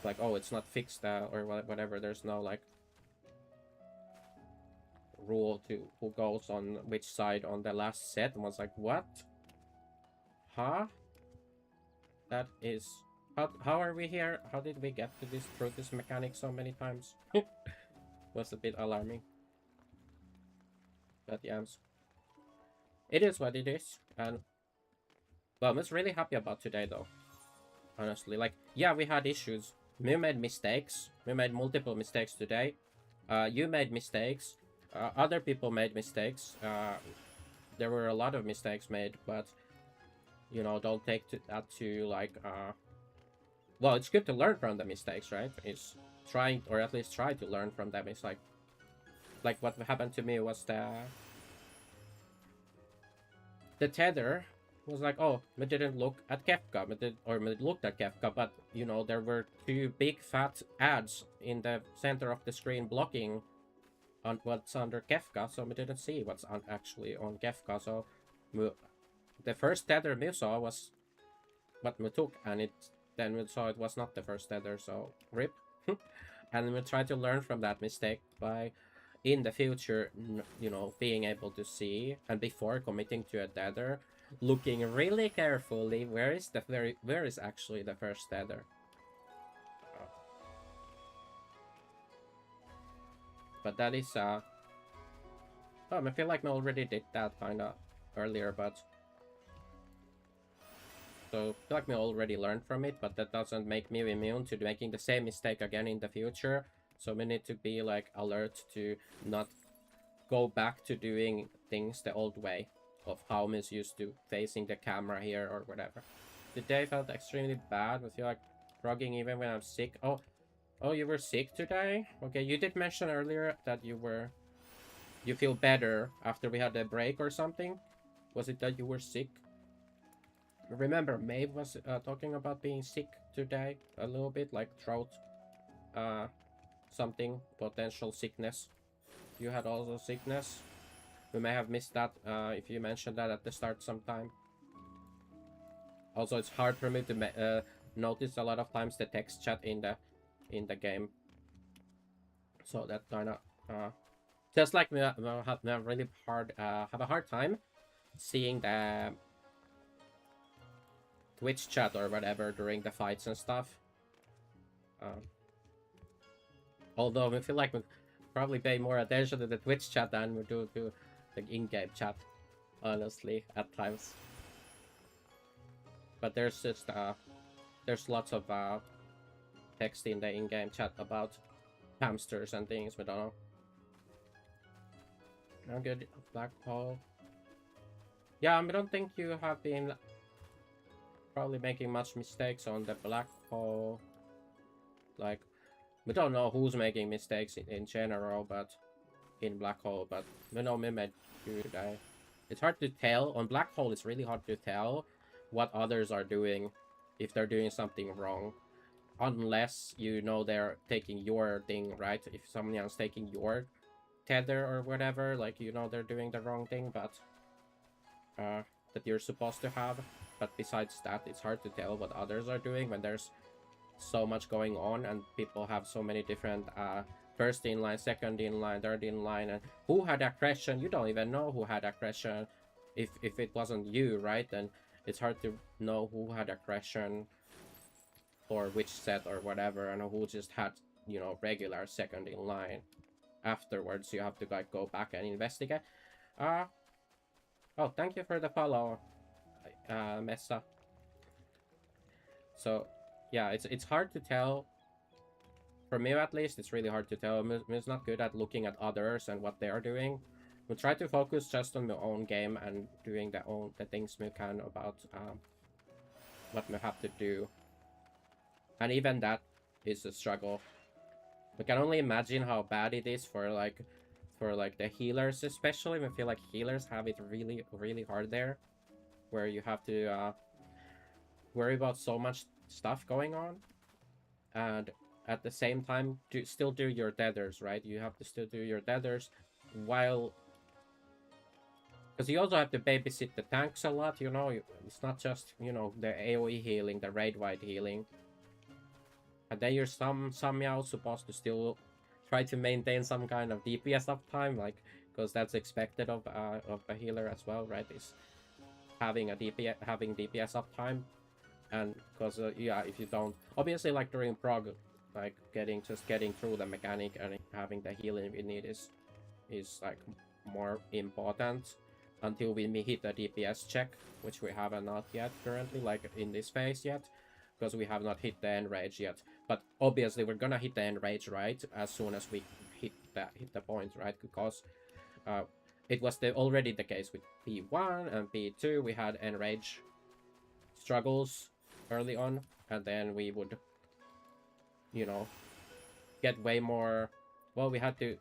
like, oh, it's not fixed or whatever, there's no like rule to who goes on which side on the last set, and was like, what? Huh? That is how are we here? How did we get to through this mechanic so many times? Was a bit alarming. But yeah, it is what it is. And well, I was really happy about today though. Honestly, like, yeah, we had issues. We made mistakes. We made multiple mistakes today. You made mistakes. Other people made mistakes. There were a lot of mistakes made, but don't take that to like well, it's good to learn from the mistakes, right? It's trying, or at least try to learn from them. It's like what happened to me was the tether was like, oh, we didn't look at Kefka, we looked at Kefka, but there were two big fat ads in the center of the screen blocking on what's under Kefka, so we didn't see what's actually on Kefka. So the first tether we saw was what we took, and then we saw it was not the first tether, so rip. And we try to learn from that mistake by, in the future, being able to see, and before committing to a tether, looking really carefully where is actually the first tether. But that is I feel like we already did that kinda earlier, but so I feel like we already learned from it, but that doesn't make me immune to making the same mistake again in the future. So we need to be like alert to not go back to doing things the old way of how I'm used to facing the camera here or whatever. Today felt extremely bad. I feel like frogging even when I'm sick. Oh, you were sick today? Okay, you did mention earlier that you feel better after we had a break or something. Was it that you were sick? Remember, Maeve was talking about being sick today a little bit, like throat, something, potential sickness. You had also sickness. We may have missed that if you mentioned that at the start sometime. Also, it's hard for me to notice a lot of times the text chat in the game. So that kind of just like we have really have a hard time seeing the Twitch chat or whatever during the fights and stuff. Although we feel like we probably pay more attention to the Twitch chat than we do to the in-game chat, honestly, at times. But there's just there's lots of text in the in-game chat about hamsters and things. We don't know. No good. Black hole. Yeah, I don't think you have been probably making much mistakes on the black hole. Like, we don't know who's making mistakes in general, but in black hole, but we know we made good. It's hard to tell. On black hole, it's really hard to tell what others are doing if they're doing something wrong. Unless you know they're taking your thing, right? If someone's taking your tether or whatever, like, you know they're doing the wrong thing, but that you're supposed to have. But besides that, it's hard to tell what others are doing when there's so much going on and people have so many different first in line, second in line, third in line, and who had aggression. You don't even know who had aggression. If it wasn't you, right, then it's hard to know who had aggression or which set or whatever, and who just had, you know, regular second in line. Afterwards you have to like go back and investigate. Oh, thank you for the follow, Messa. So yeah, it's hard to tell. For me at least, it's really hard to tell. I'm not good at looking at others and what they are doing. We try to focus just on my own game and doing the things we can about what we have to do. And even that is a struggle. We can only imagine how bad it is for the healers, especially. I feel like healers have it really, really hard there, where you have to worry about so much stuff going on, and at the same time still do your tethers, right? You have to still do your tethers while, because you also have to babysit the tanks a lot, you know. It's not just, you know, the AoE healing, the raid-wide healing. And then you're somehow supposed to still try to maintain some kind of DPS uptime, like, because that's expected of a healer as well, right? Is having DPS uptime. And because yeah, if you don't, obviously, like during prog, like getting through the mechanic and having the healing we need is like more important until we hit the DPS check, which we have not yet currently, like in this phase yet, because we have not hit the enrage yet. But obviously we're gonna hit the enrage, right, as soon as we hit the point, right? Because it was already the case with P1 and P2. We had enrage struggles early on, and then we would, you know, get way more. Well, we had to,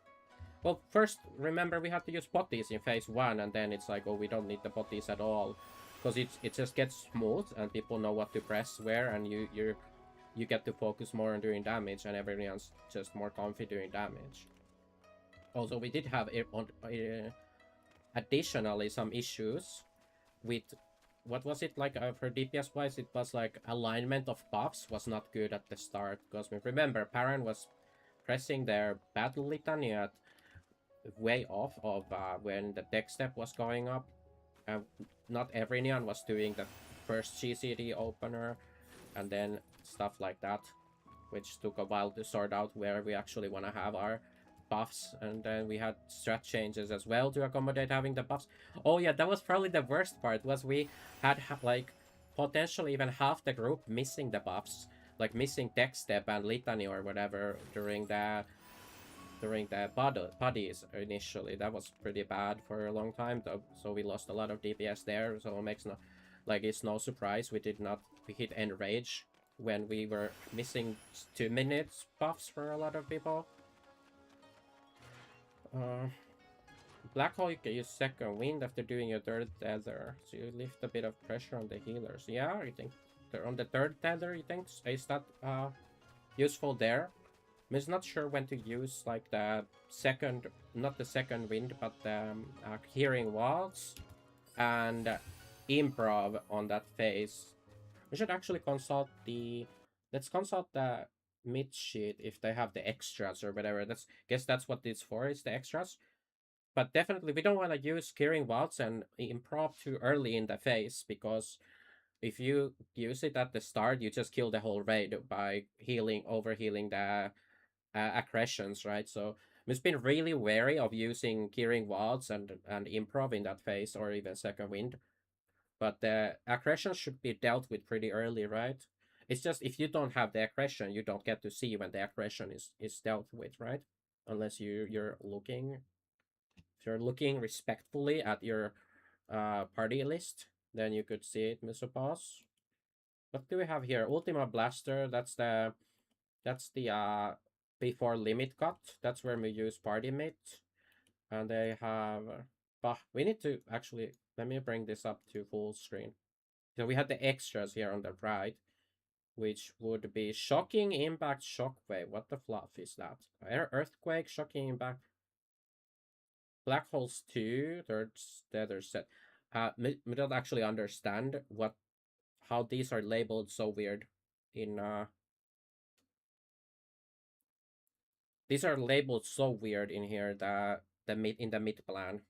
well, first remember we had to use potties in phase 1, and then it's like, oh, we don't need the potties at all, because it just gets smooth and people know what to press where, and you get to focus more on doing damage, and everyone's just more comfy doing damage. Also, we did have additionally some issues with, what was it, like, for DPS wise, it was like alignment of buffs was not good at the start, because remember Paran was pressing their battle litany at way off of when the tech step was going up, and not everyone was doing the first GCD opener and then stuff like that, which took a while to sort out where we actually want to have our buffs. And then we had strat changes as well to accommodate having the buffs. Oh yeah, that was probably the worst part, was we had like potentially even half the group missing the buffs, like missing tech step and litany or whatever during the buddies initially. That was pretty bad for a long time though, so we lost a lot of DPS there. So it makes no, like, it's no surprise we hit enrage when we were missing 2 minutes buffs for a lot of people. Black hole, you can use second wind after doing your third tether, so you lift a bit of pressure on the healers. Yeah, I think they're on the third tether, you think is that useful there? I'm just not sure when to use like the second, not the second wind, but the hearing walls and improv on that phase. We should actually consult let's consult the mid sheet if they have the extras or whatever. Guess that's what it's for, is the extras. But definitely we don't want to use hearing walls and improv too early in the phase, because if you use it at the start, you just kill the whole raid by overhealing the aggressions, right? So we've been really wary of using Gearing Wilds and improv in that phase, or even second wind. But the aggression should be dealt with pretty early, right? It's just if you don't have the aggression, you don't get to see when the aggression is dealt with, right? Unless you're looking, if you're looking respectfully at your party list, then you could see it, I suppose. What do we have here? Ultima Blaster. That's the before limit cut. That's where we use party mate, and they have. But we need to actually let me bring this up to full screen. So we had the extras here on the right, which would be shocking impact shockwave. What the fluff is that? Earthquake, shocking impact, black holes 2. There's the other set. We don't actually understand how these are labeled so weird. These are labeled so weird in here that in the mid plan.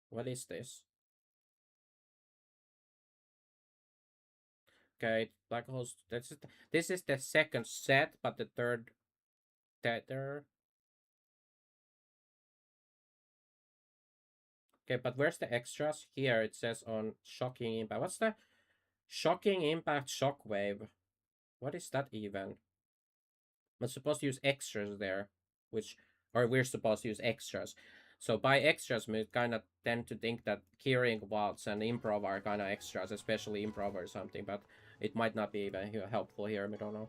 What is this? Okay, black holes. This is the second set, but the third tether. Okay, but where's the extras? Here it says on shocking impact. What's the shocking impact shockwave? What is that even? I'm supposed to use extras there, or we're supposed to use extras. So by extras, we kind of tend to think that curing waltz and improv are kind of extras, especially improv or something, but it might not be even helpful here, we don't know.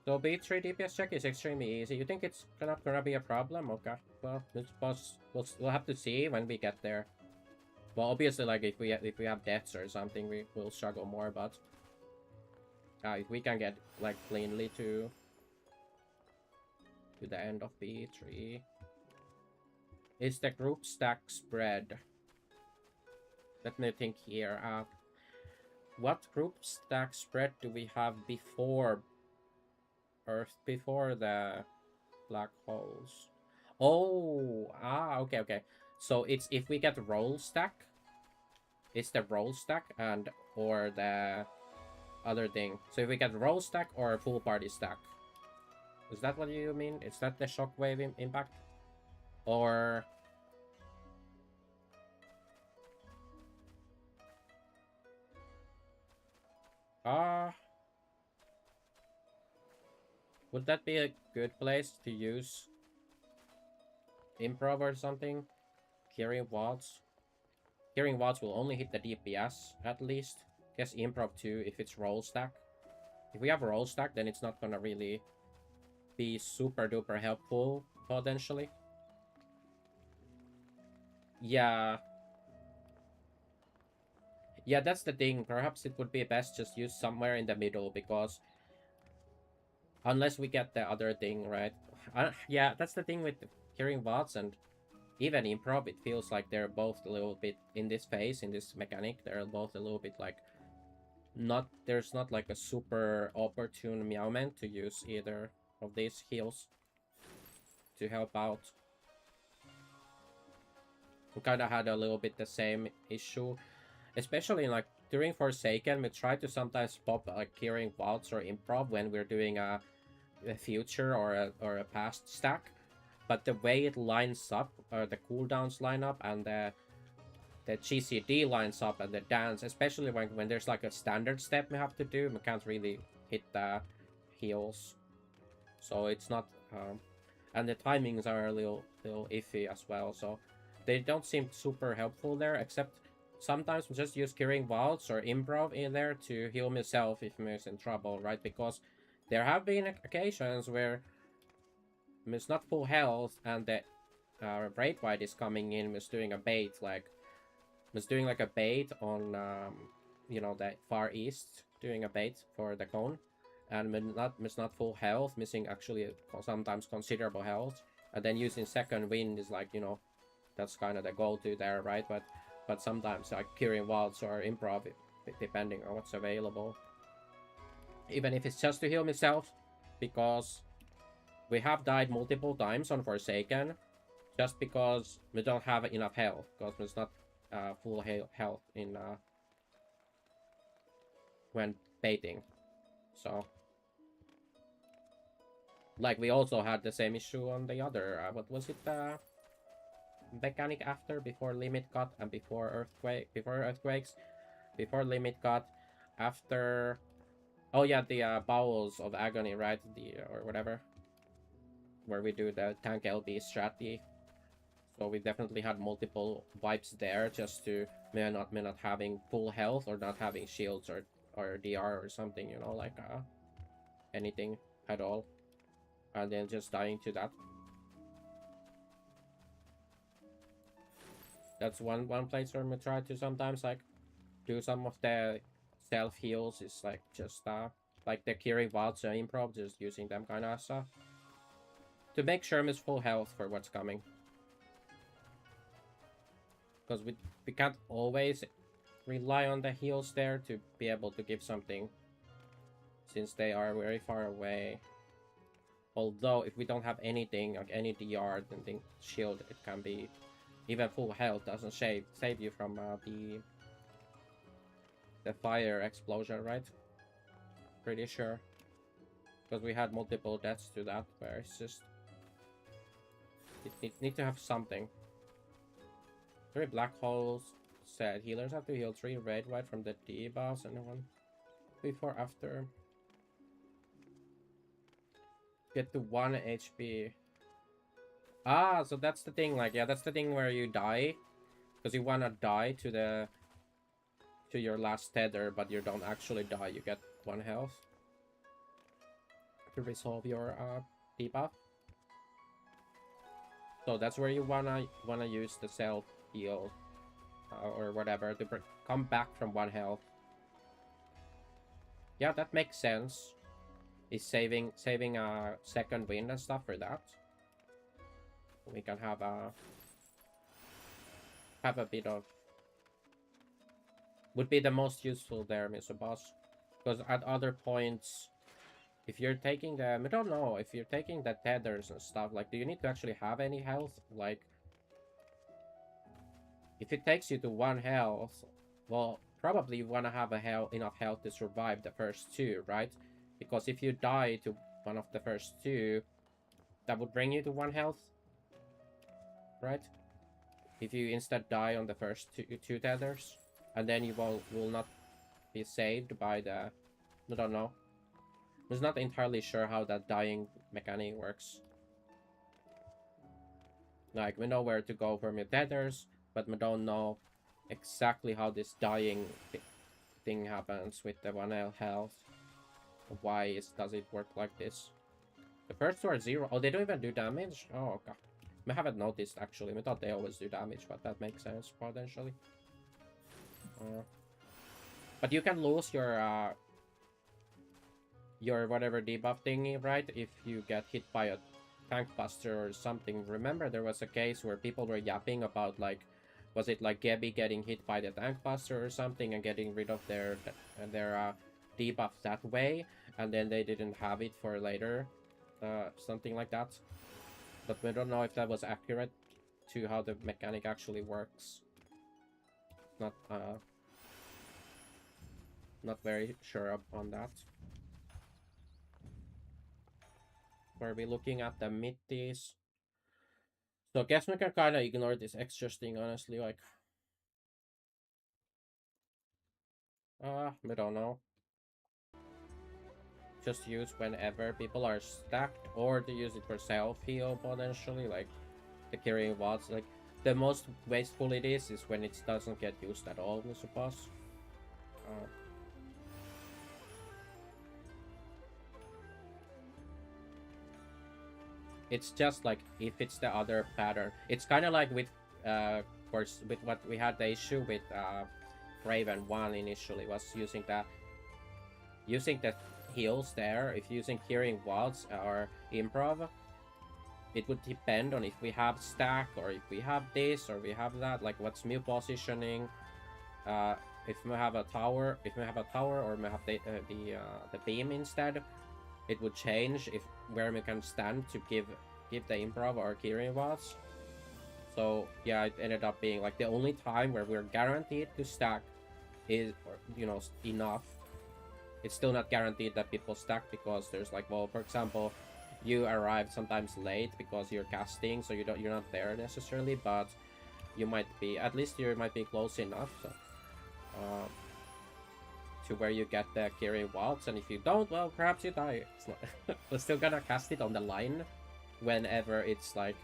So B3 DPS check is extremely easy. You think it's not gonna be a problem? Okay, well, I suppose we'll have to see when we get there. Well, obviously, like if we have deaths or something, we will struggle more, but if we can get like cleanly to the end of B3. Is the group stack spread? Let me think here. What group stack spread do we have before Earth, before the black holes? Oh, okay. So it's if we get roll stack, it's the roll stack or the other thing. So if we get roll stack or full party stack. Is that what you mean? Is that the shockwave impact? Or... would that be a good place to use improv or something? Carrying Watts? Carrying Watts will only hit the DPS, at least. Guess improv too, if it's roll stack. If we have a roll stack, then it's not gonna really be super duper helpful, potentially. Yeah, that's the thing. Perhaps it would be best just use somewhere in the middle, because unless we get the other thing, right? Yeah, that's the thing with hearing bots and even improv. It feels like they're both a little bit in this phase, in this mechanic. They're both a little bit like there's not like a super opportune meowment to use either of these heals to help out. We kind of had a little bit the same issue, especially like during Forsaken. We try to sometimes pop like Curing Vaults or improv when we're doing a future or a past stack, but the way it lines up, or the cooldowns line up, and the GCD lines up, and the dance, especially when there's like a standard step we have to do, we can't really hit the heals, so it's not and the timings are a little iffy as well, so they don't seem super helpful there, except sometimes we just use Curing Vaults or improv in there to heal myself if I'm in trouble, right? Because there have been occasions where it's not full health and the Raid White is coming in, was doing a bait, like was doing like a bait on you know, the far east, doing a bait for the cone, and it's not full health, missing actually sometimes considerable health, and then using second wind is like, you know, that's kind of the go-to there, right? But sometimes like Curing Wilds or improv, depending on what's available, even if it's just to heal myself, because we have died multiple times on Forsaken just because we don't have enough health, because it's not full health in when baiting. So like we also had the same issue on the other what was it, mechanic after, before limit cut and before earthquakes, before limit cut, after. Oh yeah, the bowels of agony, right? Or whatever, where we do the tank LB strategy. So we definitely had multiple wipes there, just to me not having full health or not having shields or DR or something, you know, like anything at all, and then just dying to that. That's one place where we try to sometimes like do some of the self heals. Is like just like the Kiri Wilds improv, just using them kind of stuff to make sure is full health for what's coming. Because we can't always rely on the heals there to be able to give something, since they are very far away. Although if we don't have anything, like any DR, then shield, it can be even full health doesn't save you from the fire explosion, right? Pretty sure, because we had multiple deaths to that, where it's just it need to have something. 3 black holes said healers have to heal 3 red white from the debuffs. Anyone before after get to 1 HP. Ah, so that's the thing. Like, yeah, that's the thing where you die because you wanna die to your last tether, but you don't actually die. You get 1 health to resolve your debuff. So that's where you wanna use the self heal or whatever to come back from 1 health. Yeah, that makes sense. Is saving a second wind and stuff for that. We can have a bit of, would be the most useful there, Mr. Boss, because at other points, if you're taking the, I don't know, if you're taking the tethers and stuff, like, do you need to actually have any health? Like, if it takes you to 1 health, well, probably you want to have enough health to survive the first 2, right? Because if you die to one of the first 2, that would bring you to 1 health, right? If you instead die on the first two tethers, and then you will not be saved by the, I don't know. I'm just not entirely sure how that dying mechanic works. Like, we know where to go for your tethers, but we don't know exactly how this dying thing happens with the 1 health. Why does it work like this? The first 2 are 0. Oh, they don't even do damage? Oh, okay. I haven't noticed, actually. We thought they always do damage, but that makes sense, potentially. But you can lose your whatever debuff thingy, right? If you get hit by a tank buster or something. Remember, there was a case where people were yapping about, like, was it like Gebby getting hit by the tank buster or something and getting rid of their debuff that way, and then they didn't have it for later, something like that. But we don't know if that was accurate to how the mechanic actually works. Not very sure on that. Are we looking at the middies? So I guess we can kind of ignore this extras thing, honestly. Like, we don't know. Just use whenever people are stacked, or to use it for self heal potentially, like the carrying wads. Like, the most wasteful it is when it doesn't get used at all, I suppose. It's just like if it's the other pattern. It's kind of like with of course, with what we had the issue with Raven 1 initially, was using the heals there. If using Curing Wads or Improv, it would depend on if we have stack or if we have this or we have that, like what's new positioning. If we have a tower, or we have the beam instead, it would change if where we can stand to give the Improv or Curing Wads. So yeah, it ended up being like the only time where we're guaranteed to stack is, or, you know, enough. It's still not guaranteed that people stack, because there's like, well, for example, you arrive sometimes late because you're casting, so you're not there necessarily, but you might be, at least you might be close enough to where you get the carry waltz, and if you don't, well, perhaps you die. It's not we're still gonna cast it on the line whenever it's like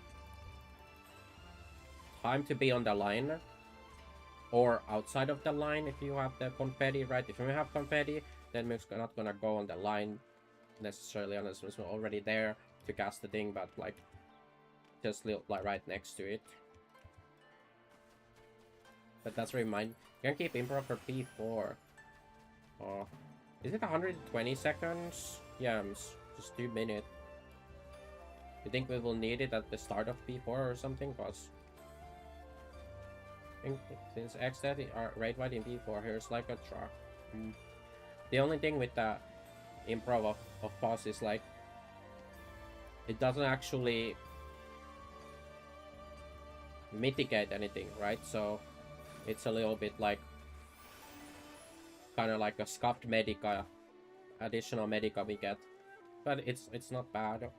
time to be on the line, or outside of the line if you have the confetti, right? If you have confetti, then we're not gonna go on the line necessarily unless we're already there to cast the thing, but like just like right next to it. But that's remind, you can keep improv for P4. Oh, is it 120 seconds? Yeah, just 2 minutes. You think we will need it at the start of P4 or something? Cause I think since X-Death are right wide in P4, here's like a truck. The only thing with the improv of pause is like it doesn't actually mitigate anything, right? So it's a little bit like kind of like a scuffed medica, additional medica we get, but it's not bad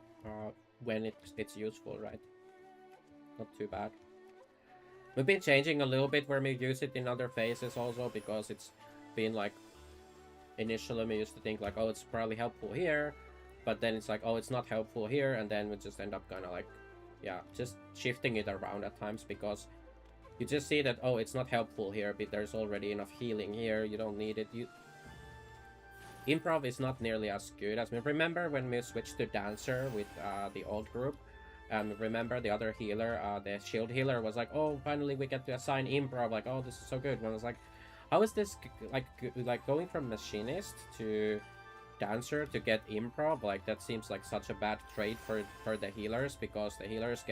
when it's useful, right? Not too bad. We've been changing a little bit where we use it in other phases also, because it's been like initially we used to think like, oh, it's probably helpful here, but then it's like, oh, it's not helpful here, and then we just end up kind of like, yeah, just shifting it around at times, because you just see that, oh, it's not helpful here, but there's already enough healing here, you don't need it. Improv is not nearly as good as we remember when we switched to dancer with the old group, and remember the other healer, the shield healer, was like, oh, finally we get to assign improv, like, oh, this is so good. And I was like, how is this like going from machinist to dancer to get improv? Like, that seems like such a bad trait for the healers, because the healers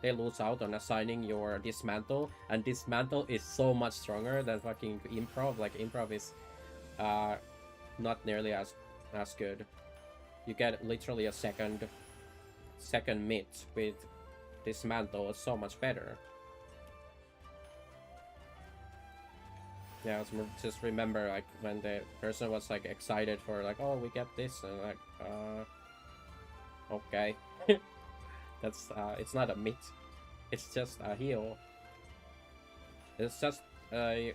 they lose out on assigning your dismantle, and dismantle is so much stronger than fucking improv. Like, improv is not nearly as good. You get literally a second mit with dismantle. It's so much better. Yeah, just remember like when the person was like excited for like, oh, we get this, and like okay. That's it's not a mit, it's just a heal. It's just a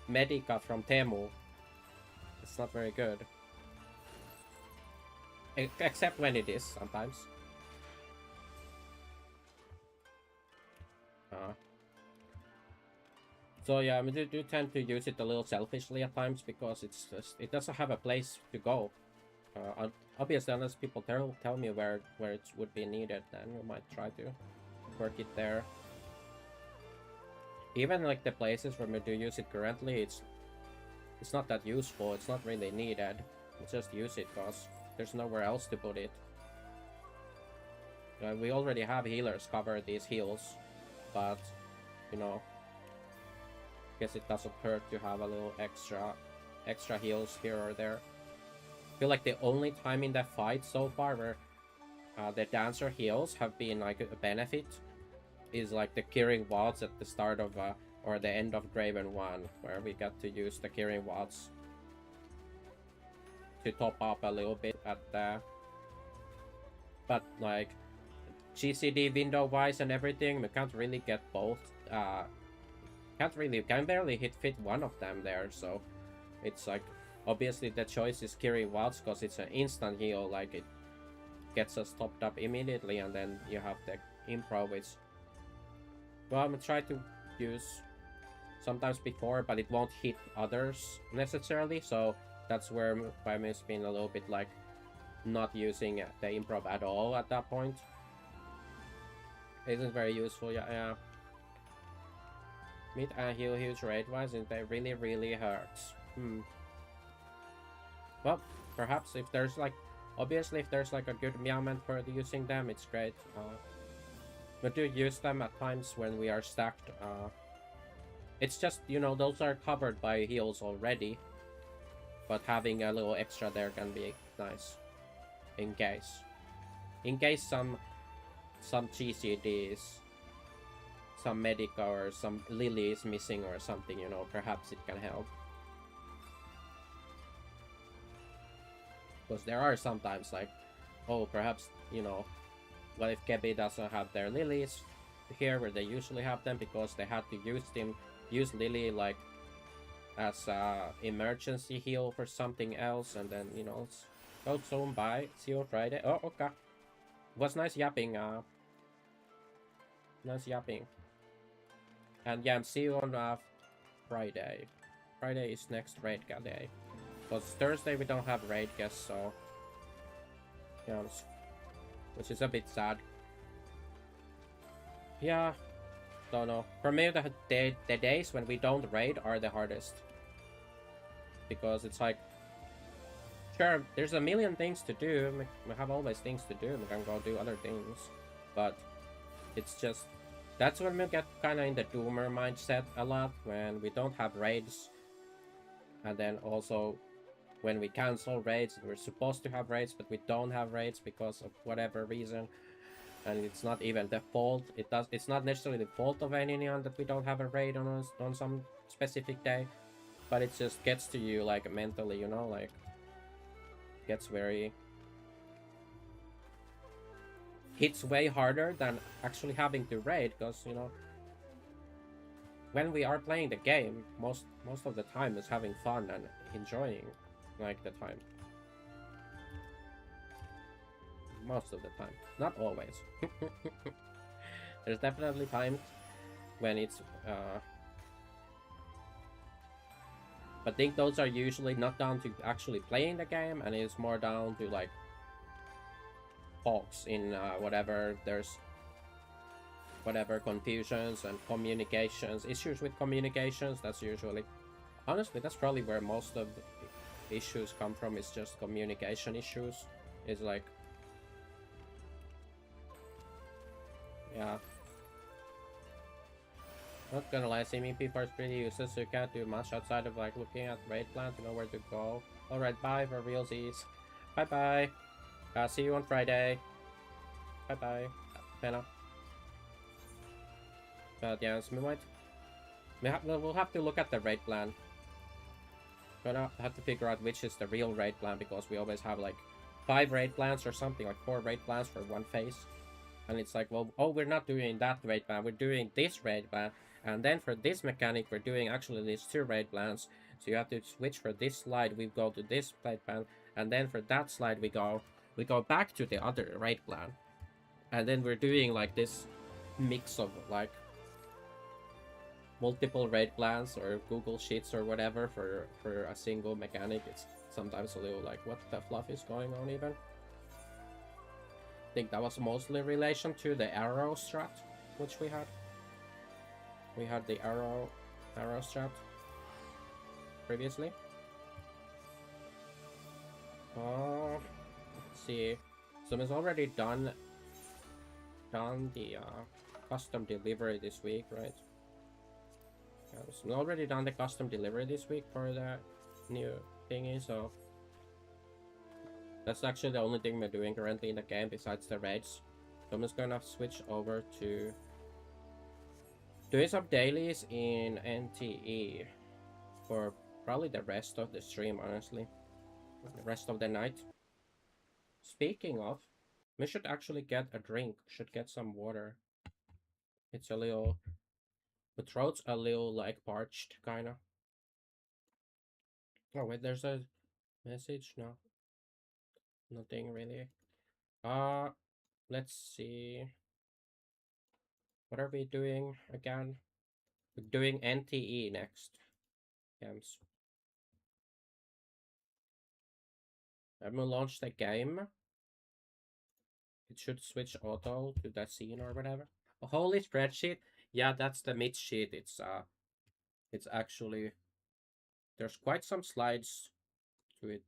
medica from Temu. It's not very good, except when it is sometimes. So yeah, I mean, do tend to use it a little selfishly at times, because it doesn't have a place to go. Obviously, unless people tell me where it would be needed, then we might try to work it there. Even like the places where we do use it currently, it's not that useful. It's not really needed. We just use it because there's nowhere else to put it. We already have healers cover these heals, but you know, guess it doesn't hurt to have a little extra heals here or there. I feel like the only time in that fight so far where the dancer heals have been like a benefit is like the Curing Wads at the start of or the end of Draven 1, where we got to use the Curing Wads to top up a little bit at the, but like GCD window wise and everything, we can't really get both. Can barely fit one of them there, so it's like obviously the choice is Curing Wads because it's an instant heal, like it gets us topped up immediately, and then you have the improv, which, well, I'm gonna try to use sometimes before, but it won't hit others necessarily, so that's where I've been a little bit like not using the improv at all at that point. It isn't very useful. Yeah. Mid and heal huge rate wise, and they really hurts. Well, perhaps if there's like, obviously if there's like a good meowment for using them, it's great. We do use them at times when we are stacked. It's just, you know, those are covered by heals already, but having a little extra there can be nice in case some GCDs, some medica or some Lily is missing or something, you know, perhaps it can help. Because there are sometimes like oh, perhaps, you know, what if Kebi doesn't have their lilies here where they usually have them because they had to use lily like as a emergency heal for something else, and then, you know, go soon. Bye. See you on Friday. Oh, okay. Was nice yapping. Nice yapping. And yeah, see you on Friday. Friday is next raid day. Because Thursday we don't have raid guests, so yeah, which is a bit sad. Yeah, don't know. For me, the days when we don't raid are the hardest. Because it's like, sure, there's a million things to do. We have always things to do. We can go do other things. But it's just, that's when we get kind of in the doomer mindset a lot. When we don't have raids. And then also when we cancel raids. We're supposed to have raids, but we don't have raids because of whatever reason. And it's not even the fault. It's not necessarily the fault of anyone that we don't have a raid on some specific day. But it just gets to you, like, mentally, you know, like, gets very... hits way harder than actually having to raid, because, you know, when we are playing the game, most of the time is having fun and enjoying, like, the time. Most of the time. Not always. There's definitely times when it's, I think those are usually not down to actually playing the game, and it's more down to, like, talks in whatever there's whatever confusions and communications, issues with communications. That's usually, honestly, that's probably where most of the issues come from, is just communication issues. It's like, yeah. Not gonna lie, CMP4 is pretty useless, so you can't do much outside of, like, looking at raid plan to know where to go. Alright, bye for realsies. Bye bye. See you on Friday. Bye bye. Pena. But yeah, so we'll have to look at the raid plan. Gonna have to figure out which is the real raid plan, because we always have like 5 raid plans or something, like 4 raid plans for one phase. And it's like, well, oh, we're not doing that raid plan, we're doing this raid plan. And then for this mechanic, we're doing actually these 2 raid plans. So you have to switch for this slide, we go to this raid plan. And then for that slide, we go back to the other raid plan. And then we're doing like this mix of like multiple raid plans or Google Sheets or whatever for a single mechanic. It's sometimes a little like, what the fluff is going on even? I think that was mostly in relation to the arrow strat, which we had. We had the arrow strat previously. Let's see. So it's already done the custom delivery this week, right? Yeah, so we've already done the custom delivery this week for the new thingy, so that's actually the only thing we're doing currently in the game besides the raids. So I'm just gonna switch over to doing some dailies in NTE for probably the rest of the stream, honestly. The rest of the night. Speaking of, we should actually get a drink. Should get some water. It's a little... the throat's a little, like, parched, kinda. Oh, wait, there's a message? No. Nothing, really. Let's see. What are we doing again? We're doing NTE next. Games. I'm gonna launch the game. It should switch auto to that scene or whatever. A holy spreadsheet. Yeah, that's the mid sheet. It's actually, there's quite some slides to it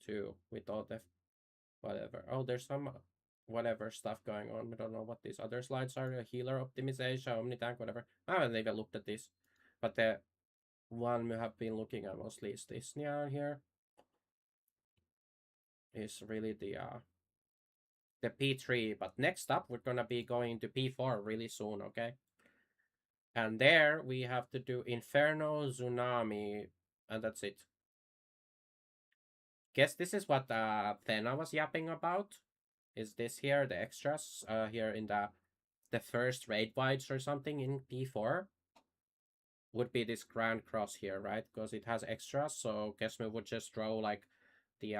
too, with all the whatever. Oh, there's some whatever stuff going on. We don't know what these other slides are. A healer optimization, omnitank, whatever. I haven't even looked at this, but the one we have been looking at mostly is this near here. Is really the P3, but next up we're gonna be going to P4 really soon, okay? And there we have to do Inferno, Tsunami, and that's it. Guess this is what Thena was yapping about. is this here, the extras here in the first raid wides or something in P4 would be this Grand Cross here, right? Because it has extras, so guess we would just throw like the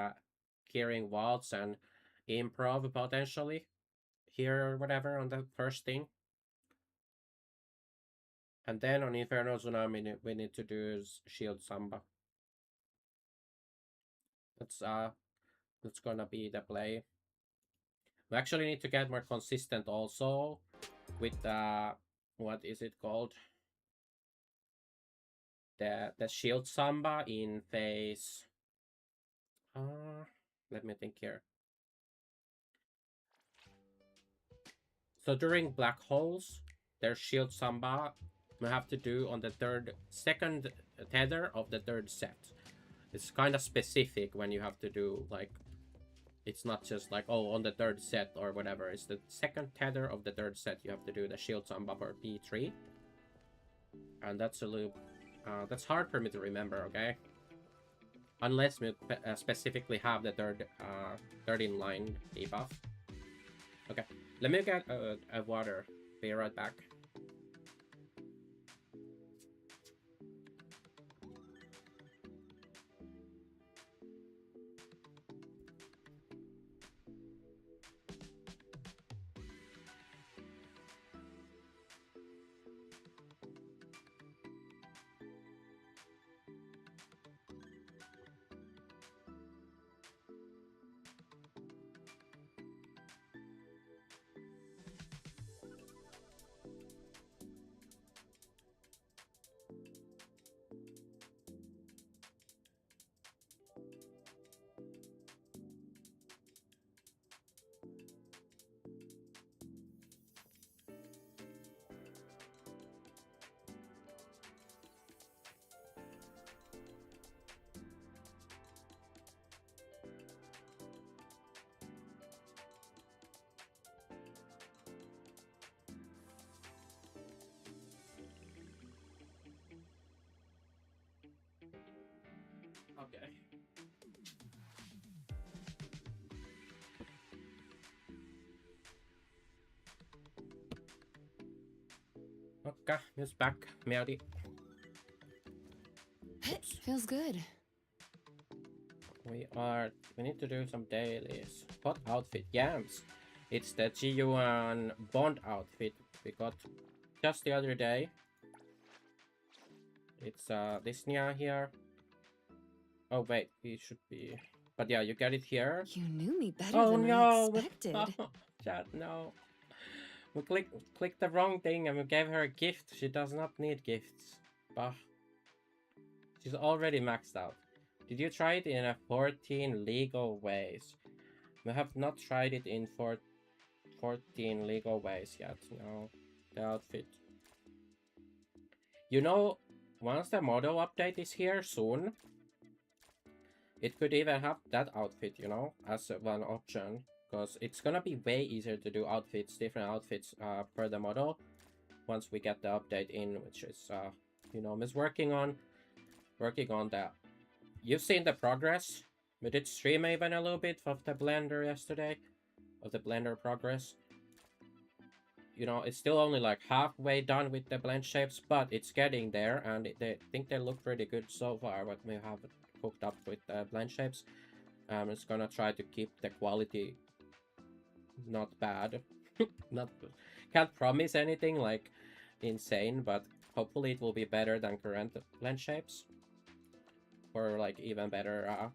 Gearing Waltz and Improv potentially here or whatever on the first thing. And then on Inferno Tsunami we need to do Shield Samba. That's gonna be the play. We actually need to get more consistent also with what is it called? The Shield Samba in phase. Let me think here. So during Black Holes, there's Shield Samba we have to do on the second tether of the third set. It's kind of specific when you have to do, like, it's not just like, oh, on the third set or whatever. It's the second tether of the third set you have to do the Shield Samba for P3. And that's a little, that's hard for me to remember, okay? Unless we specifically have the third in line debuff. Okay, let me get a water. Be right back. Okay. Okay, it's back. Melody. Feels good. We need to do some dailies. What outfit? Yams. It's the G1 Bond outfit we got just the other day. It's this Nia here. Oh wait, it should be. But yeah, you get it here. You knew me better Oh than no! I expected. Chat, no. We clicked the wrong thing and we gave her a gift. She does not need gifts. Bah. She's already maxed out. Did you try it in a 14 legal ways? We have not tried it in 14 legal ways yet. No. The outfit. You know, once the model update is here soon, it could even have that outfit, you know, as one option. Because it's gonna be way easier to do outfits, different outfits per the model. Once we get the update in, which is, you know, Miss working on that. You've seen the progress. We did stream even a little bit of the Blender yesterday. Of the Blender progress. You know, it's still only like halfway done with the blend shapes, but it's getting there, and I think they look pretty good so far, what we have hooked up with the blend shapes. It's gonna try to keep the quality not bad. Can't promise anything like insane, but hopefully it will be better than current blend shapes. Or like even better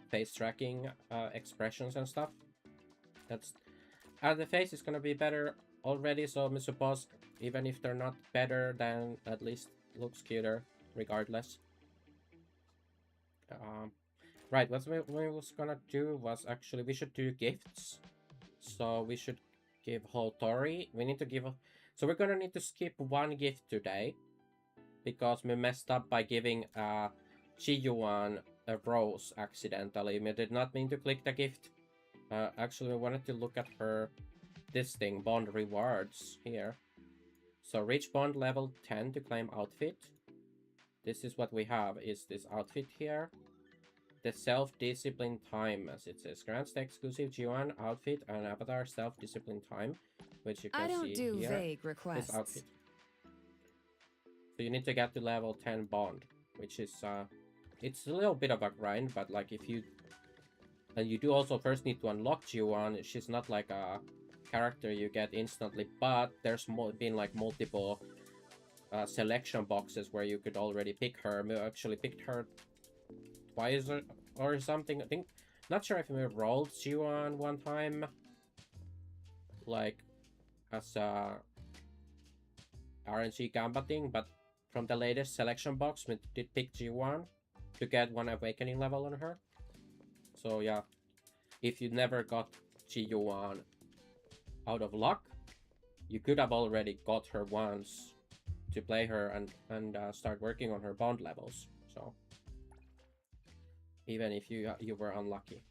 face tracking expressions and stuff. The face is gonna be better already, so I suppose even if they're not better, then at least looks cuter regardless. Right, what we was gonna do was actually we should do gifts. So we should give Hotori. We need to give so we're gonna need to skip one gift today because we messed up by giving Chiyuan a rose accidentally. We did not mean to click the gift. Actually, we wanted to look at her this thing, bond rewards here. So reach bond level 10 to claim outfit. This is what we have, is this outfit here. the self-discipline time, as it says. Grants the exclusive G1 outfit and avatar self-discipline time, which you can I don't see do here. vague This requests. outfit. So you need to get to level 10 Bond, which is it's a little bit of a grind, but like if you and you do also first need to unlock G1. She's not like a character you get instantly, but there's been like multiple selection boxes where you could already pick her. We actually picked her twice or something. I think, not sure if we rolled G1 one time, like as a RNG combating, but from the latest selection box we did pick G1 to get 1 awakening level on her. So yeah, if you never got G1 out of luck, you could have already got her once to play her and start working on her bond levels. So even if you were unlucky.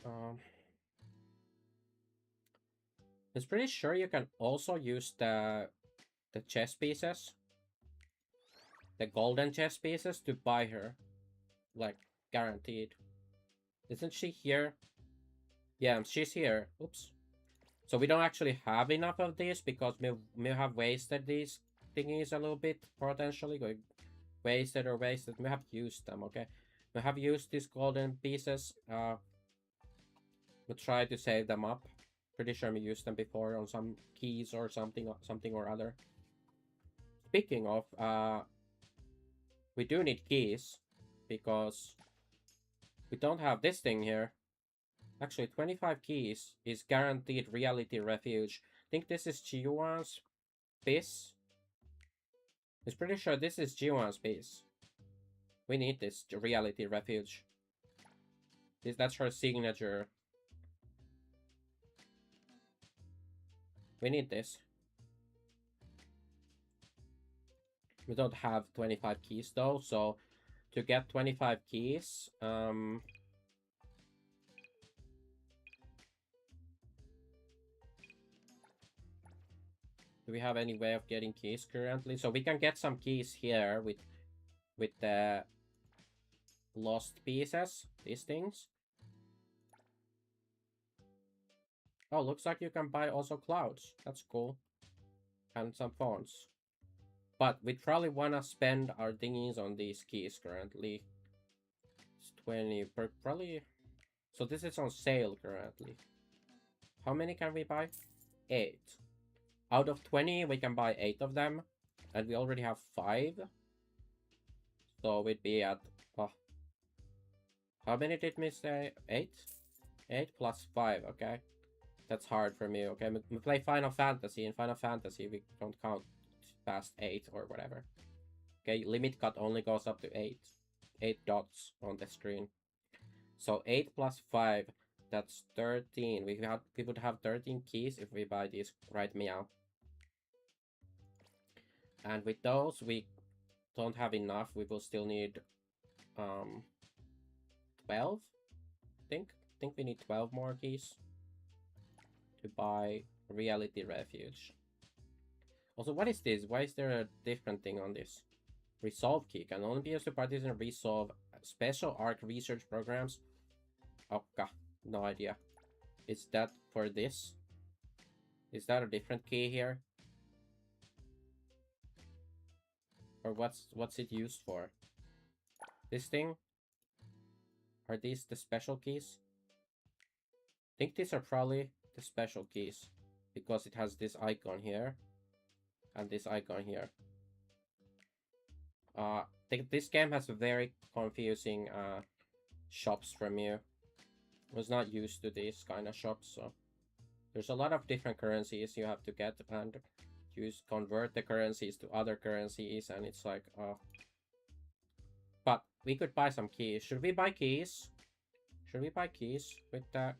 I'm pretty sure you can also use the chess pieces, the golden chess pieces, to buy her, like guaranteed. Isn't she here? Yeah, she's here. Oops. So we don't actually have enough of these because we have wasted these thingies a little bit, potentially. Like wasted. We have used them, okay? We have used these golden pieces. We try to save them up. Pretty sure we used them before on some keys or something or other. Speaking of, we do need keys because we don't have this thing here. Actually, 25 keys is guaranteed reality refuge. I think this is G1's piece. I'm pretty sure this is G1's piece. We need this reality refuge. That's her signature. We need this. We don't have 25 keys though, so to get 25 keys, do we have any way of getting keys currently? So we can get some keys here with the lost pieces, these things. Oh, looks like you can buy also clouds. That's cool. And some phones. But we probably want to spend our thingies on these keys currently. It's 20 per probably. So this is on sale currently. How many can we buy? 8. Out of 20, we can buy 8 of them. And we already have 5. So we'd be at... Oh, how many did we say? 8? 8 plus 5, okay. That's hard for me, okay. We play Final Fantasy. In Final Fantasy, we don't count past 8 or whatever. Okay, limit cut only goes up to 8. 8 dots on the screen. So 8 plus 5, that's 13. We would have 13 keys if we buy these right meow. And with those, we don't have enough. We will still need 12. I think we need 12 more keys to buy Reality Refuge. Also, what is this? Why is there a different thing on this? Resolve key can only be used to participate in Resolve special arc research programs. Okay, no idea. Is that for this? Is that a different key here? Or what's it used for? This thing? Are these the special keys? I think these are probably the special keys because it has this icon here and this icon here. This game has very confusing shops from you. I was not used to these kind of shops, so there's a lot of different currencies you have to get and convert the currencies to other currencies, and it's like but we could buy some keys. Should we buy keys? Should we buy keys with the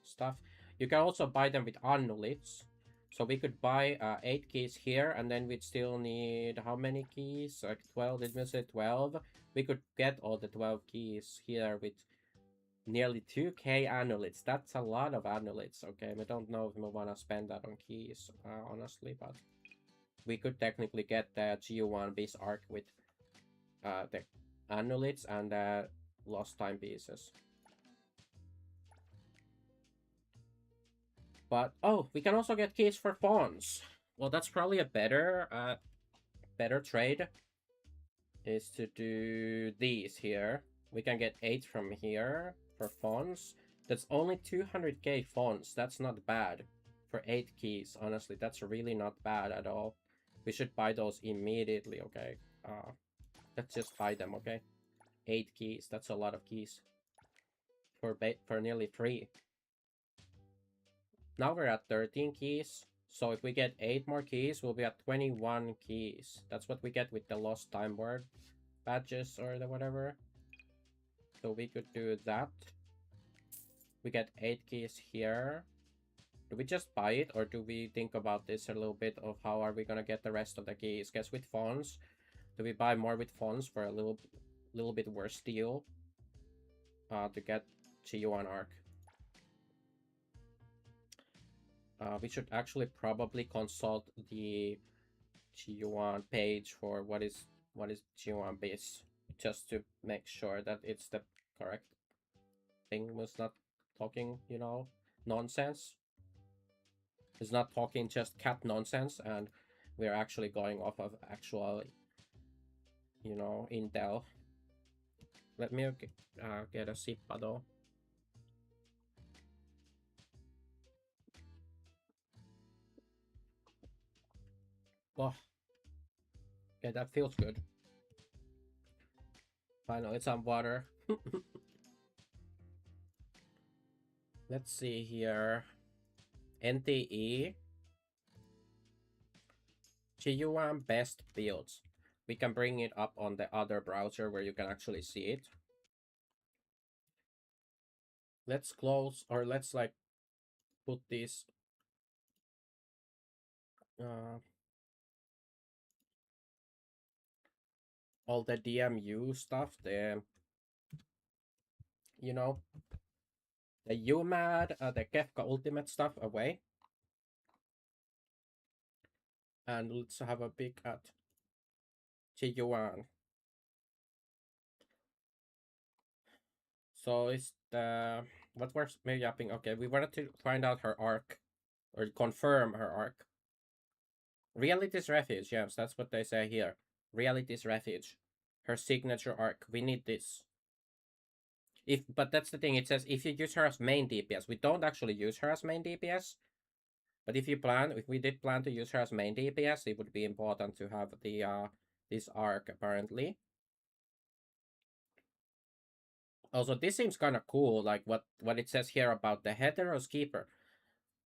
stuff? You can also buy them with annulets. So we could buy 8 keys here, and then we'd still need how many keys? Like 12, did we say 12? We could get all the 12 keys here with nearly 2k annulets. That's a lot of annulets, okay? We don't know if we want to spend that on keys, honestly, but we could technically get the G1 base arc with the annulets and lost time pieces. But oh, we can also get keys for fawns. Well, that's probably a better trade. Is to do these here. We can get 8 from here for fawns. That's only 200k fawns. That's not bad for 8 keys. Honestly, that's really not bad at all. We should buy those immediately. Okay. Let's just buy them. Okay. 8 keys. That's a lot of keys for nearly free. Now we're at 13 keys. So if we get 8 more keys, we'll be at 21 keys. That's what we get with the lost time word badges or the whatever. So we could do that. We get 8 keys here. Do we just buy it, or do we think about this a little bit of how are we gonna get the rest of the keys? Guess with fonts. Do we buy more with fonts for a little bit worse deal? To get G1 arc. We should actually probably consult the G1 page for what is G1 base, just to make sure that it's the correct thing. Was not talking, you know, nonsense. It's not talking just cat nonsense, and we're actually going off of actual, you know, intel. Let me get a sip though. Oh, okay, that feels good. Finally, some water. Let's see here. NTE. GUM best builds. We can bring it up on the other browser where you can actually see it. Let's close, or let's like put this all the DMU stuff, the, you know, the UMAD, the Kefka Ultimate stuff away. And let's have a peek at GUN. So it's the, what we're mapping? Okay, we wanted to find out her arc, or confirm her arc. Reality's Refuge, yes, that's what they say here. Reality's Refuge. Her signature arc. We need this. But that's the thing, it says if you use her as main DPS. We don't actually use her as main DPS. But if we did plan to use her as main DPS, it would be important to have the this arc apparently. Also, this seems kind of cool, like what it says here about the Heteros Keeper.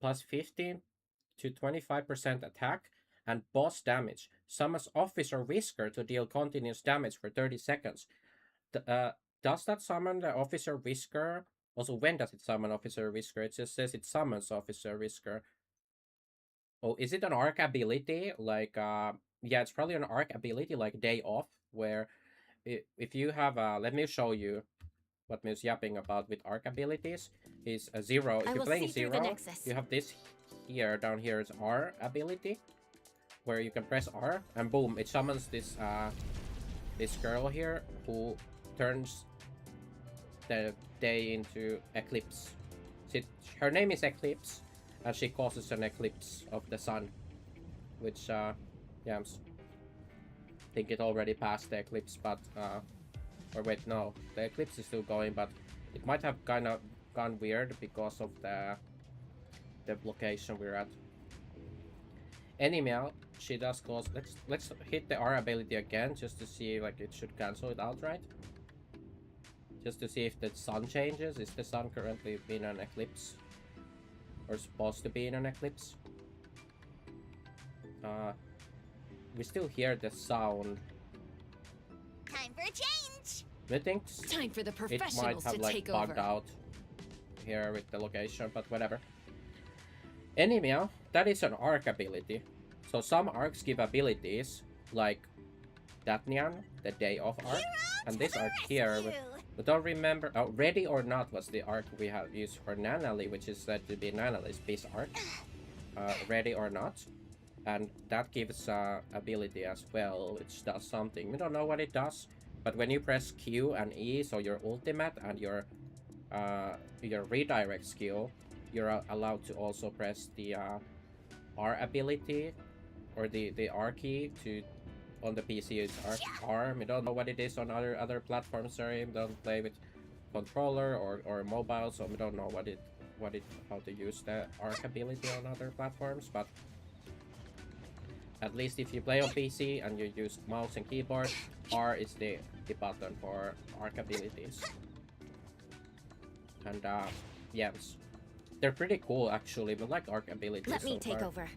Plus 15 to 25% attack and boss damage. Summons Officer Whisker to deal continuous damage for 30 seconds. Does that summon the Officer Whisker? Also, when does it summon Officer Whisker? It just says it summons Officer Whisker. Oh, is it an arc ability? Like, yeah, it's probably an arc ability like Day Off, where if you have, let me show you what Miss yapping about with arc abilities. Is a zero. If you're playing zero, you have this here, down here is R ability, where you can press R, and boom, it summons this, this girl here, who turns the day into Eclipse. Her name is Eclipse, and she causes an eclipse of the sun, which yeah, I think it already passed the eclipse, but or wait, no, the eclipse is still going, but it might have kind of gone weird because of the location we're at. Anyhow, she does cause. Let's hit the R ability again just to see, like, it should cancel it outright. Just to see if the sun changes. Is the sun currently in an eclipse? Or supposed to be in an eclipse? We still hear the sound. Time for a change. I think Time for the it might professionals have to like take bugged over. out here with the location, but whatever. Anyhow, that is an arc ability. So some arcs give abilities like Datnian, the Day Off arc, and this arc here. We don't remember. Oh, Ready or Not was the arc we have used for Nanali, which is said to be Nanali's base arc. Ready or Not, and that gives ability as well, which does something. We don't know what it does. But when you press Q and E, so your ultimate and your redirect skill, you're allowed to also press the R ability or the R key to on the PC. It's R. We don't know what it is on other platforms. Sorry, we don't play with controller or mobile, so we don't know how to use the arc ability on other platforms. But at least if you play on PC and you use mouse and keyboard, R is the button for arc abilities. And yeah, they're pretty cool actually. But like arc abilities. Let me so take far. over.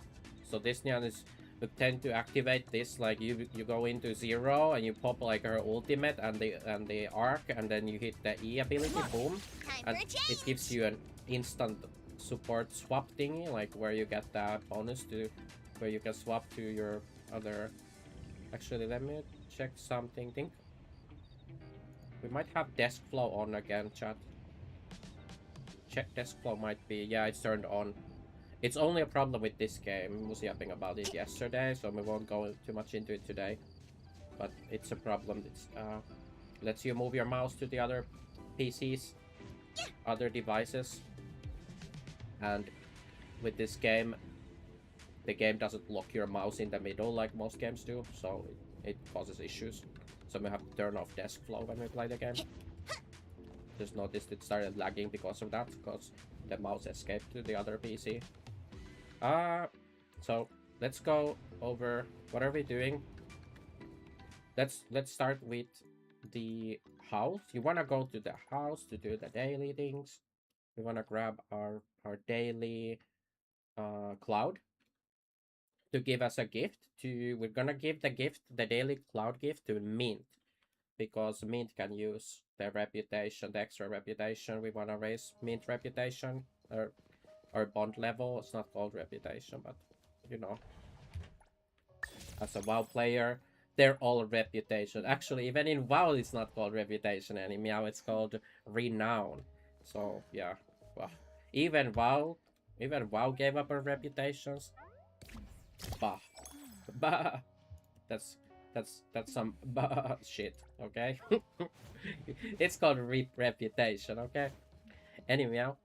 So this Nyan is you tend to activate this like you go into 0 and you pop like her ultimate and the arc, and then you hit the E ability, boom, and it gives you an instant support swap thingy, like where you get that bonus to where you can swap to your other. Actually, let me check something. Think we might have desk flow on again, chat. Check desk flow might be, yeah, it's turned on. It's only a problem with this game. I was yapping about it yesterday, so we won't go too much into it today. But it's a problem. It's lets you move your mouse to the other PCs, other devices. And with this game, the game doesn't lock your mouse in the middle like most games do, so it causes issues. So we have to turn off desk flow when we play the game. Just noticed it started lagging because of that, because the mouse escaped to the other PC. So let's go over what are we doing. Let's start with the house. You want to go to the house to do the daily things. We want to grab our daily cloud to give us a gift. We're gonna give the daily cloud gift to Mint, because Mint can use the reputation, the extra reputation. We want to raise Mint reputation or bond level. It's not called reputation, but you know, as a WoW player, they're all reputation. Actually, even in WoW, it's not called reputation anymore. It's called renown. So yeah, well, even WoW gave up our reputations. Bah, bah. That's some bah shit. Okay, it's called reputation. Okay. Anyhow,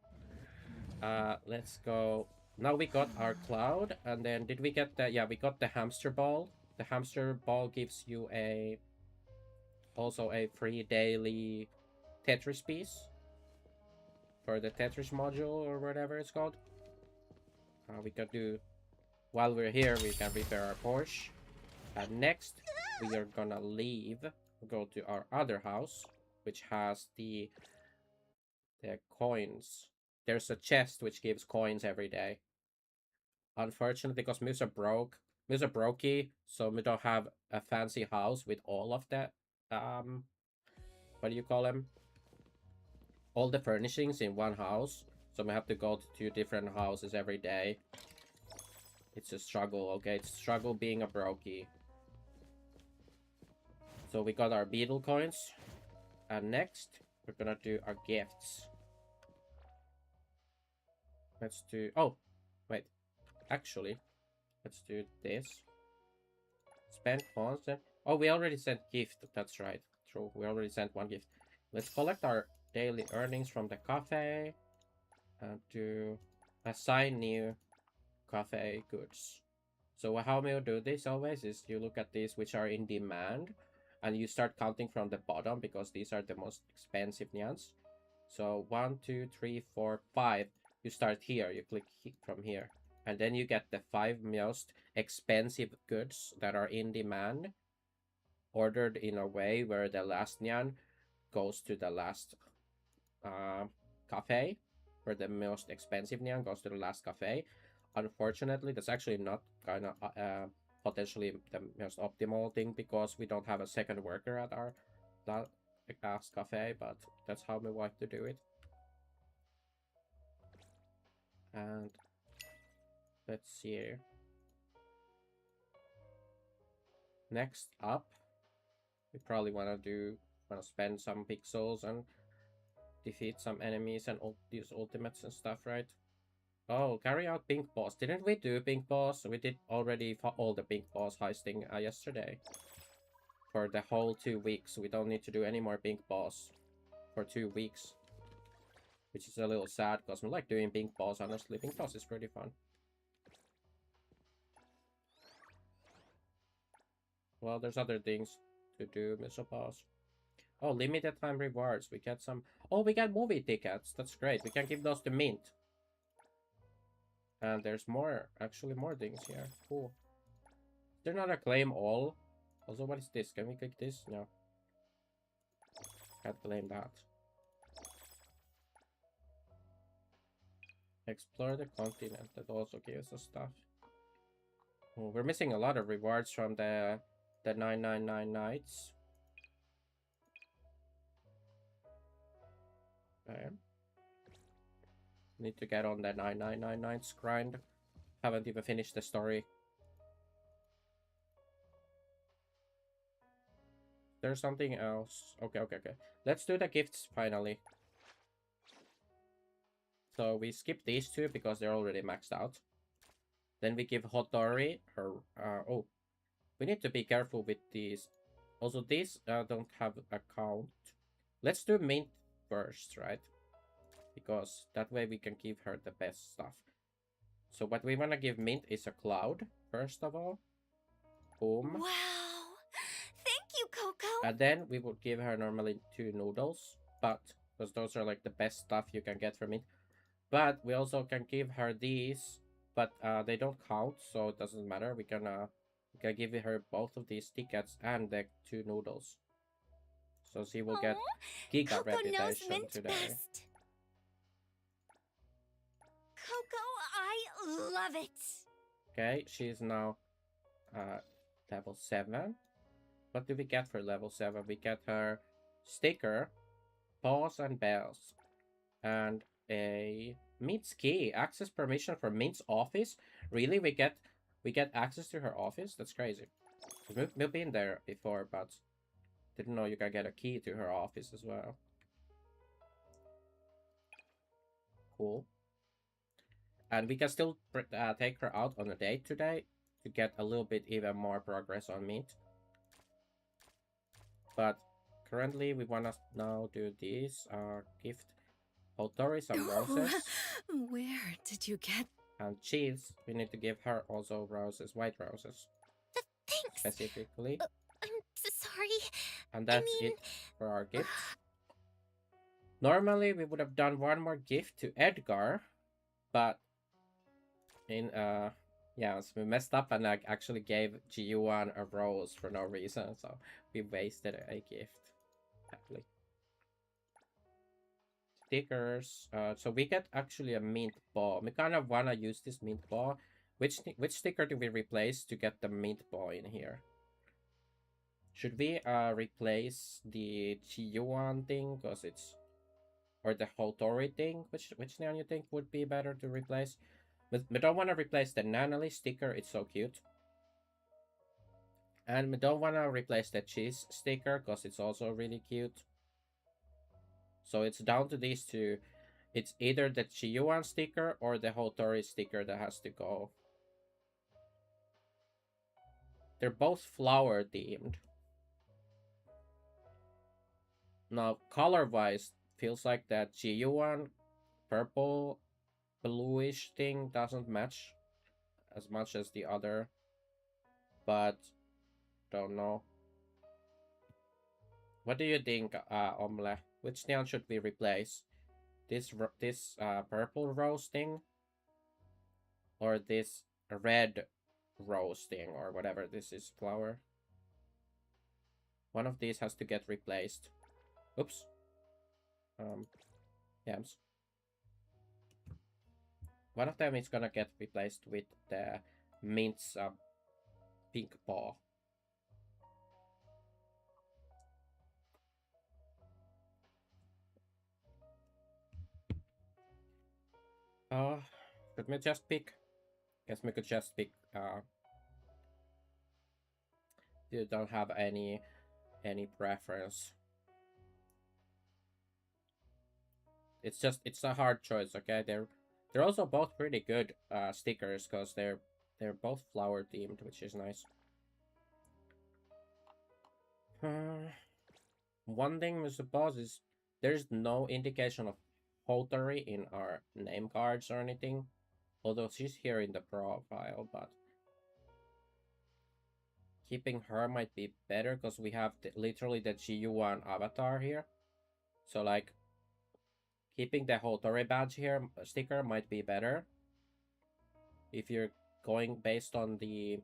let's go. Now we got our cloud, and then did we get the, yeah, we got the hamster ball. The hamster ball gives you also a free daily Tetris piece for the Tetris module or whatever it's called. We can do, while we're here, we can repair our Porsche. And next we are gonna leave, go to our other house, which has the coins. There's a chest which gives coins every day. Unfortunately, because Musa brokey, so we don't have a fancy house with all of that. What do you call them? All the furnishings in one house. So we have to go to 2 different houses every day. It's a struggle, okay? It's a struggle being a brokey. So we got our beetle coins. And next, we're gonna do our gifts. Let's do, oh, wait. Actually, let's do this. Spend funds. Oh, we already sent gift. That's right. True. We already sent 1 gift. Let's collect our daily earnings from the cafe and to assign new cafe goods. So how we do this always is you look at these which are in demand, and you start counting from the bottom because these are the most expensive nyans. So 1, 2, 3, 4, 5. You start here. You click from here. And then you get the 5 most expensive goods that are in demand, ordered in a way where the last nyan goes to the last cafe, where the most expensive nyan goes to the last cafe. Unfortunately, that's actually not kind of potentially the most optimal thing, because we don't have a second worker at our last cafe, but that's how we like to do it. And let's see here. Next up, we probably want to spend some pixels and defeat some enemies and use ultimates and stuff, right? Oh, carry out pink boss. Didn't we do pink boss? We did already for all the pink boss heisting yesterday. for the whole 2 weeks. We don't need to do any more pink balls for 2 weeks. Which is a little sad, because we like doing pink balls, honestly. Pink balls is pretty fun. Well, there's other things to do, Mr. Boss. Oh, limited time rewards. We get some... Oh, we got movie tickets. That's great. We can give those to Mint. And there's more, actually more things here. Cool. Is there not a claim all? Also, what is this? Can we click this? No. Can't claim that. Explore the continent. That also gives us stuff. Oh, we're missing a lot of rewards from the 999 nights. Okay. Need to get on the 999 nights grind. Haven't even finished the story. There's something else. Okay. Let's do the gifts finally. So we skip these two because they're already maxed out. Then we give Hotori her... oh. We need to be careful with these. Also, these don't have a count. Let's do Mint first, right? Because that way we can give her the best stuff. So what we want to give Mint is a cloud, first of all. Boom. Wow. Thank you, Coco. And then we would give her normally 2 noodles. But, because those are like the best stuff you can get from it. But we also can give her these. But they don't count, so it doesn't matter. We can give her both of these tickets and the 2 noodles. So she will get Giga Coco knows reputation Mint today. best. Coco, I love it. Okay, she's now level 7. What do we get for level 7? We get her sticker, paws and bells, and a Mint's key. Access permission for Mint's office. Really, we get access to her office? That's crazy. We've been there before, but didn't know you can get a key to her office as well. Cool. And we can still take her out on a date today to get a little bit even more progress on Mint. But currently we want to now do this. Gift Hotori some roses. Where did you get? And cheese. We need to give her also roses, white roses. Thanks. Specifically. I'm sorry. And that's mean... it for our gifts. Normally we would have done one more gift to Edgar. But in yeah, so we messed up and like actually gave Ji-Yuan a rose for no reason, so we wasted a gift. Happily. Stickers. So we get actually a mint ball. We kind of wanna use this mint ball. Which sticker do we replace to get the mint ball in here? Should we replace the Ji-Yuan thing because it's, or the Hotori thing? Which one you think would be better to replace? We don't want to replace the Nanali sticker. It's so cute. And we don't want to replace the cheese sticker because it's also really cute. So it's down to these two. It's either the Ji-Yuan sticker or the Hotori sticker that has to go. They're both flower themed. Now, color-wise, feels like that Ji-Yuan purple bluish thing doesn't match as much as the other. But, don't know. What do you think, Omle? Which neon should we replace? This purple rose thing? Or this red rose thing, or whatever this is, flower? One of these has to get replaced. Oops. Yams. One of them is gonna get replaced with the Mint's pink ball. Could we just pick? Guess we could just pick. You don't have any preference. It's a hard choice. Okay, they're also both pretty good stickers because they're both flower themed, which is nice. One thing we suppose is there's no indication of Hotori in our name cards or anything. Although she's here in the profile, but keeping her might be better because we have literally the GU1 avatar here. So like keeping the Hotori badge here sticker might be better if you're going based on the,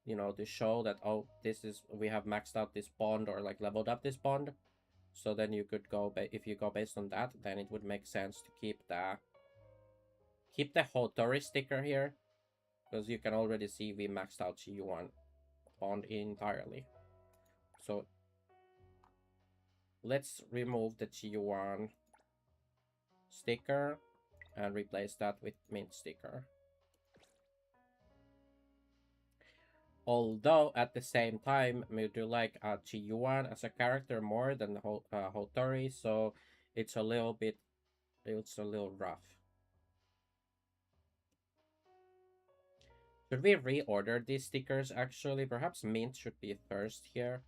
you know, the show that, oh, this is, we have maxed out this bond or like leveled up this bond. So then you could go, if you go based on that, then it would make sense to keep the Hotori sticker here, because you can already see we maxed out GU1 bond entirely. So let's remove the GU1 sticker and replace that with mint sticker. Although at the same time we do like GU1 as a character more than Hotori, so it's a little rough. Should we reorder these stickers actually? Perhaps mint should be first here.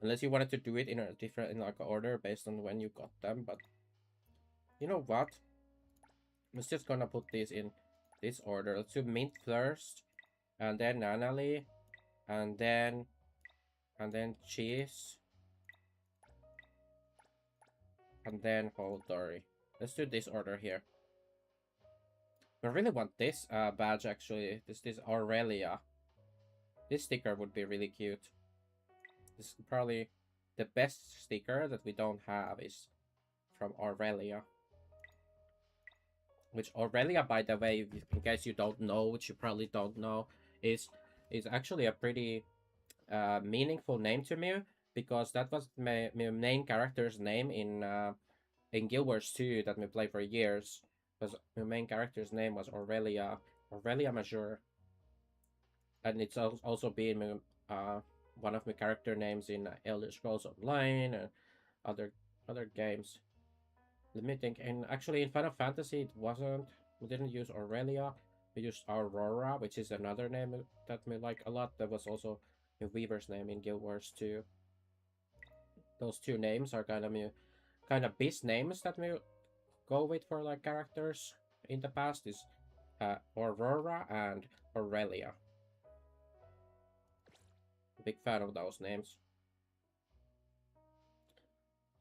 Unless you wanted to do it in a different, in like order based on when you got them, but you know what? I'm just gonna put these in this order. Let's do mint first, and then Nanali, and then cheese, and then Holdori. Let's do this order here. I really want this badge actually. This Aurelia. This sticker would be really cute. This is probably the best sticker that we don't have is from Aurelia. Which Aurelia, by the way, in case you don't know, which you probably don't know, is actually a pretty meaningful name to me, because that was my main character's name in Guild Wars 2 that we played for years. Because my main character's name was Aurelia Major, and it's also been one of my character names in Elder Scrolls Online and other games. Let me think. And actually in Final Fantasy it wasn't. We didn't use Aurelia. We used Aurora, which is another name that we like a lot. That was also my Weaver's name in Guild Wars 2. Those two names are kind of best names that we go with for like characters in the past is Aurora and Aurelia. Big fan of those names.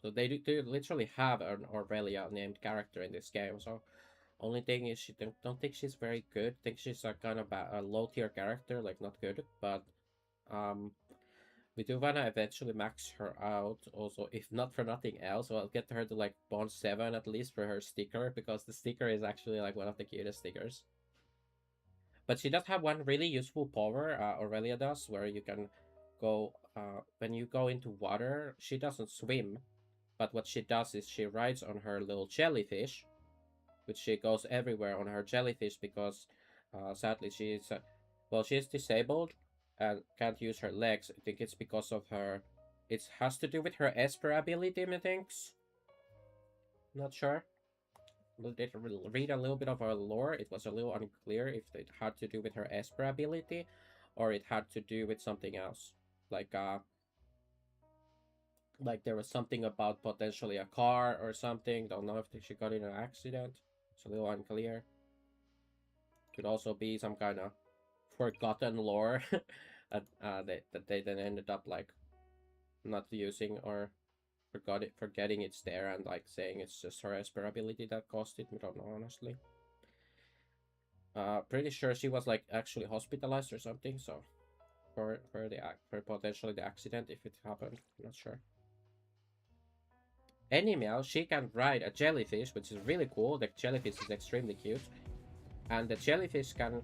So they do literally have an Aurelia named character in this game. So only thing is she don't think she's very good. Think she's a kind of a low tier character, like not good. But we do wanna eventually max her out. Also, if not for nothing else, I'll get her to like Bond 7 at least for her sticker, because the sticker is actually like one of the cutest stickers. But she does have one really useful power, Aurelia does, where you can go when you go into water. She doesn't swim, but what she does is she rides on her little jellyfish, which she goes everywhere on her jellyfish because sadly she's she's disabled and can't use her legs. I think it's because of her. It has to do with her Esper ability, methinks. Not sure. Read a little bit of her lore. It was a little unclear if it had to do with her Esper ability or it had to do with something else. Like there was something about potentially a car or something. Don't know if she got in an accident. It's a little unclear. Could also be some kind of forgotten lore that they then ended up like not using or forgetting it's there and like saying it's just her Esper ability that caused it. We don't know honestly. Pretty sure she was like actually hospitalized or something. So for potentially the accident if it happened, I'm not sure. Anyhow, she can ride a jellyfish, which is really cool. The jellyfish is extremely cute, and the jellyfish can.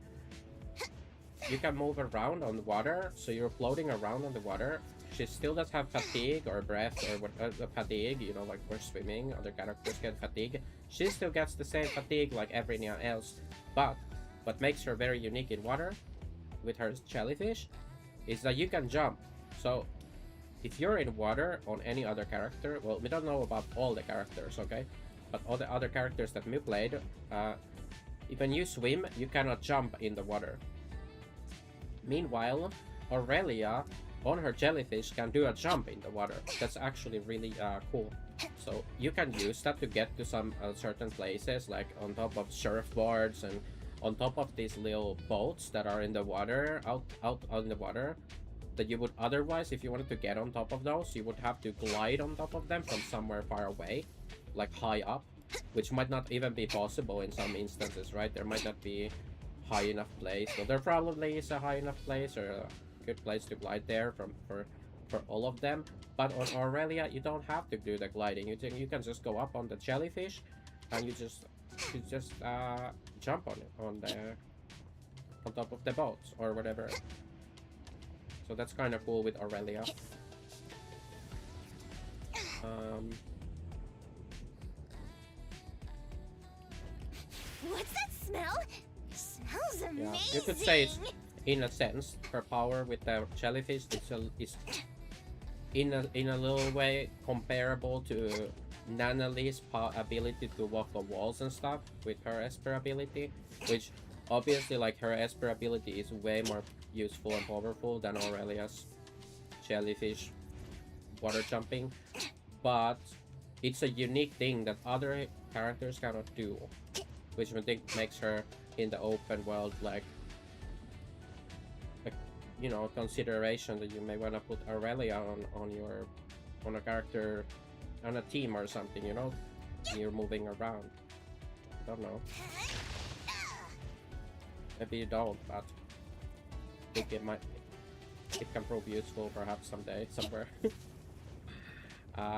You can move around on the water, so you're floating around on the water. She still does have fatigue or breath or fatigue, you know, like we're swimming, other characters get fatigue. She still gets the same fatigue like everyone else, but what makes her very unique in water with her jellyfish is that you can jump. So if you're in water on any other character, well, we don't know about all the characters, okay? But all the other characters that we played, when you swim, you cannot jump in the water. Meanwhile, Aurelia on her jellyfish can do a jump in the water. That's actually really cool. So you can use that to get to some certain places, like on top of surfboards and on top of these little boats that are in the water, out in the water, that you would otherwise, if you wanted to get on top of those, you would have to glide on top of them from somewhere far away, like high up, which might not even be possible in some instances, right? There might not be high enough place. So there probably is a high enough place or a good place to glide there for all of them. But on Aurelia, you don't have to do the gliding. You can just go up on the jellyfish, and you just jump on top of the boats or whatever. So that's kind of cool with Aurelia. What's that smell? Smells amazing. Yeah, you could say it's, in a sense, her power with the jellyfish is in a little way comparable to Nanali's ability to walk on walls and stuff with her Esper ability, which obviously, like, her Esper ability is way more useful and powerful than Aurelia's jellyfish water jumping, but it's a unique thing that other characters cannot do, which I think makes her in the open world like you know, consideration that you may want to put Aurelia on a character on a team or something, you know, you're moving around. Don't know. Maybe you don't, but I think it can prove useful perhaps someday, somewhere.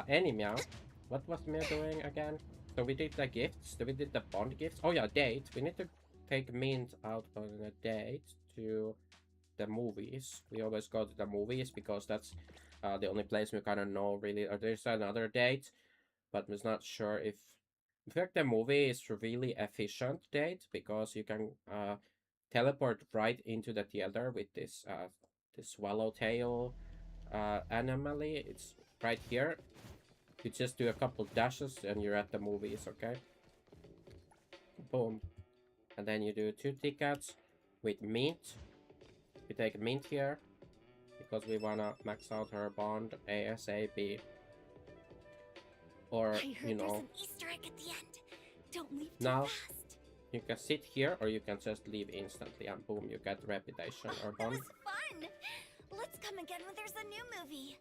Any meow. What was Meow doing again? So we did the gifts, we did the bond gifts. Oh yeah, date. We need to take Mint out on a date to the movies. We always go to the movies because that's the only place we kind of know really. There's another date, but I'm not sure if... In fact, the movie is a really efficient date because you can teleport right into the theater with this this swallowtail anomaly. It's right here. You just do a couple dashes and you're at the movies, okay? Boom. And then you do 2 tickets with Mint. We take Mint here because we wanna max out her bond ASAP. Or, I heard you there's know, an Easter egg at the end. Don't leave too now fast. you can sit here or you can just leave instantly and boom, you get reputation or That bond. was fun. Let's come again when there's a new movie.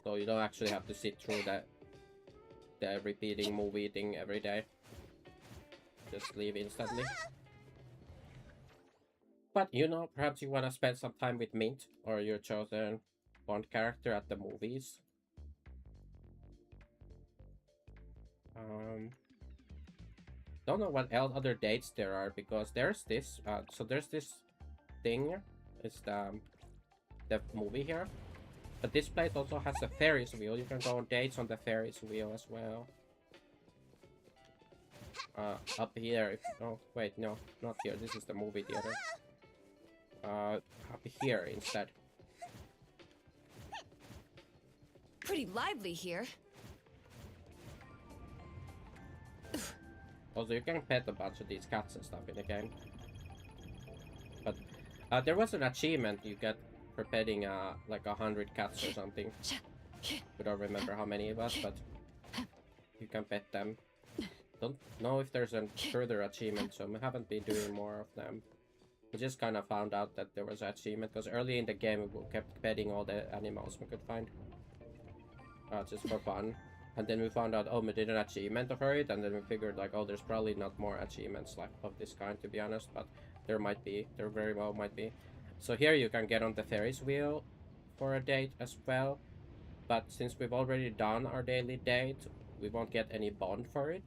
So you don't actually have to sit through the repeating movie thing every day. Just leave instantly. But you know, perhaps you want to spend some time with Mint or your chosen Bond character at the movies. Don't know what else other dates there are because there's this. So there's this thing. It's the movie here. But this place also has a Ferris wheel. You can go on dates on the Ferris wheel as well. Up here. Oh, wait, no, not here. This is the movie theater. Up here instead. Pretty lively here. Also, you can pet a bunch of these cats and stuff in the game. But there was an achievement you get for petting like 100 cats or something. I don't remember how many it was, but you can pet them. Don't know if there's a further achievement, so I haven't been doing more of them. We just kind of found out that there was an achievement because early in the game we kept petting all the animals we could find. Just for fun. And then we found out, oh, we did an achievement for it, and then we figured like, oh, there's probably not more achievements like of this kind, to be honest, but there might be. There very well might be. So here you can get on the Ferris wheel for a date as well. But since we've already done our daily date, we won't get any bond for it.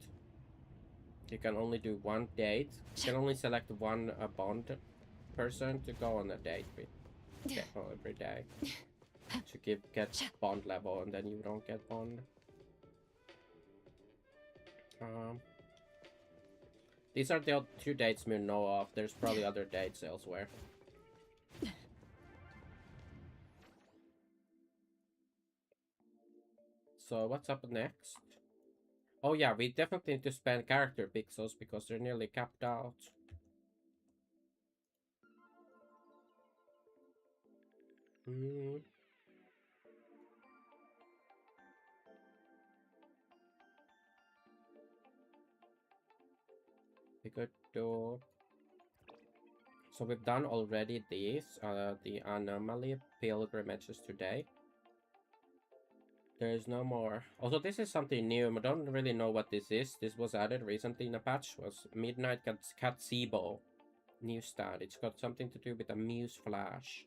You can only do one date. You can only select one bond person to go on a date with every day to get bond level, and then you don't get bond. These are the 2 dates we know of. There's probably other dates elsewhere. So what's up next? Oh yeah, we definitely need to spend character pixels because they're nearly capped out. Mm. We could do. So we've done already these, the anomaly pilgrimages today. There is no more. Also, this is something new. I don't really know what this is. This was added recently in a patch. Was Midnight Gazebo newsstand. It's got something to do with a muse flash.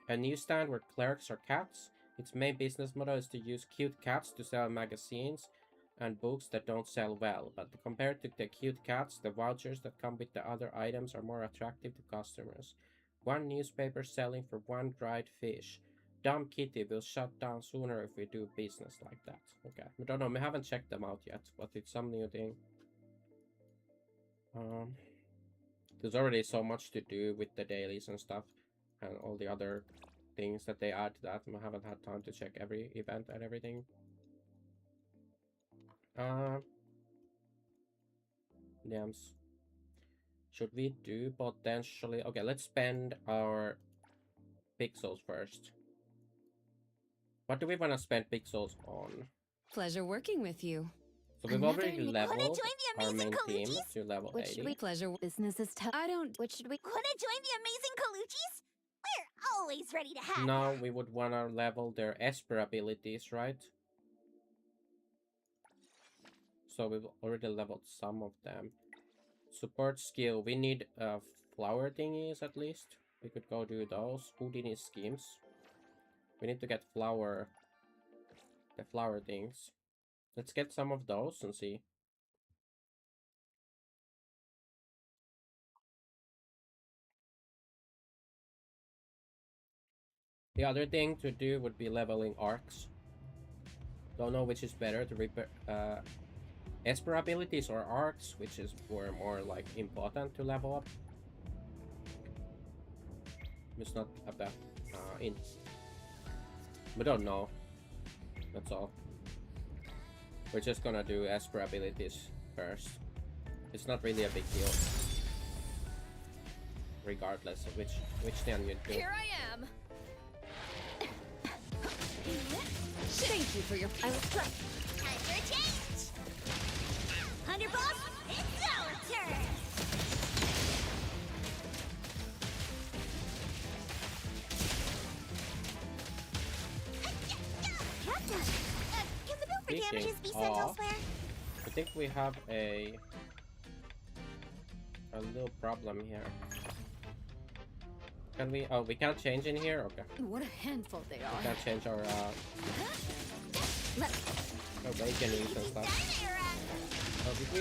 A newsstand where clerks are cats. Its main business model is to use cute cats to sell magazines and books that don't sell well, but compared to the cute cats, the vouchers that come with the other items are more attractive to customers. One newspaper selling for one dried fish. Dumb Kitty will shut down sooner if we do business like that. Okay, I don't know, we haven't checked them out yet, but it's some new thing. There's already so much to do with the dailies and stuff, and all the other things that they add to that. I haven't had time to check every event and everything. Yams. Should we do potentially? Okay, let's spend our pixels first. What do we want to spend pixels on? Pleasure working with you. So we've Another already new- leveled Wanna join the our amazing main team Colucci's? to level What should 80. we pleasure business is tough. I don't. What should we? Wanna join the amazing Colucci's? We're always ready to have Now ya. we would want to level their Esper abilities, right? So we've already leveled some of them. Support skill. We need flower thingies at least. We could go do those. Houdini schemes. We need to get the flower things. Let's get some of those and see. The other thing to do would be leveling arcs. Don't know which is better to repair Esper abilities or arcs, which is more like important to level up. It's not up that in. We don't know. That's all. We're just gonna do Esper abilities first. It's not really a big deal, regardless of which thing you do. Here I am. Thank you for your. I was trying. Time for a change. 100 balls, it's our turn. Captain, can the bill for Speaking damages be sent of- elsewhere? I think we have a little problem here. Can we? Oh, we can't change in here. Okay, What a handful they we are. can't change our awakenings and stuff. Oh, did we?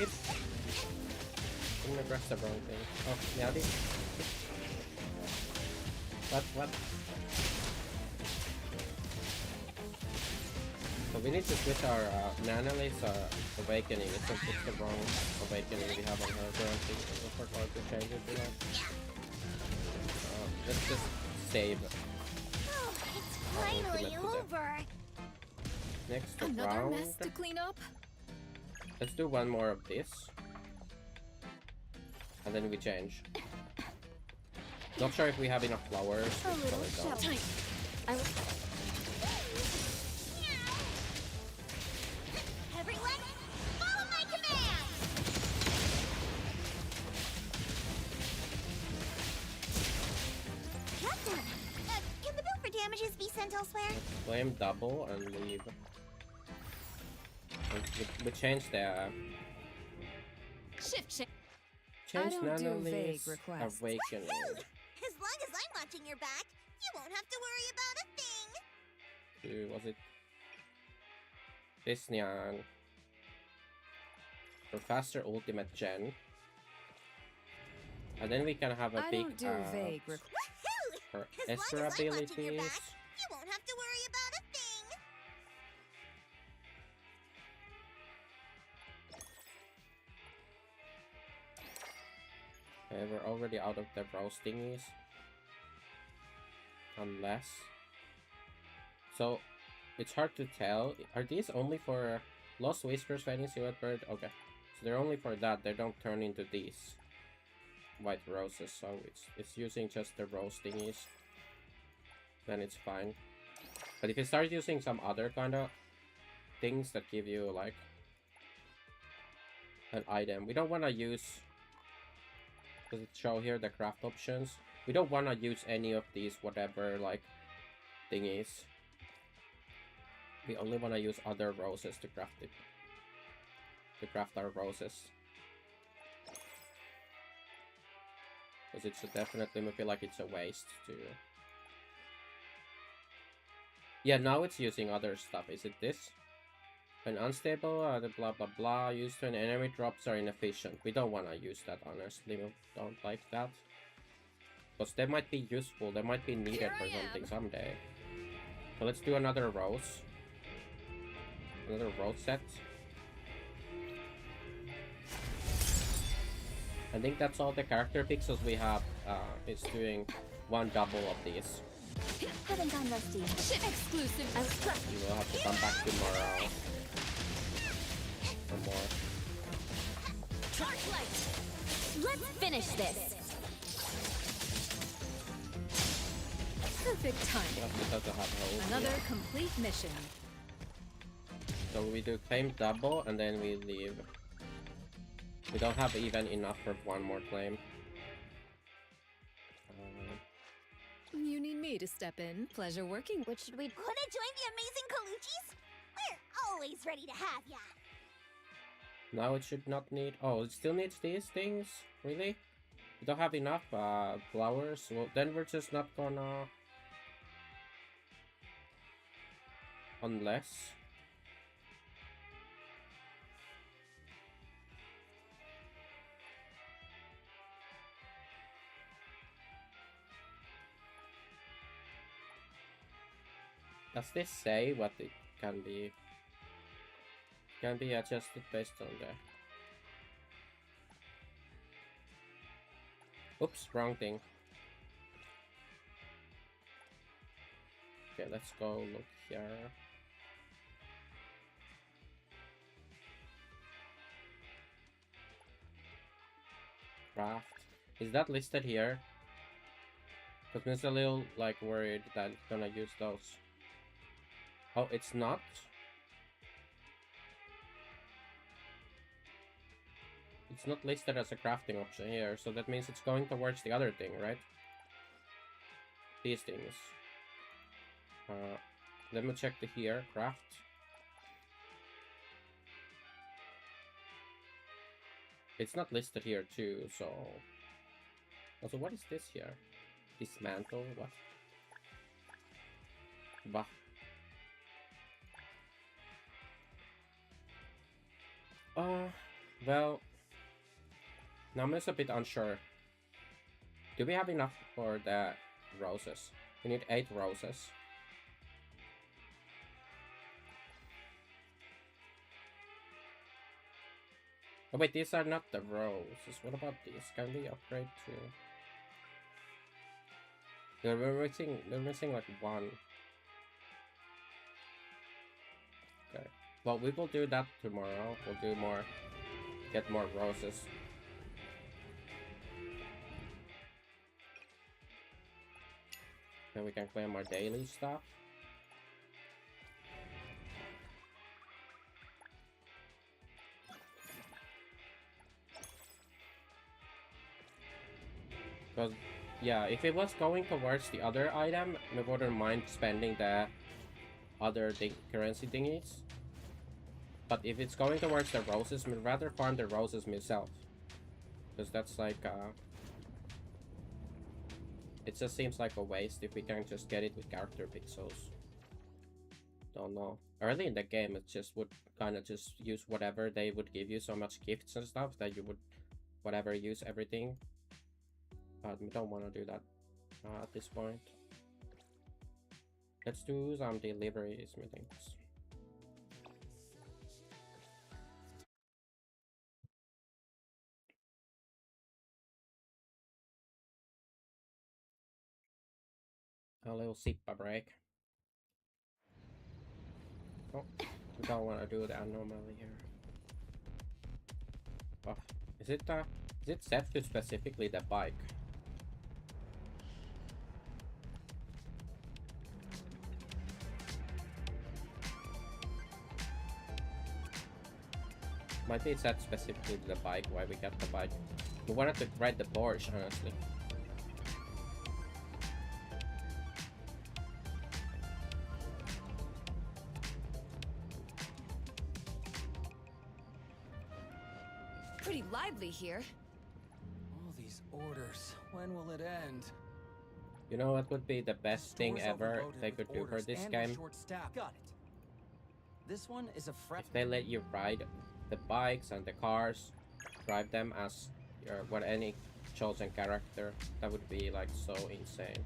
Didn't press the wrong thing. Oh, yeah, this. What? So we need to switch our Nanaly's awakening. It's the wrong awakening we have on her currently. So we're going to change it. Let's just save. Oh, it's finally over. Next Another round. mess to clean up. Let's do one more of this. And then we change. Not sure if we have enough flowers. A Let's little put it down. show. I was. Everyone, follow my command. Captain, can the bill for damages be sent elsewhere? Flame double and leave. And we change the Shift. change don't do vague Nanaly's requests. awakening. As long as I'm watching your back, you won't have to worry about a thing. Was it this Nyan? For faster ultimate gen. And then we can have a I big don't do vague requests. Woohoo! for As long Esper as I'm watching your abilities. back, you won't have to worry about a thing. Okay, we're already out of the rose thingies. Unless. So, it's hard to tell. Are these only for Lost Whispers, Fading Silhouette Bird? Okay. So they're only for that. They don't turn into these white roses. So it's using just the rose thingies. then it's fine. But if you start using some other kind of things that give you like an item, we don't want to use, does it show here the craft options? We don't want to use any of these whatever like thingies. We only want to use other roses to craft it, to craft our roses. Because it's definitely, I feel like it's a waste to... Yeah, now it's using other stuff. Is it this? When unstable, the blah blah blah, used when enemy drops are inefficient. We don't want to use that, honestly. We don't like that. Because they might be useful, they might be needed for something someday. So let's do another rose. Another rose set. I think that's all the character pixels we have. Is doing one double of these. Haven't gone rusty. Ship exclusive. You will have to come back tomorrow for more. Torchlight. Let's finish this. Perfect time. Well, this doesn't have holes. Another complete mission. So we do claim double and then we leave. We don't have even enough for one more claim. You need me to step in. Pleasure working. What should we... Wanna join the amazing Kaluchis? We're always ready to have ya. Now it should not need... Oh, it still needs these things? Really? We don't have enough flowers? Well, then we're just not gonna... Unless... Does this say what it can be? Can be adjusted based on the... Oops, wrong thing. Okay, let's go look here. Craft. Is that listed here? Because I'm just a little like worried that it's gonna use those. Oh, it's not? It's not listed as a crafting option here, so that means it's going towards the other thing, right? These things. Let me check the here, craft. It's not listed here too, so... Also, what is this here? Dismantle, what? Bah. Well, now I'm just a bit unsure. Do we have enough for the roses? We need 8 roses. Oh wait, these are not the roses. What about these? Can we upgrade to... Yeah, we're missing like one. Okay. Well, we will do that tomorrow. We'll do more, get more roses. Then we can claim our daily stuff. Because, yeah, if it was going towards the other item, I wouldn't mind spending the other currency thingies. But if it's going towards the roses, I'd rather farm the roses myself. Because that's like, it just seems like a waste if we can just get it with character pixels. Don't know. Early in the game, it just would kind of just use whatever they would give you, so much gifts and stuff that you would, whatever, use everything. But we don't want to do that at this point. Let's do some deliveries, meetings. A little sippa break. Oh, we don't want to do the anomaly here. Oh, is it set to specifically the bike? Might be set specifically to the bike, why we got the bike. We wanted to ride the Porsche, honestly. Pretty lively here. All these orders. When will it end? You know what would be the best thing Store's ever overloaded they with could do for orders this and we're game? short-staffed. Got it. This one is a If they let you ride the bikes and the cars, drive them as your any chosen character, that would be like so insane.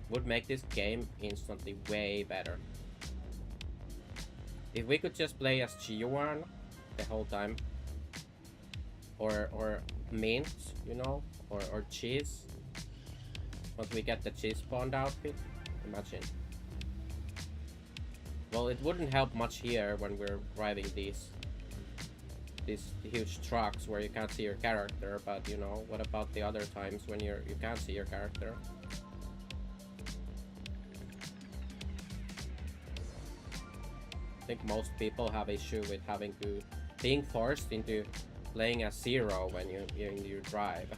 Would make this game instantly way better. If we could just play as G1 the whole time, or Mint, you know, or Cheese. Once we get the Cheese spawned outfit, imagine. Well, it wouldn't help much here when we're driving these huge trucks where you can't see your character, but you know, what about the other times when you can't see your character? I think most people have issue with being forced into playing as Zero when you drive.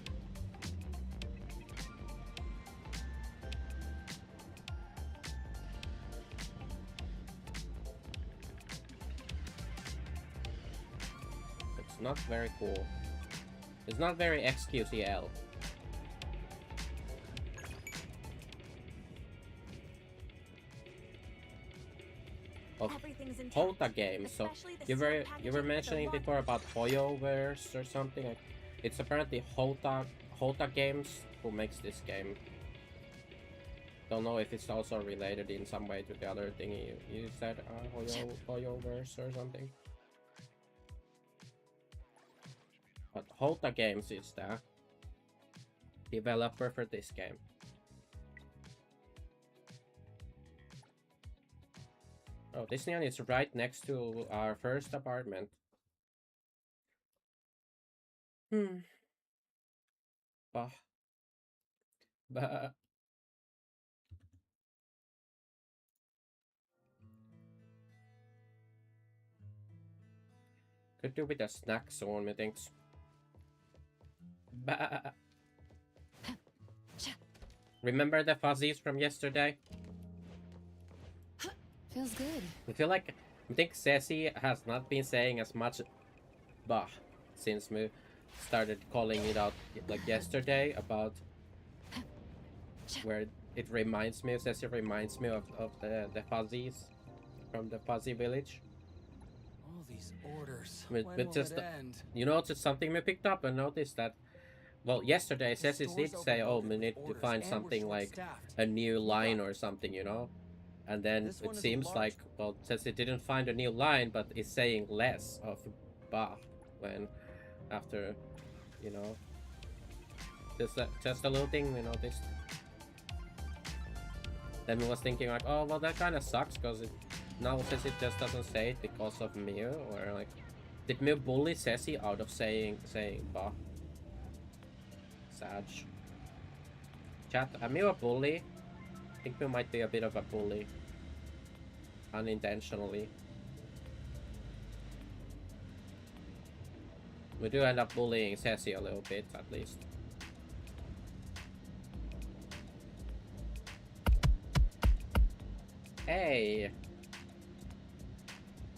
It's not very cool. It's not very XQCL. Of Hota games. So you were mentioning before about Hoyoverse or something. Like, it's apparently Hota games who makes this game. Don't know if it's also related in some way to the other thing you said, Hoyoverse or something. But Hota Games is the developer for this game. Oh, Disneyland is right next to our first apartment. Bah. Bah. Could do with a snack soon, methinks. Bah. Remember the fuzzies from yesterday? Feels good. I think Ceci has not been saying as much bah since we started calling it out like yesterday about where it reminds me, Ceci reminds me of the fuzzies from the fuzzy village. All these orders. But just you know, it's something we picked up and noticed that, well, yesterday Ceci did say, oh, we need to find something like a new line or something, you know. And then it seems like, well, since it didn't find a new line, but it's saying less of bah when after, you know, just a little thing we noticed. Then we was thinking like, oh, well, that kind of sucks because now since it just doesn't say it because of Mew, or like, did Mew bully Ceci out of saying bah? Sad. Chat, am Mew a bully? I think Mew might be a bit of a bully. Unintentionally. We do end up bullying Ceci a little bit, at least. Hey!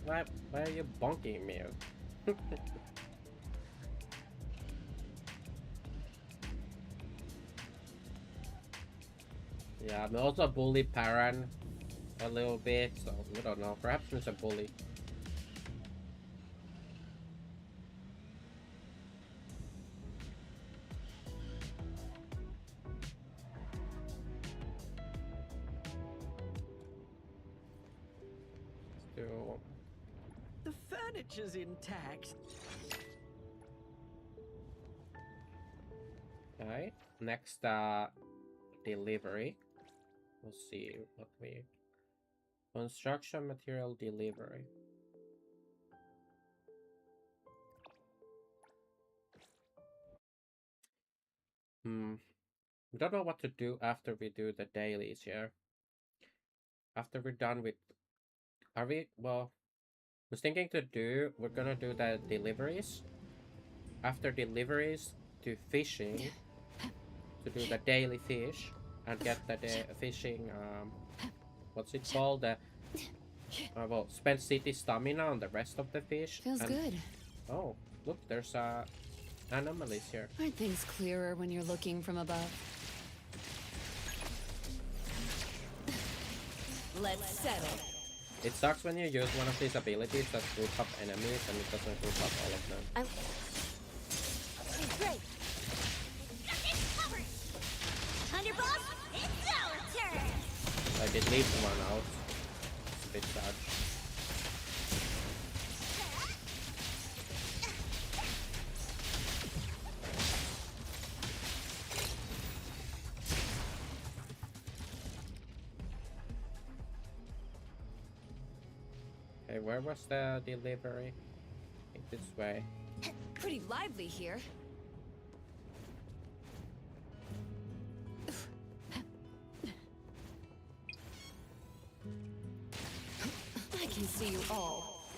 Why are you bonking me? Yeah, I'm also bully Paran a little bit, so we don't know. Perhaps he's a bully. Still. The furniture's intact. Alright, next delivery. We'll see what we... Construction material delivery. We don't know what to do after we do the dailies here. After we're done with... Are we... Well... was thinking we're gonna do the deliveries. After deliveries, to fishing, to do the daily fish, and get the fishing, what's it called? The, well, spend city stamina on the rest of the fish. Feels good. Oh, look, there's anomalies here. Aren't things clearer when you're looking from above? Let's settle. It sucks when you use one of these abilities that group up enemies and it doesn't group up all of them. Great. Thunderbolt, it's our turn. Like it leaves one out. It's a bit sad. Okay, where was the delivery? I think this way. Pretty lively here. I can see you all.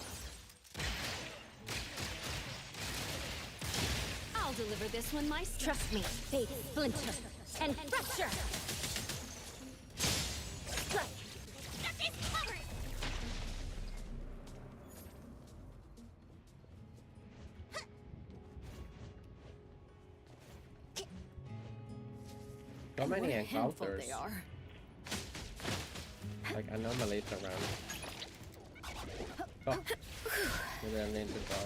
I'll deliver this one myself. Trust me, fate, splinter, and fracture. Strike. Got this covered. So many What a handful encounters, they are. like anomalies around. Oh, maybe I need to go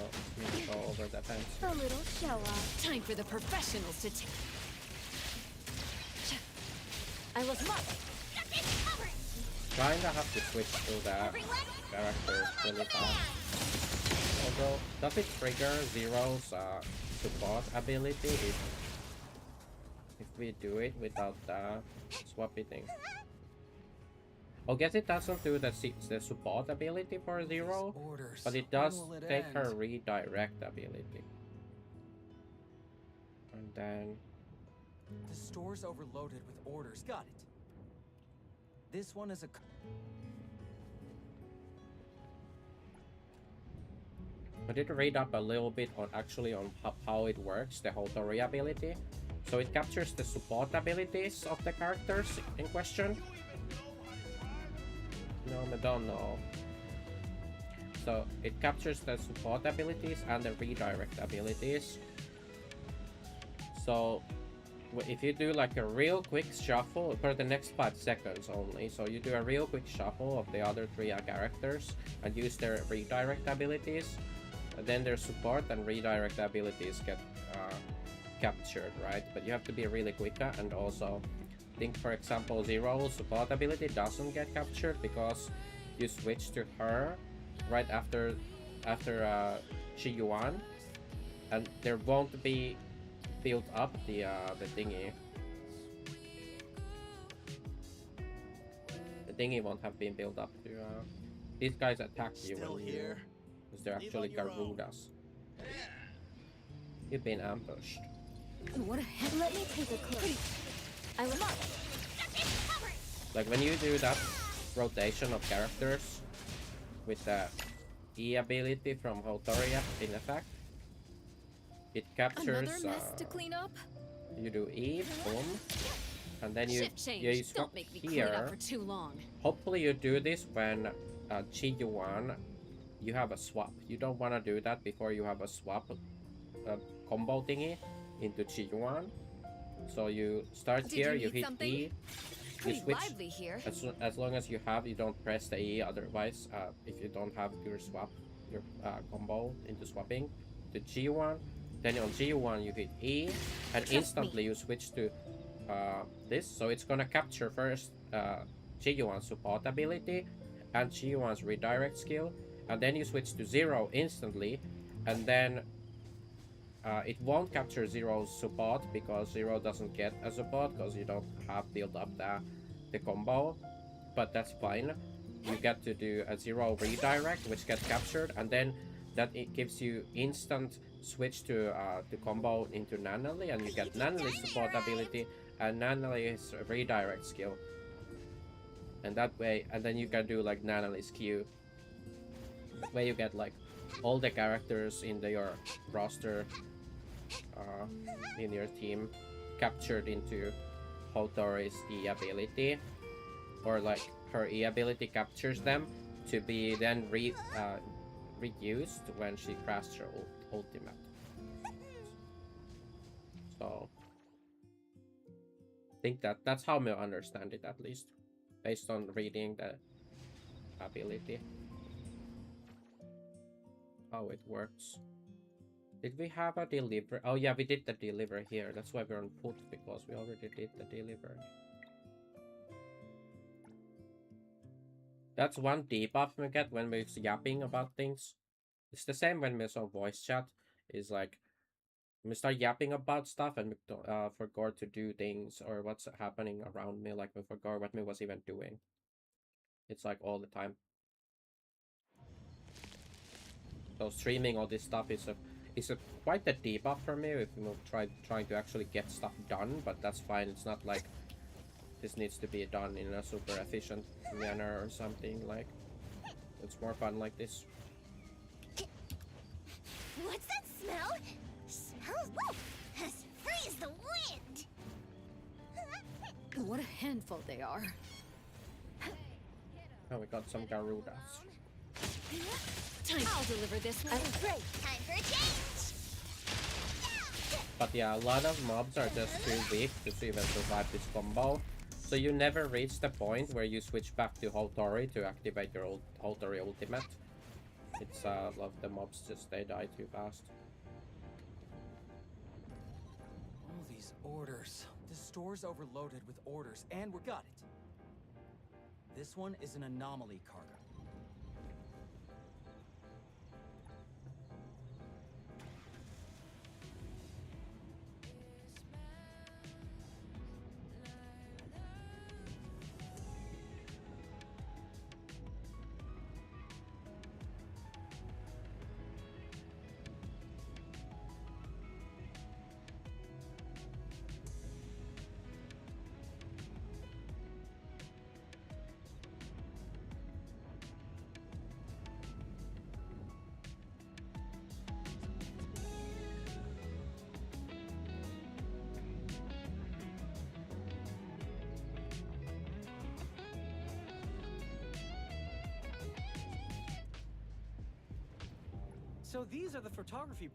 over the fence. A little show off. Time for the professionals to take. I was marked. Got this covered. Kinda have to switch to the Everyone, character really fast. Although, does it trigger Zero's support ability if we do it without the swappy thing? I guess it doesn't do the support ability for Zero, but it does take her redirect ability. And then The store's overloaded with orders. Got it. This one is a... I did read up a little bit on how it works, the Hotori ability. So it captures the support abilities of the characters in question. No, I don't know. So it captures the support abilities and the redirect abilities. So if you do like a real quick shuffle for the next 5 seconds only, so you do a real quick shuffle of the other 3 characters and use their redirect abilities, then their support and redirect abilities get captured, right? But you have to be really quick, and also think, for example, Zero's support ability doesn't get captured because you switch to her right after Chi Yuan, and there won't be built up the thingy. The thingy won't have been built up to these guys attack you when you, because they're actually Garudas. You've been ambushed. What a heck? let me take a cloak. I was marked. Got this covered. Like when you do that rotation of characters with the E ability from Hotori in effect, it captures. Another mess to clean up? You do E, boom, and then you Shift change. you swap Don't make me clean up here. for too long. Hopefully you do this when Chi Yuan, you have a swap. You don't want to do that before you have a swap combo thingy into Chi Yuan. So you start Did here, you you need hit something? E, you Pretty switch. lively here. As long as you have, you don't press the E. Otherwise, if you don't have your swap, your combo into swapping to G1, then on G1 you hit E, and instantly you switch to this. So it's gonna capture first G1's support ability and G1's redirect skill, and then you switch to Zero instantly, and then it won't capture Zero's support because Zero doesn't get a support because you don't have built up the combo, but that's fine. You get to do a Zero redirect which gets captured, and then that it gives you instant switch to the combo into Nanali, and you get Nanali's support ability and Nanali's redirect skill, and that way, and then you can do like Nanali's Q. where you get like all the characters in your roster, in your team, captured into Hotori's E ability, or like her E ability captures them to be then reused when she crafts her ultimate. So I think that's how I understand it, at least based on reading the ability, how it works. Did we have a deliver? Oh yeah, we did the deliver here. That's why we're on foot, because we already did the deliver. That's one debuff we get when we're yapping about things. It's the same when we're on voice chat. Is like we start yapping about stuff and we forgot to do things, or what's happening around me. Like we forgot what we was even doing. It's like all the time. So streaming all this stuff is a quite a debuff for me if you trying to actually get stuff done, but that's fine. It's not like this needs to be done in a super efficient manner or something. Like it's more fun like this. What's that smell? Smells as free as the wind. What a handful they are. Oh, we got some Garudas. I'll deliver this one. Great. Time for a change. But yeah, a lot of mobs are just too weak to even survive this combo. So you never reach the point where you switch back to Hotori to activate your Hotori ultimate. It's a lot of the mobs they die too fast. All these orders. The store's overloaded with orders, and we got it. This one is an anomaly cargo. So these are the photography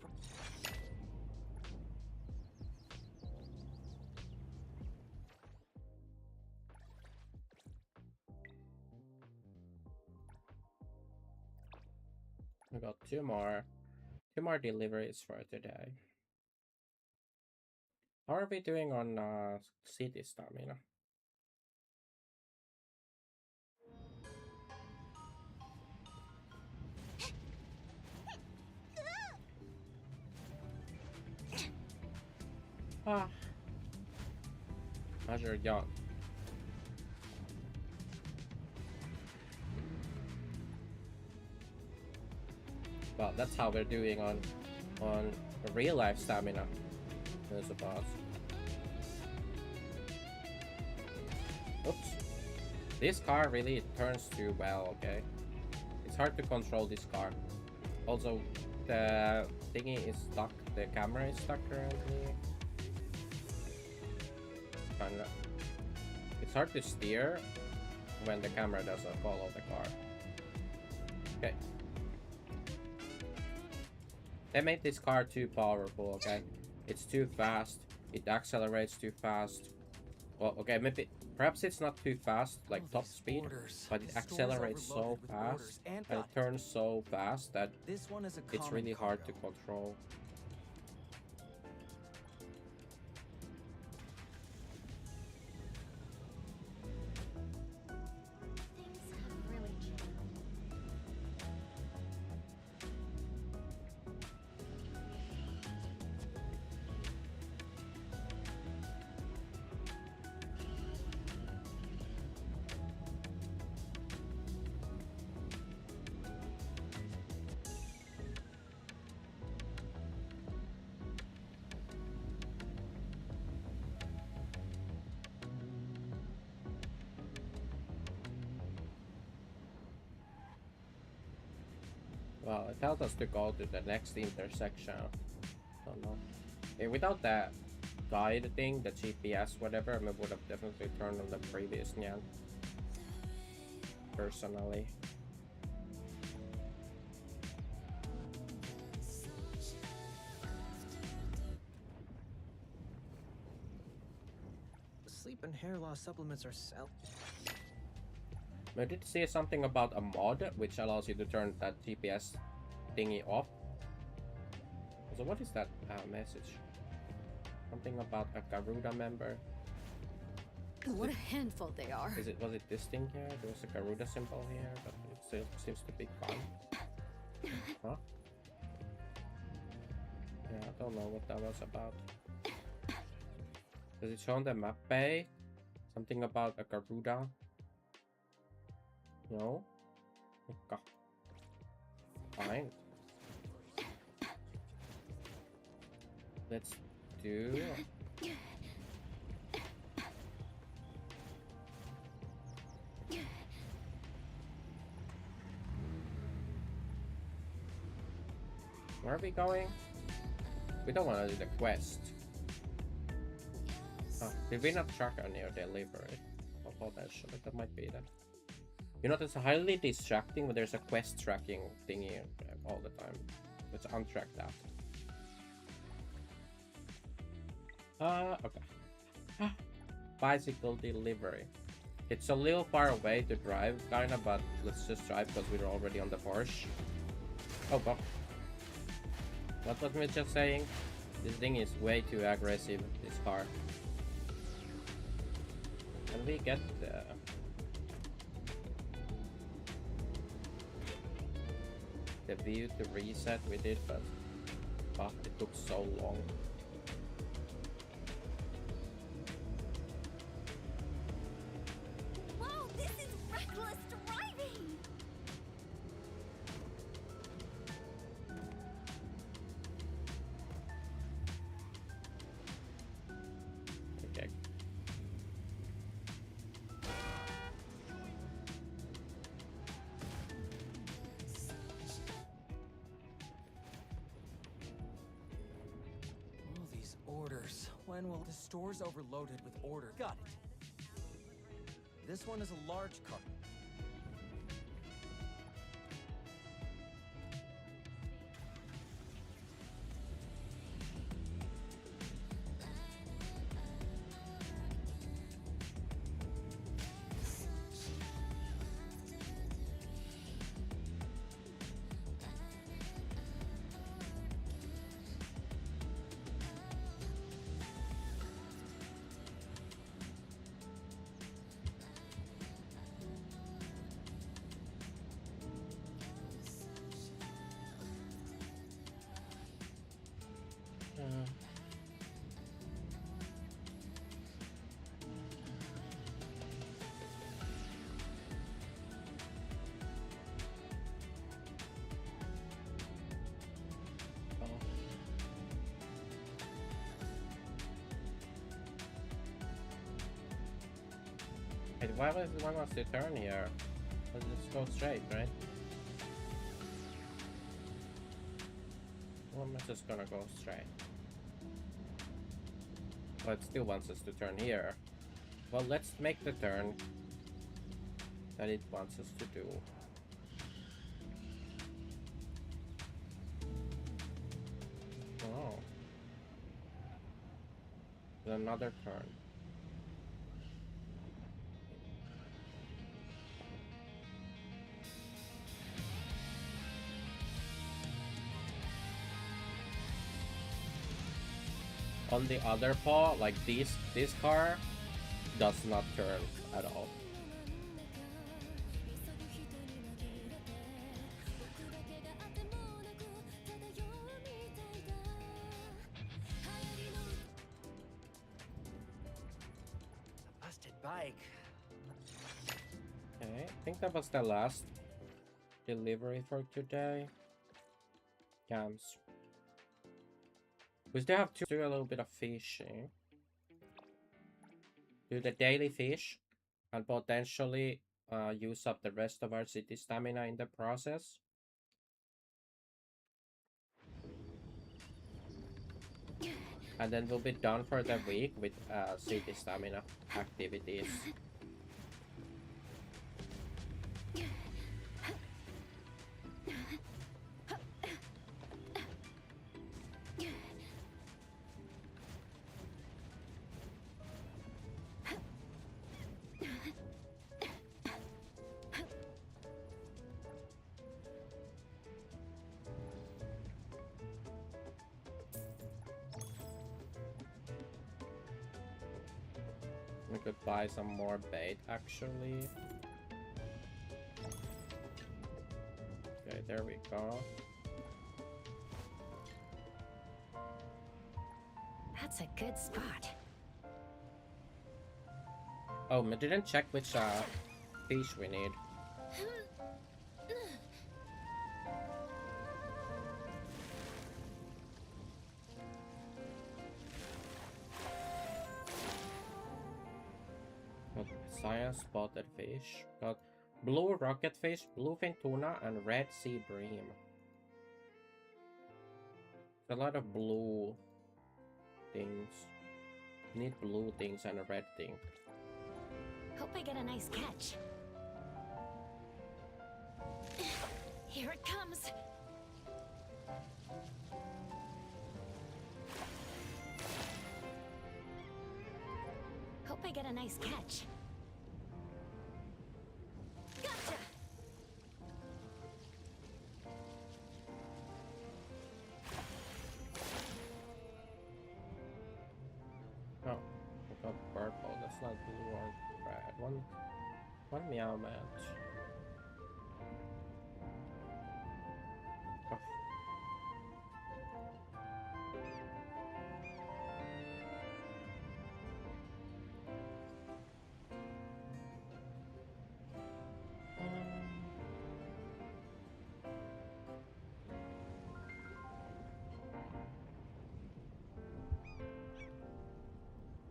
We got two more deliveries for today. How are we doing on city stamina? Ah, measure young. Well, that's how we're doing on real life stamina, I suppose. Oops. This car really turns too well, okay? It's hard to control this car. Also, the thingy is stuck. The camera is stuck currently. Kinda. It's hard to steer when the camera doesn't follow the car. Okay. They made this car too powerful, okay? It's too fast. It accelerates too fast. Well, okay, maybe perhaps it's not too fast, like top speed, but it accelerates so fast and it turns so fast that it's really hard to control. Well, it tells us to go to the next intersection. Don't know. Without that guide thing, the GPS, whatever, I mean, would have definitely turned on the previous Nyan. Personally. Sleep and hair loss supplements are sell. I did say something about a mod which allows you to turn that GPS thingy off. So what is that message? Something about a Garuda member. What a handful they are. Was it this thing here? There was a Garuda symbol here, but it still seems to be gone. Huh? Yeah, I don't know what that was about. Does it show on the map bay? Something about a Garuda? No? Okay. Fine. Let's do... Where are we going? We don't want to do the quest. Oh, did we not track on your delivery? Oh, potentially, that might be that. You know, it's highly distracting when there's a quest tracking thingy all the time. Let's untrack that. Okay. Bicycle delivery. It's a little far away to drive, kinda, but let's just drive because we're already on the Porsche. Oh, fuck. What was me just saying? This thing is way too aggressive, this car. Can we get the view to reset? We did, but fuck, it took so long. Whoa, this is reckless driving! Okay. All these orders. When will the store's overloaded with orders? Got it. This one is a large cart. Wait, why was the turn here? Let's just go straight, right? Well, I'm just gonna go straight. But it still wants us to turn here. Well, let's make the turn that it wants us to do. Oh. Another turn. On the other paw, like this car does not turn at all. Busted bike. Okay, I think that was the last delivery for today. Cams. We still have to do a little bit of fishing. Do the daily fish and potentially use up the rest of our city stamina in the process. And then we'll be done for the week with city stamina activities. We could buy some more bait actually. Okay, there we go. That's a good spot. Oh, we didn't check which fish we need. Got cyan spotted fish. Got blue rocket fish, bluefin tuna, and red sea bream. A lot of blue things. Need blue things and a red thing. Hope I get a nice catch. Here it comes. Hope I get a nice catch. Gotcha! Oh, we got purple. That's not blue or red. One meow match. Oh.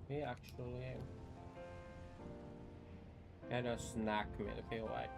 We actually get a snack meal, I feel like.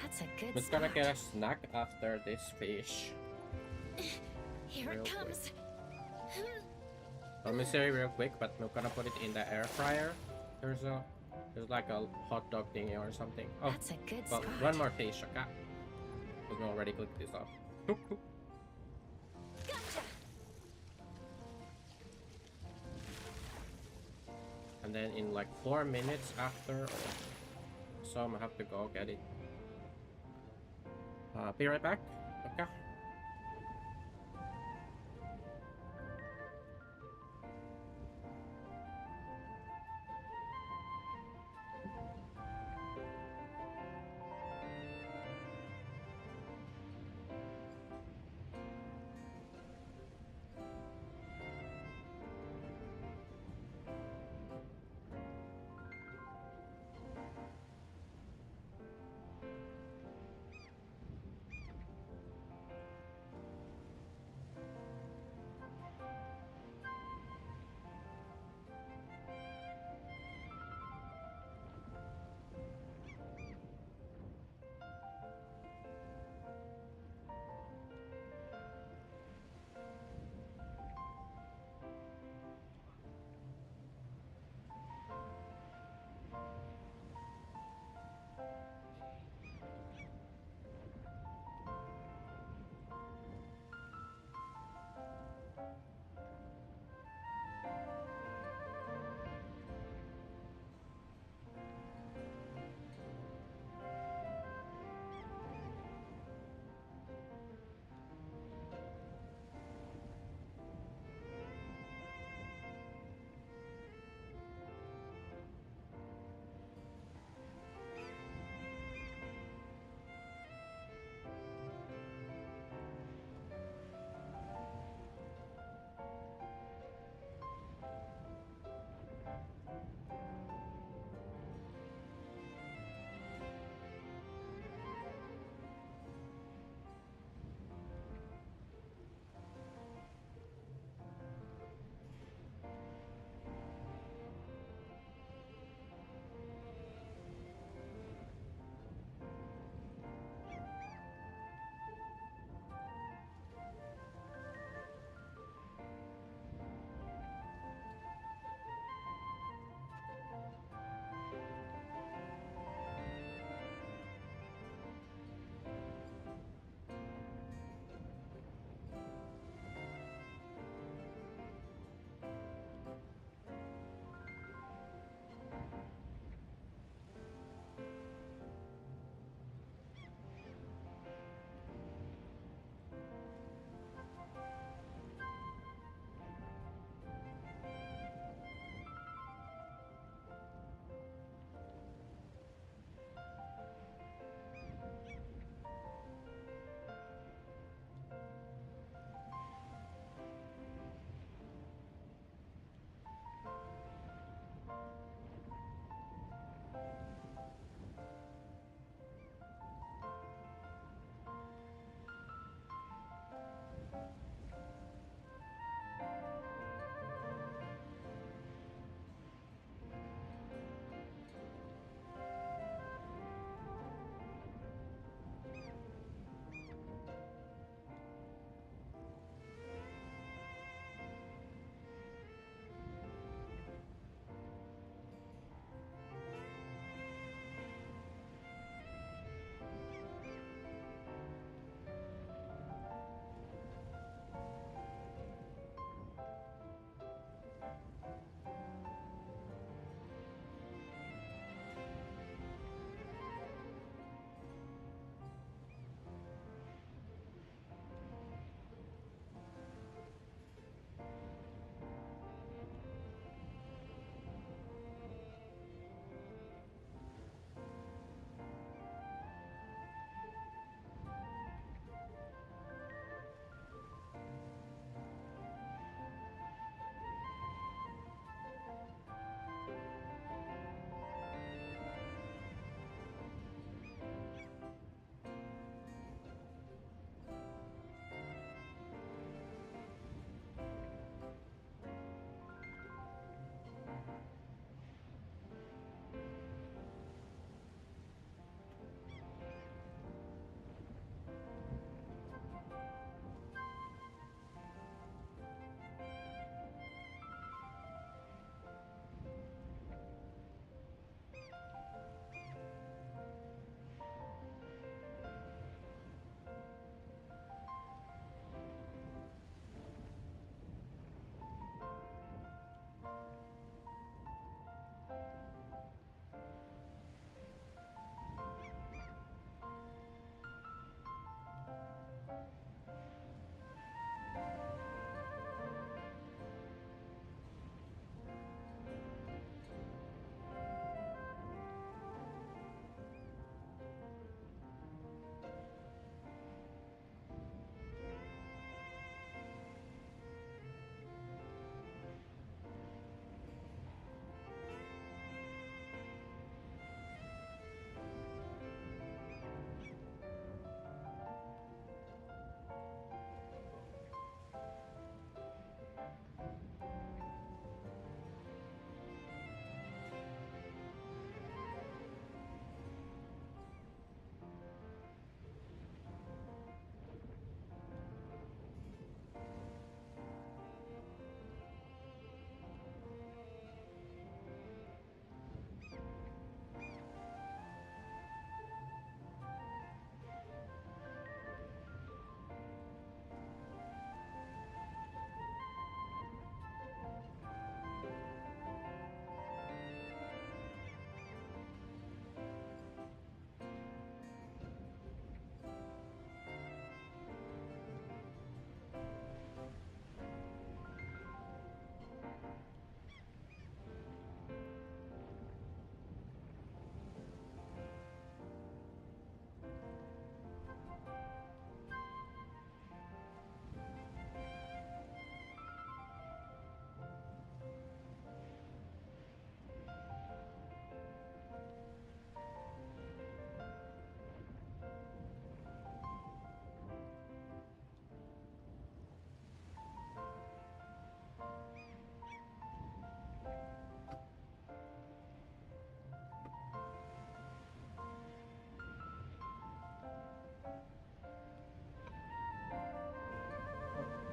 That's a good We're gonna spot. get a snack after this fish. Here Real it quick. comes. Let me say real quick, but we're gonna put it in the air fryer. There's like a hot dog thingy or something. Oh, That's a good well, spot. one more fish, okay? Because we already cooked this up. Gotcha. And then in like 4 minutes after, or so I'm gonna have to go get it. Be right back. Okay.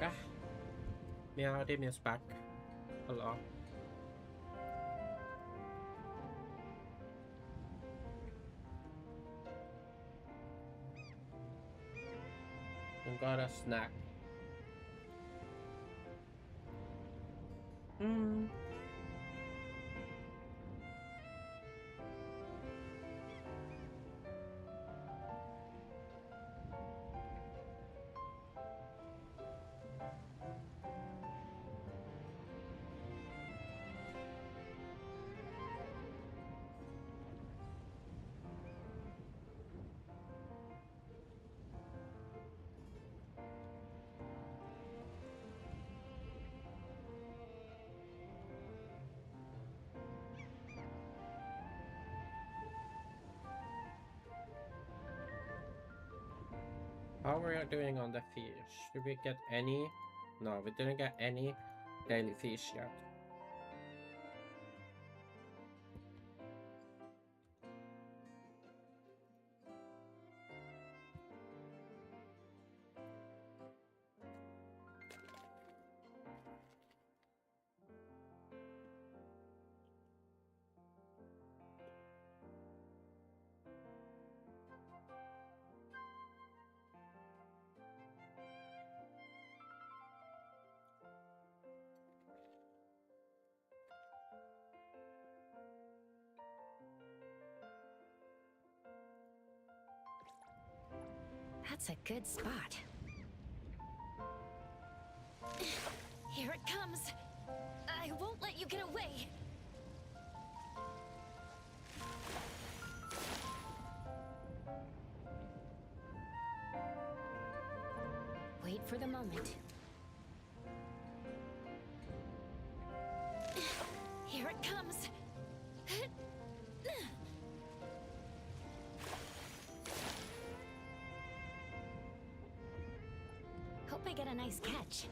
Ah, meow, Dim is back. Hello. I got a snack. How are we doing on the fish? Did we get any? No, we didn't get any daily fish yet. That's a good spot. Here it comes. I won't let you get away. Wait for the moment. Here it comes. Hope I get a nice catch.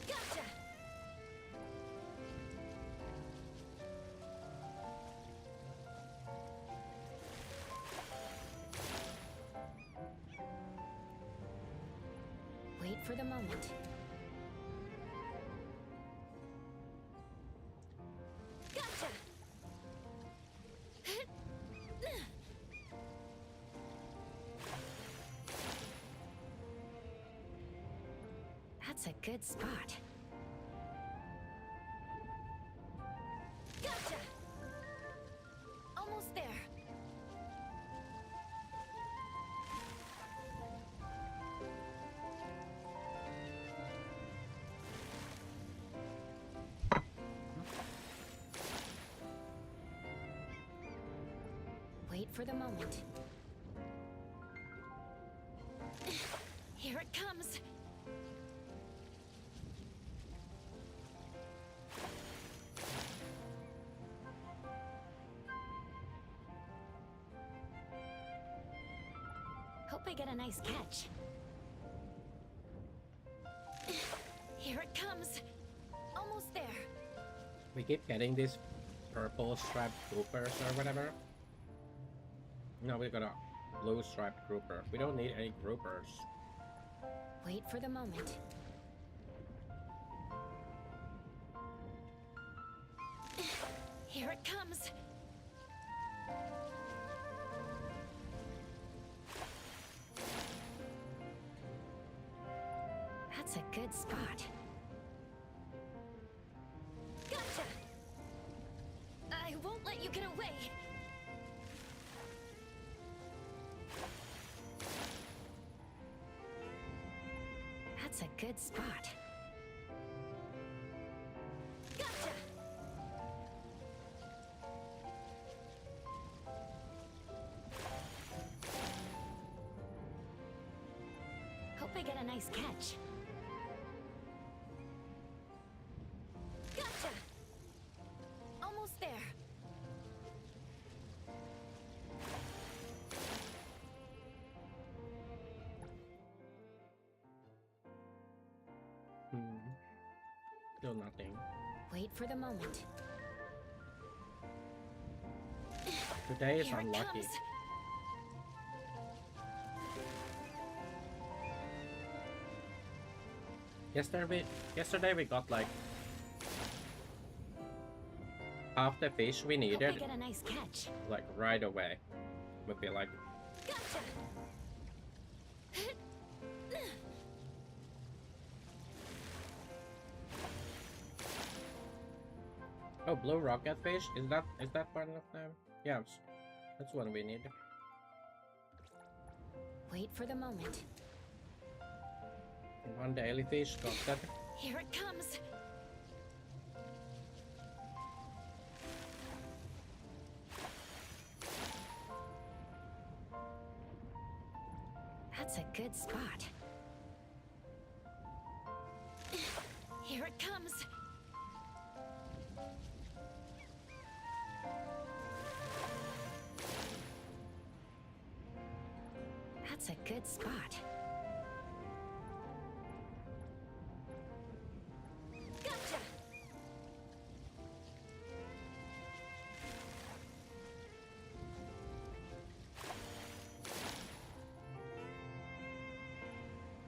Gotcha! Wait for the moment. Gotcha! That's a good spot. Gotcha! Almost there. Wait for the moment. Here it comes. Hope I get a nice catch. Here it comes. Almost there. We keep getting these purple striped groupers or whatever. No, we got a blue striped grouper. We don't need any groupers. Wait for the moment. Here it comes. That's a good spot. Gotcha! I won't let you get away. That's a good spot. Gotcha! Hope I get a nice catch. Gotcha! Almost there. Still nothing. Wait for the moment. Today is Here it unlucky. comes. Yesterday we got like half the fish we Hope I needed, get a nice catch. like right away. Would be like, Gotcha. oh, blue rocket fish. Is that one of them? Yeah, that's one we need. Wait for the moment. One daily fish got that. Here it comes. That's a good spot. Here it comes. That's a good spot. Gotcha.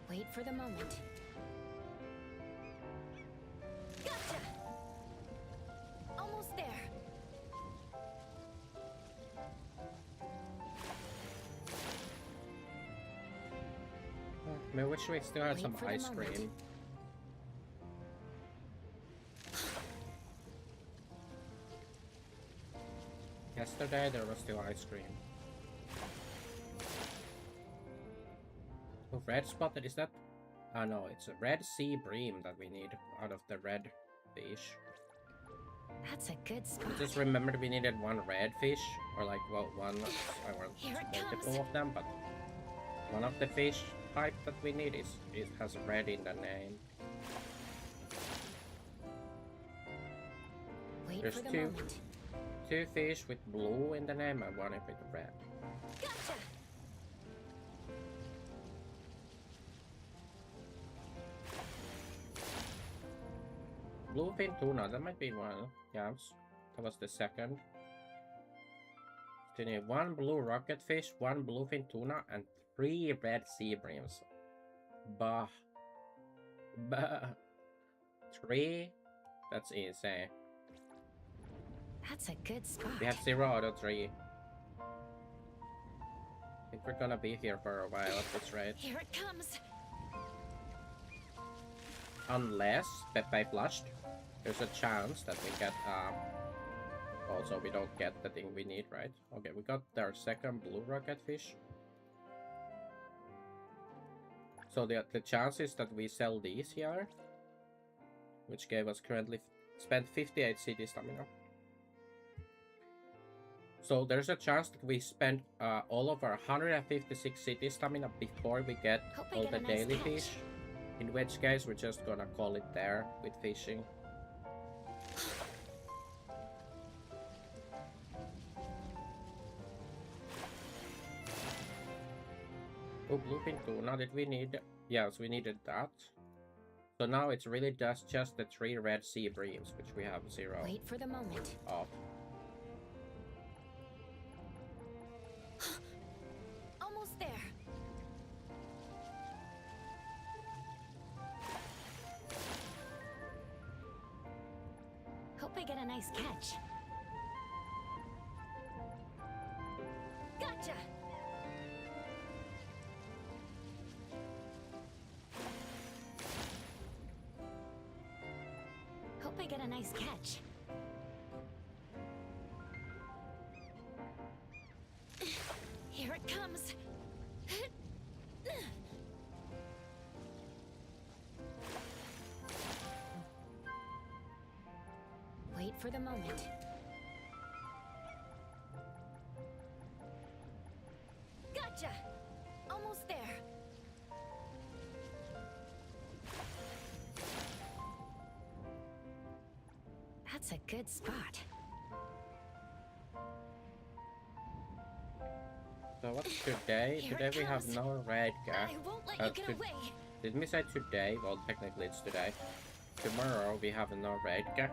Wait for the moment. Gotcha. Almost there. I wish we still had Wait some for the ice moment. cream. Yesterday there was still ice cream. Oh, red spotted, is that? Oh no, it's a red sea bream that we need out of the red fish. That's a good spot. I just remembered we needed one red fish, or like, well, one, I want Here it multiple comes. of them, but one of the fish type that we need is, it has red in the name. Wait There's for the two. moment. Two fish with blue in the name and one with red. Gotcha. Bluefin tuna, that might be one. Yeah, that was the second. So you need one blue rocket fish, one bluefin tuna, and 3 red sea breams. Bah. Bah. 3? That's insane. That's a good spot. We have 0 out of 3. I think we're gonna be here for a while at this rate. Here it comes. Unless Pepe flushed, there's a chance that we get, also we don't get the thing we need, right? Okay, we got our second blue rocket fish. So the chances that we sell these here, which gave us currently spent 58 city stamina. So there's a chance that we spend all of our 156 city stamina before we get Hope I all get the a nice daily catch. fish. In which case, we're just gonna call it there with fishing. Oh, bluefin tuna, did we need? Yes, we needed that. So now it's really just the 3 red sea breams, which we have 0 Wait for the moment. of. Almost there. Hope I get a nice catch. Gotcha. Hope I get a nice catch. Here it comes. Wait for the moment. Gotcha! Almost there. That's a good spot. So what's today? Here Today it we have comes. no red gas. I won't let you get to- away. Did we say today? Well, technically it's today. Tomorrow we have no red gas.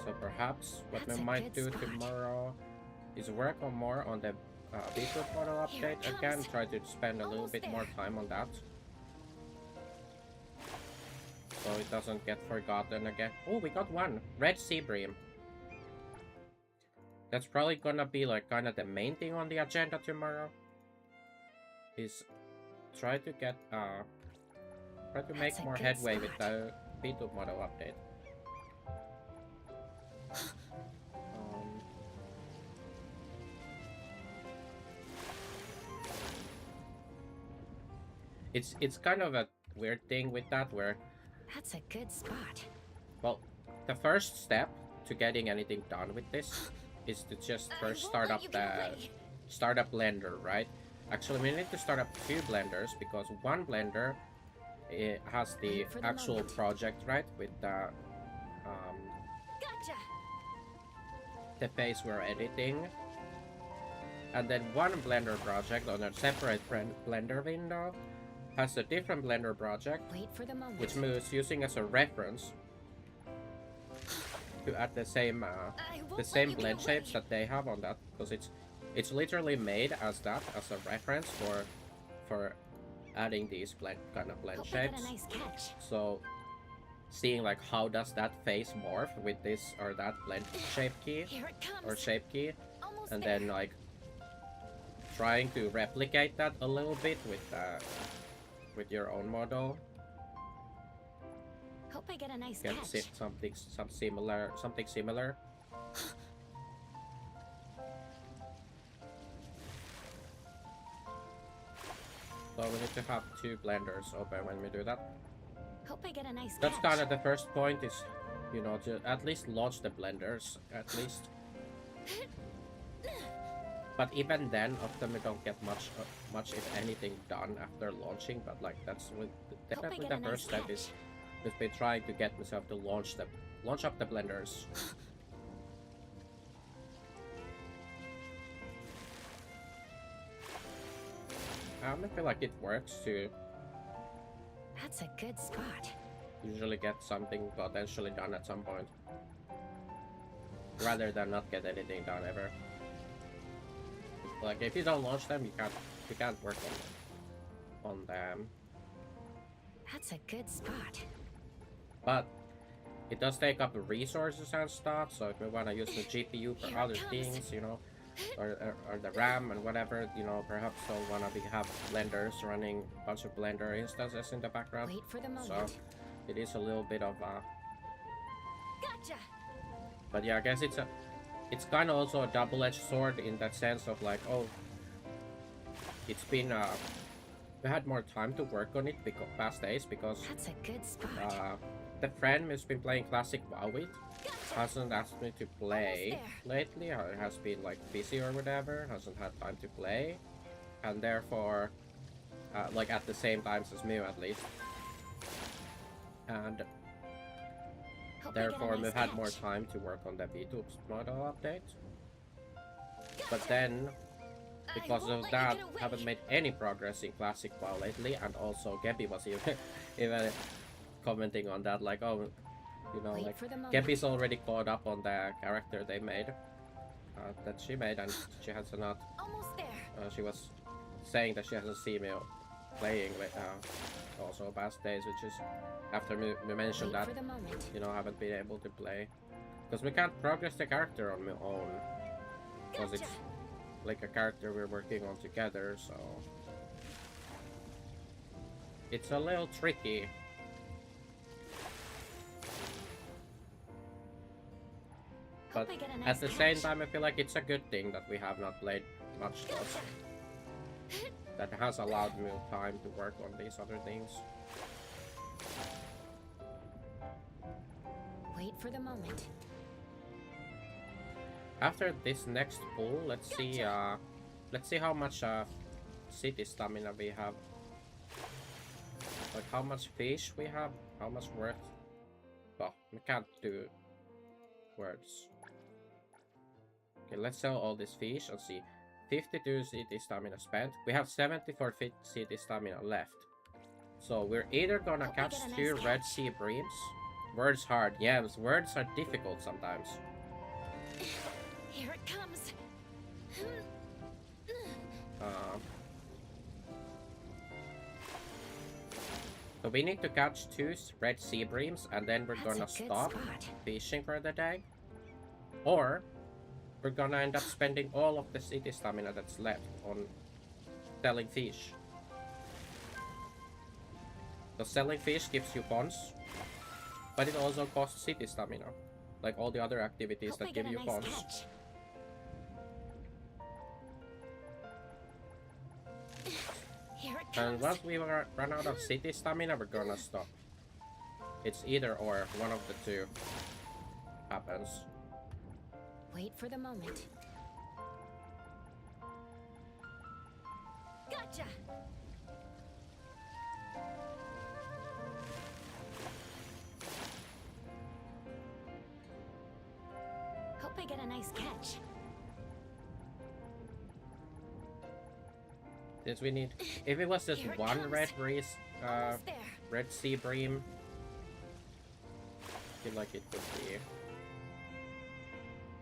So perhaps what That's we a might good do spot. tomorrow is work on more on the beetroot model Here it update again. comes. Try to spend a little Almost bit more there. time on that. so it doesn't get forgotten again. Oh, we got one red sea bream. That's probably gonna be like kind of the main thing on the agenda tomorrow. Is try to get try to make more headway with the B2 model update. It's kind of a weird thing with that where That's a good spot. well, the first step to getting anything done with this is to just first start up blender, right? Actually, we need to start up 2 blenders because one blender it has the actual project, right, with the phase we're editing, and then one blender project on a separate blender window has a different blender project, which moves using as a reference to add the same blend shapes that they have on that, because it's literally made as that as a reference for adding these kind of blend shapes. So seeing like how does that face morph with this or that blend shape key or shape key, and then like trying to replicate that a little bit with your own model. Hope I get a nice Get catch. something similar. So we need to have 2 blenders open when we do that. Hope I get a nice That's catch. kind of the first point is, you know, to at least launch the blenders, at least. But even then, often we don't get much if anything done after launching. But like that's definitely the first step is just been trying to get myself to launch up the blenders. I feel like it works to That's a good spot. usually get something potentially done at some point, rather than not get anything done ever. Like if you don't launch them, you can't work on them. That's a good spot. But it does take up resources and stuff, so if we want to use the GPU for other things, you know, or the RAM and whatever, you know, perhaps don't want to have blenders running a bunch of blender instances in the background. Wait for the moment. So it is a little bit of a... Gotcha. But yeah, I guess it's kind of also a double-edged sword in that sense of like, oh, it's been we had more time to work on it because past days because that's a good spot. The friend who's been playing classic WoW with hasn't asked me to play lately, or has been like busy or whatever, hasn't had time to play, and therefore like at the same time as me at least, and therefore we've had more time to work on the B2 model update. But then because of that, haven't made any progress in classic WoW lately, and also Gabby was even commenting on that, like, oh, you know, like Gabby's already caught up on the character they made, that she made, and she has not. Almost there. She was saying that she hasn't seen me playing with also past days, which is after we mentioned that, you know, haven't been able to play because we can't progress the character on my own because it's like a character we're working on together, so it's a little tricky. But at the same time, I feel like it's a good thing that we have not played much stuff. That has allowed me time to work on these other things. Wait for the moment. After this next pull, let's see how much city stamina we have. Like how much fish we have, how much worth. Well, we can't do words. Okay, let's sell all this fish and see. 52 city stamina spent. We have 74 city stamina left. So we're either gonna catch 2 red sea breams. Words hard, yeah, words are difficult sometimes. Here it comes. So we need to catch 2 red sea breams, and then we're That's gonna a good stop spot. fishing for the day. Or we're gonna end up spending all of the city stamina that's left on selling fish. So selling fish gives you funds, but it also costs city stamina, like all the other activities Hope I that get give a you nice funds. catch. Here it And comes. once we run out of city stamina, we're gonna stop. It's either or, one of the two happens. Wait for the moment. Gotcha. Hope I get a nice catch. Since we need, if it was just Here it one comes. Almost there. red sea bream, I feel like it would be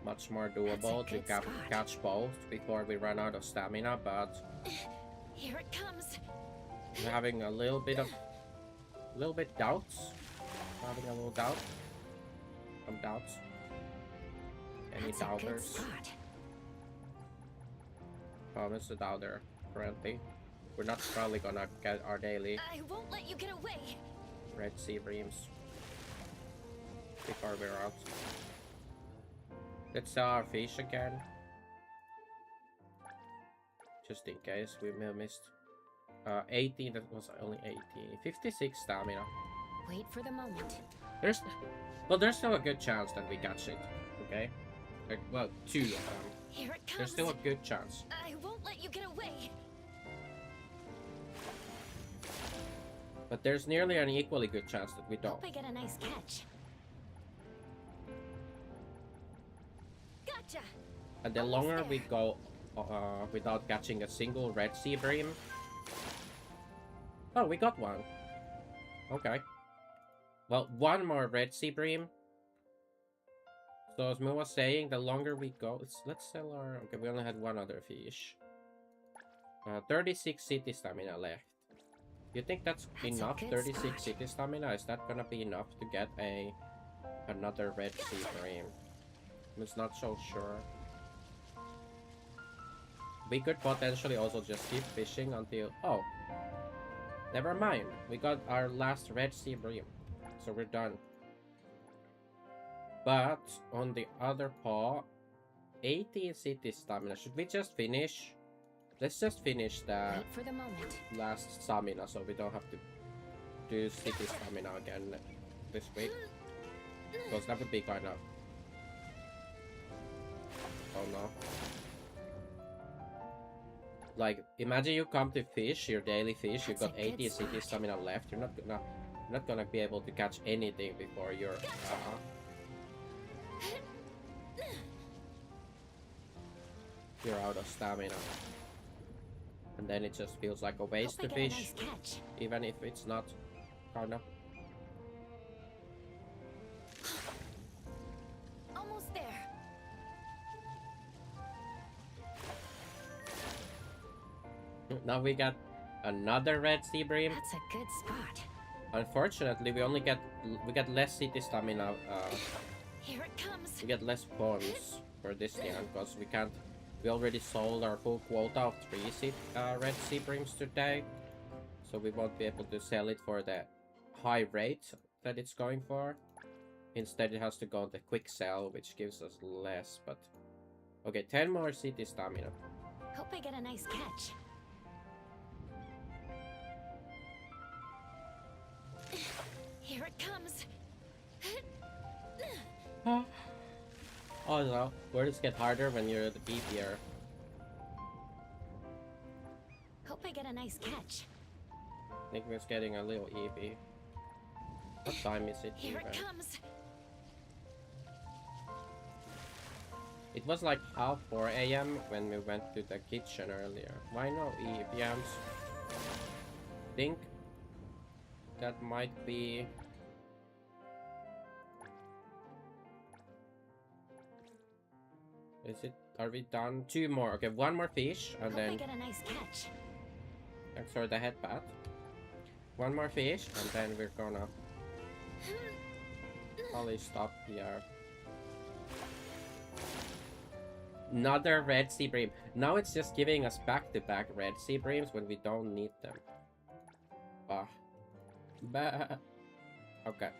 much more doable to good spot. catch both before we run out of stamina, but Here it comes. I'm having a little bit doubts. Having a little doubt. Some doubts. Any That's a good doubters? spot. Thomas a doubter currently. We're not probably gonna get our daily I won't let you get away. red sea breams before we're out. Let's sell our fish again. Just in case we may have missed. 18, that was only 18. 56 stamina. Wait for the moment. There's still a good chance that we catch it. Okay? Like, well, 2 of them. Here it comes. There's still a good chance. I won't let you get away. But there's nearly an equally good chance that we don't. Hope I get a nice catch. Gotcha. And the Almost longer we there. go without catching a single red sea bream. Oh, we got one. Okay. Well, one more red sea bream. So as Moo was saying, the longer we go, let's sell our. Okay, we only had one other fish. 36 city stamina left. You think that's enough? good 36 spot. city stamina? Is that gonna be enough to get another red sea bream? I'm just not so sure. We could potentially also just keep fishing until... Oh! Never mind. We got our last red sea bream. So we're done. But on the other paw, 18 city stamina. Should we just finish? Let's just finish the Wait for the moment. last stamina so we don't have to do city stamina again this week. Because that would be kind of... Oh no. Like, imagine you come to fish, your daily fish, you've got That's a good 80 city spot. stamina left. You're not gonna be able to catch anything before you're out of stamina. And then it just feels like a waste Hope to I get a fish, nice catch. even if it's not kinda. Almost there. Now we got another red sea bream. That's a good spot. Unfortunately, we get less city stamina. Here it comes. We get less funds for this year because we already sold our full quota of 3 red sea breams today, so we won't be able to sell it for the high rate that it's going for. Instead, it has to go on the quick sell, which gives us less. But okay, 10 more city stamina. Hope I get a nice catch. Here it comes. Oh no, words get harder when you're the beefier. Hope I get a nice catch. Nick was getting a little eepy. What time is it Here even? it comes. It was like half 4 AM when we went to the kitchen earlier. Why no EPMs? Think that might be... Is it? Are we done? 2 more. Okay, 1 more fish and Hope I then get a nice catch. thanks for the headbat. one more fish, and then we're gonna probably stop here. Another red sea bream. Now it's just giving us back-to-back red sea breams when we don't need them. Ah. Bah. Okay.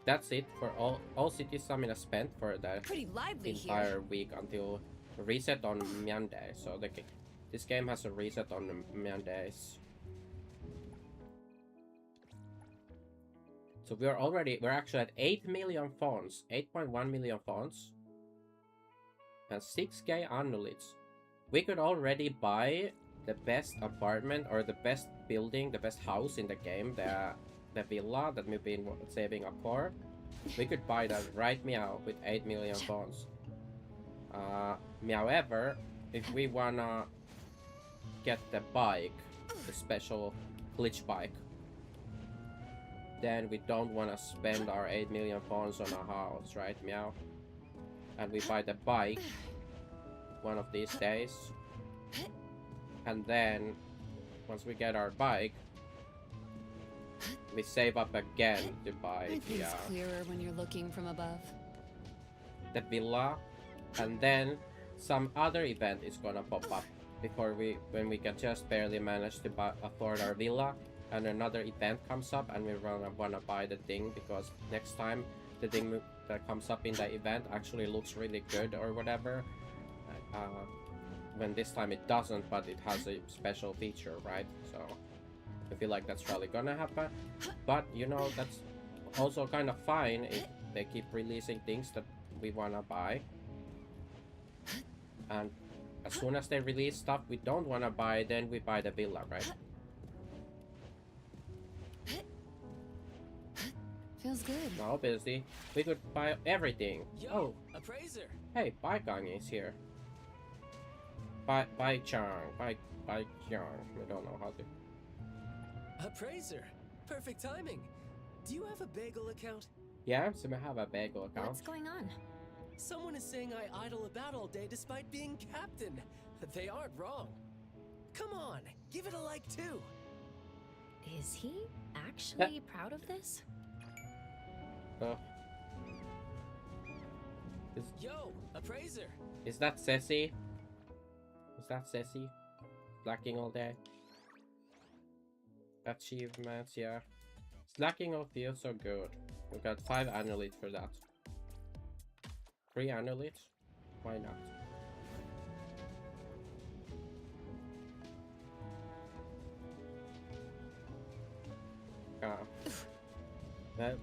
That's it for all city stamina spent for the Pretty lively entire here. week until reset on Monday. So this game has a reset on Mondays. So we're actually at 8 million fonts, 8.1 million fonts, and 6k annulits. We could already buy the best apartment or the best building, the best house in the game, the villa that we've been saving up for. We could buy that right meow with 8 million fonts. However, if we wanna get the bike, the special glitch bike, then we don't wanna spend our 8 million fonts on a house, right meow? And we buy the bike one of these days. And then once we get our bike, we save up again to buy Everything's clearer when you're looking from above. the villa, and then some other event is gonna pop up before when we can just barely manage to afford our villa, and another event comes up and we wanna buy the thing because next time the thing that comes up in the event actually looks really good or whatever. When this time it doesn't, but it has a special feature, right? So I feel like that's probably gonna happen, but you know, that's also kind of fine if they keep releasing things that we wanna buy, and as soon as they release stuff we don't wanna buy, then we buy the villa, right? Feels good. Now obviously we could buy everything. Yo, Oh, appraiser. hey, Baikang is here. Bai-chan. Bai-chan. We don't know how to. Appraiser. Perfect timing. Do you have a bagel account? Yeah, so we have a bagel account. What's going on? Someone is saying I idle about all day despite being captain. They aren't wrong. Come on, give it a like too. Is he actually proud of this? Yo, appraiser. Is that Ceci? Is that Ceci? Slacking all day? Achievements, yeah. Slacking all feels so good. We got 5 annulite for that. 3 annulite? Why not? Well,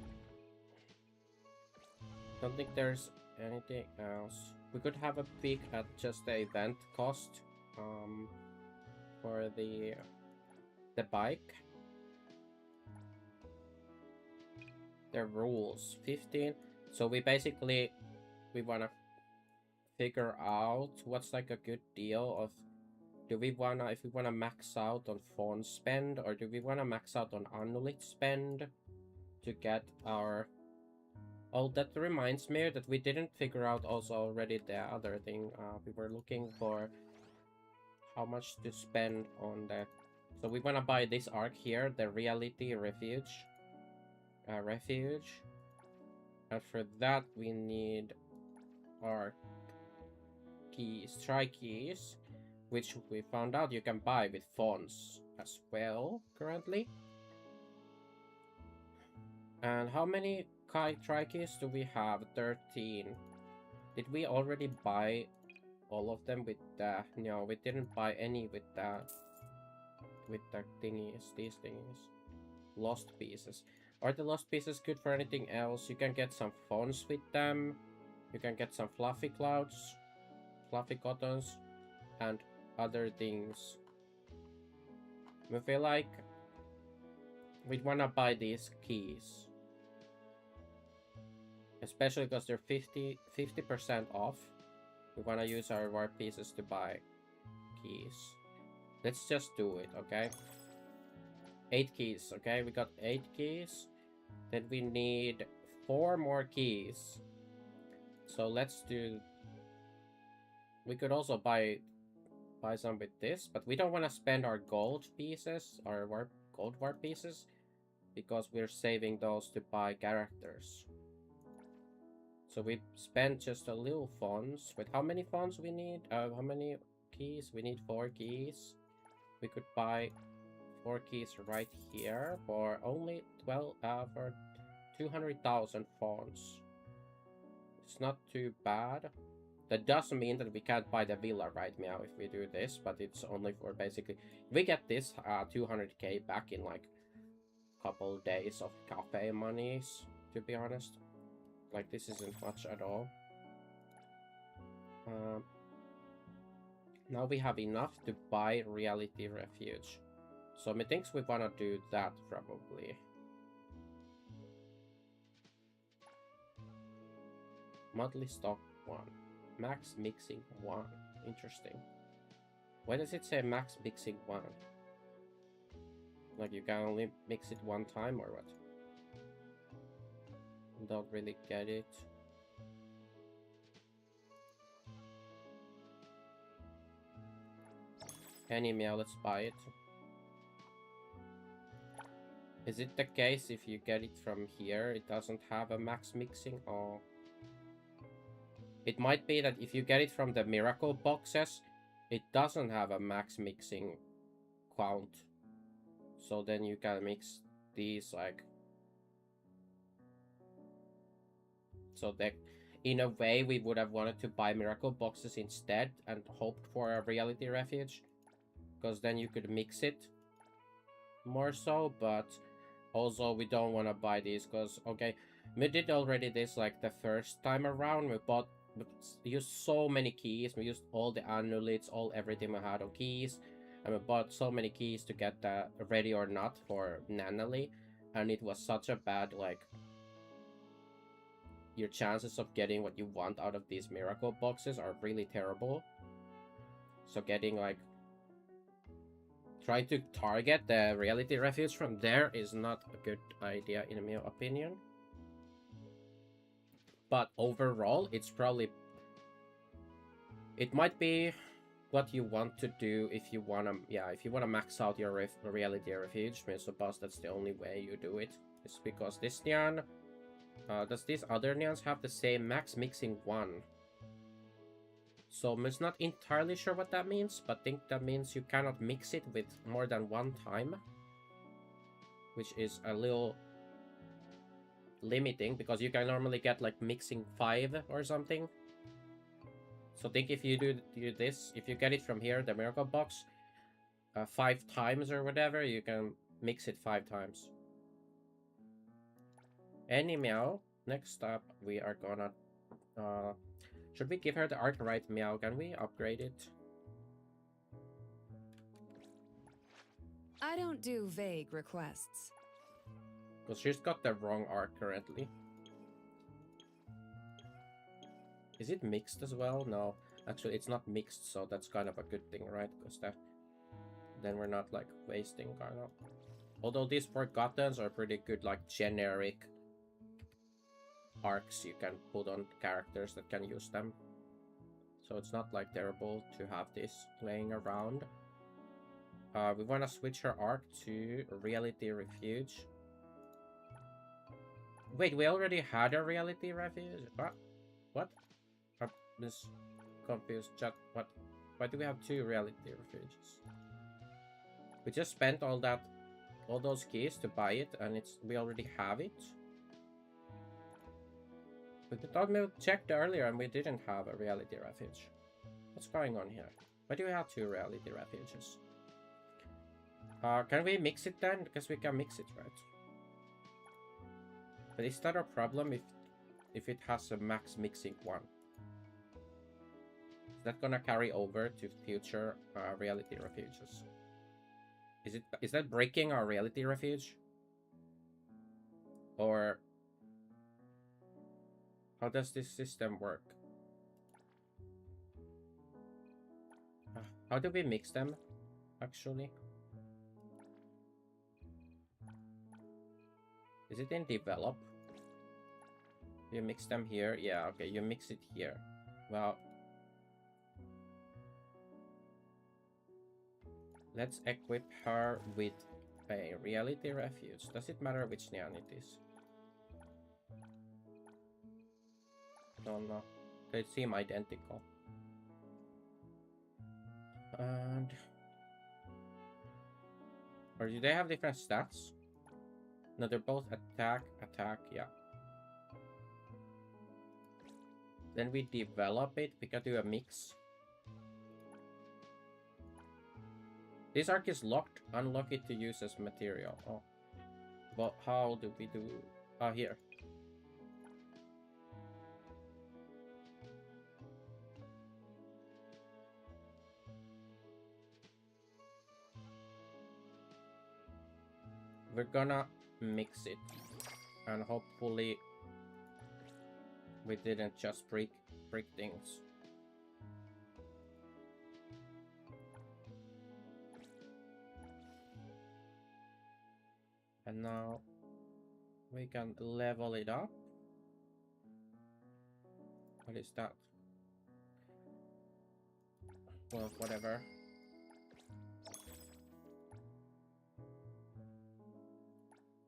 don't think there's anything else. We could have a peek at just the event cost for the bike. The rules 15. So we wanna figure out what's like a good deal of, if we wanna max out on phone spend, or do we wanna max out on annulite spend to get our. Oh, that reminds me that we didn't figure out also already the other thing. We were looking for how much to spend on that. So we want to buy this arc here, the Reality Refuge. And for that we need our keys, tri-keys, which we found out you can buy with fonts as well currently. And how many tri-keys do we have? 13. Did we already buy all of them with the... No, we didn't buy any with the thingies, these thingies. Lost pieces. Are the lost pieces good for anything else? You can get some fonts with them. You can get some fluffy clouds, fluffy cottons, and other things. We feel like we wanna buy these keys. Especially because they're 50% off. We wanna use our warp pieces to buy keys. Let's just do it, okay? 8 keys, okay? We got 8 keys. Then we need 4 more keys. So let's do... We could also buy some with this, but we don't want to spend our gold pieces, our warp gold war pieces because we're saving those to buy characters. So we spent just a little funds. With how many funds we need? How many keys? We need 4 keys. We could buy 4 keys right here for only 12 for 200,000 funds. It's not too bad. That doesn't mean that we can't buy the villa right now if we do this, but it's only for basically if we get this 200k back in like a couple days of cafe monies, to be honest. Like, this isn't much at all. Now we have enough to buy Reality Refuge. So methinks we wanna do that probably. Monthly stock 1. Max mixing 1. Interesting. Why does it say max mixing 1? Like, you can only mix it 1 time or what? Don't really get it. Anyway, let's buy it. Is it the case if you get it from here, it doesn't have a max mixing? Or it might be that if you get it from the miracle boxes, it doesn't have a max mixing count. So then you can mix these like... So that in a way we would have wanted to buy miracle boxes instead and hoped for a reality refuge. Because then you could mix it more so, but also we don't want to buy these because, okay, we did already this like the first time around. We used so many keys. We used all the amulets, everything we had on keys, and we bought so many keys to get the ready or not for Nanali, and it was such a bad, like, your chances of getting what you want out of these miracle boxes are really terrible. So getting like trying to target the reality refuge from there is not a good idea in my opinion. But overall, it's probably... It might be what you want to do if you wanna... Yeah, if you wanna max out your reality refuge. I suppose that's the only way you do it. It's because this Nyan... does these other Nyans have the same max mixing 1? So I'm just not entirely sure what that means, but I think that means you cannot mix it with more than 1 time. Which is a little limiting, because you can normally get like mixing 5 or something. So think if you do this, if you get it from here, the miracle box, 5 times or whatever, you can mix it 5 times. Anyhow, next up we are gonna... should we give her the Arkwright Meow? Can we upgrade it? I don't do vague requests. Because she's got the wrong art currently. Is it mixed as well? No. Actually, it's not mixed, so that's kind of a good thing, right? Because then we're not, like, wasting, kind of. Although these Forgottens are pretty good, like, generic arcs you can put on characters that can use them. So it's not, like, terrible to have this laying around. We want to switch her arc to Reality Refuge. Wait, we already had a Reality Refuge? What? I'm just confused. Chat, what? Why do we have 2 Reality Refuges? We just spent all those keys to buy it, and we already have it. But we thought we checked earlier, and we didn't have a Reality Refuge. What's going on here? Why do we have 2 Reality Refuges? Can we mix it then? Because we can mix it, right? But is that a problem if it has a max mixing 1? Is that gonna carry over to future reality refuges? Is that breaking our reality refuge? Or how does this system work? How do we mix them, actually? Is it in develop? You mix them here? Yeah, okay, you mix it here. Well, let's equip her with A reality refuge. Does it matter which neon it is? Don't know. They seem identical. And or do they have different stats? No, they're both attack, yeah. Then we develop it. We can do a mix. This arc is locked. Unlock it to use as material. Oh. But how do we do... Ah, here. We're gonna mix it. And hopefully... we didn't just break things. And now we can level it up. What is that? Well, whatever.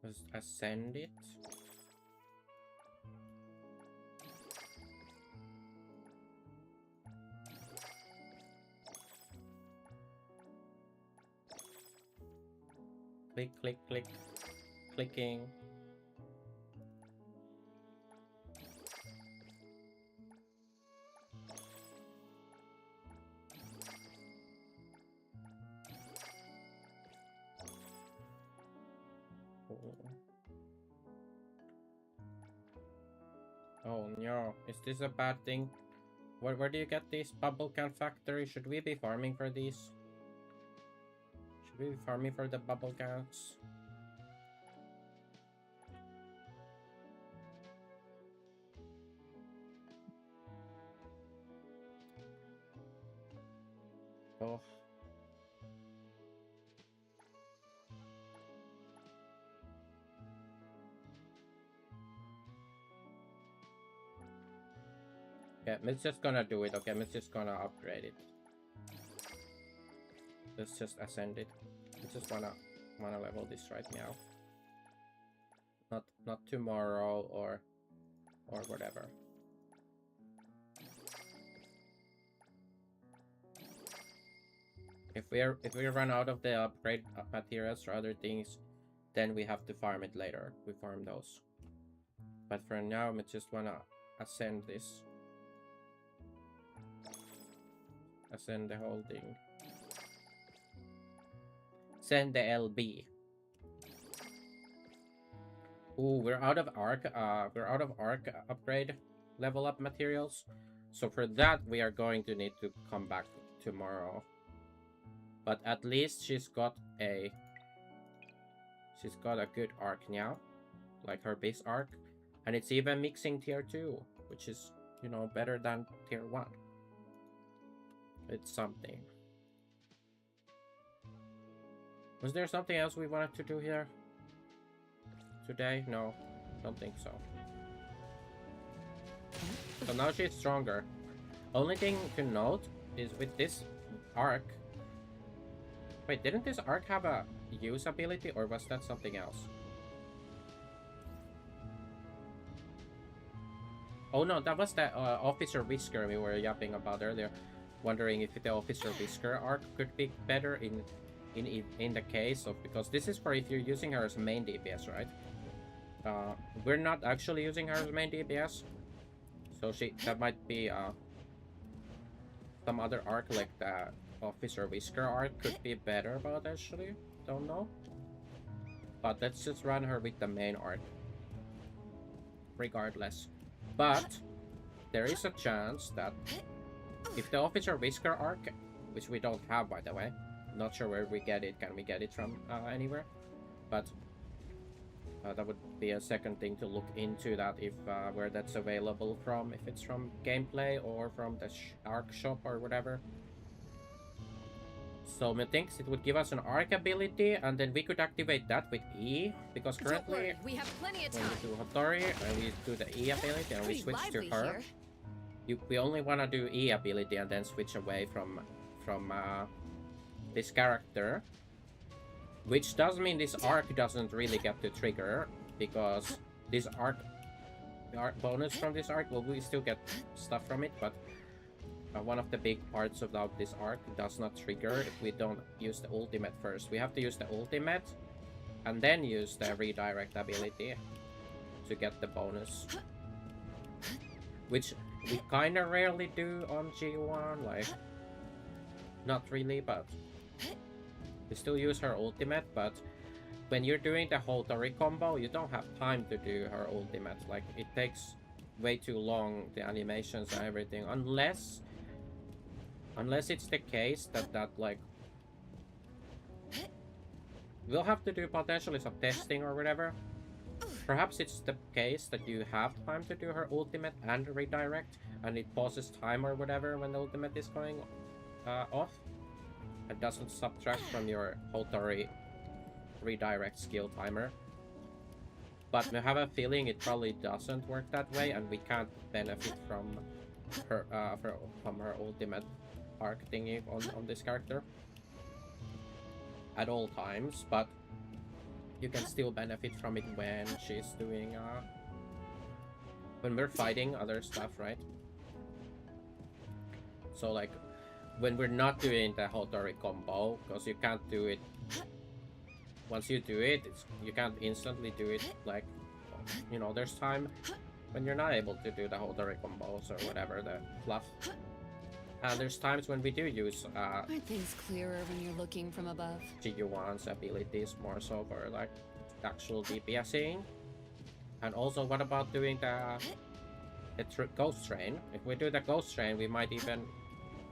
Let's ascend it. Click, click, click. Clicking. Oh no, is this a bad thing? Where do you get these bubble can factory? Should we be farming for these? Should we be farming for the bubble cans? Oh. Okay, Mitt's just gonna do it. Okay, Mitt's just gonna upgrade it. Let's just ascend it. I just wanna level this right now. Not tomorrow or whatever. If we run out of the upgrade materials or other things, then we have to farm it later. We farm those. But for now, we just wanna ascend this. Ascend the whole thing. Send the LB. Ooh, we're out of arc. Upgrade level up materials. So for that, we are going to need to come back tomorrow. But at least she's got a good arc now, like her base arc, and it's even mixing tier 2, which is, you know, better than tier 1. It's something. Was there something else we wanted to do here today? No, don't think so. So now she's stronger. Only thing to note is with this arc. Wait, didn't this arc have a use ability, or was that something else? Oh no, that was the Officer Whisker we were yapping about earlier. Wondering if the Officer Whisker arc could be better in the case of, because this is for if you're using her as main DPS, right? We're not actually using her as main DPS, so that might be some other arc like the Officer Whisker arc could be better about, actually. Don't know. But let's just run her with the main arc. Regardless. But there is a chance that if the Officer Whisker arc, which we don't have by the way, not sure where we get it, can we get it from anywhere? But that would be a second thing to look into, that if where that's available from, if it's from gameplay or from the arc shop or whatever. So methinks it would give us an arc ability, and then we could activate that with E, because currently we have plenty of when time. we do Hattori and we do the E ability and we Pretty switch to lively her, we only want to do E ability and then switch away from this character. Which does mean this arc doesn't really get to trigger, because this arc bonus from this arc, well, we still get stuff from it, but one of the big parts of this arc does not trigger if we don't use the ultimate first. We have to use the ultimate and then use the redirect ability to get the bonus, which we kind of rarely do on G1, like not really, but we still use her ultimate. But when you're doing the whole Tori combo, you don't have time to do her ultimate. Like, it takes way too long, the animations and everything, unless it's the case that like we'll have to do potentially some testing or whatever. Perhaps it's the case that you have time to do her ultimate and redirect, and it pauses time or whatever when the ultimate is going off. It doesn't subtract from your Hotori redirect skill timer. But I have a feeling it probably doesn't work that way, and we can't benefit from her ultimate arc thingy on this character at all times, but you can still benefit from it when she's doing when we're fighting other stuff, right? So like when we're not doing the Hotori combo, because you can't do it once you do it, you can't instantly do it, like, you know, there's time when you're not able to do the Hotori combos or whatever, the fluff. And there's times when we do use Aren't things clearer when you're looking from above? GU1's abilities more so for like actual DPSing. And also, what about doing the ghost train? If we do the ghost train, we might even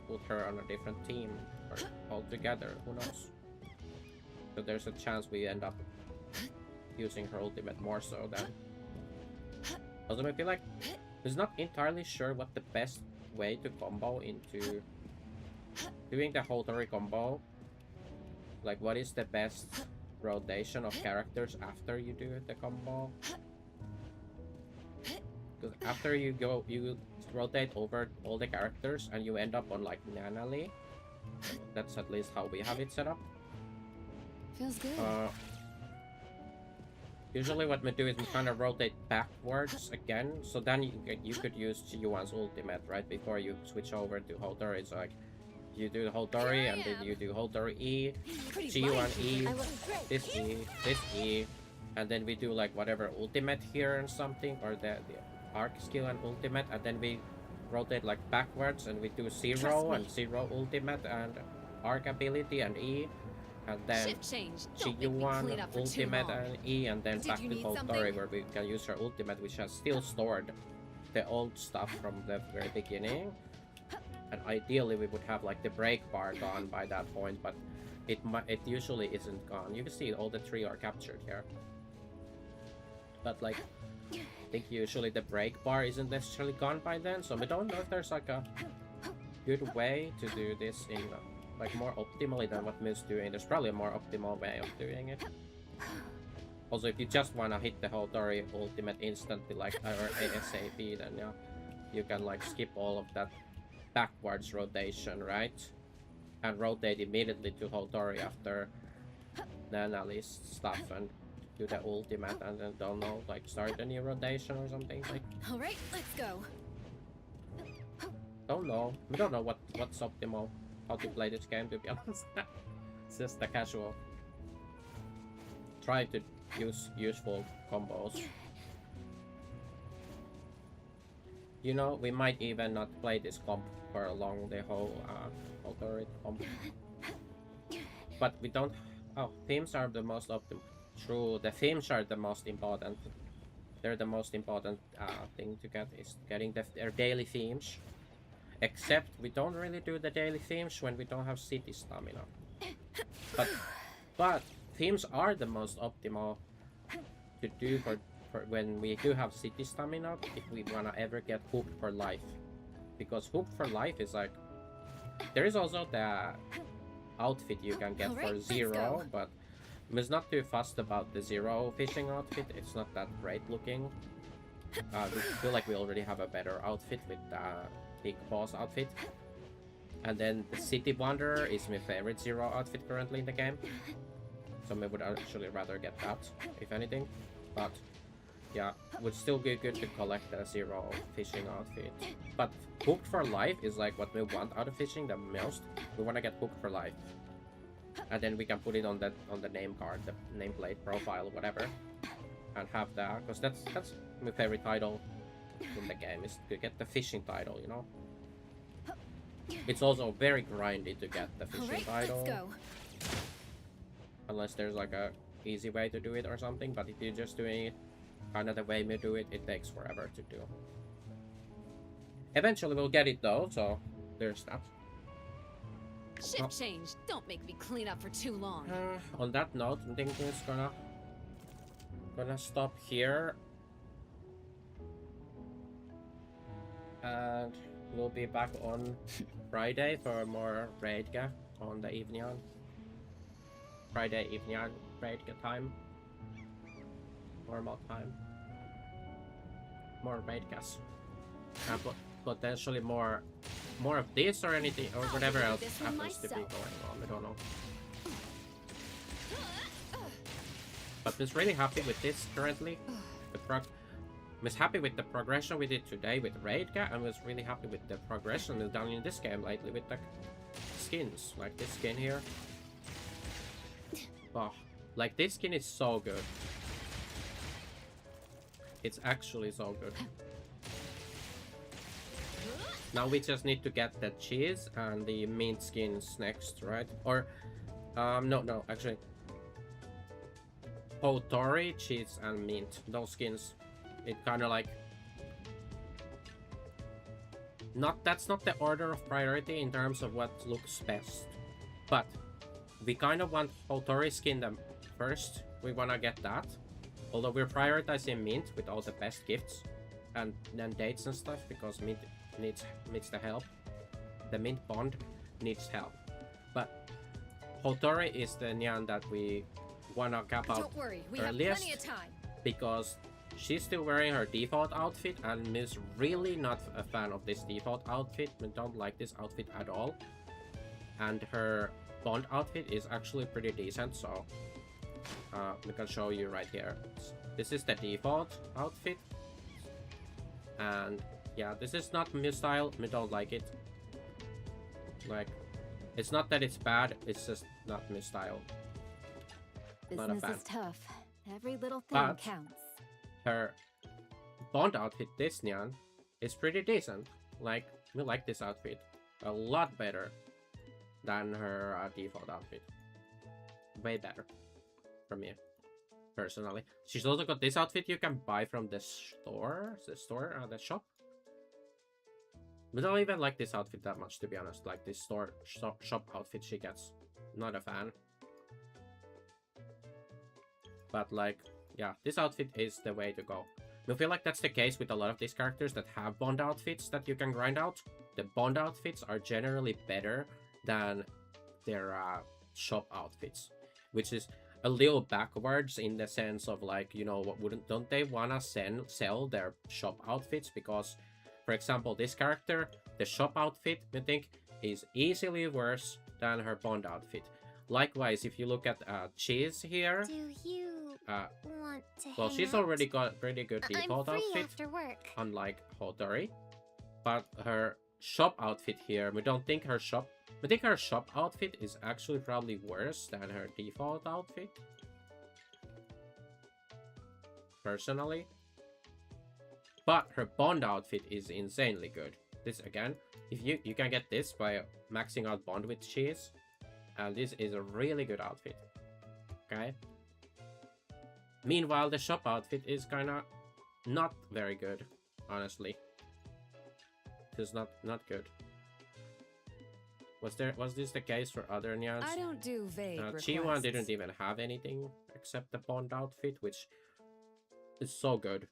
put her on a different team or altogether, who knows? So there's a chance we end up using her ultimate more so than. Also, I feel like I'm not entirely sure what the best way to combo into doing the Hotori combo. Like, what is the best rotation of characters after you do the combo? Because after you rotate over all the characters and you end up on like Nanali. That's at least how we have it set up. Feels good. Usually what we do is we kind of rotate backwards again, so then you could use G1's ultimate right before you switch over to Hotori. It's like you do Hotori and then you do Hotori E, G1 E, this E, and then we do like whatever ultimate here and something, or the arc skill and ultimate, and then we rotate like backwards and we do Zero and Zero ultimate and arc ability and E. And then GU1 ultimate and E, and then back to Hotori where we can use her ultimate, which has still stored the old stuff from the very beginning. And ideally we would have like the break bar gone by that point, but it usually isn't gone. You can see all the three are captured here. But like, I think usually the break bar isn't necessarily gone by then, so we don't know if there's like a good way to do this in like more optimally than what Moose doing. There's probably a more optimal way of doing it. Also, if you just wanna hit the Hotori ultimate instantly, like or ASAP, then yeah, you can like skip all of that backwards rotation, right? And rotate immediately to Hotori after Nanali's stuff and do the ultimate, and then don't know, like start a new rotation or something. Like, all right, let's go. Don't know. We don't know what's optimal. How to play this game, to be honest. It's just the casual. Try to use useful combos. You know, we might even not play this comp for along the whole Hotori comp. But we don't. Oh, themes are the most optimal. True, the themes are the most important. They're the most important thing to get, is getting their daily themes. Except we don't really do the daily themes when we don't have city stamina. But themes are the most optimal to do for when we do have city stamina, if we wanna ever get hooked for life. Because hooked for life is like, there is also the outfit you can get for Zero, but I'm just not too fussed about the Zero fishing outfit. It's not that great looking. We feel like we already have a better outfit with Big Boss outfit. And then the City Wanderer is my favorite Zero outfit currently in the game. So we would actually rather get that, if anything. But yeah, would still be good to collect a zero fishing outfit. But hooked for life is like what we want out of fishing the most. We want to get hooked for life, and then we can put it on the name card, the nameplate, profile, whatever, and have that, because that's my favorite title in the game, is to get the fishing title, you know. It's also very grindy to get the fishing title. Let's go. Unless there's like a easy way to do it or something, but if you're just doing it kind of the way we do it, it takes forever to do. Eventually we'll get it though, so there's that. Ship change. Don't make me clean up for too long. On that note, I think it's gonna stop here. And we'll be back on Friday for more Raidga on the evening. Friday evening Raidga time. Normal time. More Raidgas. And potentially more of this or anything or whatever else happens to be going on. I don't know. But I'm really happy with this currently. I was happy with the progression we did today with Raidga, and was really happy with the progression we've done in this game lately with the skins. Like this skin here. Wow. Like this skin is so good. It's actually so good. Now we just need to get the cheese and the mint skins next, right? Or, no, actually. Hotori, cheese, and mint. Those skins. It kind of like... That's not the order of priority in terms of what looks best. But, we kind of want Hotori skin them first. We want to get that. Although we're prioritizing mint with all the best gifts. And then dates and stuff, because mint needs the help. The mint bond needs help. But Hotori is the Nyan that we wanna cap out Don't worry, we earliest, have plenty of time. because she's still wearing her default outfit and is really not a fan of this default outfit. We don't like this outfit at all. And her bond outfit is actually pretty decent, so we can show you right here. This is the default outfit. And yeah, this is not my style. We don't like it. Like, it's not that it's bad, it's just not my style. Not a Business fan. is tough. Every little thing But counts. her Bond outfit, this Nyan, is pretty decent. Like, we like this outfit a lot better than her default outfit. Way better for me, personally. She's also got this outfit you can buy from the the shop. We don't even like this outfit that much, to be honest. Like this shop outfit she gets. Not a fan. But like, yeah, this outfit is the way to go. I feel like that's the case with a lot of these characters that have Bond outfits that you can grind out. The Bond outfits are generally better than their shop outfits, which is a little backwards in the sense of like, you know, don't they wanna sell their shop outfits? Because, for example, this character, the shop outfit, I think, is easily worse than her Bond outfit. Likewise, if you look at Cheese here, Do you want to well, hang she's out? already got pretty good default I'm free outfit, after work. unlike Hotori. But her shop outfit here, we think her shop outfit is actually probably worse than her default outfit. Personally. But her Bond outfit is insanely good. This again, if you can get this by maxing out Bond with Cheese. And this is a really good outfit. Okay. Meanwhile, the shop outfit is kinda not very good, honestly. It's not good. Was this the case for other Nyans? I don't do vague Chi1 requests. didn't even have anything except the Bond outfit, which is so good.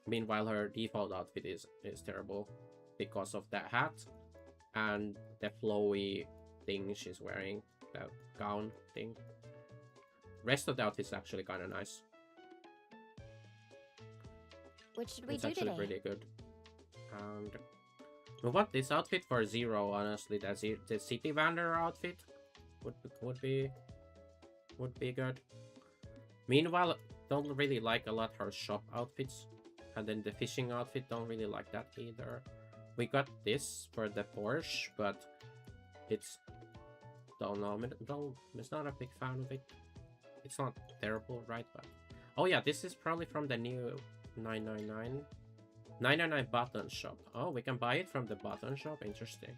Meanwhile, her default outfit is terrible because of that hat and the flowy thing she's wearing, the gown thing. Rest of the outfit is actually kind of nice. What should we It's do actually today? pretty good. And we want this outfit for Zero, honestly. The City Wanderer outfit would be would be good. Meanwhile, don't really like a lot her shop outfits. And then the fishing outfit, don't really like that either. We got this for the Porsche, but it's... Don't know, I'm not a big fan of it. It's not terrible, right? But oh yeah, this is probably from the new 999 button shop. Oh, we can buy it from the button shop. Interesting.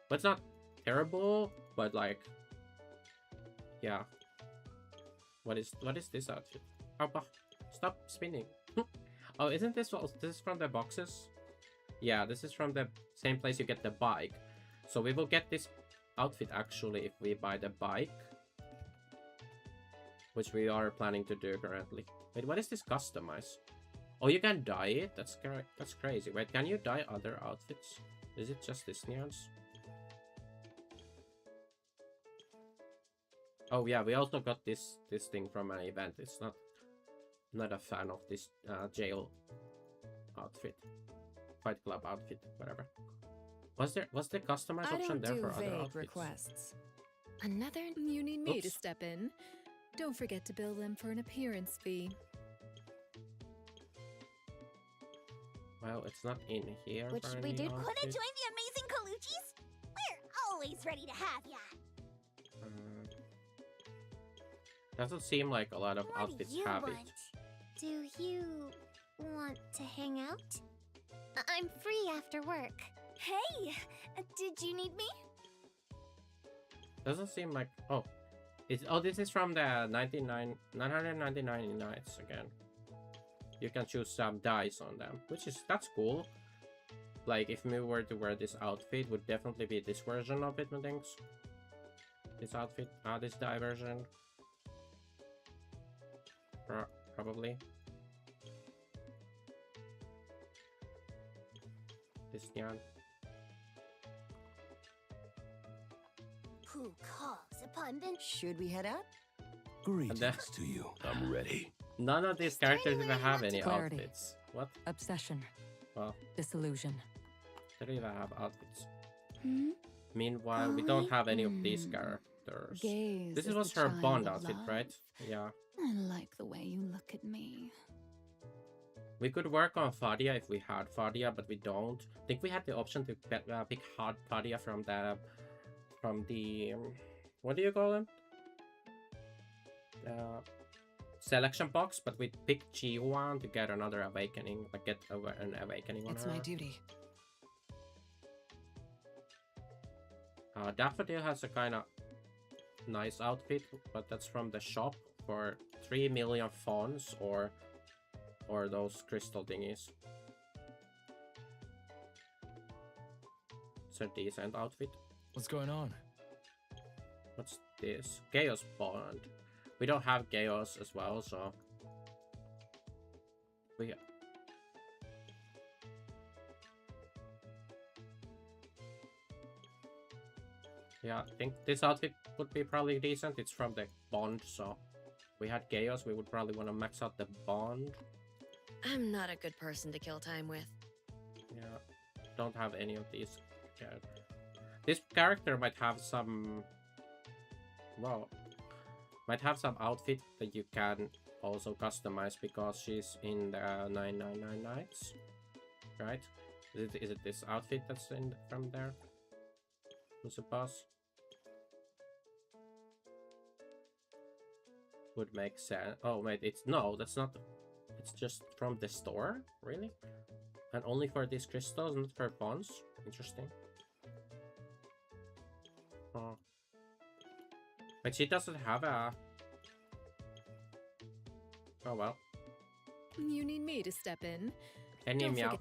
But it's not terrible, but like, yeah. What is this outfit? Oh, stop spinning. Oh, isn't this this is from the boxes? Yeah, this is from the same place you get the bike. So we will get this outfit actually if we buy the bike, which we are planning to do currently. Wait, what is this customize? Oh, you can dye it? That's crazy. Wait, can you dye other outfits? Is it just this nuance? Oh yeah, we also got this thing from an event. It's not a fan of this jail outfit, Fight Club outfit, whatever. Was the customize option there for other outfits? Requests. Another? You need me to Oops. step in. Don't forget to bill them for an appearance fee. Well, it's not in here. What for should we any do? Wanna outfit. join the amazing Colucci's? We're always ready to have ya. Doesn't seem like a lot of What do outfits you have want? it. Do you want to hang out? I'm free after work. Hey, did you need me? Doesn't seem like this is from the 999 nights again. You can choose some dice on them, that's cool. Like if we were to wear this outfit, would definitely be this version of it, I think. This outfit, this dye version. Probably. This neon. Who calls upon the... Should we head out? Greetings to you. I'm ready. None of these characters even have any Clarity. outfits. What? Obsession. Well, Disillusion. they don't even have outfits. Hmm? Meanwhile, we don't have any of these characters. Gaze This is was the her child Bond of outfit, love. right? Yeah. I like the way you look at me. We could work on Fadia if we had Fadia, but we don't. I think we had the option to pick hard Fadia from the what do you call them? Selection box, but we picked G1 to get another awakening, like get an awakening on It's her. my duty. Daffodil has a kind of nice outfit, but that's from the shop for 3 million fawns or those crystal thingies. It's a decent outfit. What's going on? What's this? Chaos Bond. We don't have Chaos as well, so we yeah, I think this outfit would be probably decent. It's from the Bond, so if we had Chaos, we would probably want to max out the Bond. I'm not a good person to kill time with. Yeah, don't have any of these characters. This character might have some... Well, might have some outfit that you can also customize because she's in the 999 nights, right? Is it this outfit that's in from there? Who's the boss? Would make sense. Oh wait, no, that's not. It's just from the store, really, and only for these crystals, not for pawns. Interesting. Oh, but she doesn't have a. Oh well. You need me to step in. Any Don't meow. forget-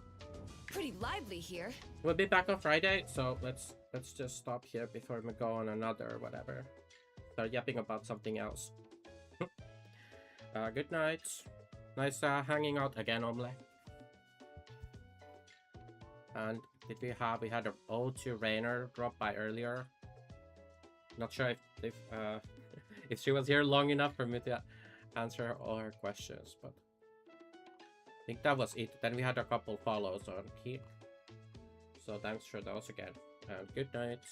Pretty lively here. We'll be back on Friday, so let's just stop here before we go on another whatever. Start yapping about something else. Good night. Nice hanging out again, Omle. And did we had an ode to Rainer drop by earlier? Not sure if if she was here long enough for me to answer all her questions, but I think that was it. Then we had a couple follows on here. So thanks for those again. And good night.